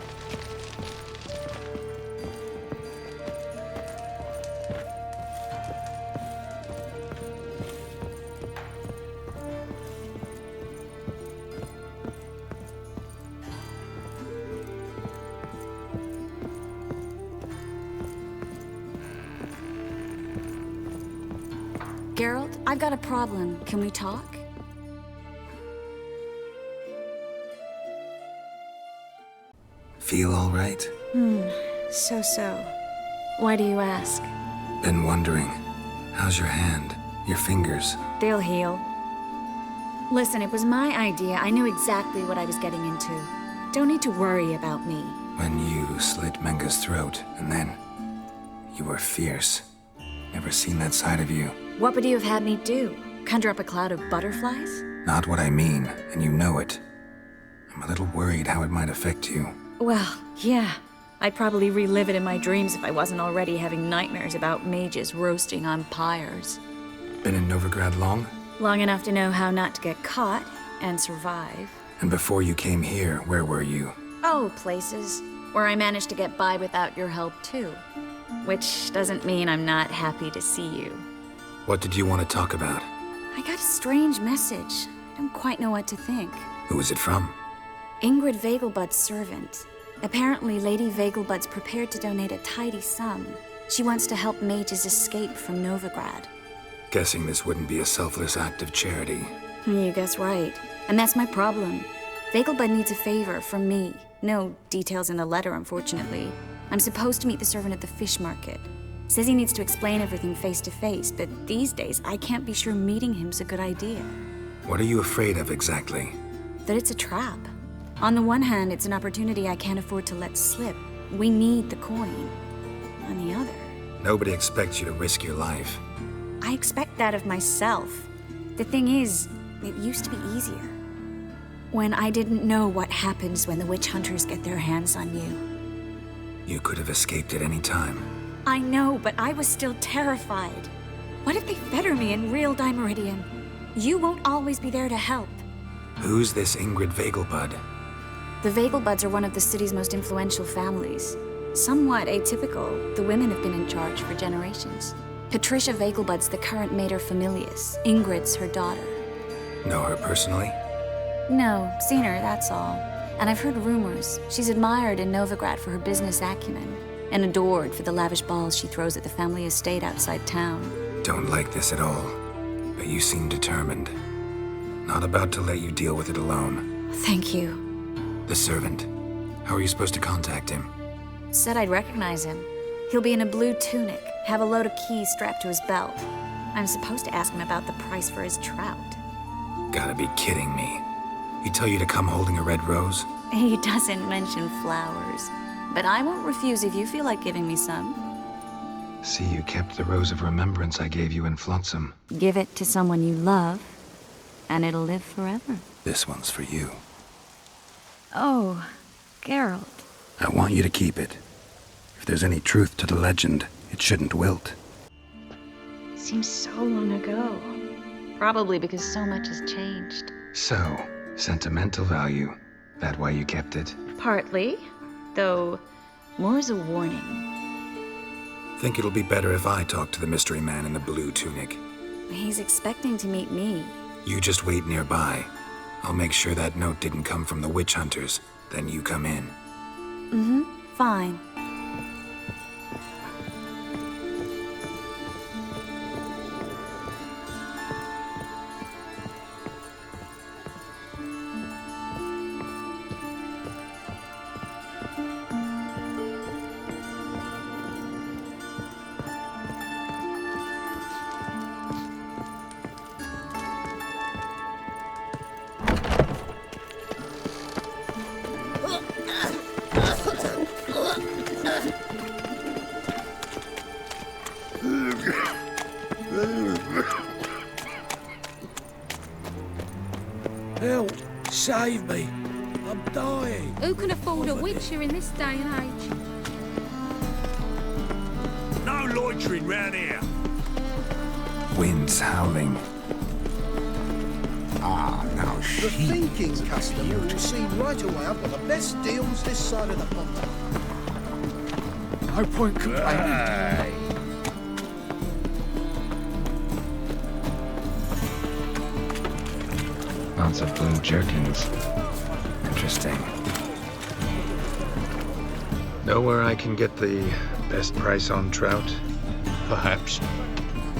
Geralt, I've got a problem. Can we talk? Feel all right? So. Why do you ask? Been wondering. How's your hand? Your fingers? They'll heal. Listen, it was my idea. I knew exactly what I was getting into. Don't need to worry about me. When you slit Menga's throat, and then... you were fierce. Never seen that side of you. What would you have had me do? Conjure up a cloud of butterflies? Not what I mean, and you know it. I'm a little worried how it might affect you. Well, yeah. I'd probably relive it in my dreams if I wasn't already having nightmares about mages roasting on pyres. Been in Novigrad long? Long enough to know how not to get caught and survive. And before you came here, where were you? Oh, places where I managed to get by without your help too. Which doesn't mean I'm not happy to see you. What did you want to talk about? I got a strange message. I don't quite know what to think. Who was it from? Ingrid Vegelbud's servant. Apparently, Lady Vegelbud's prepared to donate a tidy sum. She wants to help mages escape from Novigrad. Guessing this wouldn't be a selfless act of charity. You guess right. And that's my problem. Vegelbud needs a favor from me. No details in the letter, unfortunately. I'm supposed to meet the servant at the fish market. Says he needs to explain everything face to face, but these days I can't be sure meeting him's a good idea. What are you afraid of exactly? That it's a trap. On the one hand, it's an opportunity I can't afford to let slip. We need the coin. On the other... Nobody expects you to risk your life. I expect that of myself. The thing is, it used to be easier. When I didn't know what happens when the witch hunters get their hands on you. You could have escaped at any time. I know, but I was still terrified. What if they fetter me in real Dimeridium? You won't always be there to help. Who's this Ingrid Vegelbud? The Vegelbuds are one of the city's most influential families. Somewhat atypical, the women have been in charge for generations. Patricia Vegelbud's the current mater familias. Ingrid's her daughter. Know her personally? No, seen her, that's all. And I've heard rumors. She's admired in Novigrad for her business acumen, and adored for the lavish balls she throws at the family estate outside town. Don't like this at all, but you seem determined. Not about to let you deal with it alone. Thank you. The servant. How are you supposed to contact him? Said I'd recognize him. He'll be in a blue tunic, have a load of keys strapped to his belt. I'm supposed to ask him about the price for his trout. Gotta be kidding me. He tell you to come holding a red rose? He doesn't mention flowers, but I won't refuse if you feel like giving me some. See, you kept the rose of remembrance I gave you in Flotsam. Give it to someone you love, and it'll live forever. This one's for you. Oh, Geralt. I want you to keep it. If there's any truth to the legend, it shouldn't wilt. Seems so long ago. Probably because so much has changed. So, sentimental value. That why you kept it? Partly, though more as a warning. Think it'll be better if I talk to the mystery man in the blue tunic. He's expecting to meet me. You just wait nearby. I'll make sure that note didn't come from the witch hunters. Then you come in. Mm-hmm. Fine. Help! Save me! I'm dying! Who can afford a witcher in this day and age? No loitering round here. Wind's howling. Ah, now The thinking customer will see right away I've got the best deals this side of the pond. No point complaining. Lots of blue jerkins. Interesting. Know where I can get the best price on trout? Perhaps.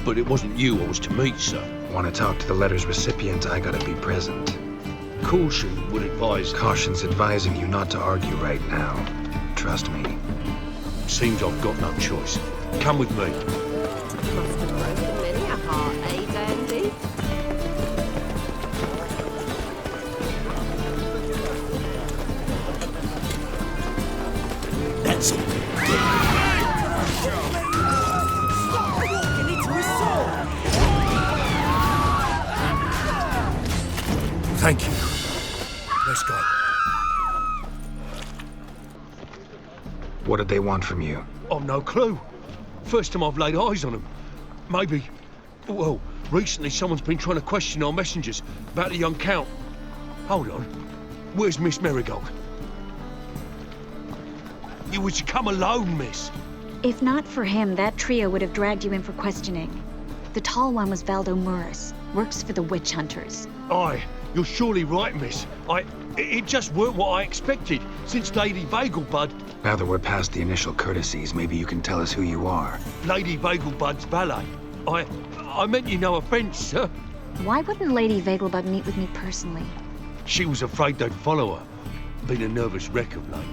But it wasn't you I was to meet, sir. Want to talk to the letter's recipient, I gotta be present. Caution would advise... Caution's advising you not to argue right now. Trust me. Seems I've got no choice. Come with me. Must have broken many a heart, eh, Dandy? That's it. Thank you. Let's go. What did they want from you? I've no clue. First time I've laid eyes on them. Maybe... Well, recently someone's been trying to question our messengers about the young Count. Hold on. Where's Miss Marigold? You were to come alone, miss. If not for him, that trio would have dragged you in for questioning. The tall one was Valdo Muris. Works for the witch hunters. Aye, you're surely right, miss. It just weren't what I expected, since Lady Vagelbud... Now that we're past the initial courtesies, maybe you can tell us who you are. Lady Vagelbud's valet. I meant you no offence, sir. Why wouldn't Lady Vagelbud meet with me personally? She was afraid they'd follow her. Been a nervous wreck of late.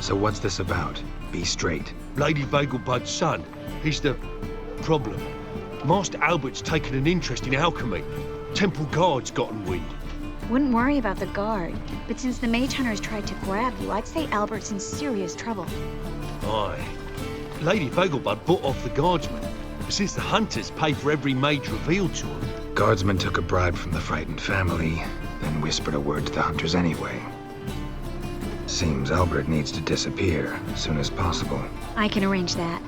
So what's this about? Be straight. Lady Vagelbud's son. He's the problem. Master Albert's taken an interest in alchemy. Temple Guard's gotten wind. Wouldn't worry about the guard, but since the mage hunters tried to grab you, I'd say Albert's in serious trouble. Aye. Lady Vagelbud bought off the guardsman, but since the hunters pay for every mage revealed to them... Guardsman took a bribe from the frightened family, then whispered a word to the hunters anyway. Seems Albert needs to disappear as soon as possible. I can arrange that.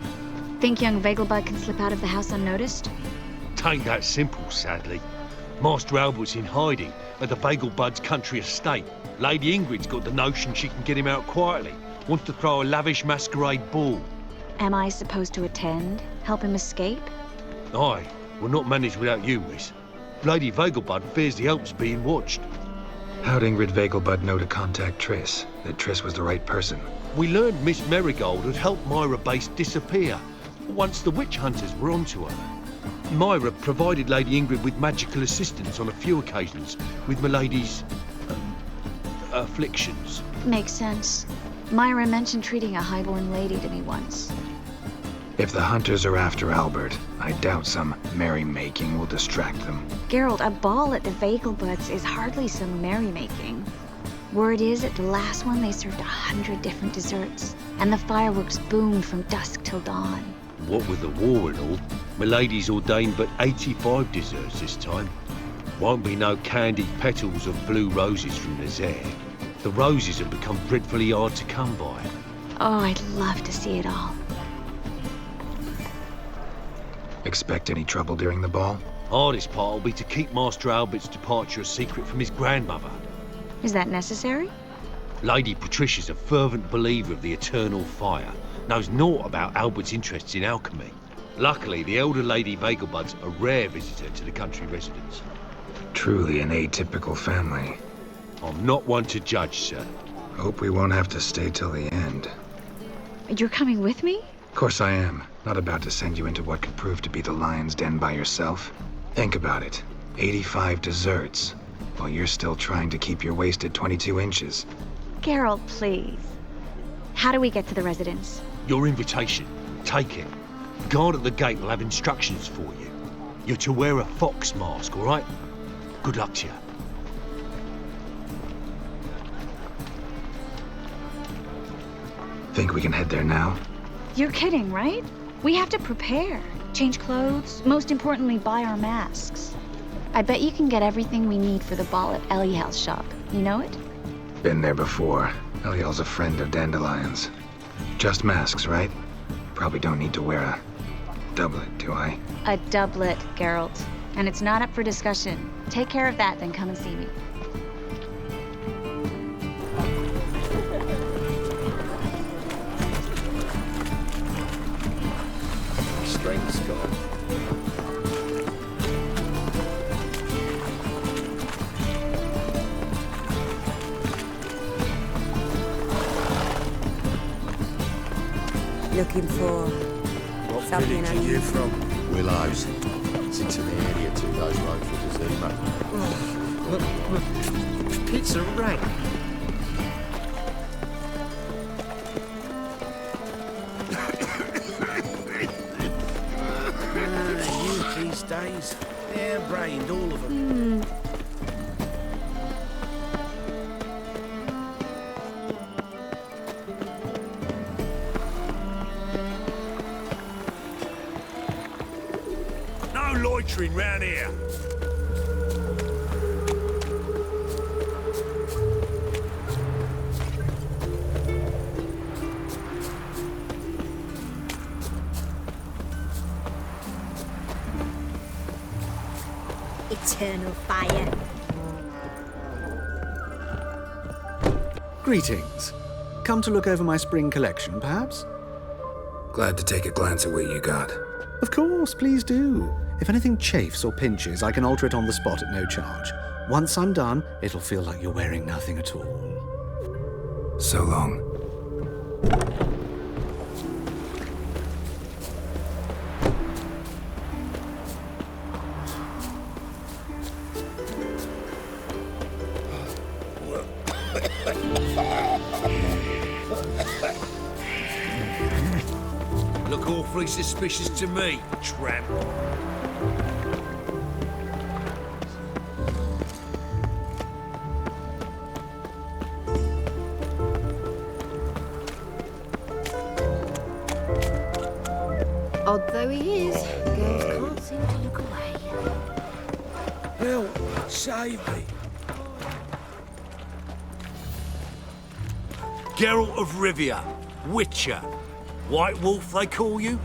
Think young Vagelbud can slip out of the house unnoticed? Tain't that simple, sadly. Master Albert's in hiding at the Vagelbud's country estate. Lady Ingrid's got the notion she can get him out quietly. Wants to throw a lavish masquerade ball. Am I supposed to attend? Help him escape? Aye, we'll not manage without you, miss. Lady Vagelbud fears the help's being watched. How'd Ingrid Vagelbud know to contact Triss? That Triss was the right person? We learned Miss Marigold had helped Myra Base disappear once the witch hunters were onto her. Myra provided Lady Ingrid with magical assistance on a few occasions with Milady's afflictions. Makes sense. Myra mentioned treating a highborn lady to me once. If the hunters are after Albert, I doubt some merrymaking will distract them. Geralt, a ball at the Vagelbuds is hardly some merrymaking. Word is, at the last one they served 100 different desserts, and the fireworks boomed from dusk till dawn. What with the war and all, Milady's ordained but 85 desserts this time. Won't be no candied petals of blue roses from Nazaire. The roses have become dreadfully hard to come by. Oh, I'd love to see it all. Expect any trouble during the ball? Hardest part will be to keep Master Albert's departure a secret from his grandmother. Is that necessary? Lady Patricia's a fervent believer of the eternal fire, knows naught about Albert's interests in alchemy. Luckily, the elder Lady Vagelbud's a rare visitor to the country residence. Truly an atypical family. I'm not one to judge, sir. Hope we won't have to stay till the end. You're coming with me? Of course I am. Not about to send you into what could prove to be the lion's den by yourself. Think about it. 85 desserts, while you're still trying to keep your waist at 22 inches. Geralt, please. How do we get to the residence? Your invitation. Take it. The guard at the gate will have instructions for you. You're to wear a fox mask, all right? Good luck to you. Think we can head there now? You're kidding, right? We have to prepare. Change clothes, most importantly, buy our masks. I bet you can get everything we need for the ball at Eliel's shop. You know it? Been there before. Eliel's a friend of Dandelion's. Just masks, right? Probably don't need to wear a doublet, do I? A doublet, Geralt. And it's not up for discussion. Take care of that, then come and see me. Strength, Scott. Looking for What something village are you from? Willows. It's into the area 2 days road for Zima. Pizza rank. Youth these days, hair-brained, all of them. No loitering round here. Eternal fire. Greetings. Come to look over my spring collection, perhaps? Glad to take a glance at what you got. Of course, please do. If anything chafes or pinches, I can alter it on the spot at no charge. Once I'm done, it'll feel like you're wearing nothing at all. So long. Look awfully suspicious to me, tramp. Odd though he is, girls can't seem to look away. Help! Save me! Geralt of Rivia, Witcher. White Wolf, they call you?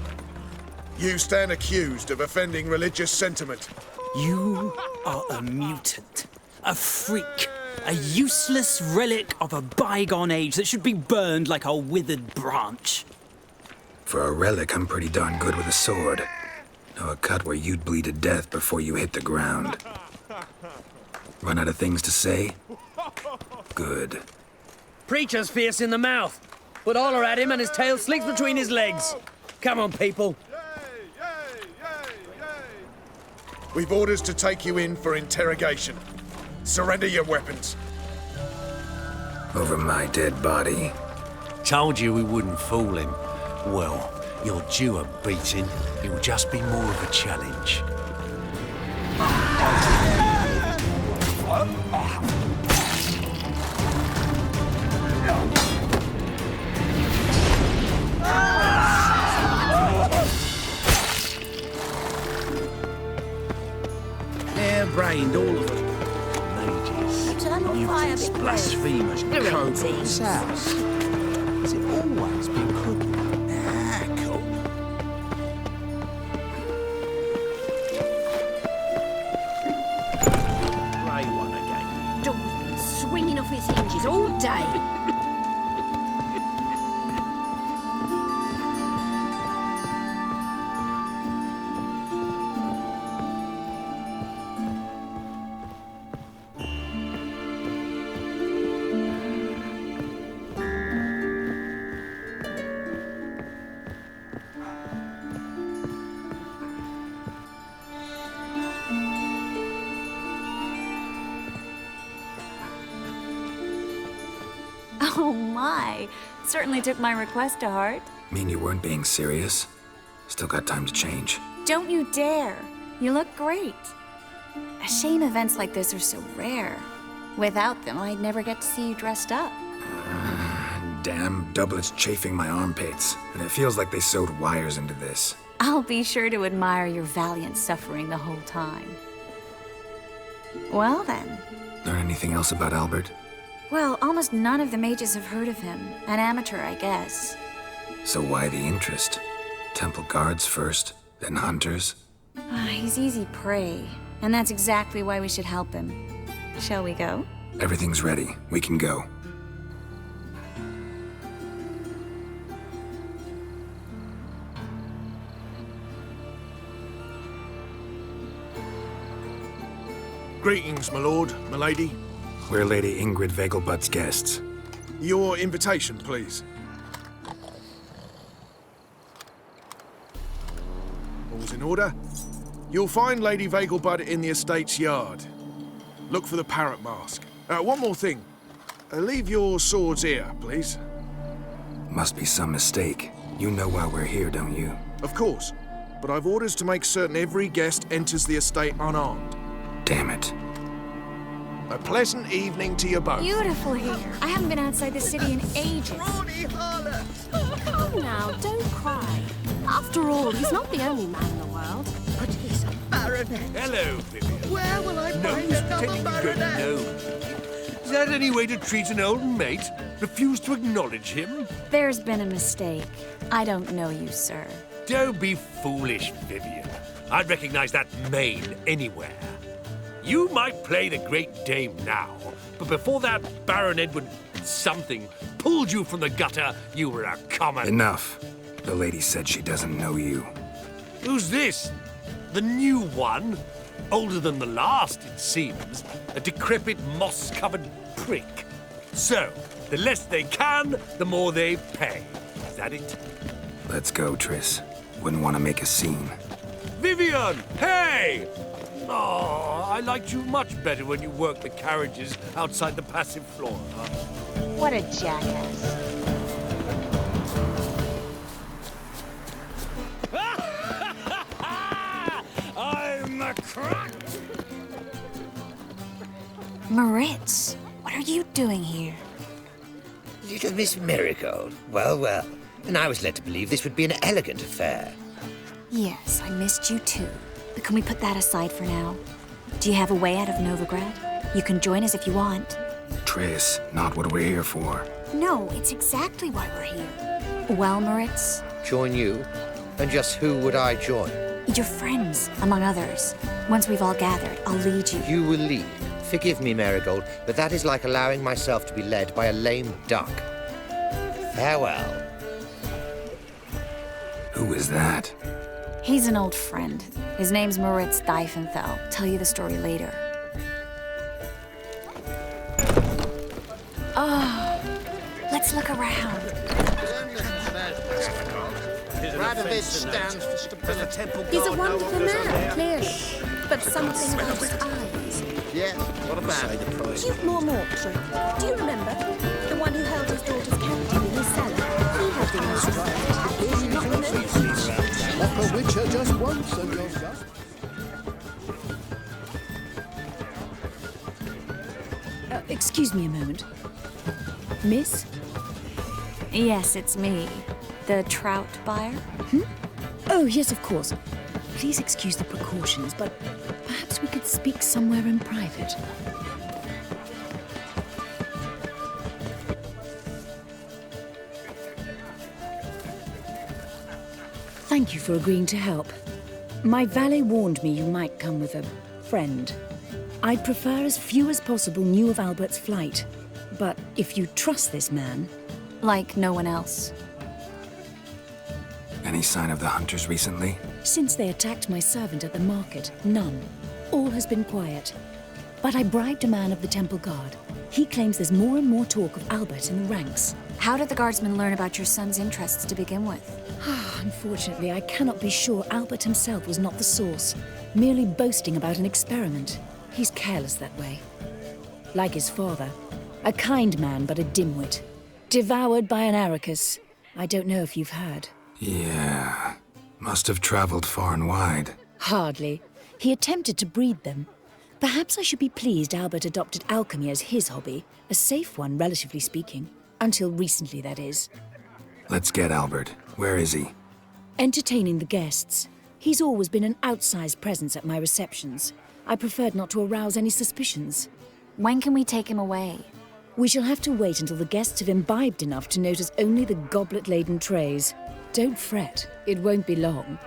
You stand accused of offending religious sentiment. You are a mutant, a freak, a useless relic of a bygone age that should be burned like a withered branch. For a relic, I'm pretty darn good with a sword. Know a cut where you'd bleed to death before you hit the ground. Run out of things to say? Good. Preacher's fierce in the mouth, but holler at him and his tail slinks between his legs. Come on, people. We've orders to take you in for interrogation. Surrender your weapons. Over my dead body. Told you we wouldn't fool him. Well, you're due a beating. It will just be more of a challenge. Hair-brained, all of them. Mages, mutants, blasphemers, kobolds. This house. Has it always been cooking? Cool. Grey one again. Door's been swinging off his hinges all day. Oh my! Certainly took my request to heart. Mean you weren't being serious? Still got time to change. Don't you dare! You look great. A shame events like this are so rare. Without them, I'd never get to see you dressed up. Damn doublets chafing my armpits, and it feels like they sewed wires into this. I'll be sure to admire your valiant suffering the whole time. Well then. Learn anything else about Albert? Well, almost none of the mages have heard of him. An amateur, I guess. So why the interest? Temple guards first, then hunters? He's easy prey, and that's exactly why we should help him. Shall we go? Everything's ready. We can go. Greetings, my lord, my lady. We're Lady Ingrid Vegelbud's guests. Your invitation, please. All's in order. You'll find Lady Vegelbud in the estate's yard. Look for the parrot mask. One more thing. Leave your swords here, please. Must be some mistake. You know why we're here, don't you? Of course. But I've orders to make certain every guest enters the estate unarmed. Damn it. A pleasant evening to you both. Beautiful here. I haven't been outside the city in ages. Oh, now, don't cry. After all, he's not the only man in the world. But he's a baronet. Hello, Vivian. Where will I No find use another pretending you don't baronet? know. Is that any way to treat an old mate? Refuse to acknowledge him? There's been a mistake. I don't know you, sir. Don't be foolish, Vivian. I'd recognize that mane anywhere. You might play the Great Dame now, but before that Baron Edward something pulled you from the gutter, you were a common... Enough. The lady said she doesn't know you. Who's this? The new one? Older than the last, it seems. A decrepit, moss-covered prick. So, the less they can, the more they pay. Is that it? Let's go, Triss. Wouldn't want to make a scene. Vivian! Hey! Oh, I liked you much better when you worked the carriages outside the passive flora. What a jackass. I'm a crack! Moritz, what are you doing here? Little Miss Marigold. Well, well. And I was led to believe this would be an elegant affair. Yes, I missed you too. But can we put that aside for now? Do you have a way out of Novigrad? You can join us if you want. Triss, not what we're here for. No, it's exactly why we're here. Well, Moritz? Join you? And just who would I join? Your friends, among others. Once we've all gathered, I'll lead you. You will lead. Forgive me, Marigold, but that is like allowing myself to be led by a lame duck. Farewell. Who is that? He's an old friend. His name's Moritz Diefenthal. Tell you the story later. Oh, let's look around. Radovich stands for stability. He's a wonderful man, clearly. But something about his eyes. Yeah, what about it? You've more, Trip. Do you remember? The just once and you'll just... Excuse me a moment. Miss? Yes, it's me. The trout buyer? Oh, yes, of course. Please excuse the precautions, but perhaps we could speak somewhere in private. Thank you for agreeing to help. My valet warned me you might come with a friend. I'd prefer as few as possible knew of Albert's flight. But if you trust this man... Like no one else. Any sign of the hunters recently? Since they attacked my servant at the market, none. All has been quiet. But I bribed a man of the Temple Guard. He claims there's more and more talk of Albert in the ranks. How did the guardsmen learn about your son's interests to begin with? Unfortunately, I cannot be sure Albert himself was not the source, merely boasting about an experiment. He's careless that way. Like his father. A kind man, but a dimwit. Devoured by an Arrakis. I don't know if you've heard. Yeah. Must have traveled far and wide. Hardly. He attempted to breed them. Perhaps I should be pleased Albert adopted alchemy as his hobby. A safe one, relatively speaking. Until recently, that is. Let's get Albert. Where is he? Entertaining the guests. He's always been an outsized presence at my receptions. I preferred not to arouse any suspicions. When can we take him away? We shall have to wait until the guests have imbibed enough to notice only the goblet-laden trays. Don't fret. It won't be long.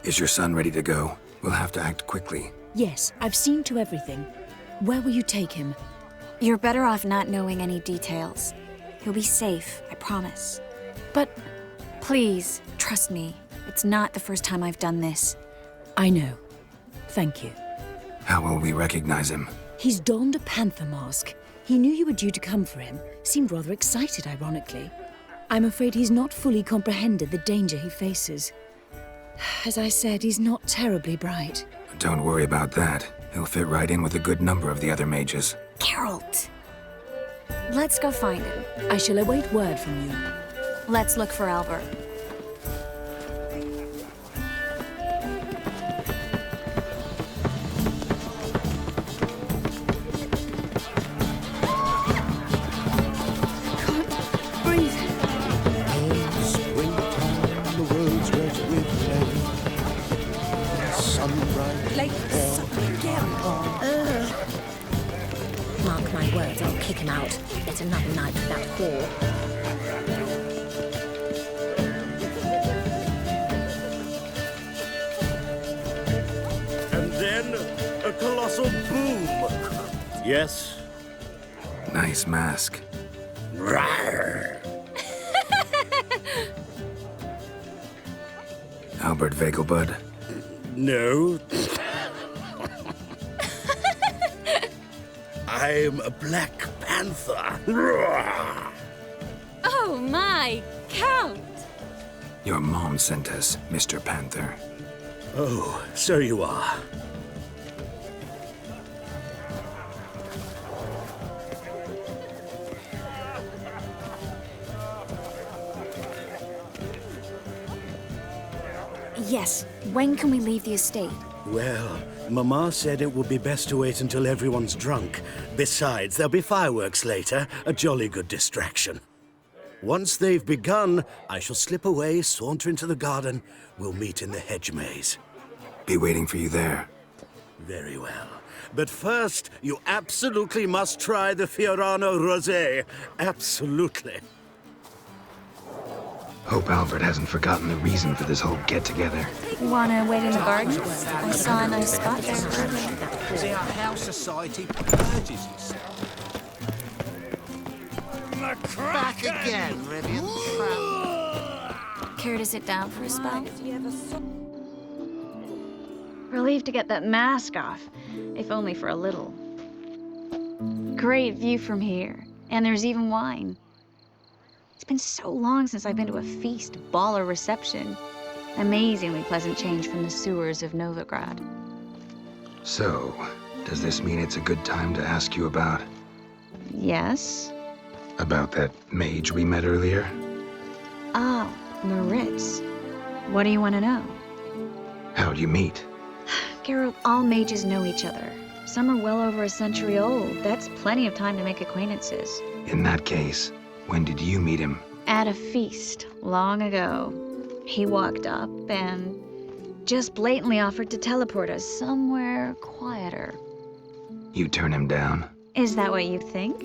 Is your son ready to go? We'll have to act quickly. Yes, I've seen to everything. Where will you take him? You're better off not knowing any details. He'll be safe, I promise. But... Please, trust me. It's not the first time I've done this. I know. Thank you. How will we recognize him? He's donned a panther mask. He knew you were due to come for him. Seemed rather excited, ironically. I'm afraid he's not fully comprehended the danger he faces. As I said, he's not terribly bright. Don't worry about that. He'll fit right in with a good number of the other mages. Geralt! Let's go find him. I shall await word from you. Let's look for Albert. Mark my words, I'll kick him out. It's another night with that whore. And then a colossal boom. Yes? Nice mask. Rawr. Albert Vegelbud? No. I'm a Black Panther. Oh my, Count! Your mom sent us, Mr. Panther. Oh, so you are. Yes, when can we leave the estate? Well, Mama said it would be best to wait until everyone's drunk. Besides, there'll be fireworks later, a jolly good distraction. Once they've begun, I shall slip away, saunter into the garden. We'll meet in the hedge maze. Be waiting for you there. Very well. But first, you absolutely must try the Fiorano Rosé. Absolutely. Hope Albert hasn't forgotten the reason for this whole get-together. Wanna wait in the garden? I saw a nice spot there for me. See how house society purges itself. Back again, Reuven. Care to sit down for a spell? Relieved to get that mask off, if only for a little. Great view from here, and there's even wine. It's been so long since I've been to a feast, ball, or reception. Amazingly pleasant change from the sewers of Novigrad. So, does this mean it's a good time to ask you about... Yes? About that mage we met earlier? Ah, Maritz. What do you want to know? How'd you meet? Geralt, all mages know each other. Some are well over a century old. That's plenty of time to make acquaintances. In that case, when did you meet him? At a feast, long ago. He walked up and just blatantly offered to teleport us somewhere quieter. You turn him down? Is that what you think?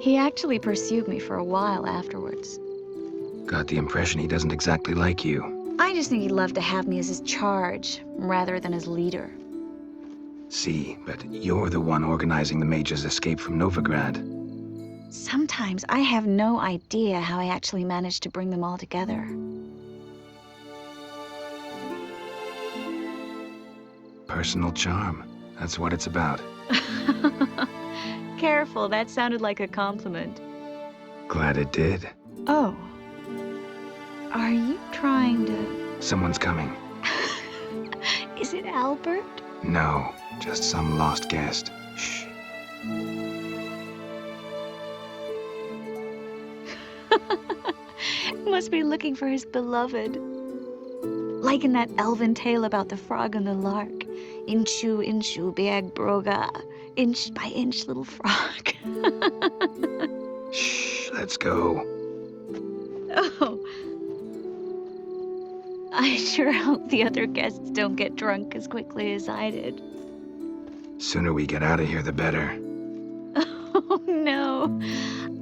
He actually pursued me for a while afterwards. Got the impression he doesn't exactly like you. I just think he'd love to have me as his charge, rather than his leader. See, but you're the one organizing the mage's escape from Novigrad. Sometimes I have no idea how I actually managed to bring them all together. Personal charm. That's what it's about. Careful, that sounded like a compliment. Glad it did. Oh. Are you trying to... Someone's coming. Is it Albert? No, just some lost guest. Shh. Must be looking for his beloved. Like in that elven tale about the frog and the lark. Inchu, inchu, biag broga. Inch by inch, little frog. Shh, let's go. Oh. I sure hope the other guests don't get drunk as quickly as I did. Sooner we get out of here, the better. Oh, no.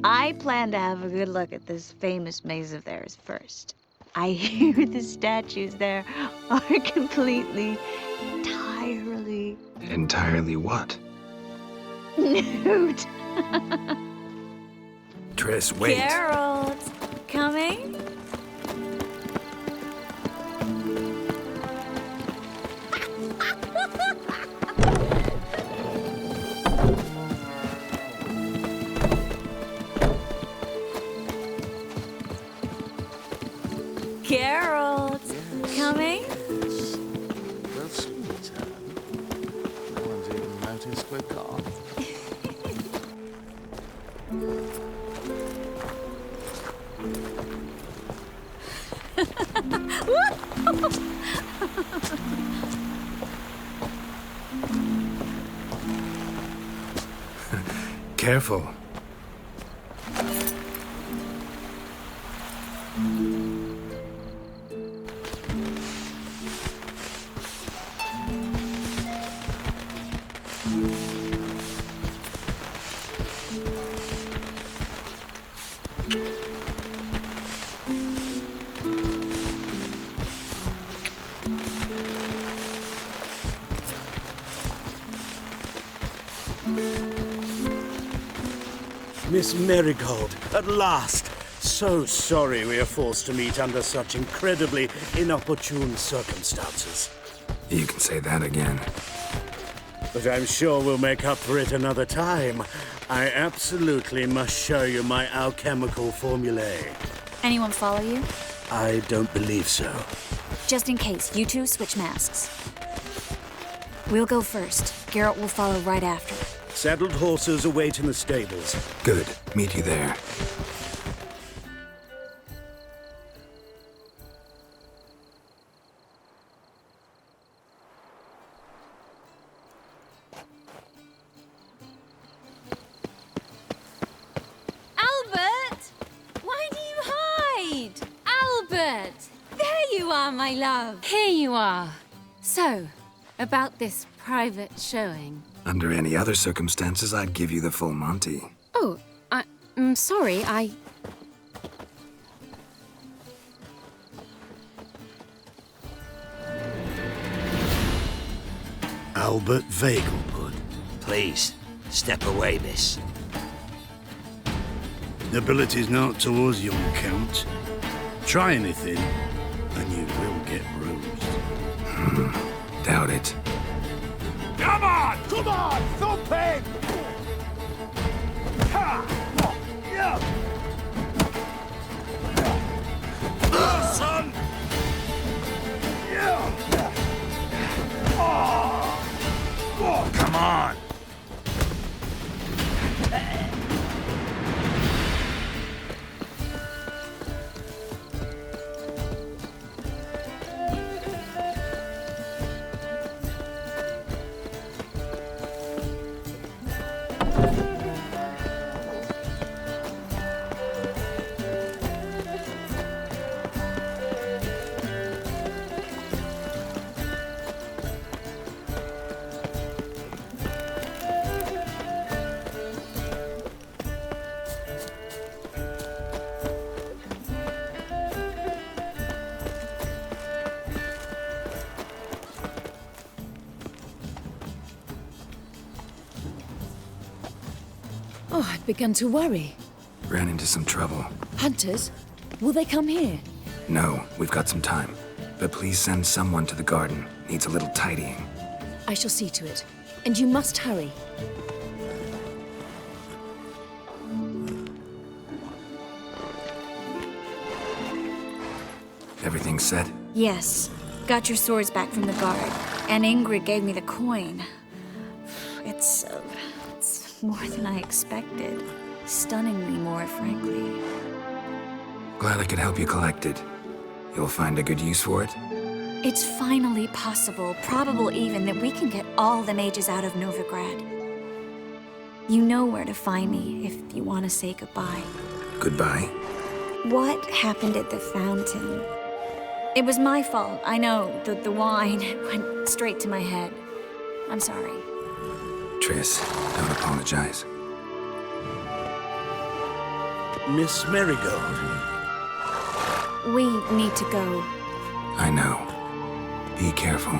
I plan to have a good look at this famous maze of theirs first. I hear the statues there are completely, entirely... Entirely what? Nude. Triss, wait. Geralt, coming? Geralt, coming? We'll soon return. No one's even noticed we're gone. Careful. Miss Marigold, at last! So sorry we are forced to meet under such incredibly inopportune circumstances. You can say that again. But I'm sure we'll make up for it another time. I absolutely must show you my alchemical formulae. Anyone follow you? I don't believe so. Just in case, you two switch masks. We'll go first. Geralt will follow right after. Saddled horses await in the stables. Good. Meet you there. Albert! Why do you hide? Albert! There you are, my love. Here you are. So, about this private showing. Under any other circumstances, I'd give you the full Monty. Oh, I'm sorry, Albert Vegelbud. Please, step away, miss. Nobility's not towards young Count. Try anything, and you will get bruised. Doubt it. Come on! Come on! Thump him! Son! Come on! Oh, I'd begun to worry. Ran into some trouble. Hunters? Will they come here? No, we've got some time. But please send someone to the garden. Needs a little tidying. I shall see to it. And you must hurry. Everything set? Yes. Got your swords back from the guard. And Ingrid gave me the coin. It's more than I expected. Stunningly more, frankly. Glad I could help you collect it. You'll find a good use for it? It's finally possible, probable even, that we can get all the mages out of Novigrad. You know where to find me if you want to say goodbye. Goodbye? What happened at the fountain? It was my fault, I know. The wine went straight to my head. I'm sorry. Triss, don't apologize. Miss Marigold. We need to go. I know. Be careful.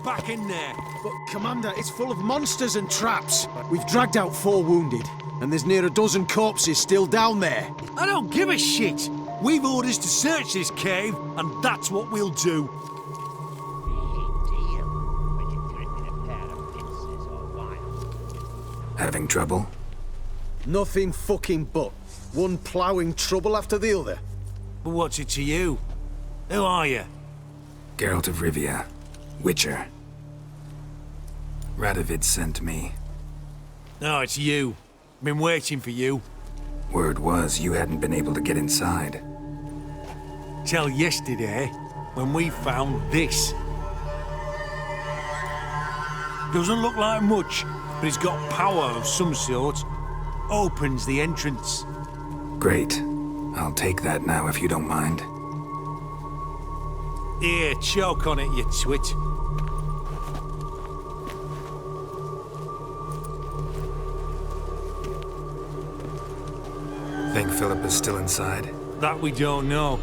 Back in there. But, Commander, it's full of monsters and traps. We've dragged out 4 wounded, and there's near a dozen corpses still down there. I don't give a shit. We've orders to search this cave, and that's what we'll do. Having trouble? Nothing fucking but. One ploughing trouble after the other. But what's it to you? Who are you? Geralt of Rivia. Witcher. Radovid sent me. No, it's you. Been waiting for you. Word was you hadn't been able to get inside. Till yesterday, when we found this. Doesn't look like much, but it's got power of some sort. Opens the entrance. Great. I'll take that now if you don't mind. Here, choke on it, you twit. Think Philippa's still inside? That we don't know.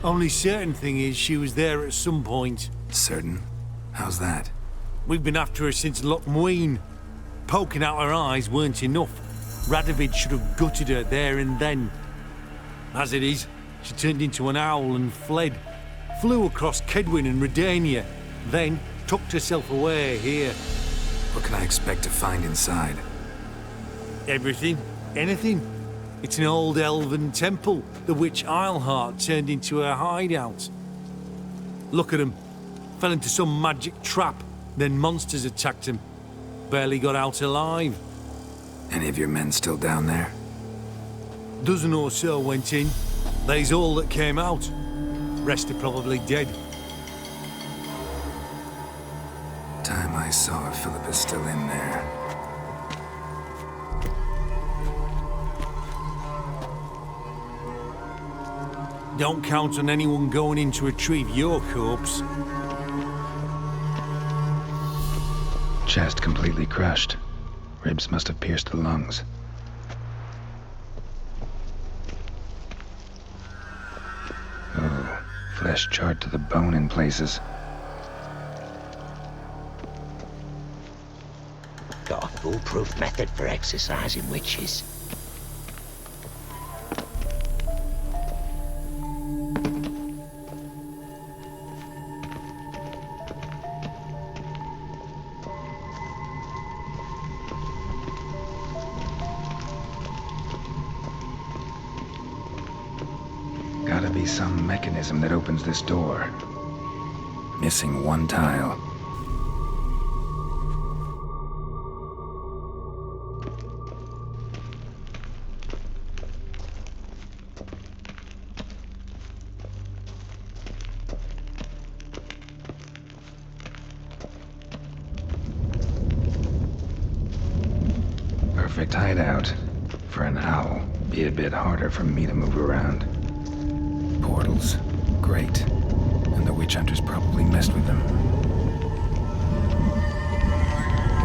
Only certain thing is she was there at some point. Certain? How's that? We've been after her since Lochmuin. Poking out her eyes weren't enough. Radovid should have gutted her there and then. As it is, she turned into an owl and fled. Flew across Kedwin and Redania. Then, tucked herself away here. What can I expect to find inside? Everything. Anything. It's an old elven temple, the witch Isleheart turned into a hideout. Look at him. Fell into some magic trap, then monsters attacked him. Barely got out alive. Any of your men still down there? Dozen or so went in. They's all that came out. Rest are probably dead. Time I saw if Philip is still in there. Don't count on anyone going in to retrieve your corpse. Chest completely crushed. Ribs must have pierced the lungs. Oh, flesh charred to the bone in places. Got a foolproof method for exercising witches. Gotta be some mechanism that opens this door. Missing one tile. Perfect hideout. For an owl, be a bit harder for me to move around. Portals. Great. And the witch hunters probably messed with them.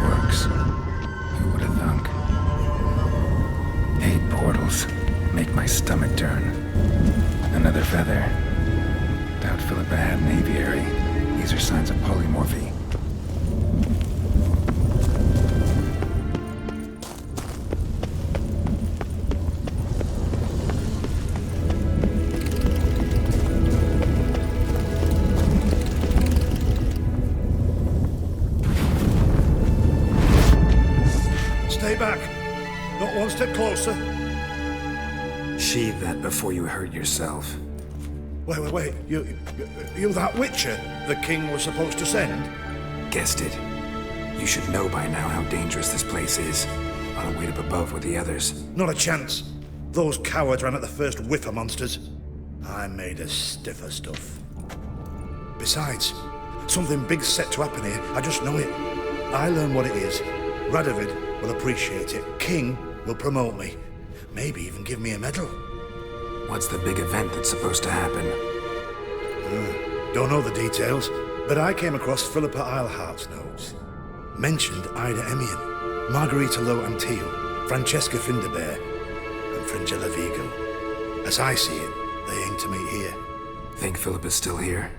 Works. Who would have thunk? 8 portals. Make my stomach turn. Another feather. Doubt Philippa had an aviary. These are signs of polymorphy. One step closer. Sheathe that before you hurt yourself. Wait. You that witcher the king was supposed to send? Guessed it. You should know by now how dangerous this place is. I'll wait up above with the others. Not a chance. Those cowards ran at the first whiff of monsters. I'm made of stiffer stuff. Besides, something big's set to happen here. I just know it. I learn what it is. Radovid will appreciate it. King will promote me. Maybe even give me a medal. What's the big event that's supposed to happen? Don't know the details, but I came across Philippa Isleheart's notes. Mentioned Ida Emian, Margarita Lo Antio, Francesca Finderbear, and Fringilla Vigo. As I see it, they aim to meet here. Think Philippa's still here?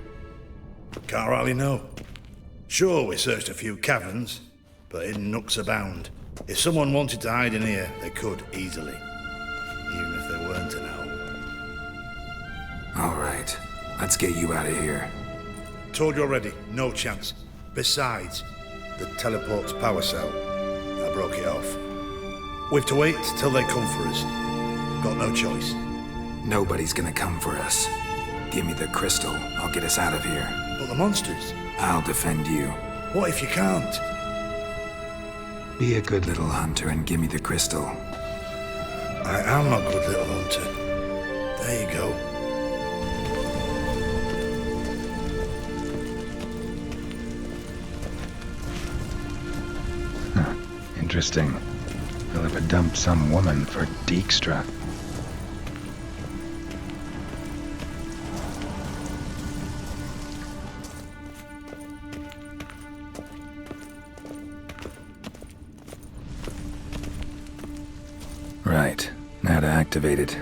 Can't rightly know. Sure, we searched a few caverns, but hidden nooks abound. If someone wanted to hide in here, they could easily. Even if they weren't an owl. All right. Let's get you out of here. Told you already, no chance. Besides, the teleport's power cell. I broke it off. We've to wait till they come for us. Got no choice. Nobody's gonna come for us. Give me the crystal. I'll get us out of here. But the monsters? I'll defend you. What if you can't? Be a good little hunter and give me the crystal. I am a good little hunter. There you go. Interesting. Philippa dumped some woman for Dijkstra. Right. Now to activate it.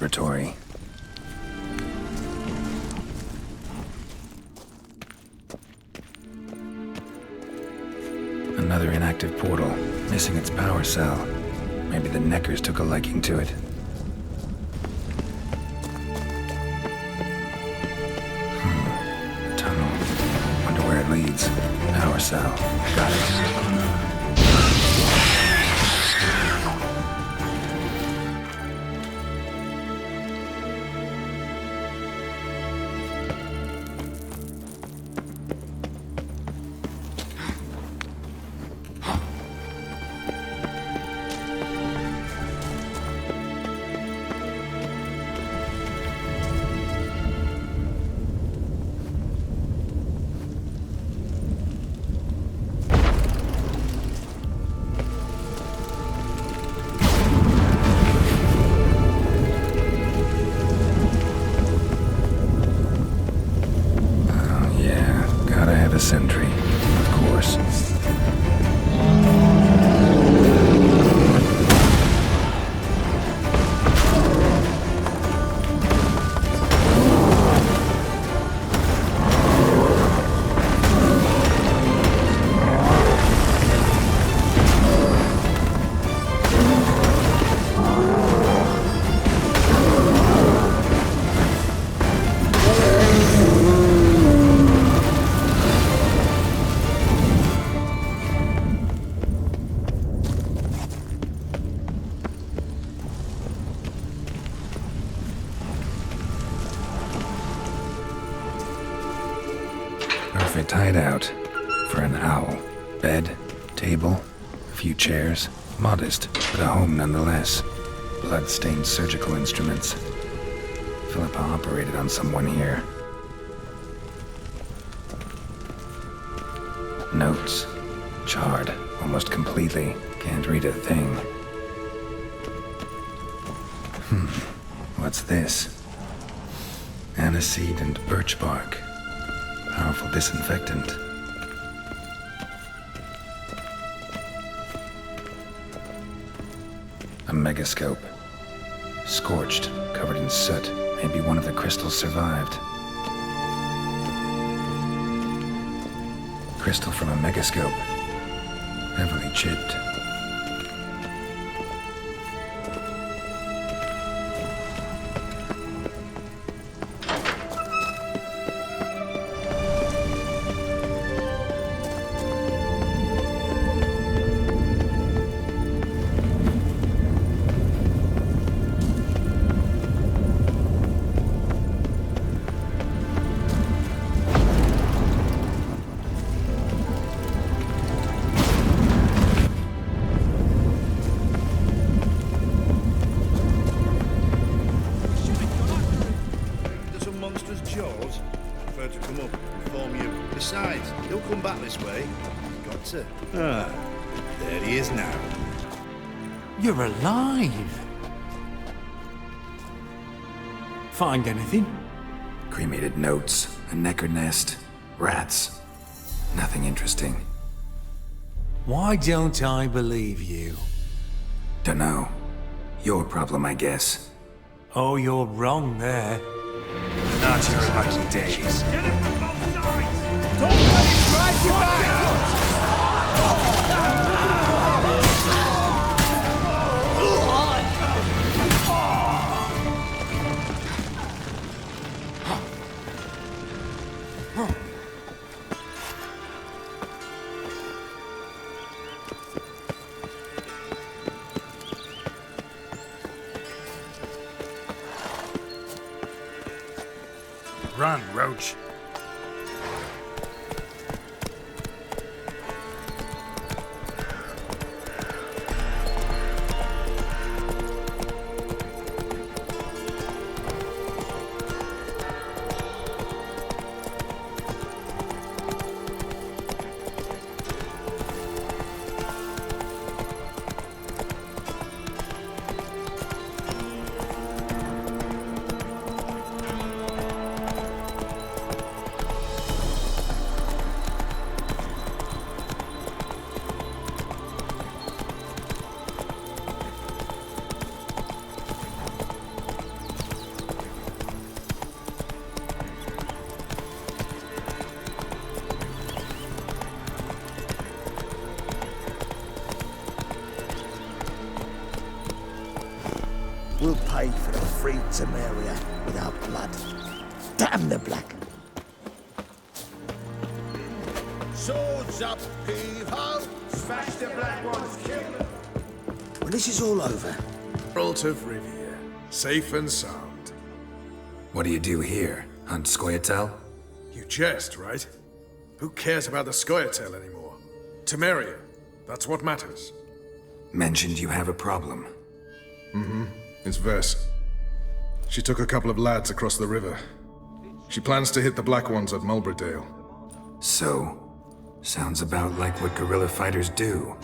laboratory. Another inactive portal, missing its power cell. Maybe the Neckers took a liking to it. Tunnel. Wonder where it leads. Power cell. Got it. Sentry, of course. Perfect hideout for an owl. Bed, table, a few chairs. Modest, but a home nonetheless. Blood-stained surgical instruments. Philippa operated on someone here. Notes. Charred, almost completely. Can't read a thing. What's this? Aniseed and birch bark. Powerful disinfectant. A megascope. Scorched, covered in soot. Maybe one of the crystals survived. Crystal from a megascope. Heavily chipped. There he is now. You're alive! Find anything? Cremated notes, a necker nest, rats. Nothing interesting. Why don't I believe you? Dunno. Your problem, I guess. Oh, you're wrong there. Not your lucky days. Get him from both sides! Don't let him drive you back! Run, Roach. Temeria without blood. Damn the black. Swords up, heave-ho! Smash the black ones, kill them! When this is all over... Geralt of Rivia, safe and sound. What do you do here? Hunt Scoia'tael? You jest, right? Who cares about the Scoia'tael anymore? Temeria, that's what matters. Mentioned you have a problem. Mm-hmm. It's Vess. She took a couple of lads across the river. She plans to hit the Black Ones at Mulbridale. So, sounds about like what guerrilla fighters do.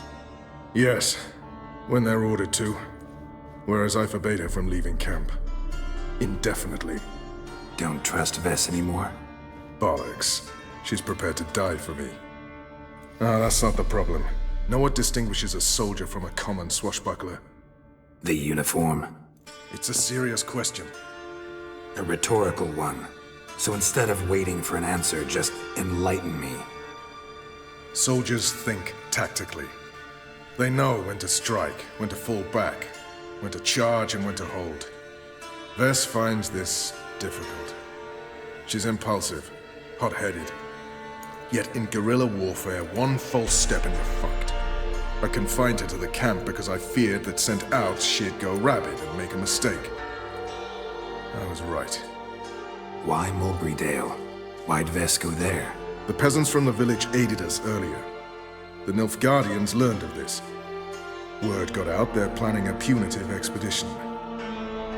Yes, when they're ordered to. Whereas I forbade her from leaving camp. Indefinitely. Don't trust Vess anymore? Bollocks. She's prepared to die for me. Ah, that's not the problem. Know what distinguishes a soldier from a common swashbuckler? The uniform. It's a serious question. A rhetorical one. So instead of waiting for an answer, just enlighten me. Soldiers think tactically. They know when to strike, when to fall back, when to charge and when to hold. Vess finds this difficult. She's impulsive, hot-headed. Yet in guerrilla warfare, one false step and you're fucked. I confined her to the camp because I feared that sent out she'd go rabid and make a mistake. I was right. Why Mulbridale? Why'd Vess go there? The peasants from the village aided us earlier. The Nilfgaardians learned of this. Word got out they're planning a punitive expedition.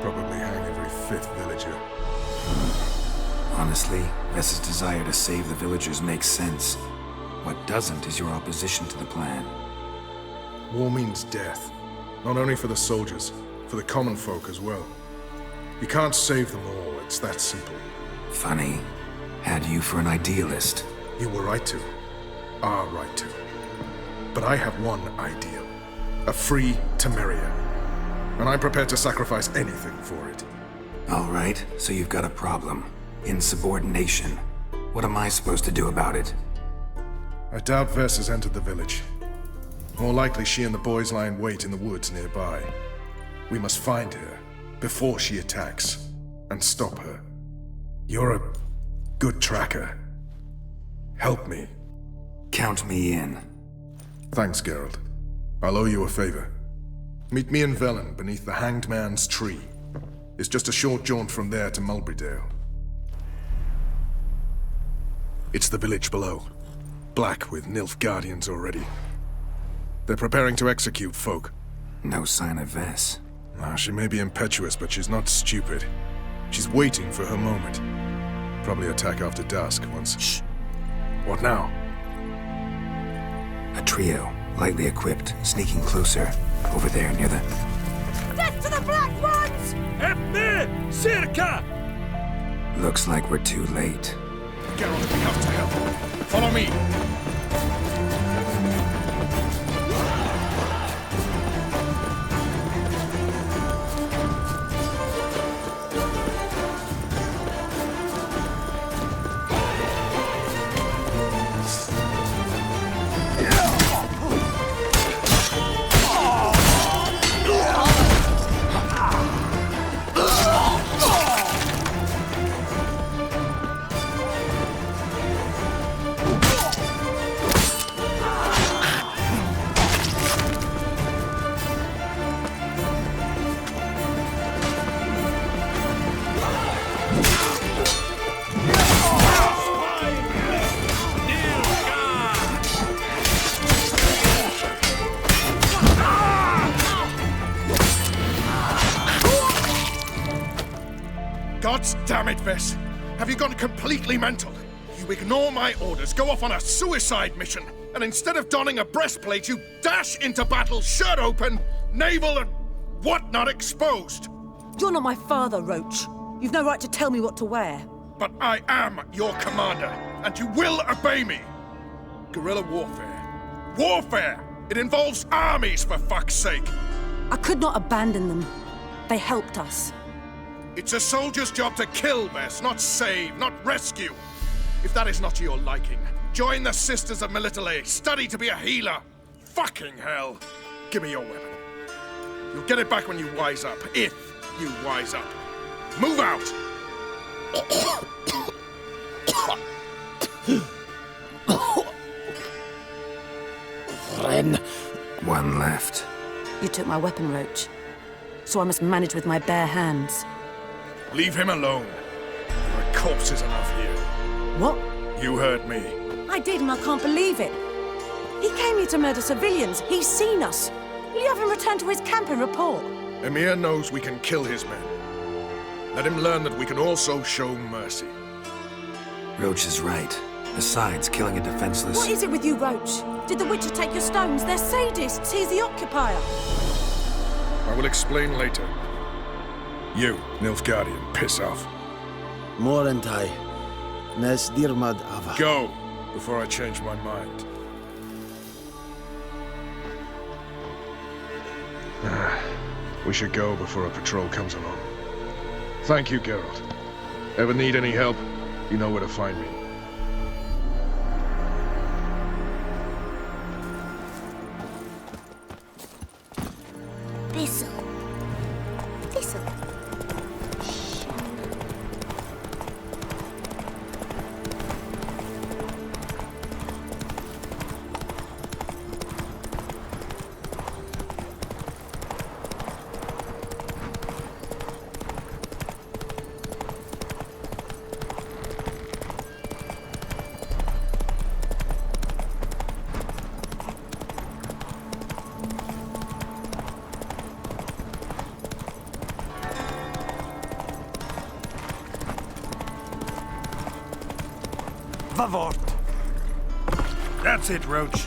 Probably hang every 5th villager. Honestly, Vess's desire to save the villagers makes sense. What doesn't is your opposition to the plan. War means death. Not only for the soldiers, for the common folk as well. You can't save them all, it's that simple. Funny. Had you for an idealist. You were right to. Are right to. But I have one ideal. A free Temeria. And I'm prepared to sacrifice anything for it. All right, so you've got a problem. Insubordination. What am I supposed to do about it? I doubt Vess has entered the village. More likely she and the boys lie in wait in the woods nearby. We must find her before she attacks and stop her. You're a good tracker. Help me. Count me in. Thanks, Geralt. I'll owe you a favor. Meet me in Velen beneath the Hanged Man's tree. It's just a short jaunt from there to Mulbridale. It's the village below. Black with Nilfgaardians already. They're preparing to execute folk. No sign of Vess. She may be impetuous, but she's not stupid. She's waiting for her moment. Probably attack after dusk once... Shh! What now? A trio, lightly equipped, sneaking closer. Over there, near the... Death to the Black Ones! Hepne! Circa! Looks like we're too late. Geralt, we have to help. Follow me! Damn it, Vess! Have you gone completely mental? You ignore my orders, go off on a suicide mission, and instead of donning a breastplate, you dash into battle, shirt open, navel and whatnot exposed! You're not my father, Roach. You've no right to tell me what to wear. But I am your commander, and you will obey me! Guerrilla warfare. Warfare! It involves armies, for fuck's sake! I could not abandon them. They helped us. It's a soldier's job to kill, Vess, not save, not rescue. If that is not to your liking, join the Sisters of Melitele, study to be a healer. Fucking hell. Give me your weapon. You'll get it back when you wise up, if you wise up. Move out! Friend. One left. You took my weapon, Roach. So I must manage with my bare hands. Leave him alone. There are corpses enough here. What? You heard me. I did, and I can't believe it. He came here to murder civilians. He's seen us. Will you have him return to his camp and report? Emir knows we can kill his men. Let him learn that we can also show mercy. Roach is right. Besides, killing a defenseless... What is it with you, Roach? Did the Witcher take your stones? They're sadists. He's the occupier. I will explain later. You, Nilfgaardian, piss off. Morentai. Nes dirmad ava. Go, before I change my mind. We should go before a patrol comes along. Thank you, Geralt. Ever need any help, you know where to find me. Thistle. Thistle. Vavort! That's it, Roach.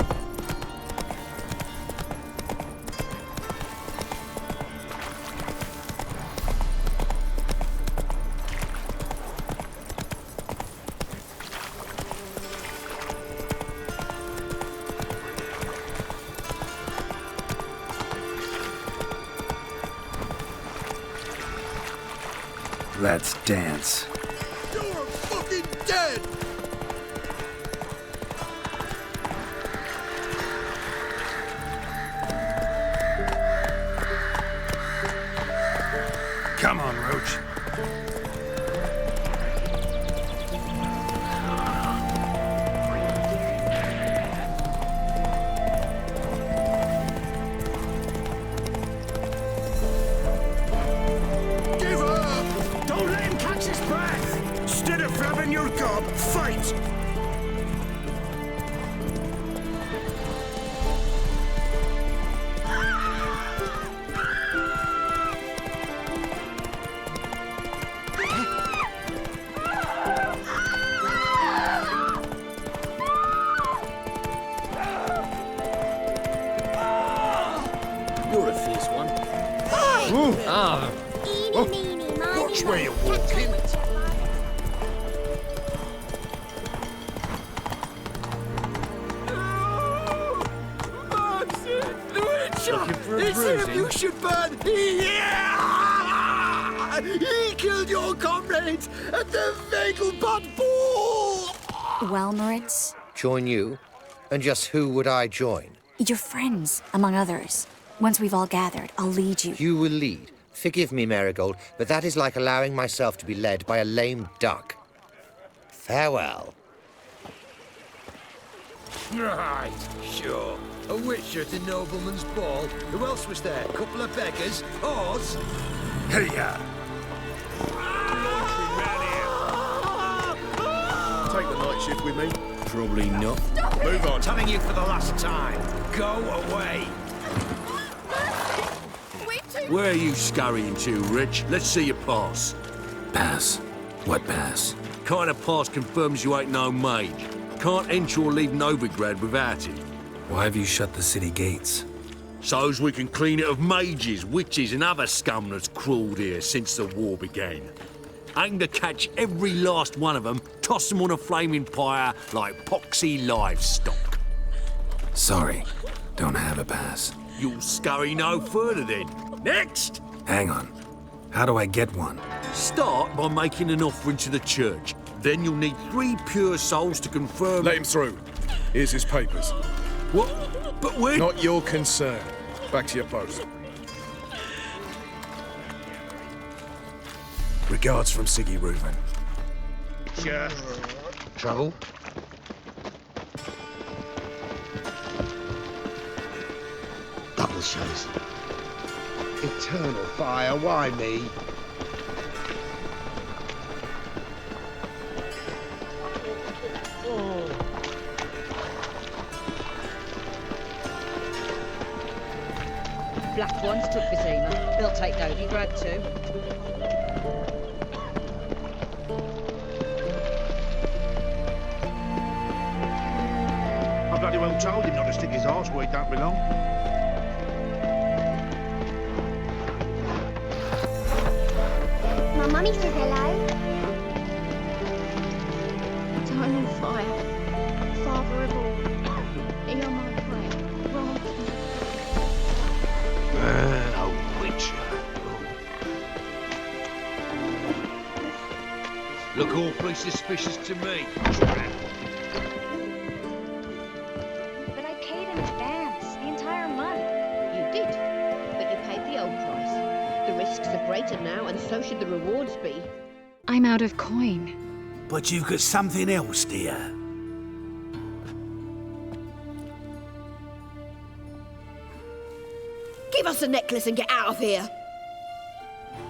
Let's dance. You're fucking dead! Come on, Roach. Give up! Don't let him catch his breath! Instead of grabbing your gob, fight! You're a fierce one. Ah. Watch where you're walking. Looking for a bruising? You should burn! Yeah! He killed your comrades at the Vegelbud Ball! Well, Moritz? Join you? And just who would I join? Your friends, among others. Once we've all gathered, I'll lead you. You will lead. Forgive me, Marigold, but that is like allowing myself to be led by a lame duck. Farewell. Right, sure. A witch at a nobleman's ball. Who else was there? A couple of beggars? Horse? Hey-ya! Take the night shift with me. Probably not. Move on. Telling you for the last time. Go away. Where are you scurrying to, Rich? Let's see your pass. Pass? What pass? Kind of pass confirms you ain't no mage. Can't enter or leave Novigrad without it. Why have you shut the city gates? So's we can clean it of mages, witches and other scum that's crawled here since the war began. Aim to catch every last one of them, toss them on a flaming pyre like poxy livestock. Sorry, don't have a pass. You'll scurry no further then. Next! Hang on. How do I get one? Start by making an offering to the church. Then you'll need 3 pure souls to confirm... Let him through. Here's his papers. What? But we're... Not your concern. Back to your post. Regards from Sigi, Reuven. Sure. Trouble? Double shows. Eternal fire, why me? Black ones took Vizima. They'll take Novigrad too. I bloody well told him not to stick his arse where he don't belong. My mummy says hello. Eternal fire, Father of all, hear my prayer. Grant A witcher. Look awfully suspicious to me. But I paid in advance, the entire month. You did, but you paid the old price. The risks are greater now, and so should the rewards be. I'm out of coin. But you've got something else, dear. Give us the necklace and get out of here.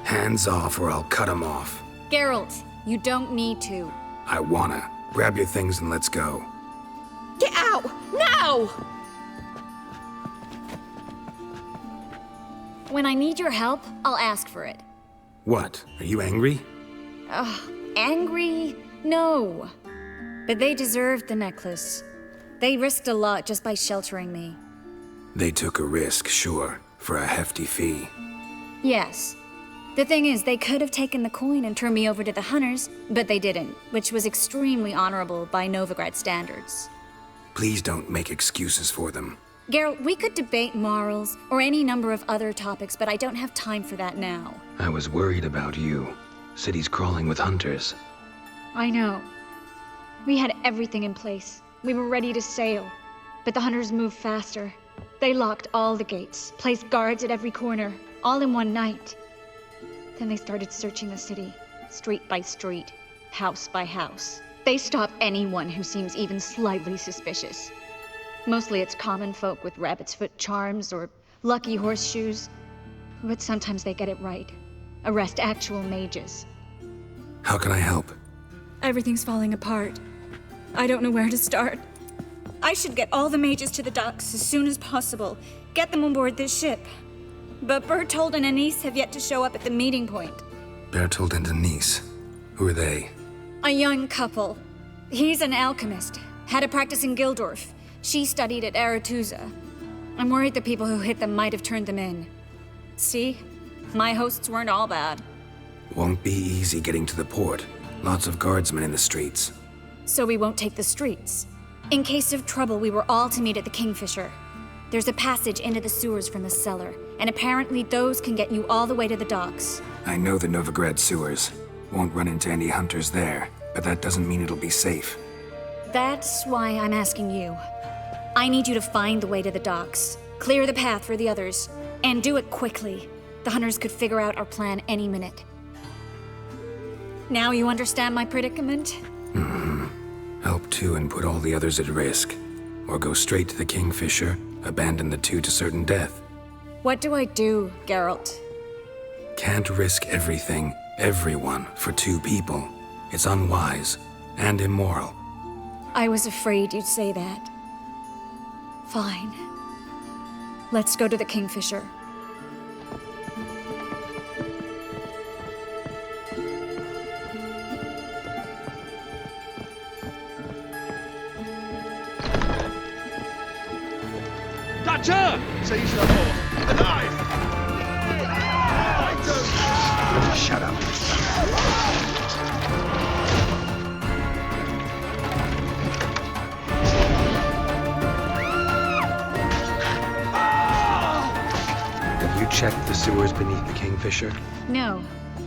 Hands off or I'll cut 'em off. Geralt, you don't need to. I wanna. Grab your things and let's go. Get out, now! When I need your help, I'll ask for it. What? Are you angry? Ugh, angry? No. But they deserved the necklace. They risked a lot just by sheltering me. They took a risk, sure, for a hefty fee. Yes. The thing is, they could have taken the coin and turned me over to the hunters, but they didn't, which was extremely honorable by Novigrad standards. Please don't make excuses for them. Geralt, we could debate morals or any number of other topics, but I don't have time for that now. I was worried about you. City's crawling with hunters. I know. We had everything in place. We were ready to sail. But the hunters moved faster. They locked all the gates, placed guards at every corner, all in one night. Then they started searching the city, street by street, house by house. They stop anyone who seems even slightly suspicious. Mostly it's common folk with rabbit's foot charms or lucky horseshoes. But sometimes they get it right. Arrest actual mages. How can I help? Everything's falling apart. I don't know where to start. I should get all the mages to the docks as soon as possible. Get them aboard this ship. But Bertold and Anise have yet to show up at the meeting point. Bertold and Denise. Who are they? A young couple. He's an alchemist. Had a practice in Gildorf. She studied at Aretuza. I'm worried the people who hit them might have turned them in. See? My hosts weren't all bad. Won't be easy getting to the port. Lots of guardsmen in the streets. So we won't take the streets. In case of trouble, we were all to meet at the Kingfisher. There's a passage into the sewers from the cellar, and apparently those can get you all the way to the docks. I know the Novigrad sewers. Won't run into any hunters there, but that doesn't mean it'll be safe. That's why I'm asking you. I need you to find the way to the docks, clear the path for the others, and do it quickly. The hunters could figure out our plan any minute. Now you understand my predicament? Help too and put all the others at risk. Or go straight to the Kingfisher, abandon the two to certain death. What do I do, Geralt? Can't risk everything, everyone, for two people. It's unwise and immoral. I was afraid you'd say that. Fine. Let's go to the Kingfisher. Dutcher! Seize the horse. A knife! Shut up. Have you checked the sewers beneath the Kingfisher? No.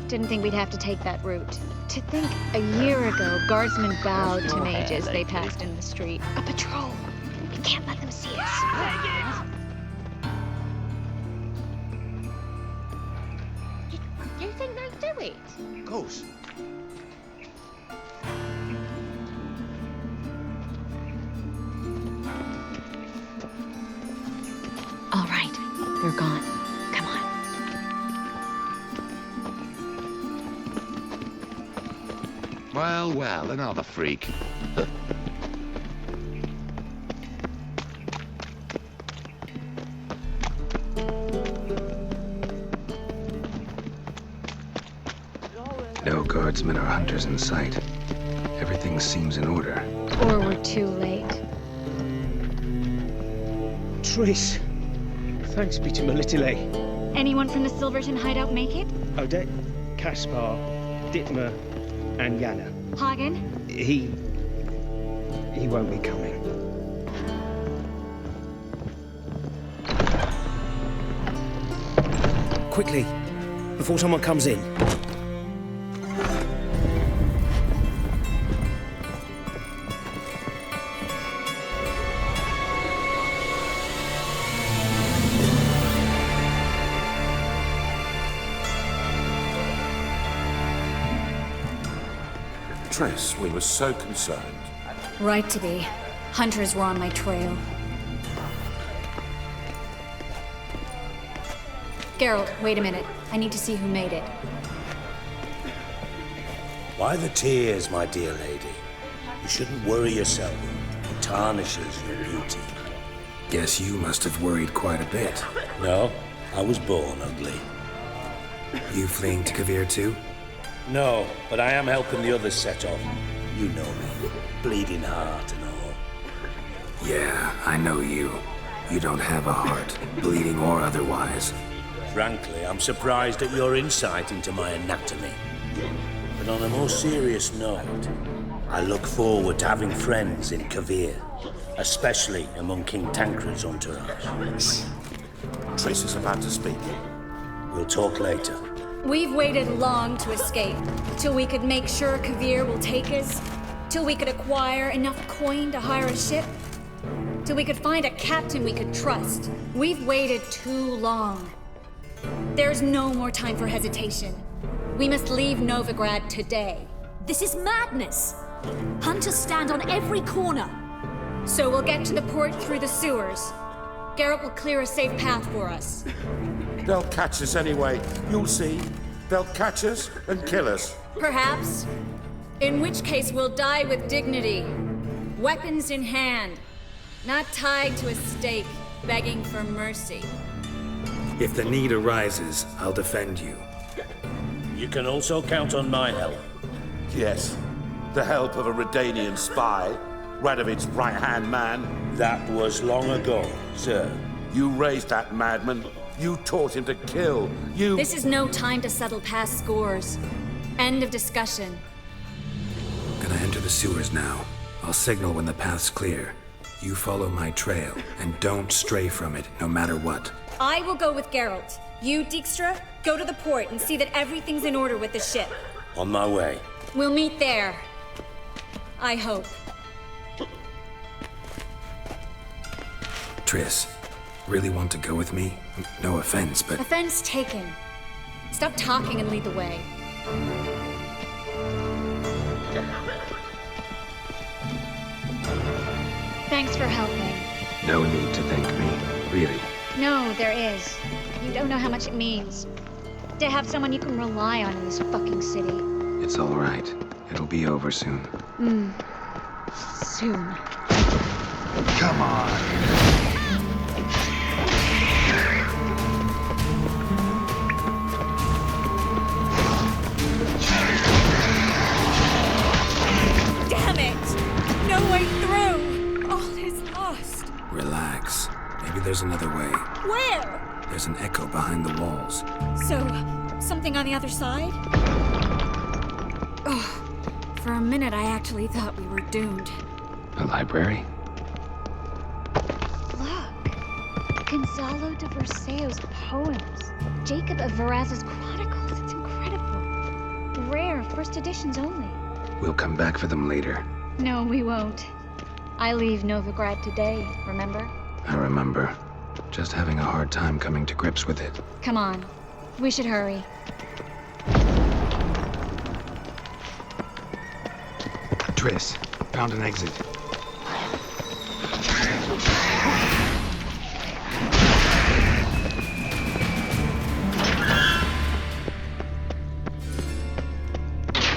Didn't think we'd have to take that route. To think a year ago, guardsmen bowed to mages they passed in the street. A patrol. We can't let them see us. Do you think they'd do it? course. All right, they're gone. Come on. Well, well, another freak. No guardsmen or hunters in sight. Everything seems in order. Or we're too late. Triss. Thanks be to my little lady. Anyone from the Silverton hideout make it? Odette, Caspar, Dittmer, and Yana. Hagen? He won't be coming. Quickly, before someone comes in. Triss, we were so concerned. Right to be. Hunters were on my trail. Geralt, wait a minute. I need to see who made it. Why the tears, my dear lady? You shouldn't worry yourself. It tarnishes your beauty. Guess you must have worried quite a bit. No, I was born ugly. You fleeing to Kavir too? No, but I am helping the others set off. You know me. Bleeding heart and all. Yeah, I know you. You don't have a heart, bleeding or otherwise. Frankly, I'm surprised at your insight into my anatomy. But on a more serious note, I look forward to having friends in Kavir, especially among King Tancred's entourage. Triss is about to speak. We'll talk later. We've waited long to escape, till we could make sure Kavir will take us, till we could acquire enough coin to hire a ship, till we could find a captain we could trust. We've waited too long. There's no more time for hesitation. We must leave Novigrad today. This is madness! Hunters stand on every corner. So we'll get to the port through the sewers. Geralt will clear a safe path for us. They'll catch us anyway. You'll see. They'll catch us and kill us. Perhaps. In which case we'll die with dignity. Weapons in hand. Not tied to a stake, begging for mercy. If the need arises, I'll defend you. You can also count on my help. Yes. The help of a Redanian spy. Radovid's right-hand man. That was long ago, sir. You raised that madman. You taught him to kill. You... This is no time to settle past scores. End of discussion. Gonna enter the sewers now. I'll signal when the path's clear. You follow my trail, and don't stray from it, no matter what. I will go with Geralt. You, Dijkstra, go to the port and see that everything's in order with the ship. On my way. We'll meet there. I hope. Triss, really want to go with me? No offense, but... Offense taken. Stop talking and lead the way. Thanks for helping. No need to thank me, really. No, there is. You don't know how much it means. To have someone you can rely on in this fucking city. It's all right. It'll be over soon. Soon. Come on. Damn it! No way through! All is lost. Relax. Maybe there's another way. Where? There's an echo behind the walls. So, something on the other side? Oh, for a minute I actually thought we were doomed. A library? Look. Gonzalo de Verseo's poems. Jacob of Varaz's chronicles. It's incredible. Rare, first editions only. We'll come back for them later. No, we won't. I leave Novigrad today, remember? I remember. Just having a hard time coming to grips with it. Come on. We should hurry. Triss, found an exit.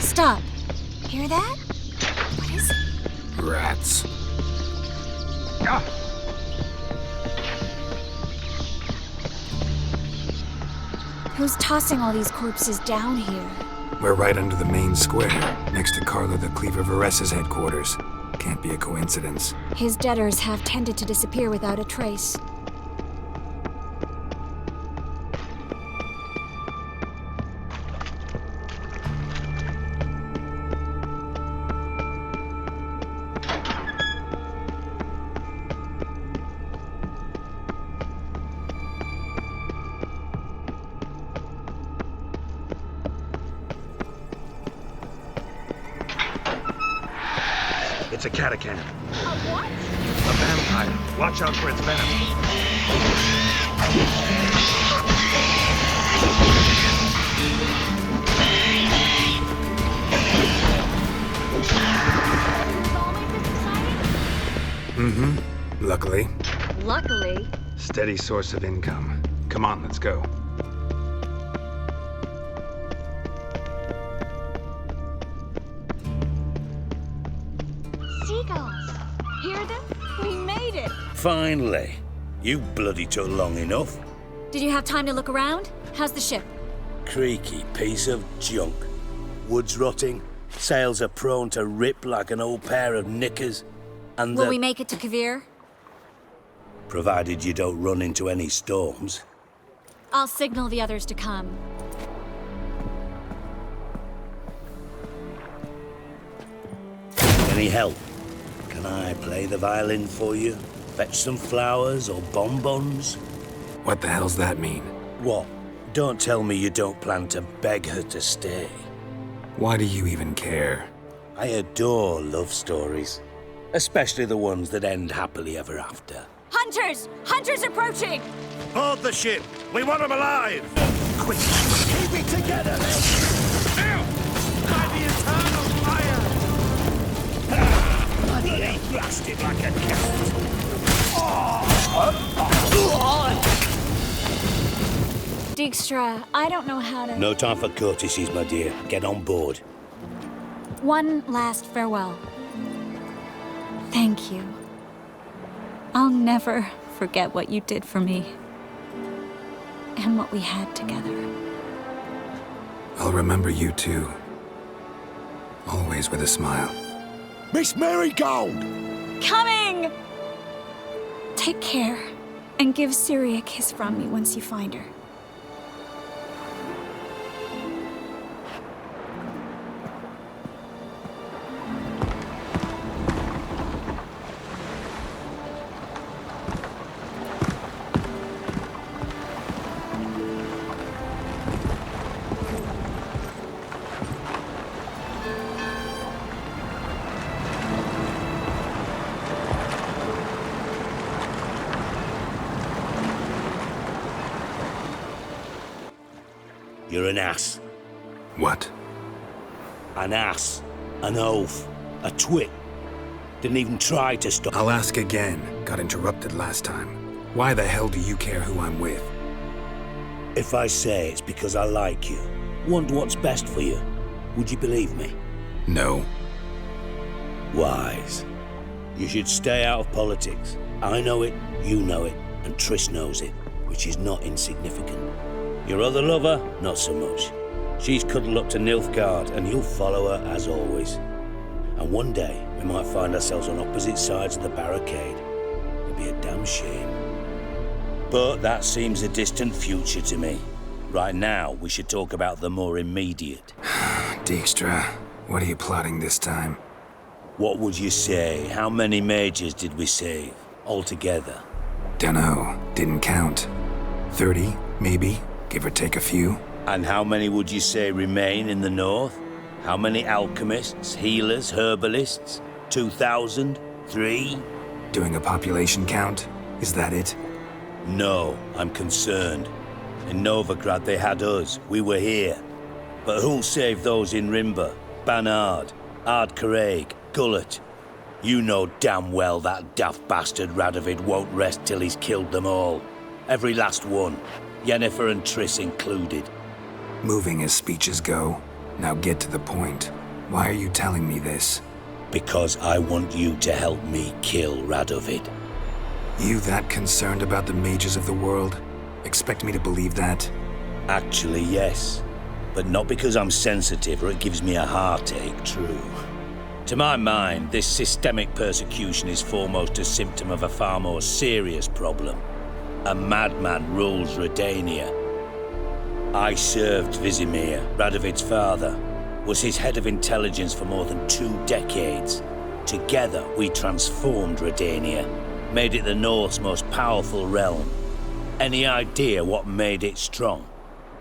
Stop. Hear that? What is it? Rats. Who's tossing all these corpses down here? We're right under the main square, next to Carlo the Cleaver Varessa's headquarters. Can't be a coincidence. His debtors have tended to disappear without a trace. It's a catacomb. A what? A vampire. Watch out for its venom. Mm-hmm. Luckily. Luckily. Steady source of income. Come on, let's go. Seagulls. Hear them? We made it. Finally. You bloody took long enough. Did you have time to look around? How's the ship? Creaky piece of junk. Wood's rotting. Sails are prone to rip like an old pair of knickers. And Will we make it to Kavir? Provided you don't run into any storms. I'll signal the others to come. Any help? Can I play the violin for you? Fetch some flowers or bonbons? What the hell's that mean? What? Don't tell me you don't plan to beg her to stay. Why do you even care? I adore love stories. Especially the ones that end happily ever after. Hunters! Hunters approaching! Board the ship! We want them alive! Quick! Keep it together, then! Now! By the eternal fire! Bloody ain't blasted like a cat! Dijkstra, I don't know how to... No time for courtesies, my dear. Get on board. One last farewell. Thank you. I'll never forget what you did for me. And what we had together. I'll remember you too. Always with a smile. Miss Marigold! Coming! Take care, and give Ciri a kiss from me once you find her. You're an ass. What? An ass. An oaf. A twit. Didn't even try to stop. I'll ask again. Got interrupted last time. Why the hell do you care who I'm with? If I say it's because I like you, want what's best for you, would you believe me? No. Wise. You should stay out of politics. I know it, you know it, and Triss knows it, which is not insignificant. Your other lover, not so much. She's cuddled up to Nilfgaard, and you'll follow her as always. And one day, we might find ourselves on opposite sides of the barricade. It'd be a damn shame. But that seems a distant future to me. Right now, we should talk about the more immediate. Dijkstra, what are you plotting this time? What would you say? How many mages did we save, altogether? Dunno, didn't count. 30, maybe? Give or take a few. And how many would you say remain in the north? How many alchemists, healers, herbalists? 2,000? 3? Doing a population count? Is that it? No, I'm concerned. In Novigrad they had us, we were here. But who'll save those in Rimba, Banard, Ardcaraig, gullet. You know damn well that daft bastard Radovid won't rest till he's killed them all. Every last one. Yennefer and Triss included. Moving as speeches go. Now get to the point. Why are you telling me this? Because I want you to help me kill Radovid. You that concerned about the mages of the world? Expect me to believe that? Actually, yes. But not because I'm sensitive or it gives me a heartache, true. To my mind, this systemic persecution is foremost a symptom of a far more serious problem. A madman rules Redania. I served Vizimir, Radovid's father, was his head of intelligence for more than 2 decades. Together, we transformed Redania, made it the North's most powerful realm. Any idea what made it strong?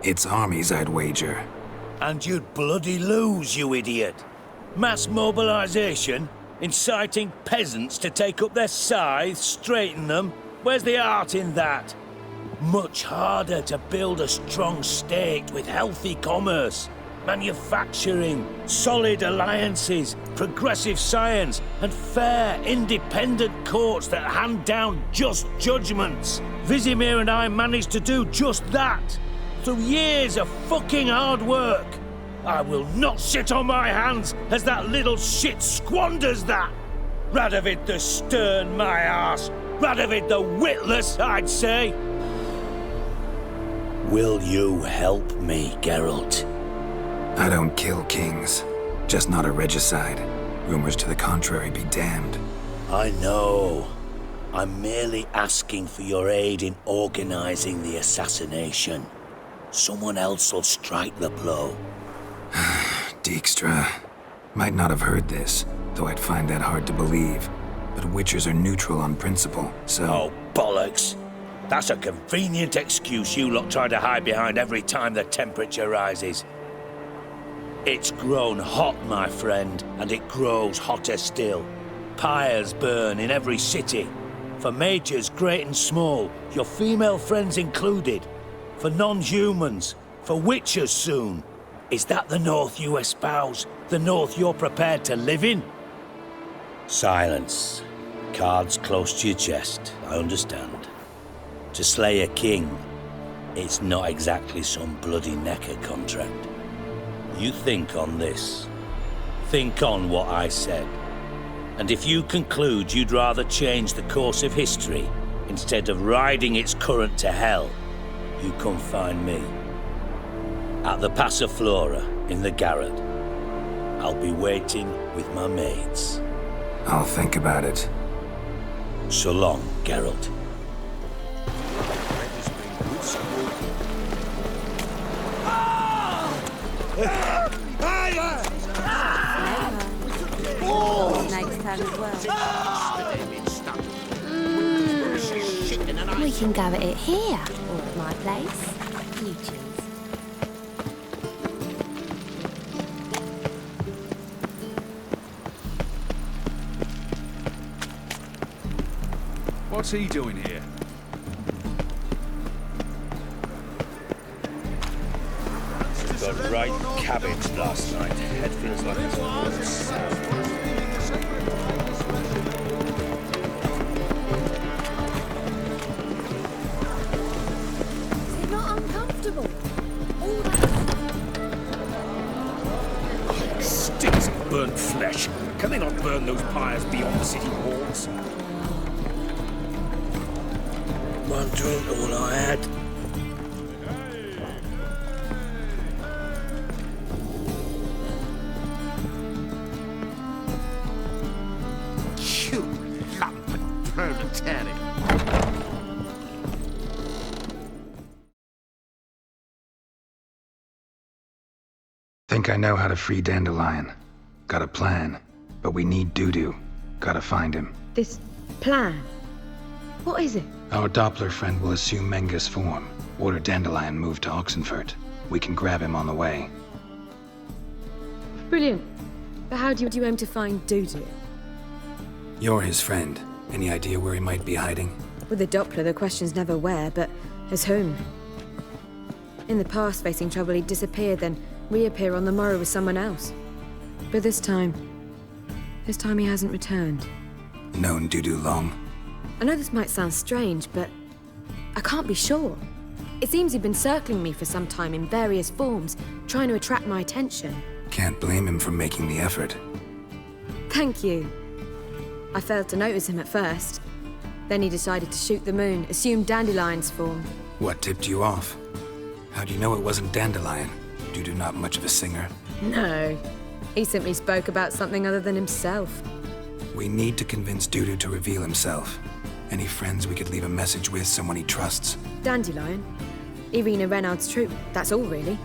Its armies, I'd wager. And you'd bloody lose, you idiot. Mass mobilization, inciting peasants to take up their scythes, straighten them. Where's the art in that? Much harder to build a strong state with healthy commerce, manufacturing, solid alliances, progressive science, and fair, independent courts that hand down just judgments. Vizimir and I managed to do just that, through years of fucking hard work. I will not sit on my hands as that little shit squanders that. Radovid the stern, my arse. Radovid the witless, I'd say. Will you help me, Geralt? I don't kill kings. Just not a regicide. Rumors to the contrary be damned. I know. I'm merely asking for your aid in organizing the assassination. Someone else will strike the blow. Dijkstra. Might not have heard this, though I'd find that hard to believe. But Witchers are neutral on principle, so... Oh, bollocks. That's a convenient excuse you lot try to hide behind every time the temperature rises. It's grown hot, my friend, and it grows hotter still. Pyres burn in every city. For mages great and small, your female friends included. For non-humans, for witchers soon. Is that the North you espouse? The North you're prepared to live in? Silence. Cards close to your chest, I understand. To slay a king, it's not exactly some bloody necker contract. You think on this. Think on what I said. And if you conclude you'd rather change the course of history instead of riding its current to hell, you come find me. At the Passiflora in the garret. I'll be waiting with my mates. I'll think about it. So long, Geralt. Next time as well. We can go at it here, or at my place. You choose. What's he doing here? Got right cabbage last night. Head feels like it's on the south. Is it not uncomfortable? All that... Stinks of burnt flesh. Can they not burn those pyres beyond the city walls? One drink, all I had. You lump of proletariat. Think I know how to free Dandelion. Got a plan. But we need Dudu. Gotta find him. This plan? What is it? Our Doppler friend will assume Menga's form. Order Dandelion move to Oxenfurt. We can grab him on the way. Brilliant. But how do you aim to find Dudu? You're his friend. Any idea where he might be hiding? With the Doppler, the question's never where, but as whom. In the past, facing trouble, he'd disappear, then reappear on the morrow with someone else. But this time, This time he hasn't returned. Known Dudu long? I know this might sound strange, but I can't be sure. It seems he'd been circling me for some time in various forms, trying to attract my attention. Can't blame him for making the effort. Thank you. I failed to notice him at first. Then he decided to shoot the moon, assumed Dandelion's form. What tipped you off? How do you know it wasn't Dandelion? Dudu not much of a singer? No. He simply spoke about something other than himself. We need to convince Dudu to reveal himself. Any friends we could leave a message with, someone he trusts? Dandelion. Irina Renard's troop, that's all really.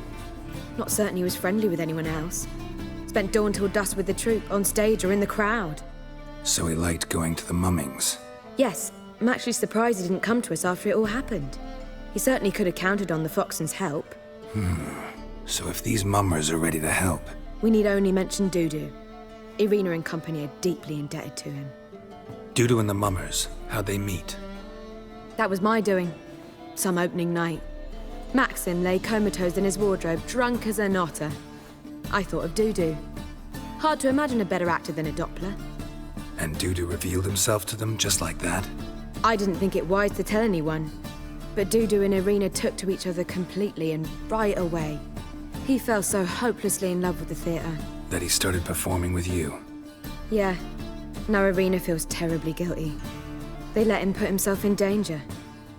Not certain he was friendly with anyone else. Spent dawn till dusk with the troop, on stage or in the crowd. So he liked going to the mummings? Yes, I'm actually surprised he didn't come to us after it all happened. He certainly could have counted on the Foxen's help. So if these mummers are ready to help... We need only mention Dudu. Irina and company are deeply indebted to him. Dudu and the mummers, how'd they meet? That was my doing. Some opening night. Maxim lay comatose in his wardrobe, drunk as an otter. I thought of Dudu. Hard to imagine a better actor than a Doppler. And Dudu revealed himself to them just like that? I didn't think it wise to tell anyone. But Dudu and Irina took to each other completely and right away. He fell so hopelessly in love with the theatre. That he started performing with you? Yeah. Now Irina feels terribly guilty. They let him put himself in danger.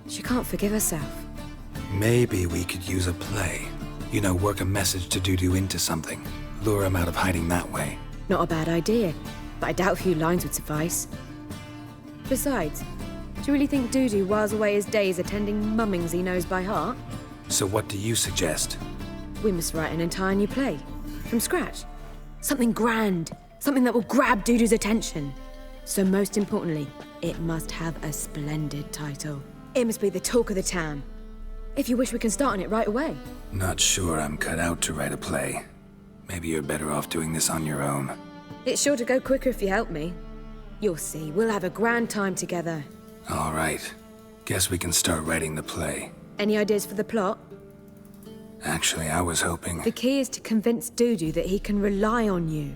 She can't forgive herself. Maybe we could use a play. You know, work a message to Dudu into something. Lure him out of hiding that way. Not a bad idea, but I doubt a few lines would suffice. Besides, do you really think Dudu whiles away his days attending mummings he knows by heart? So what do you suggest? We must write an entire new play. From scratch. Something grand. Something that will grab Dudu's attention. So most importantly, it must have a splendid title. It must be the talk of the town. If you wish, we can start on it right away. Not sure I'm cut out to write a play. Maybe you're better off doing this on your own. It's sure to go quicker if you help me. You'll see, we'll have a grand time together. All right. Guess we can start writing the play. Any ideas for the plot? Actually, I was hoping... The key is to convince Dudu that he can rely on you,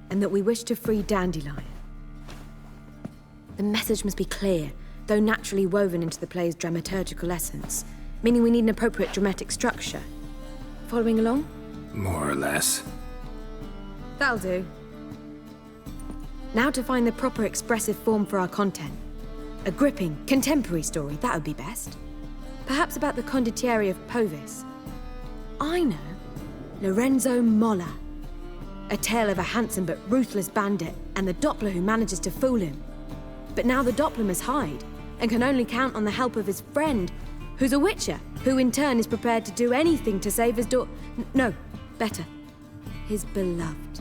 and that we wish to free Dandelion. The message must be clear, though naturally woven into the play's dramaturgical essence, meaning we need an appropriate dramatic structure. Following along? More or less. That'll do. Now to find the proper expressive form for our content. A gripping, contemporary story, that would be best. Perhaps about the condottieri of Povis. I know. Lorenzo Molla. A tale of a handsome but ruthless bandit and the Doppler who manages to fool him. But now the Doppler must hide and can only count on the help of his friend, who's a witcher, who in turn is prepared to do anything to save his no, better. His beloved.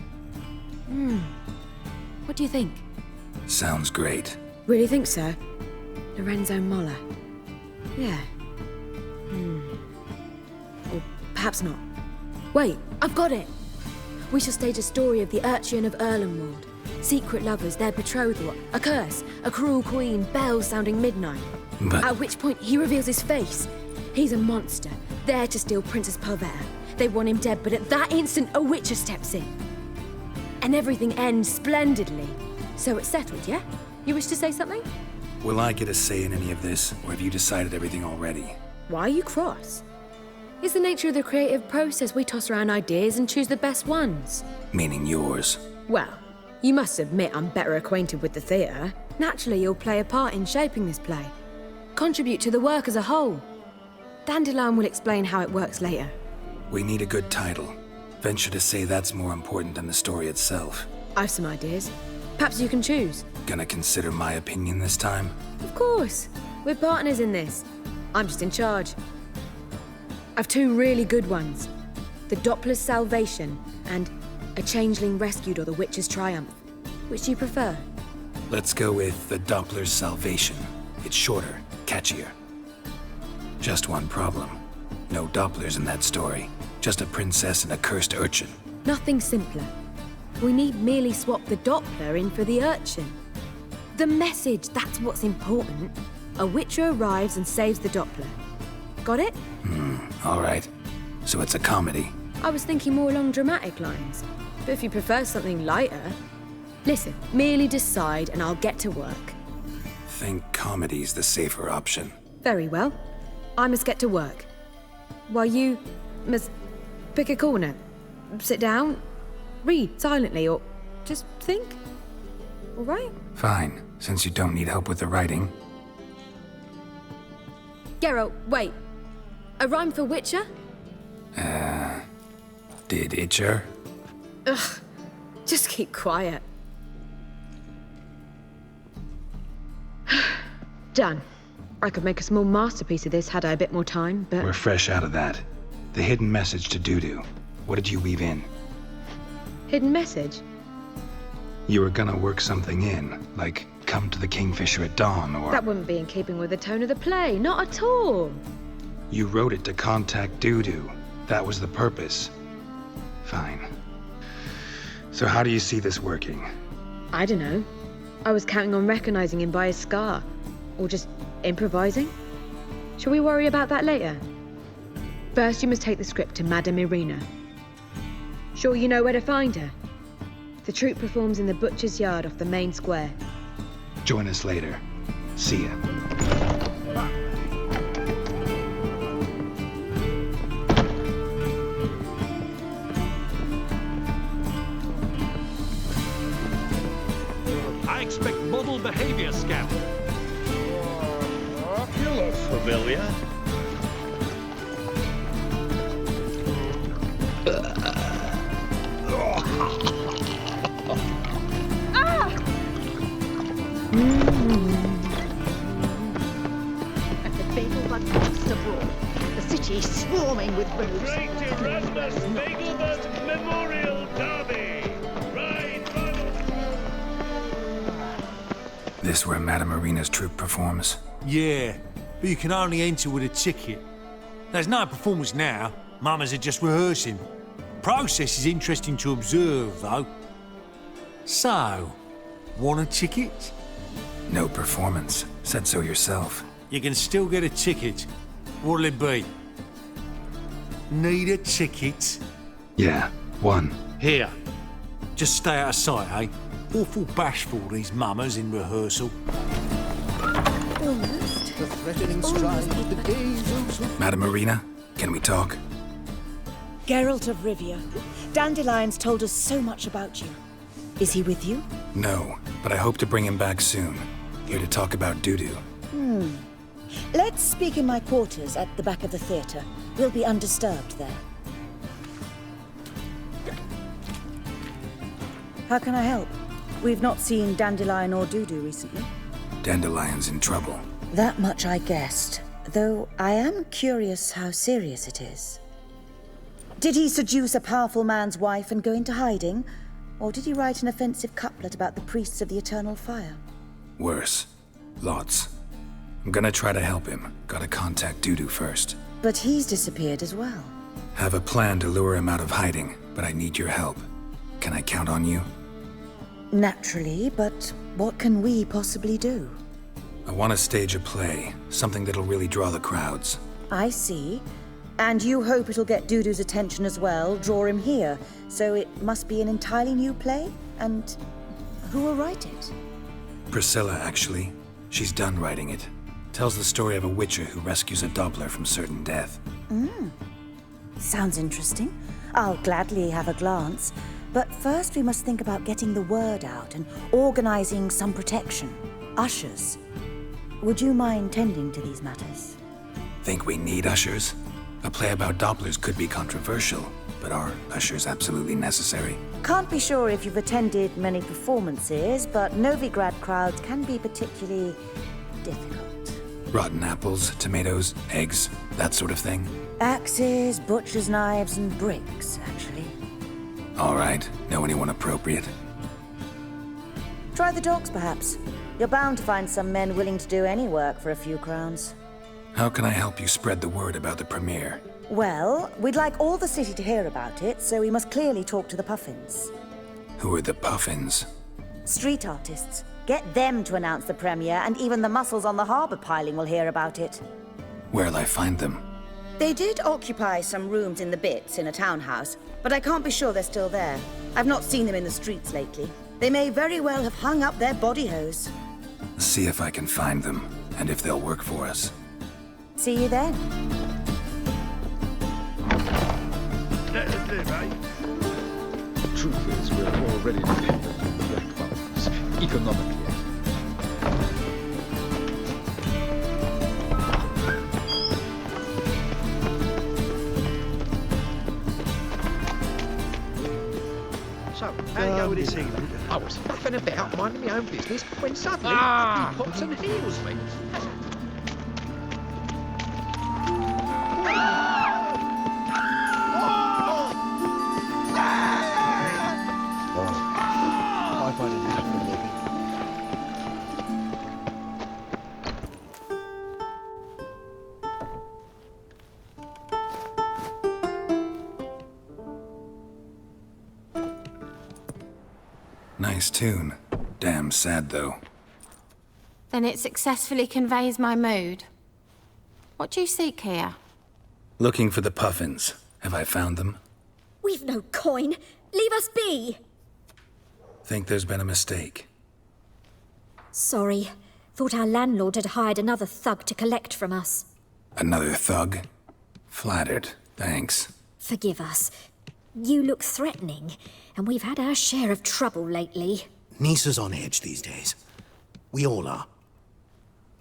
What do you think? Sounds great. Really think so? Lorenzo Molla. Yeah. Or perhaps not. Wait, I've got it! We shall stage a story of the Urchin of Erlenwald. Secret lovers, their betrothal, a curse, a cruel queen, bells sounding midnight. But... At which point he reveals his face. He's a monster, there to steal Princess Pavetta. They want him dead, but at that instant a witcher steps in. And everything ends splendidly. So it's settled, yeah? You wish to say something? Will I get a say in any of this, or have you decided everything already? Why are you cross? It's the nature of the creative process. We toss around ideas and choose the best ones. Meaning yours. Well, you must admit I'm better acquainted with the theatre. Naturally, you'll play a part in shaping this play. Contribute to the work as a whole. Dandelion will explain how it works later. We need a good title. Venture to say that's more important than the story itself. I've some ideas. Perhaps you can choose. Gonna consider my opinion this time? Of course. We're partners in this. I'm just in charge. I've two really good ones. The Doppler's Salvation and A Changeling Rescued or the Witch's Triumph. Which do you prefer? Let's go with The Doppler's Salvation. It's shorter, catchier. Just one problem. No Dopplers in that story. Just a princess and a cursed urchin. Nothing simpler. We need merely swap the Doppler in for the urchin. The message, that's what's important. A witcher arrives and saves the Doppler. Got it? All right. So it's a comedy. I was thinking more along dramatic lines. But if you prefer something lighter... Listen, merely decide and I'll get to work. Think comedy's the safer option. Very well. I must get to work. While you must pick a corner, sit down, read silently, or just think. All right? Fine, since you don't need help with the writing. Geralt, wait. A rhyme for Witcher? Did Itcher? Ugh. Just keep quiet. Done. I could make a small masterpiece of this had I a bit more time, but... We're fresh out of that. The hidden message to Dudu. What did you weave in? Hidden message? You were gonna work something in, like come to the Kingfisher at dawn, or... That wouldn't be in keeping with the tone of the play, not at all. You wrote it to contact Dudu. That was the purpose. Fine. So how do you see this working? I don't know. I was counting on recognizing him by his scar. Or just improvising. Shall we worry about that later? First, you must take the script to Madame Irina. Sure you know where to find her? The troupe performs in the butcher's yard off the main square. Join us later. See ya. I expect model behavior, Scamp. You look familiar. At the Bagelbud Monster Brawl, the city is swarming with rogues. Great Erasmus Bagelbud Memorial Derby. Ride, This where Madame Irina's troupe performs? Yeah, but you can only enter with a ticket. There's no performance now. Mamas are just rehearsing. Process is interesting to observe, though. So, want a ticket? No performance. Said so yourself. You can still get a ticket. What'll it be? Need a ticket? Yeah, one. Here. Just stay out of sight, eh? Awful bashful, these mamas in rehearsal. Almost. The threatening stride of the gaze. Madame Irina, can we talk? Geralt of Rivia. Dandelion's told us so much about you. Is he with you? No, but I hope to bring him back soon. Here to talk about Dudu. Let's speak in my quarters at the back of the theatre. We'll be undisturbed there. How can I help? We've not seen Dandelion or Dudu recently. Dandelion's in trouble. That much I guessed, though I am curious how serious it is. Did he seduce a powerful man's wife and go into hiding? Or did he write an offensive couplet about the priests of the eternal fire? Worse. Lots. I'm gonna try to help him. Gotta contact Dudu first. But he's disappeared as well. Have a plan to lure him out of hiding, but I need your help. Can I count on you? Naturally, but what can we possibly do? I want to stage a play, something that'll really draw the crowds. I see. And you hope it'll get Dudu's attention as well, draw him here. So it must be an entirely new play? And who will write it? Priscilla, actually. She's done writing it. Tells the story of a witcher who rescues a Doppler from certain death. Sounds interesting. I'll gladly have a glance. But first we must think about getting the word out and organizing some protection. Ushers. Would you mind tending to these matters? Think we need ushers? A play about Dopplers could be controversial, but are ushers absolutely necessary? Can't be sure if you've attended many performances, but Novigrad crowds can be particularly difficult. Rotten apples, tomatoes, eggs, that sort of thing? Axes, butcher's knives, and bricks, actually. All right. Know anyone appropriate? Try the dogs, perhaps. You're bound to find some men willing to do any work for a few crowns. How can I help you spread the word about the premiere? Well, we'd like all the city to hear about it, so we must clearly talk to the Puffins. Who are the Puffins? Street artists. Get them to announce the premiere, and even the muscles on the harbour piling will hear about it. Where'll I find them? They did occupy some rooms in the Bits in a townhouse, but I can't be sure they're still there. I've not seen them in the streets lately. They may very well have hung up their body hose. See if I can find them, and if they'll work for us. See you then. Let us live, eh? The truth is, we're already dependent on black funds, economically. So, how you go with this evening? I was faffing about, minding my own business, when suddenly he pops and heals me. I've had enough of living. Nice tune. Damn sad, though. Then it successfully conveys my mood. What do you seek here? Looking for the puffins. Have I found them? We've no coin. Leave us be. Think there's been a mistake. Sorry. Thought our landlord had hired another thug to collect from us. Another thug? Flattered. Thanks. Forgive us. You look threatening, and we've had our share of trouble lately. Nisa's on edge these days. We all are.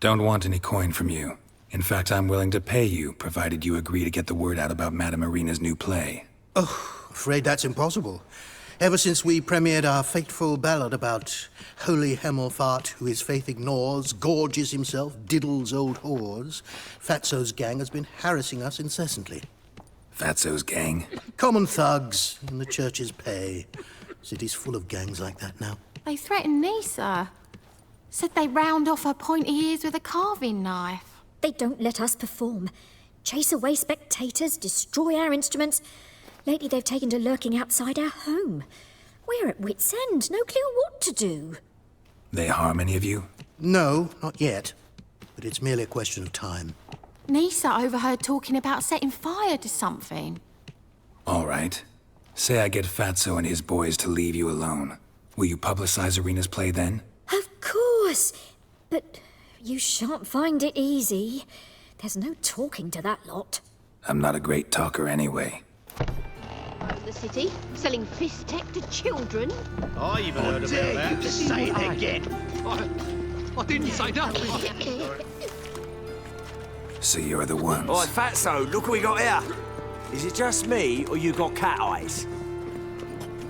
Don't want any coin from you. In fact, I'm willing to pay you, provided you agree to get the word out about Madame Irina's new play. Oh, afraid that's impossible. Ever since we premiered our fateful ballad about holy Hemelfart, who his faith ignores, gorges himself, diddles old whores, Fatso's gang has been harassing us incessantly. Fatso's gang? Common thugs in the church's pay. City's full of gangs like that now. They threatened Nisa. Said they round off her pointy ears with a carving knife. They don't let us perform. Chase away spectators, destroy our instruments. Lately they've taken to lurking outside our home. We're at wit's end, no clue what to do. They harm any of you? No, not yet. But it's merely a question of time. Nisa overheard talking about setting fire to something. All right. Say I get Fatso and his boys to leave you alone. Will you publicize Irina's play then? Of course. But you shan't find it easy. There's no talking to that lot. I'm not a great talker anyway. The city, selling piss tech to children. I even heard about that. You to say it again. I didn't say nothing. So you're the ones. Oi, Fatso, look what we got here. Is it just me, or you got cat eyes?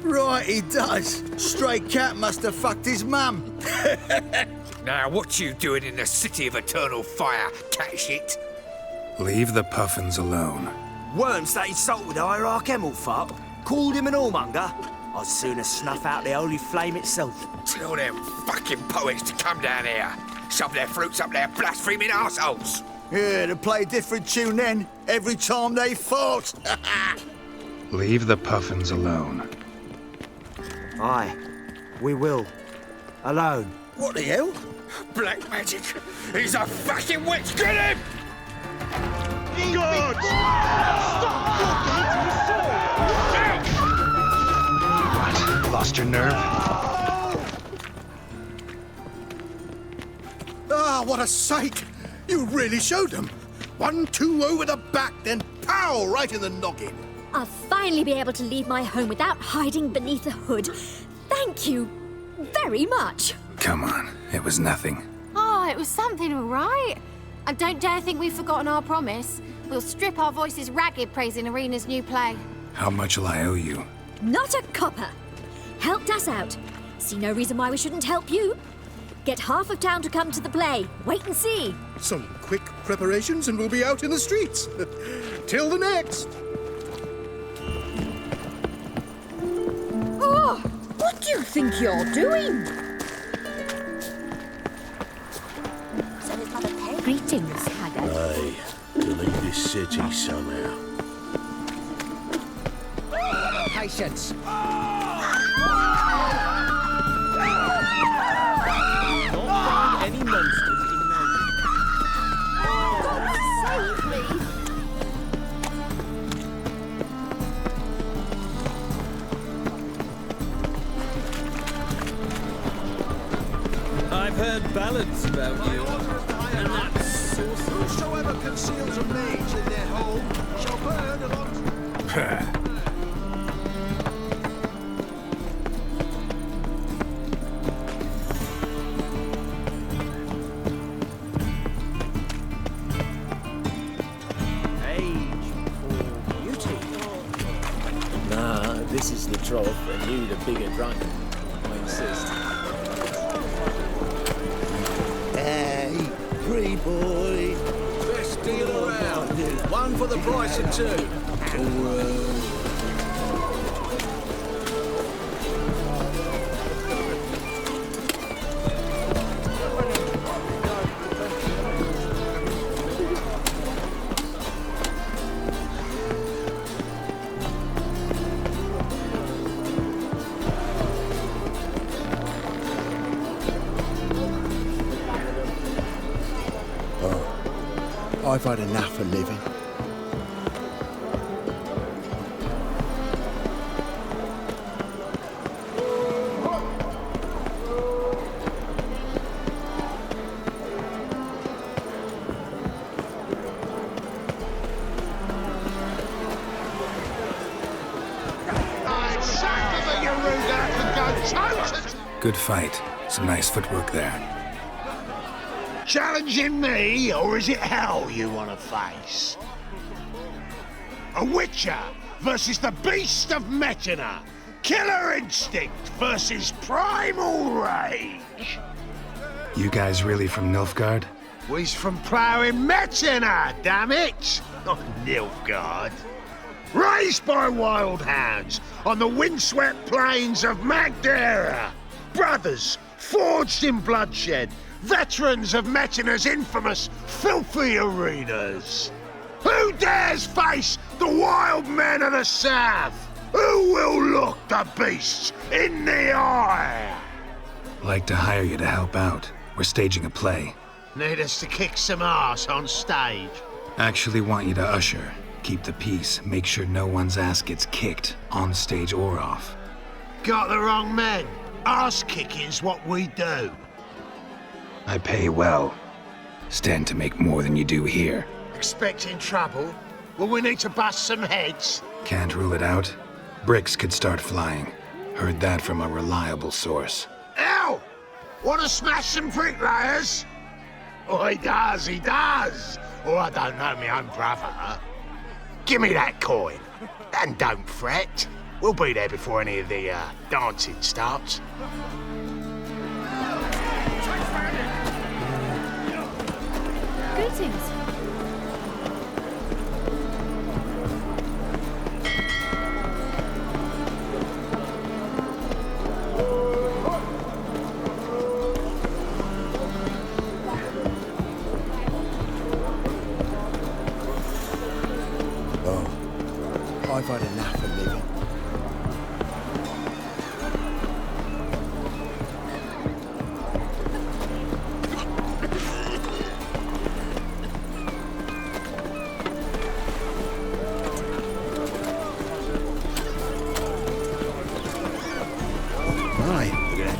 Right, he does. Stray cat must have fucked his mum. Now, what you doing in the city of eternal fire, cat shit? Leave the puffins alone. Worms that insulted Hierarch Hemelfart, called him an whoremonger. I'd sooner snuff out the holy flame itself. Tell them fucking poets to come down here. Shove their fruits up their blaspheming arseholes. Yeah, to play a different tune then, every time they fought. Leave the puffins alone. Aye, we will. Alone. What the hell? Black magic. He's a fucking witch. Get him! God! What? Lost your nerve? Ah, what a sight! You really showed them. 1-2 over the back, then pow, right in the noggin. I'll finally be able to leave my home without hiding beneath a hood. Thank you very much. Come on, it was nothing. Oh, it was something, all right. And don't dare think we've forgotten our promise. We'll strip our voices ragged praising Irina's new play. How much will I owe you? Not a copper. Helped us out. See no reason why we shouldn't help you. Get half of town to come to the play. Wait and see. Some quick preparations and we'll be out in the streets. Till the next. Oh, what do you think you're doing? Greetings, Haggard. Aye, to leave this city somehow. Patience. Any monsters in God save me! I've heard ballads about you, and that sorcerer. Whosoever conceals a mage in their home shall burn along. This is the trough, and you the bigger drunk. I insist. Hey, free boy. Best deal around. One for the price of two. I've had enough of living. Good fight. Some nice footwork there. Challenging me, or is it hell you want to face? A Witcher versus the Beast of Metina. Killer instinct versus primal rage. You guys really from Nilfgaard? We's from ploughing Metina, damn it! Not Nilfgaard. Raised by wild hounds on the windswept plains of Magdera. Brothers forged in bloodshed. Veterans of Metina's infamous, filthy arenas. Who dares face the wild men of the south? Who will look the beasts in the eye? Like to hire you to help out. We're staging a play. Need us to kick some ass on stage? Actually want you to usher. Keep the peace. Make sure no one's ass gets kicked, on stage or off. Got the wrong men. Ass kicking's what we do. I pay well. Stand to make more than you do here. Expecting trouble? Will we need to bust some heads? Can't rule it out. Bricks could start flying. Heard that from a reliable source. Ow! Want to smash some bricklayers? Oh, he does. Oh, I don't know my own brother. Give me that coin. And don't fret. We'll be there before any of the, dancing starts. Greetings. I've had enough of living.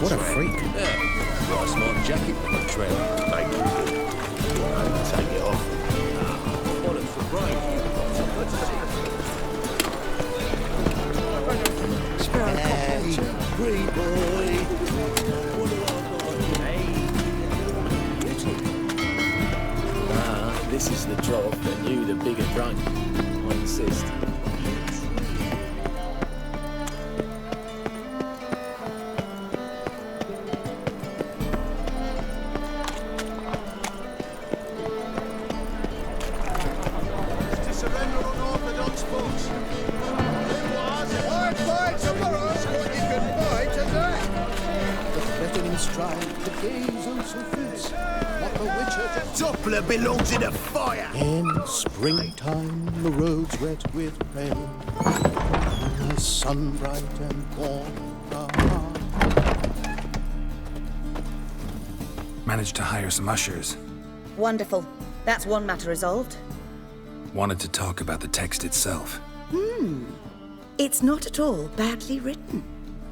What a freak. Yeah. Got a smart jacket on the trail. Thank you. I'll take it off. Wallet for brain. Hey, free boy. This is the trough, and you the bigger drunk. I insist. Doppler belongs in a fire. In springtime, the roads wet with rain, and the sun bright and warm. Managed to hire some ushers. Wonderful. That's one matter resolved. Wanted to talk about the text itself. It's not at all badly written.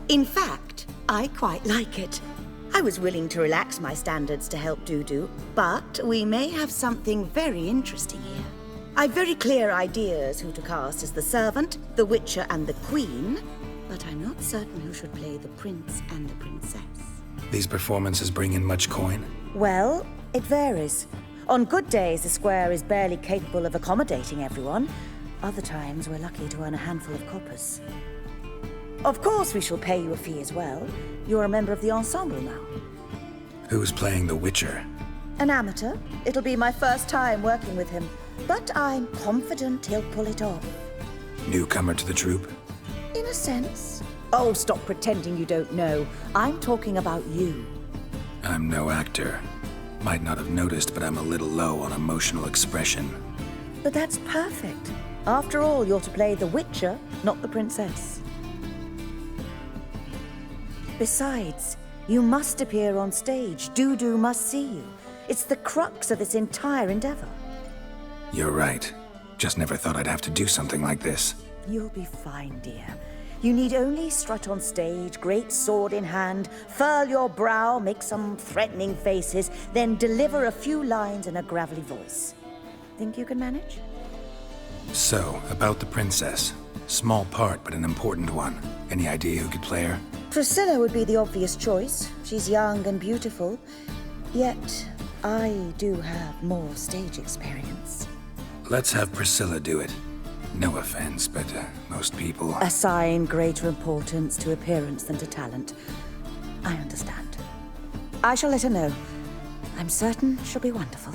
In fact, I quite like it. I was willing to relax my standards to help Dudu, but we may have something very interesting here. I've very clear ideas who to cast as the servant, the witcher, and the queen, but I'm not certain who should play the prince and the princess. These performances bring in much coin? Well, it varies. On good days, the square is barely capable of accommodating everyone. Other times, we're lucky to earn a handful of coppers. Of course, we shall pay you a fee as well. You're a member of the ensemble now. Who's playing the Witcher? An amateur. It'll be my first time working with him, but I'm confident he'll pull it off. Newcomer to the troupe? In a sense. Oh, stop pretending you don't know. I'm talking about you. I'm no actor. Might not have noticed, but I'm a little low on emotional expression. But that's perfect. After all, you're to play the Witcher, not the princess. Besides, you must appear on stage. Dudu must see you. It's the crux of this entire endeavor. You're right. Just never thought I'd have to do something like this. You'll be fine, dear. You need only strut on stage, great sword in hand, furl your brow, make some threatening faces, then deliver a few lines in a gravelly voice. Think you can manage? So, about the princess. Small part, but an important one. Any idea who could play her? Priscilla would be the obvious choice. She's young and beautiful. Yet, I do have more stage experience. Let's have Priscilla do it. No offense, but most people... Assign greater importance to appearance than to talent. I understand. I shall let her know. I'm certain she'll be wonderful.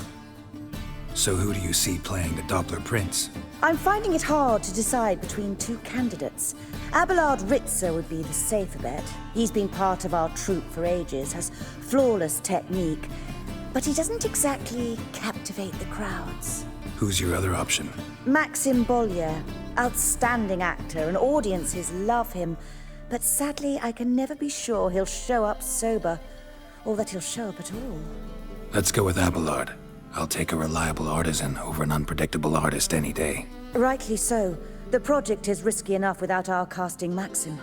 So who do you see playing the Doppler Prince? I'm finding it hard to decide between two candidates. Abelard Ritzer would be the safer bet. He's been part of our troupe for ages, has flawless technique, but he doesn't exactly captivate the crowds. Who's your other option? Maxim Bollier, outstanding actor, and audiences love him. But sadly, I can never be sure he'll show up sober, or that he'll show up at all. Let's go with Abelard. I'll take a reliable artisan over an unpredictable artist any day. Rightly so. The project is risky enough without our casting Maxim.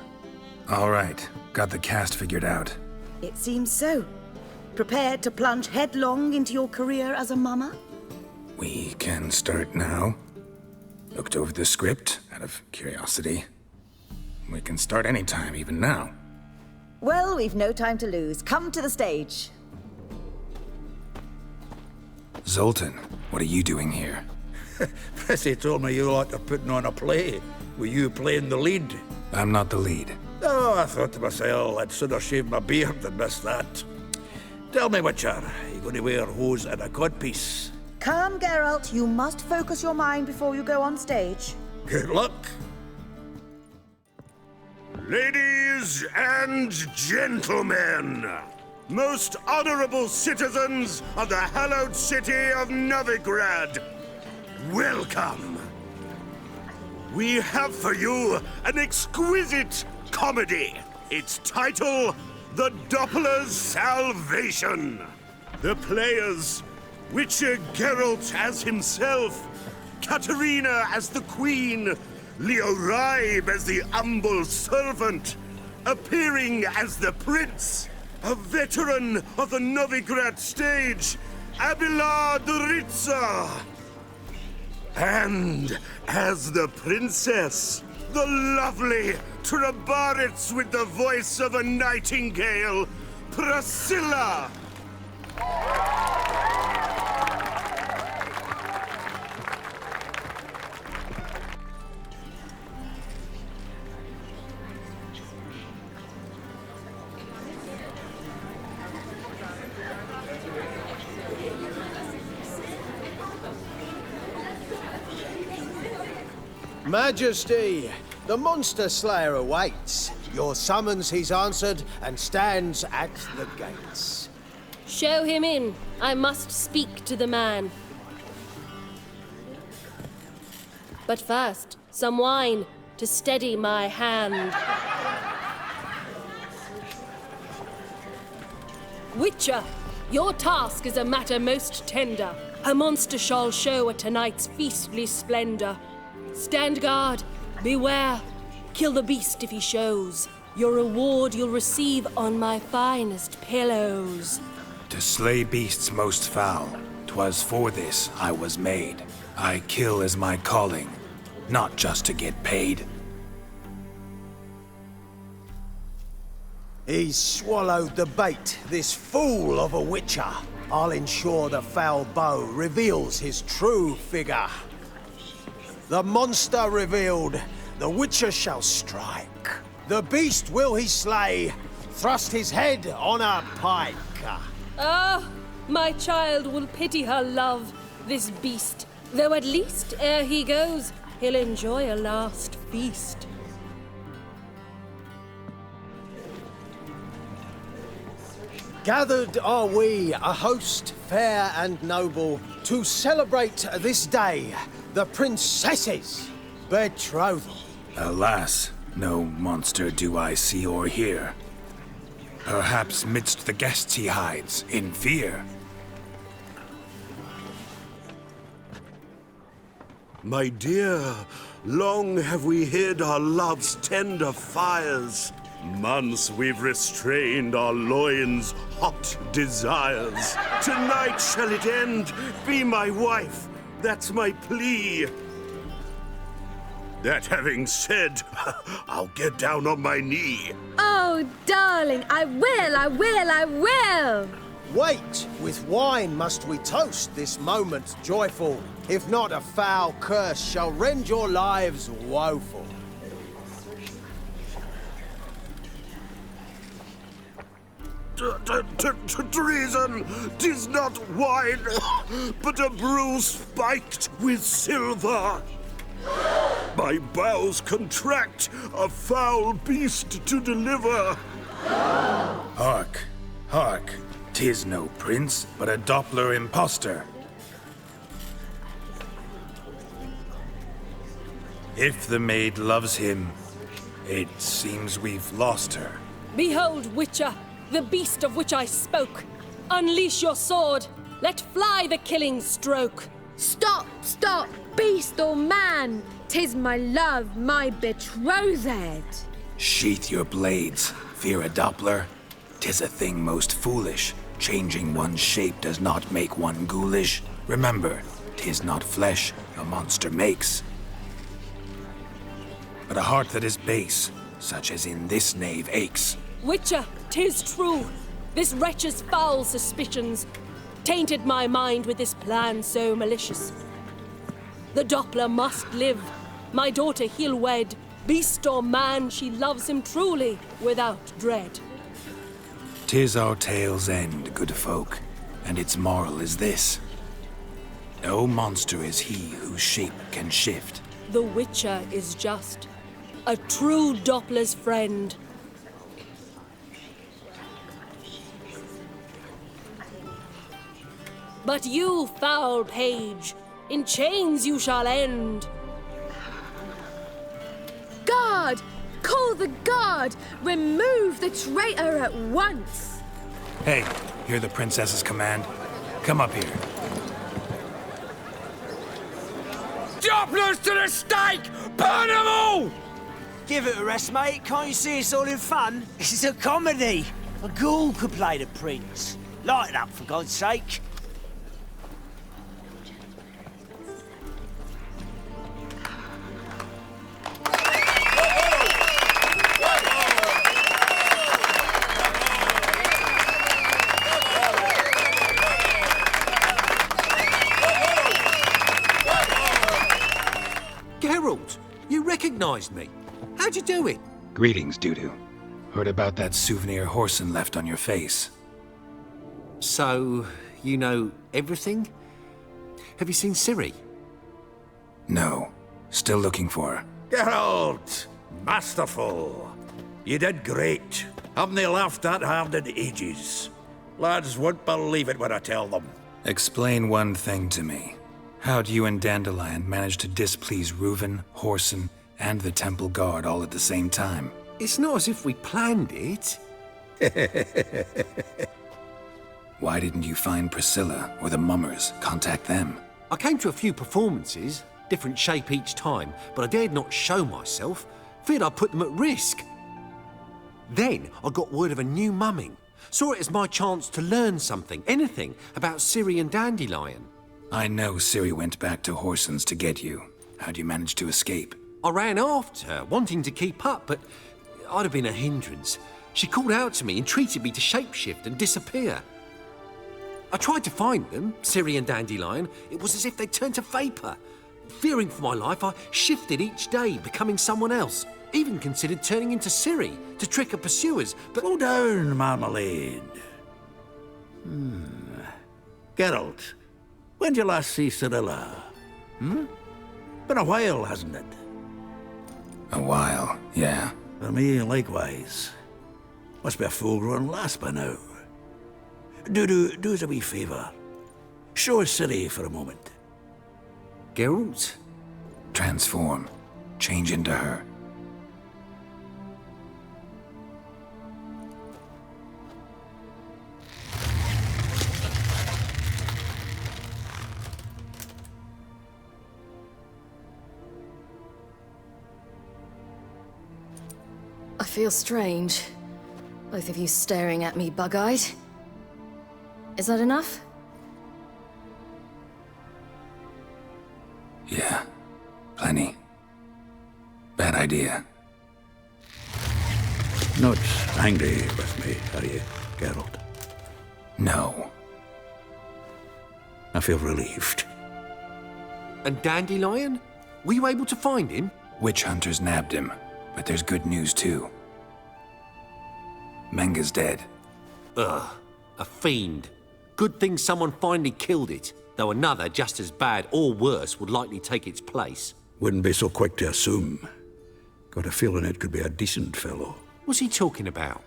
All right. Got the cast figured out. It seems so. Prepared to plunge headlong into your career as a mama? We can start now. Looked over the script, out of curiosity. We can start anytime, even now. Well, we've no time to lose. Come to the stage. Zoltan, what are you doing here? Prissy told me you like to putting on a play. Were you playing the lead? I'm not the lead. Oh, I thought to myself, I'd sooner shave my beard than miss that. Tell me, Witcher, are you going to wear hose and a codpiece? Come, Geralt. You must focus your mind before you go on stage. Good luck. Ladies and gentlemen, most honorable citizens of the hallowed city of Novigrad, welcome. We have for you an exquisite comedy. Its title, The Doppler's Salvation. The players, Witcher Geralt as himself, Katerina as the queen, Leo Raib as the humble servant, appearing as the prince, a veteran of the Novigrad stage, Abelard Ritzer. And as the princess, the lovely Trabaritz with the voice of a nightingale, Priscilla. Majesty, the monster slayer awaits. Your summons he's answered and stands at the gates. Show him in. I must speak to the man. But first, some wine to steady my hand. Witcher, your task is a matter most tender. A monster shall show at tonight's feastly splendor. Stand guard, beware, kill the beast if he shows. Your reward you'll receive on my finest pillows. To slay beasts most foul, 'twas for this I was made. I kill as my calling, not just to get paid. He's swallowed the bait, this fool of a witcher. I'll ensure the foul bow reveals his true figure. The monster revealed, the witcher shall strike. The beast will he slay, thrust his head on a pike. Ah, my child will pity her love, this beast. Though at least, ere he goes, he'll enjoy a last feast. Gathered are we, a host fair and noble, to celebrate this day, the princess's betrothal. Alas, no monster do I see or hear. Perhaps midst the guests he hides, in fear. My dear, long have we hid our love's tender fires. Months we've restrained our loins' hot desires. Tonight shall it end. Be my wife, that's my plea. That having said, I'll get down on my knee. Oh, darling, I will! Wait, with wine must we toast this moment joyful. If not, a foul curse shall rend your lives woeful. Treason! 'Tis not wine, but a brew spiked with silver. My bowels contract, a foul beast to deliver. Hark, hark, 'tis no prince, but a Doppler impostor. If the maid loves him, it seems we've lost her. Behold, Witcher, the beast of which I spoke. Unleash your sword. Let fly the killing stroke. Stop, stop, beast or man! 'Tis my love, my betrothed. Sheath your blades, fear a Doppler. 'Tis a thing most foolish. Changing one's shape does not make one ghoulish. Remember, 'tis not flesh a monster makes, but a heart that is base, such as in this knave aches. Witcher, 'tis true. This wretch's foul suspicions tainted my mind with this plan so malicious. The Doppler must live. My daughter he'll wed. Beast or man, she loves him truly, without dread. 'Tis our tale's end, good folk, and its moral is this. No monster is he whose shape can shift. The Witcher is just a true Doppler's friend. But you, foul page, in chains you shall end. Guard! Call the guard! Remove the traitor at once! Hey, hear the princess's command? Come up here. Dopplers to the stake! Burn them all! Give it a rest, mate. Can't you see it's all in fun? This is a comedy. A ghoul could play the prince. Lighten up, for God's sake. Geralt, you recognized me. How'd you do it? Greetings, Dudu. Heard about that souvenir Whoreson left on your face. So, you know everything? Have you seen Ciri? No. Still looking for her. Geralt! Masterful! You did great. Haven't they laughed that hard in ages? Lads won't believe it when I tell them. Explain one thing to me. How'd you and Dandelion manage to displease Reuven, Whoreson, and the Temple Guard all at the same time? It's not as if we planned it. Why didn't you find Priscilla or the Mummers? Contact them. I came to a few performances, different shape each time, but I dared not show myself. Feared I'd put them at risk. Then I got word of a new mumming. Saw it as my chance to learn something, anything, about Ciri and Dandelion. I know Ciri went back to Whoreson's to get you. How'd you manage to escape? I ran after her, wanting to keep up, but I'd have been a hindrance. She called out to me, entreated me to shapeshift and disappear. I tried to find them, Ciri and Dandelion. It was as if they'd turned to vapour. Fearing for my life, I shifted each day, becoming someone else. Even considered turning into Ciri to trick her pursuers, but... Slow down, Marmalade. Geralt, when did you last see Cirilla? Been a while, hasn't it? A while, yeah. For me, likewise. Must be a full-grown lass by now. Do us a wee favour. Show us Ciri for a moment. Geralt? Transform. Change into her. I feel strange. Both of you staring at me bug-eyed. Is that enough? Yeah. Plenty. Bad idea. Not angry with me, are you, Geralt? No. I feel relieved. And Dandelion? Were you able to find him? Witch hunters nabbed him, but there's good news too. Menga's dead. Ugh, a fiend. Good thing someone finally killed it, though another just as bad or worse would likely take its place. Wouldn't be so quick to assume. Got a feeling it could be a decent fellow. What's he talking about?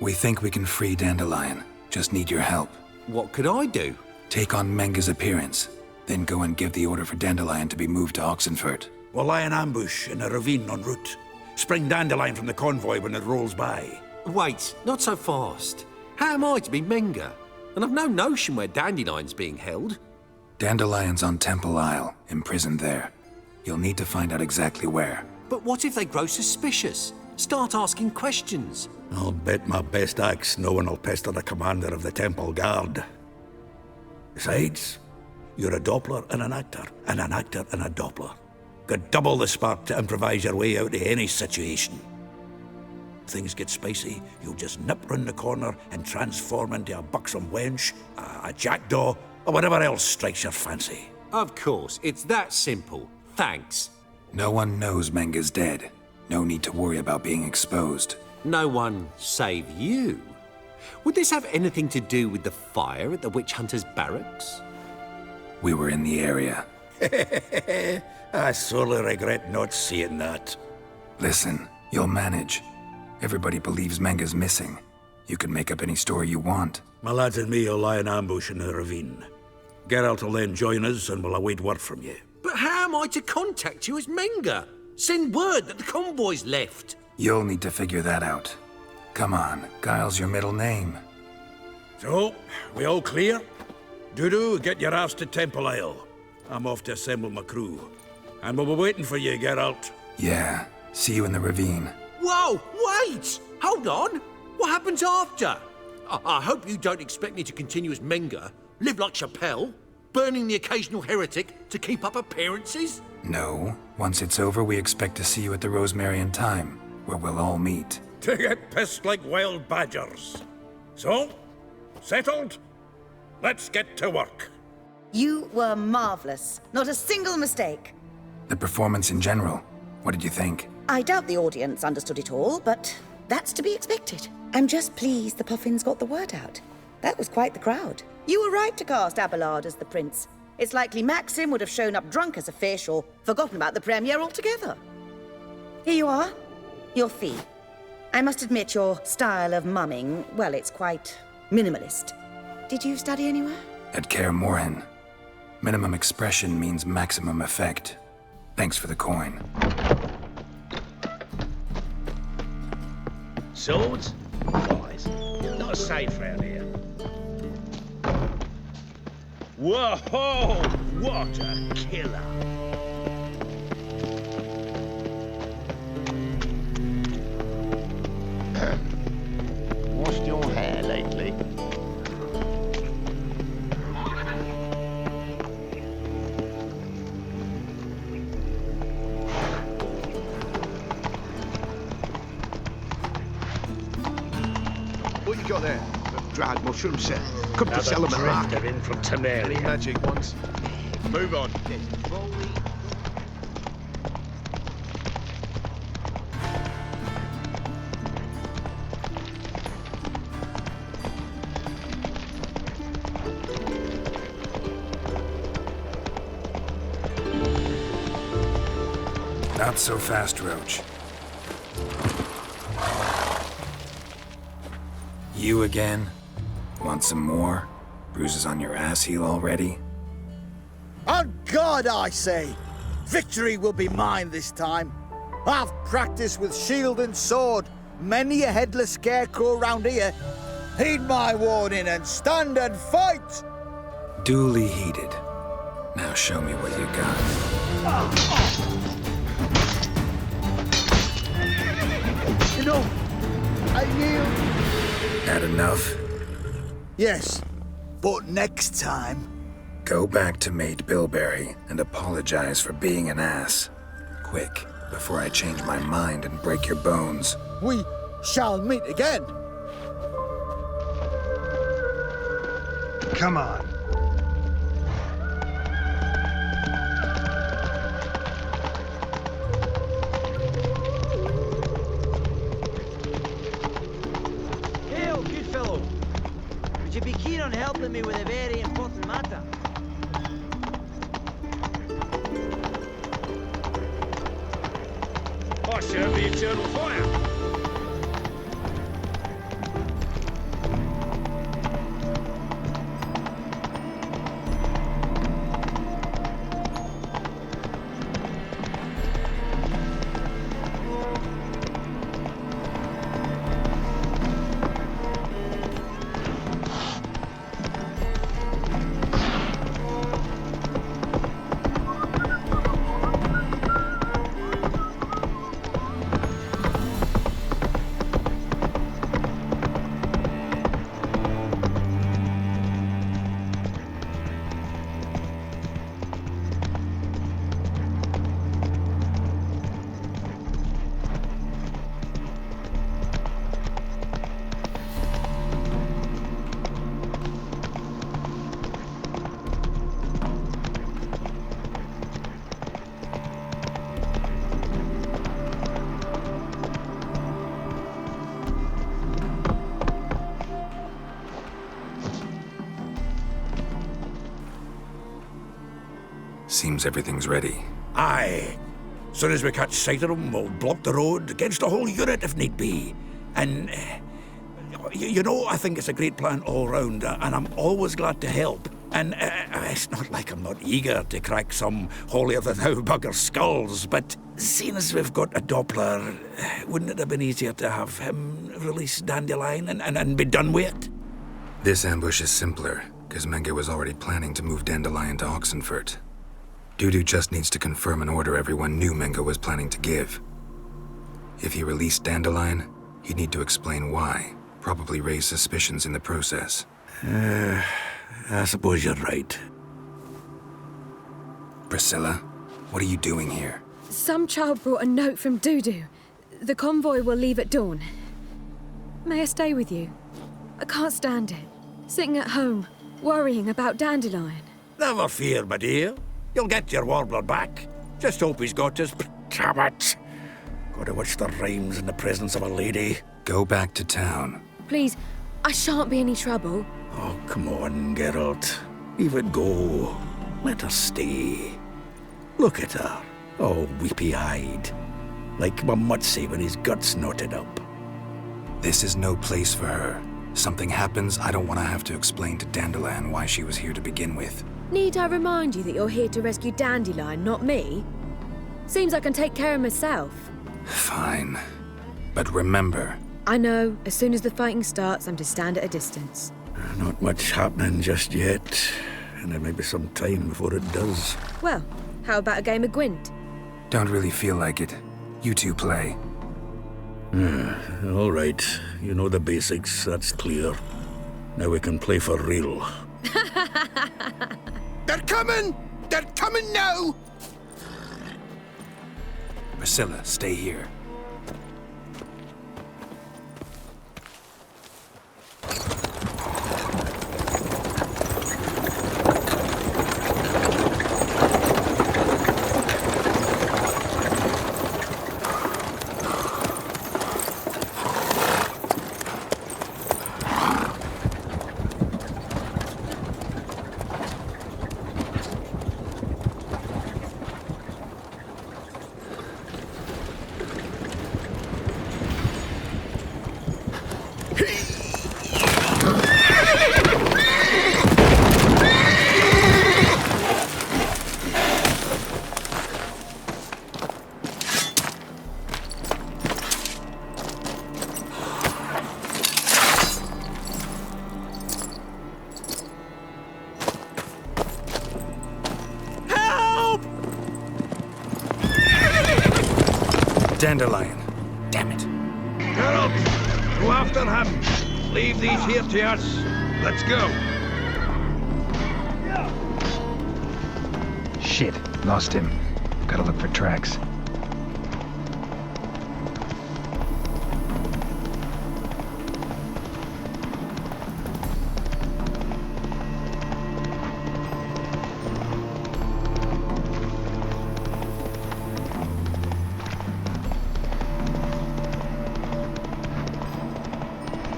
We think we can free Dandelion. Just need your help. What could I do? Take on Menga's appearance, then go and give the order for Dandelion to be moved to Oxenfurt. We'll lie in ambush in a ravine en route. Spring Dandelion from the convoy when it rolls by. Wait, not so fast. How am I to be Menga? And I've no notion where Dandelion's being held. Dandelion's on Temple Isle, imprisoned there. You'll need to find out exactly where. But what if they grow suspicious? Start asking questions? I'll bet my best axe no one will pester the commander of the Temple Guard. Besides, you're a Doppler and an actor and a Doppler. Got double the spark to improvise your way out of any situation. If things get spicy, you'll just nip round the corner and transform into a buxom wench, a jackdaw, or whatever else strikes your fancy. Of course, it's that simple. Thanks. No one knows Menga's dead. No need to worry about being exposed. No one save you. Would this have anything to do with the fire at the witch hunter's barracks? We were in the area. I sorely regret not seeing that. Listen, you'll manage. Everybody believes Menga's missing. You can make up any story you want. My lads and me will lie in ambush in the ravine. Geralt will then join us and we'll await word from you. But how am I to contact you as Menga? Send word that the convoy's left. You'll need to figure that out. Come on, Guile's your middle name. So, we all clear? Dudu, get your ass to Temple Isle. I'm off to assemble my crew. And we'll be waiting for you, Geralt. Yeah, see you in the ravine. Whoa, wait! Hold on! What happens after? I hope you don't expect me to continue as Menga, live like Chappelle, burning the occasional heretic to keep up appearances? No. Once it's over, we expect to see you at the Rosemary and Thyme, where we'll all meet. To get pissed like wild badgers. So, settled? Let's get to work. You were marvelous. Not a single mistake. The performance in general, what did you think? I doubt the audience understood it all, but that's to be expected. I'm just pleased the Puffins got the word out. That was quite the crowd. You were right to cast Abelard as the prince. It's likely Maxim would have shown up drunk as a fish or forgotten about the premiere altogether. Here you are. Your fee. I must admit your style of mumming, well, it's quite minimalist. Did you study anywhere? At Kaer Morhen. Minimum expression means maximum effect. Thanks for the coin. Swords? Boys, not safe round here. Whoa! What a killer! What you got there? Dried mushrooms, sir. Come to sell them at market. They're in from Temeria. Any magic ones? Move on. Not so fast, Roach. You again? Want some more? Bruises on your ass heel already? On God, I say! Victory will be mine this time. I've practiced with shield and sword. Many a headless scarecrow round here. Heed my warning and stand and fight! Duly heeded. Now show me what you got. No, I yield. Had enough? Yes, but next time. Go back to Mate Bilberry and apologize for being an ass. Quick, before I change my mind and break your bones. We shall meet again. Come on. Hail, good fellow. Would you be keen on helping me with a very important matter? I serve the eternal fire. Seems everything's ready. Aye. Soon as we catch sight of them, we'll block the road against the whole unit if need be. And, you know, I think it's a great plan all round, and I'm always glad to help. And it's not like I'm not eager to crack some holier-than-thou bugger's skulls, but seeing as we've got a Doppler, wouldn't it have been easier to have him release Dandelion and be done with it? This ambush is simpler, because Menge was already planning to move Dandelion to Oxenfurt. Dudu just needs to confirm an order everyone knew Menge was planning to give. If he released Dandelion, he'd need to explain why, probably raise suspicions in the process. I suppose you're right. Priscilla, what are you doing here? Some child brought a note from Dudu. The convoy will leave at dawn. May I stay with you? I can't stand it. Sitting at home, worrying about Dandelion. Never fear, my dear. You'll get your warbler back. Just hope he's got his cabot. Gotta watch the rhymes in the presence of a lady. Go back to town. Please, I shan't be any trouble. Oh, come on, Geralt. Leave it go. Let her stay. Look at her, all weepy-eyed. Like Mamutsi when his gut's knotted up. This is no place for her. Something happens, I don't want to have to explain to Dandelion why she was here to begin with. Need I remind you that you're here to rescue Dandelion, not me? Seems I can take care of myself. Fine. But remember... I know. As soon as the fighting starts, I'm to stand at a distance. Not much happening just yet. And there may be some time before it does. Well, how about a game of Gwent? Don't really feel like it. You two play. All right. You know the basics, that's clear. Now we can play for real. They're coming! They're coming now! Priscilla, stay here. Dandelion. Damn it. Geralt, go after him. Leave these here to us. Let's go. Shit, lost him. Gotta look for tracks.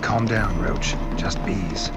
Calm down, Roach. Just bees.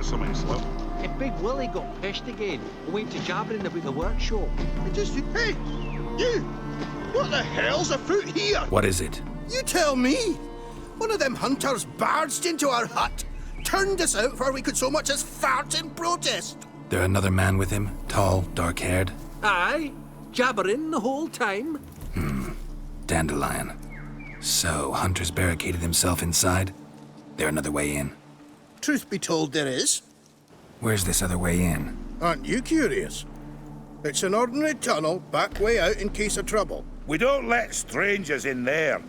Something slip. If Big Willie got pissed again, we went to jabbering about the workshop. Hey, you! What the hell's afoot here? What is it? You tell me! One of them hunters barged into our hut, turned us out before we could so much as fart in protest. There another man with him? Tall, dark-haired? Aye, jabbering the whole time. Dandelion. So, Hunter's barricaded himself inside? There another way in? Truth be told, there is. Where's this other way in? Aren't you curious? It's an ordinary tunnel, back way out in case of trouble. We don't let strangers in there.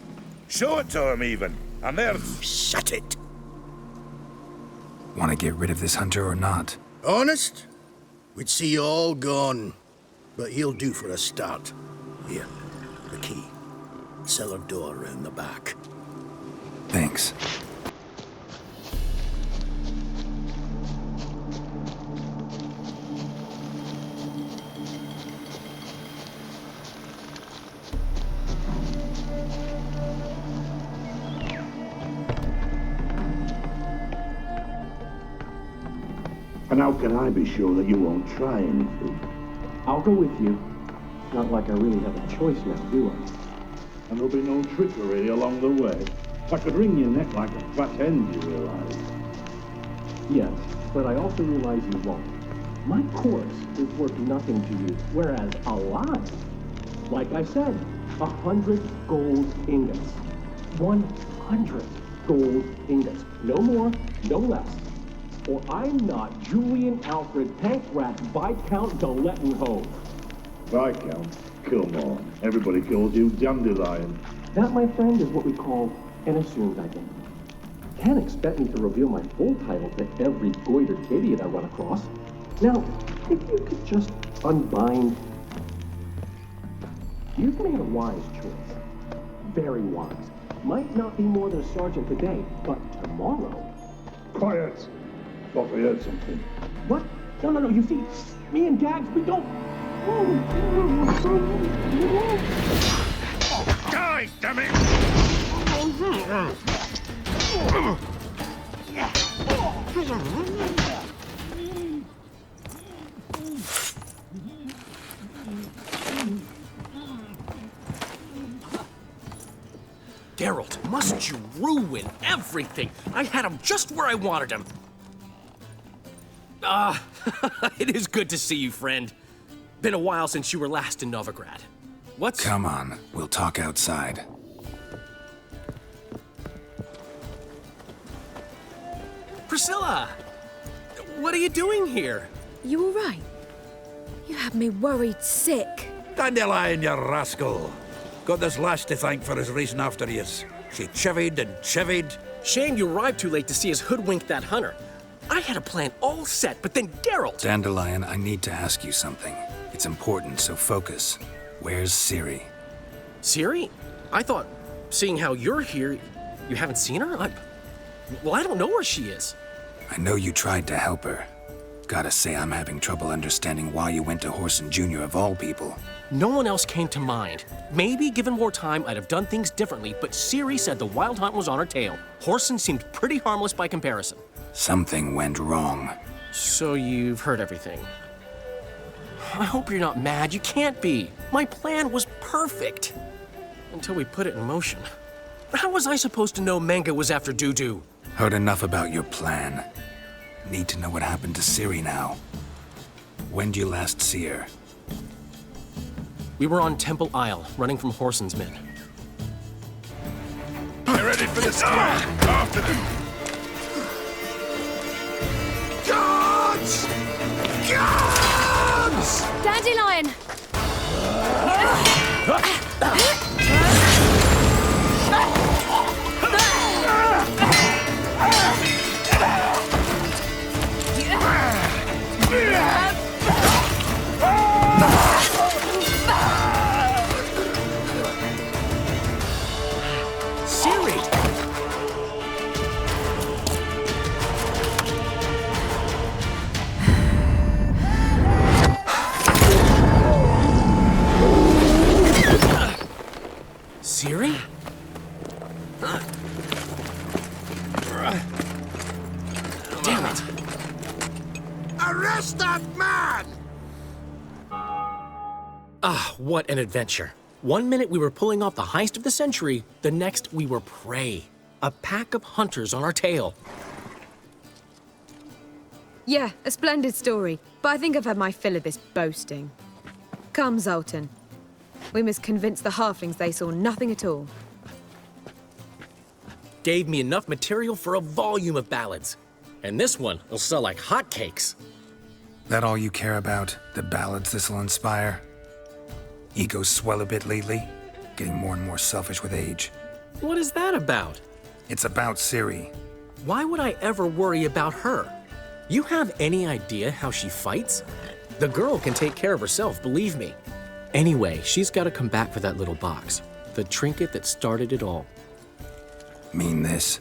Show it to him, even. And there's... Shut it! Want to get rid of this hunter or not? Honest? We'd see you all gone. But he'll do for a start. Here, the key. Cellar door round the back. Thanks. And how can I be sure that you won't try anything? I'll go with you. Not like I really have a choice now, do I? And there'll be no trickery along the way. I could wring your neck like a fat hen, you realize? Yes, but I also realize you won't. My corpse is worth nothing to you, whereas alive, like I said, 100 gold ingots. 100 gold ingots. No more, no less. Or I'm not Julian Alfred Tankrat Viscount de Lettenhove. Viscount? Come on. Everybody calls you Dandelion. That, my friend, is what we call an assumed identity. Can't expect me to reveal my full title to every goitered idiot I run across. Now, if you could just unbind... You've made a wise choice. Very wise. Might not be more than a sergeant today, but tomorrow... Quiet! Thought we heard something. What? No. You see, me and Gags, we don't... Die, damn it! Geralt, must you ruin everything? I had him just where I wanted him. It is good to see you, friend. Been a while since you were last in Novigrad. What's... Come on, we'll talk outside. Priscilla! What are you doing here? You all right? You had me worried sick. Dandelion, you rascal. Got this lass to thank for his racing after yous. She chivied and chivied. Shame you arrived too late to see us hoodwink that hunter. I had a plan all set, but then Geralt... Dandelion, I need to ask you something. It's important, so focus. Where's Ciri? Ciri? I thought, seeing how you're here, you haven't seen her? Well, I don't know where she is. I know you tried to help her. Gotta say, I'm having trouble understanding why you went to Whoreson Jr. of all people. No one else came to mind. Maybe, given more time, I'd have done things differently, but Ciri said the Wild Hunt was on her tail. Whoreson seemed pretty harmless by comparison. Something went wrong. So you've heard everything. I hope you're not mad. You can't be. My plan was perfect. Until we put it in motion. How was I supposed to know Manga was after Dudu? Heard enough about your plan. Need to know what happened to Ciri now. When did you last see her? We were on Temple Isle, running from Whoreson's men. Get ready for this fight. After them. Guards! Guards! Dandelion! Ciri? Damn it! Arrest that man! Ah, what an adventure. One minute we were pulling off the heist of the century, the next we were prey. A pack of hunters on our tail. Yeah, a splendid story, but I think I've had my fill of this boasting. Come, Zoltan. We must convince the halflings they saw nothing at all. Gave me enough material for a volume of ballads. And this one will sell like hotcakes. That all you care about? The ballads this'll inspire? Ego swell a bit lately? Getting more and more selfish with age. What is that about? It's about Ciri. Why would I ever worry about her? You have any idea how she fights? The girl can take care of herself, believe me. Anyway, she's got to come back for that little box. The trinket that started it all. Mean this?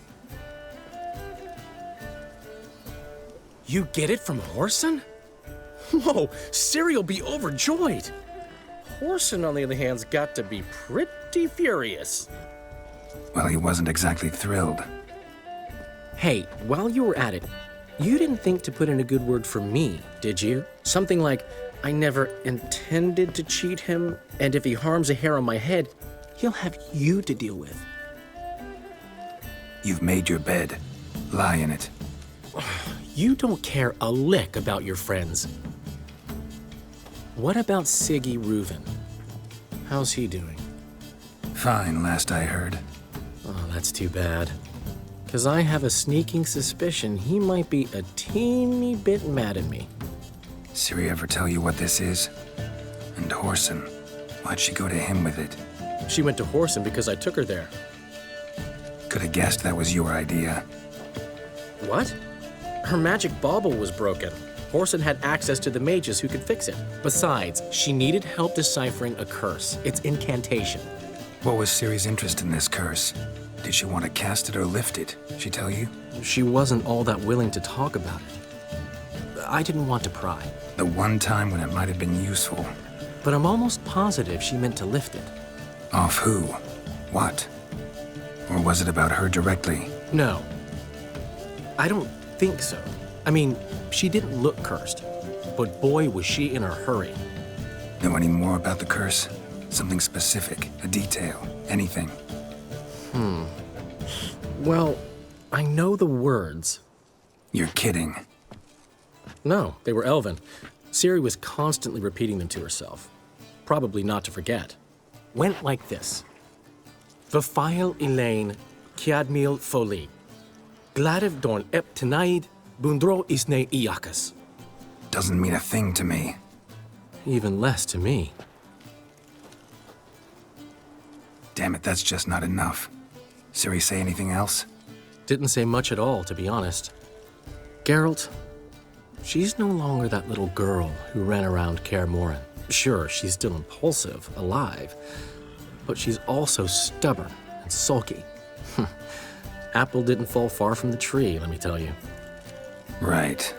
You get it from Whoreson? Whoa, Ciri'll be overjoyed. Whoreson, on the other hand's got to be pretty furious. Well, he wasn't exactly thrilled. Hey, while you were at it, you didn't think to put in a good word for me, did you? Something like, I never intended to cheat him, and if he harms a hair on my head, he'll have you to deal with. You've made your bed. Lie in it. You don't care a lick about your friends. What about Sigi Reuven? How's he doing? Fine, last I heard. Oh, that's too bad. 'Cause I have a sneaking suspicion he might be a teeny bit mad at me. Ciri ever tell you what this is? And Whoreson, why'd she go to him with it? She went to Whoreson because I took her there. Could have guessed that was your idea. What? Her magic bauble was broken. Whoreson had access to the mages who could fix it. Besides, she needed help deciphering a curse. It's incantation. What was Ciri's interest in this curse? Did she want to cast it or lift it? She tell you? She wasn't all that willing to talk about it. I didn't want to pry. The one time when it might have been useful. But I'm almost positive she meant to lift it. Off who? What? Or was it about her directly? No. I don't think so. I mean, she didn't look cursed. But boy, was she in a hurry. Know any more about the curse? Something specific, a detail, anything? Well, I know the words. You're kidding. No, they were Elven. Ciri was constantly repeating them to herself. Probably not to forget. Went like this. Vafile Elaine, Kiadmil Foli. Gladev Dorn Ep Tenaid, Bundro Isne Iakas. Doesn't mean a thing to me. Even less to me. Damn it, that's just not enough. Ciri say anything else? Didn't say much at all, to be honest. Geralt, she's no longer that little girl who ran around Kaer Morhen. Sure, she's still impulsive, alive, but she's also stubborn and sulky. Apple didn't fall far from the tree, let me tell you. Right.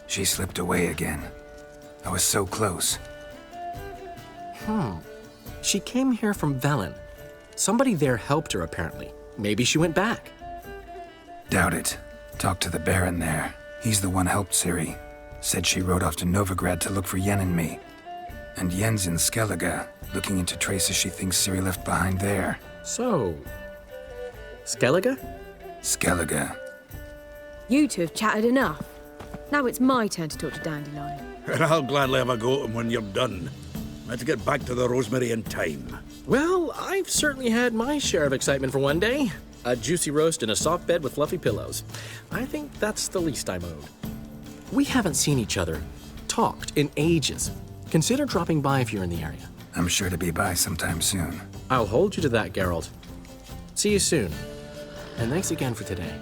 She slipped away again. I was so close. She came here from Velen. Somebody there helped her, apparently. Maybe she went back. Doubt it. Talked to the Baron there. He's the one helped Ciri. Said she rode off to Novigrad to look for Yen and me. And Yen's in Skellige, looking into traces she thinks Ciri left behind there. So... Skellige? Skellige. You two have chatted enough. Now it's my turn to talk to Dandelion. And I'll gladly have a go at him when you're done. Let's get back to the rosemary in time. Well, I've certainly had my share of excitement for one day. A juicy roast in a soft bed with fluffy pillows. I think that's the least I'm owed. We haven't seen each other, talked, in ages. Consider dropping by if you're in the area. I'm sure to be by sometime soon. I'll hold you to that, Geralt. See you soon. And thanks again for today.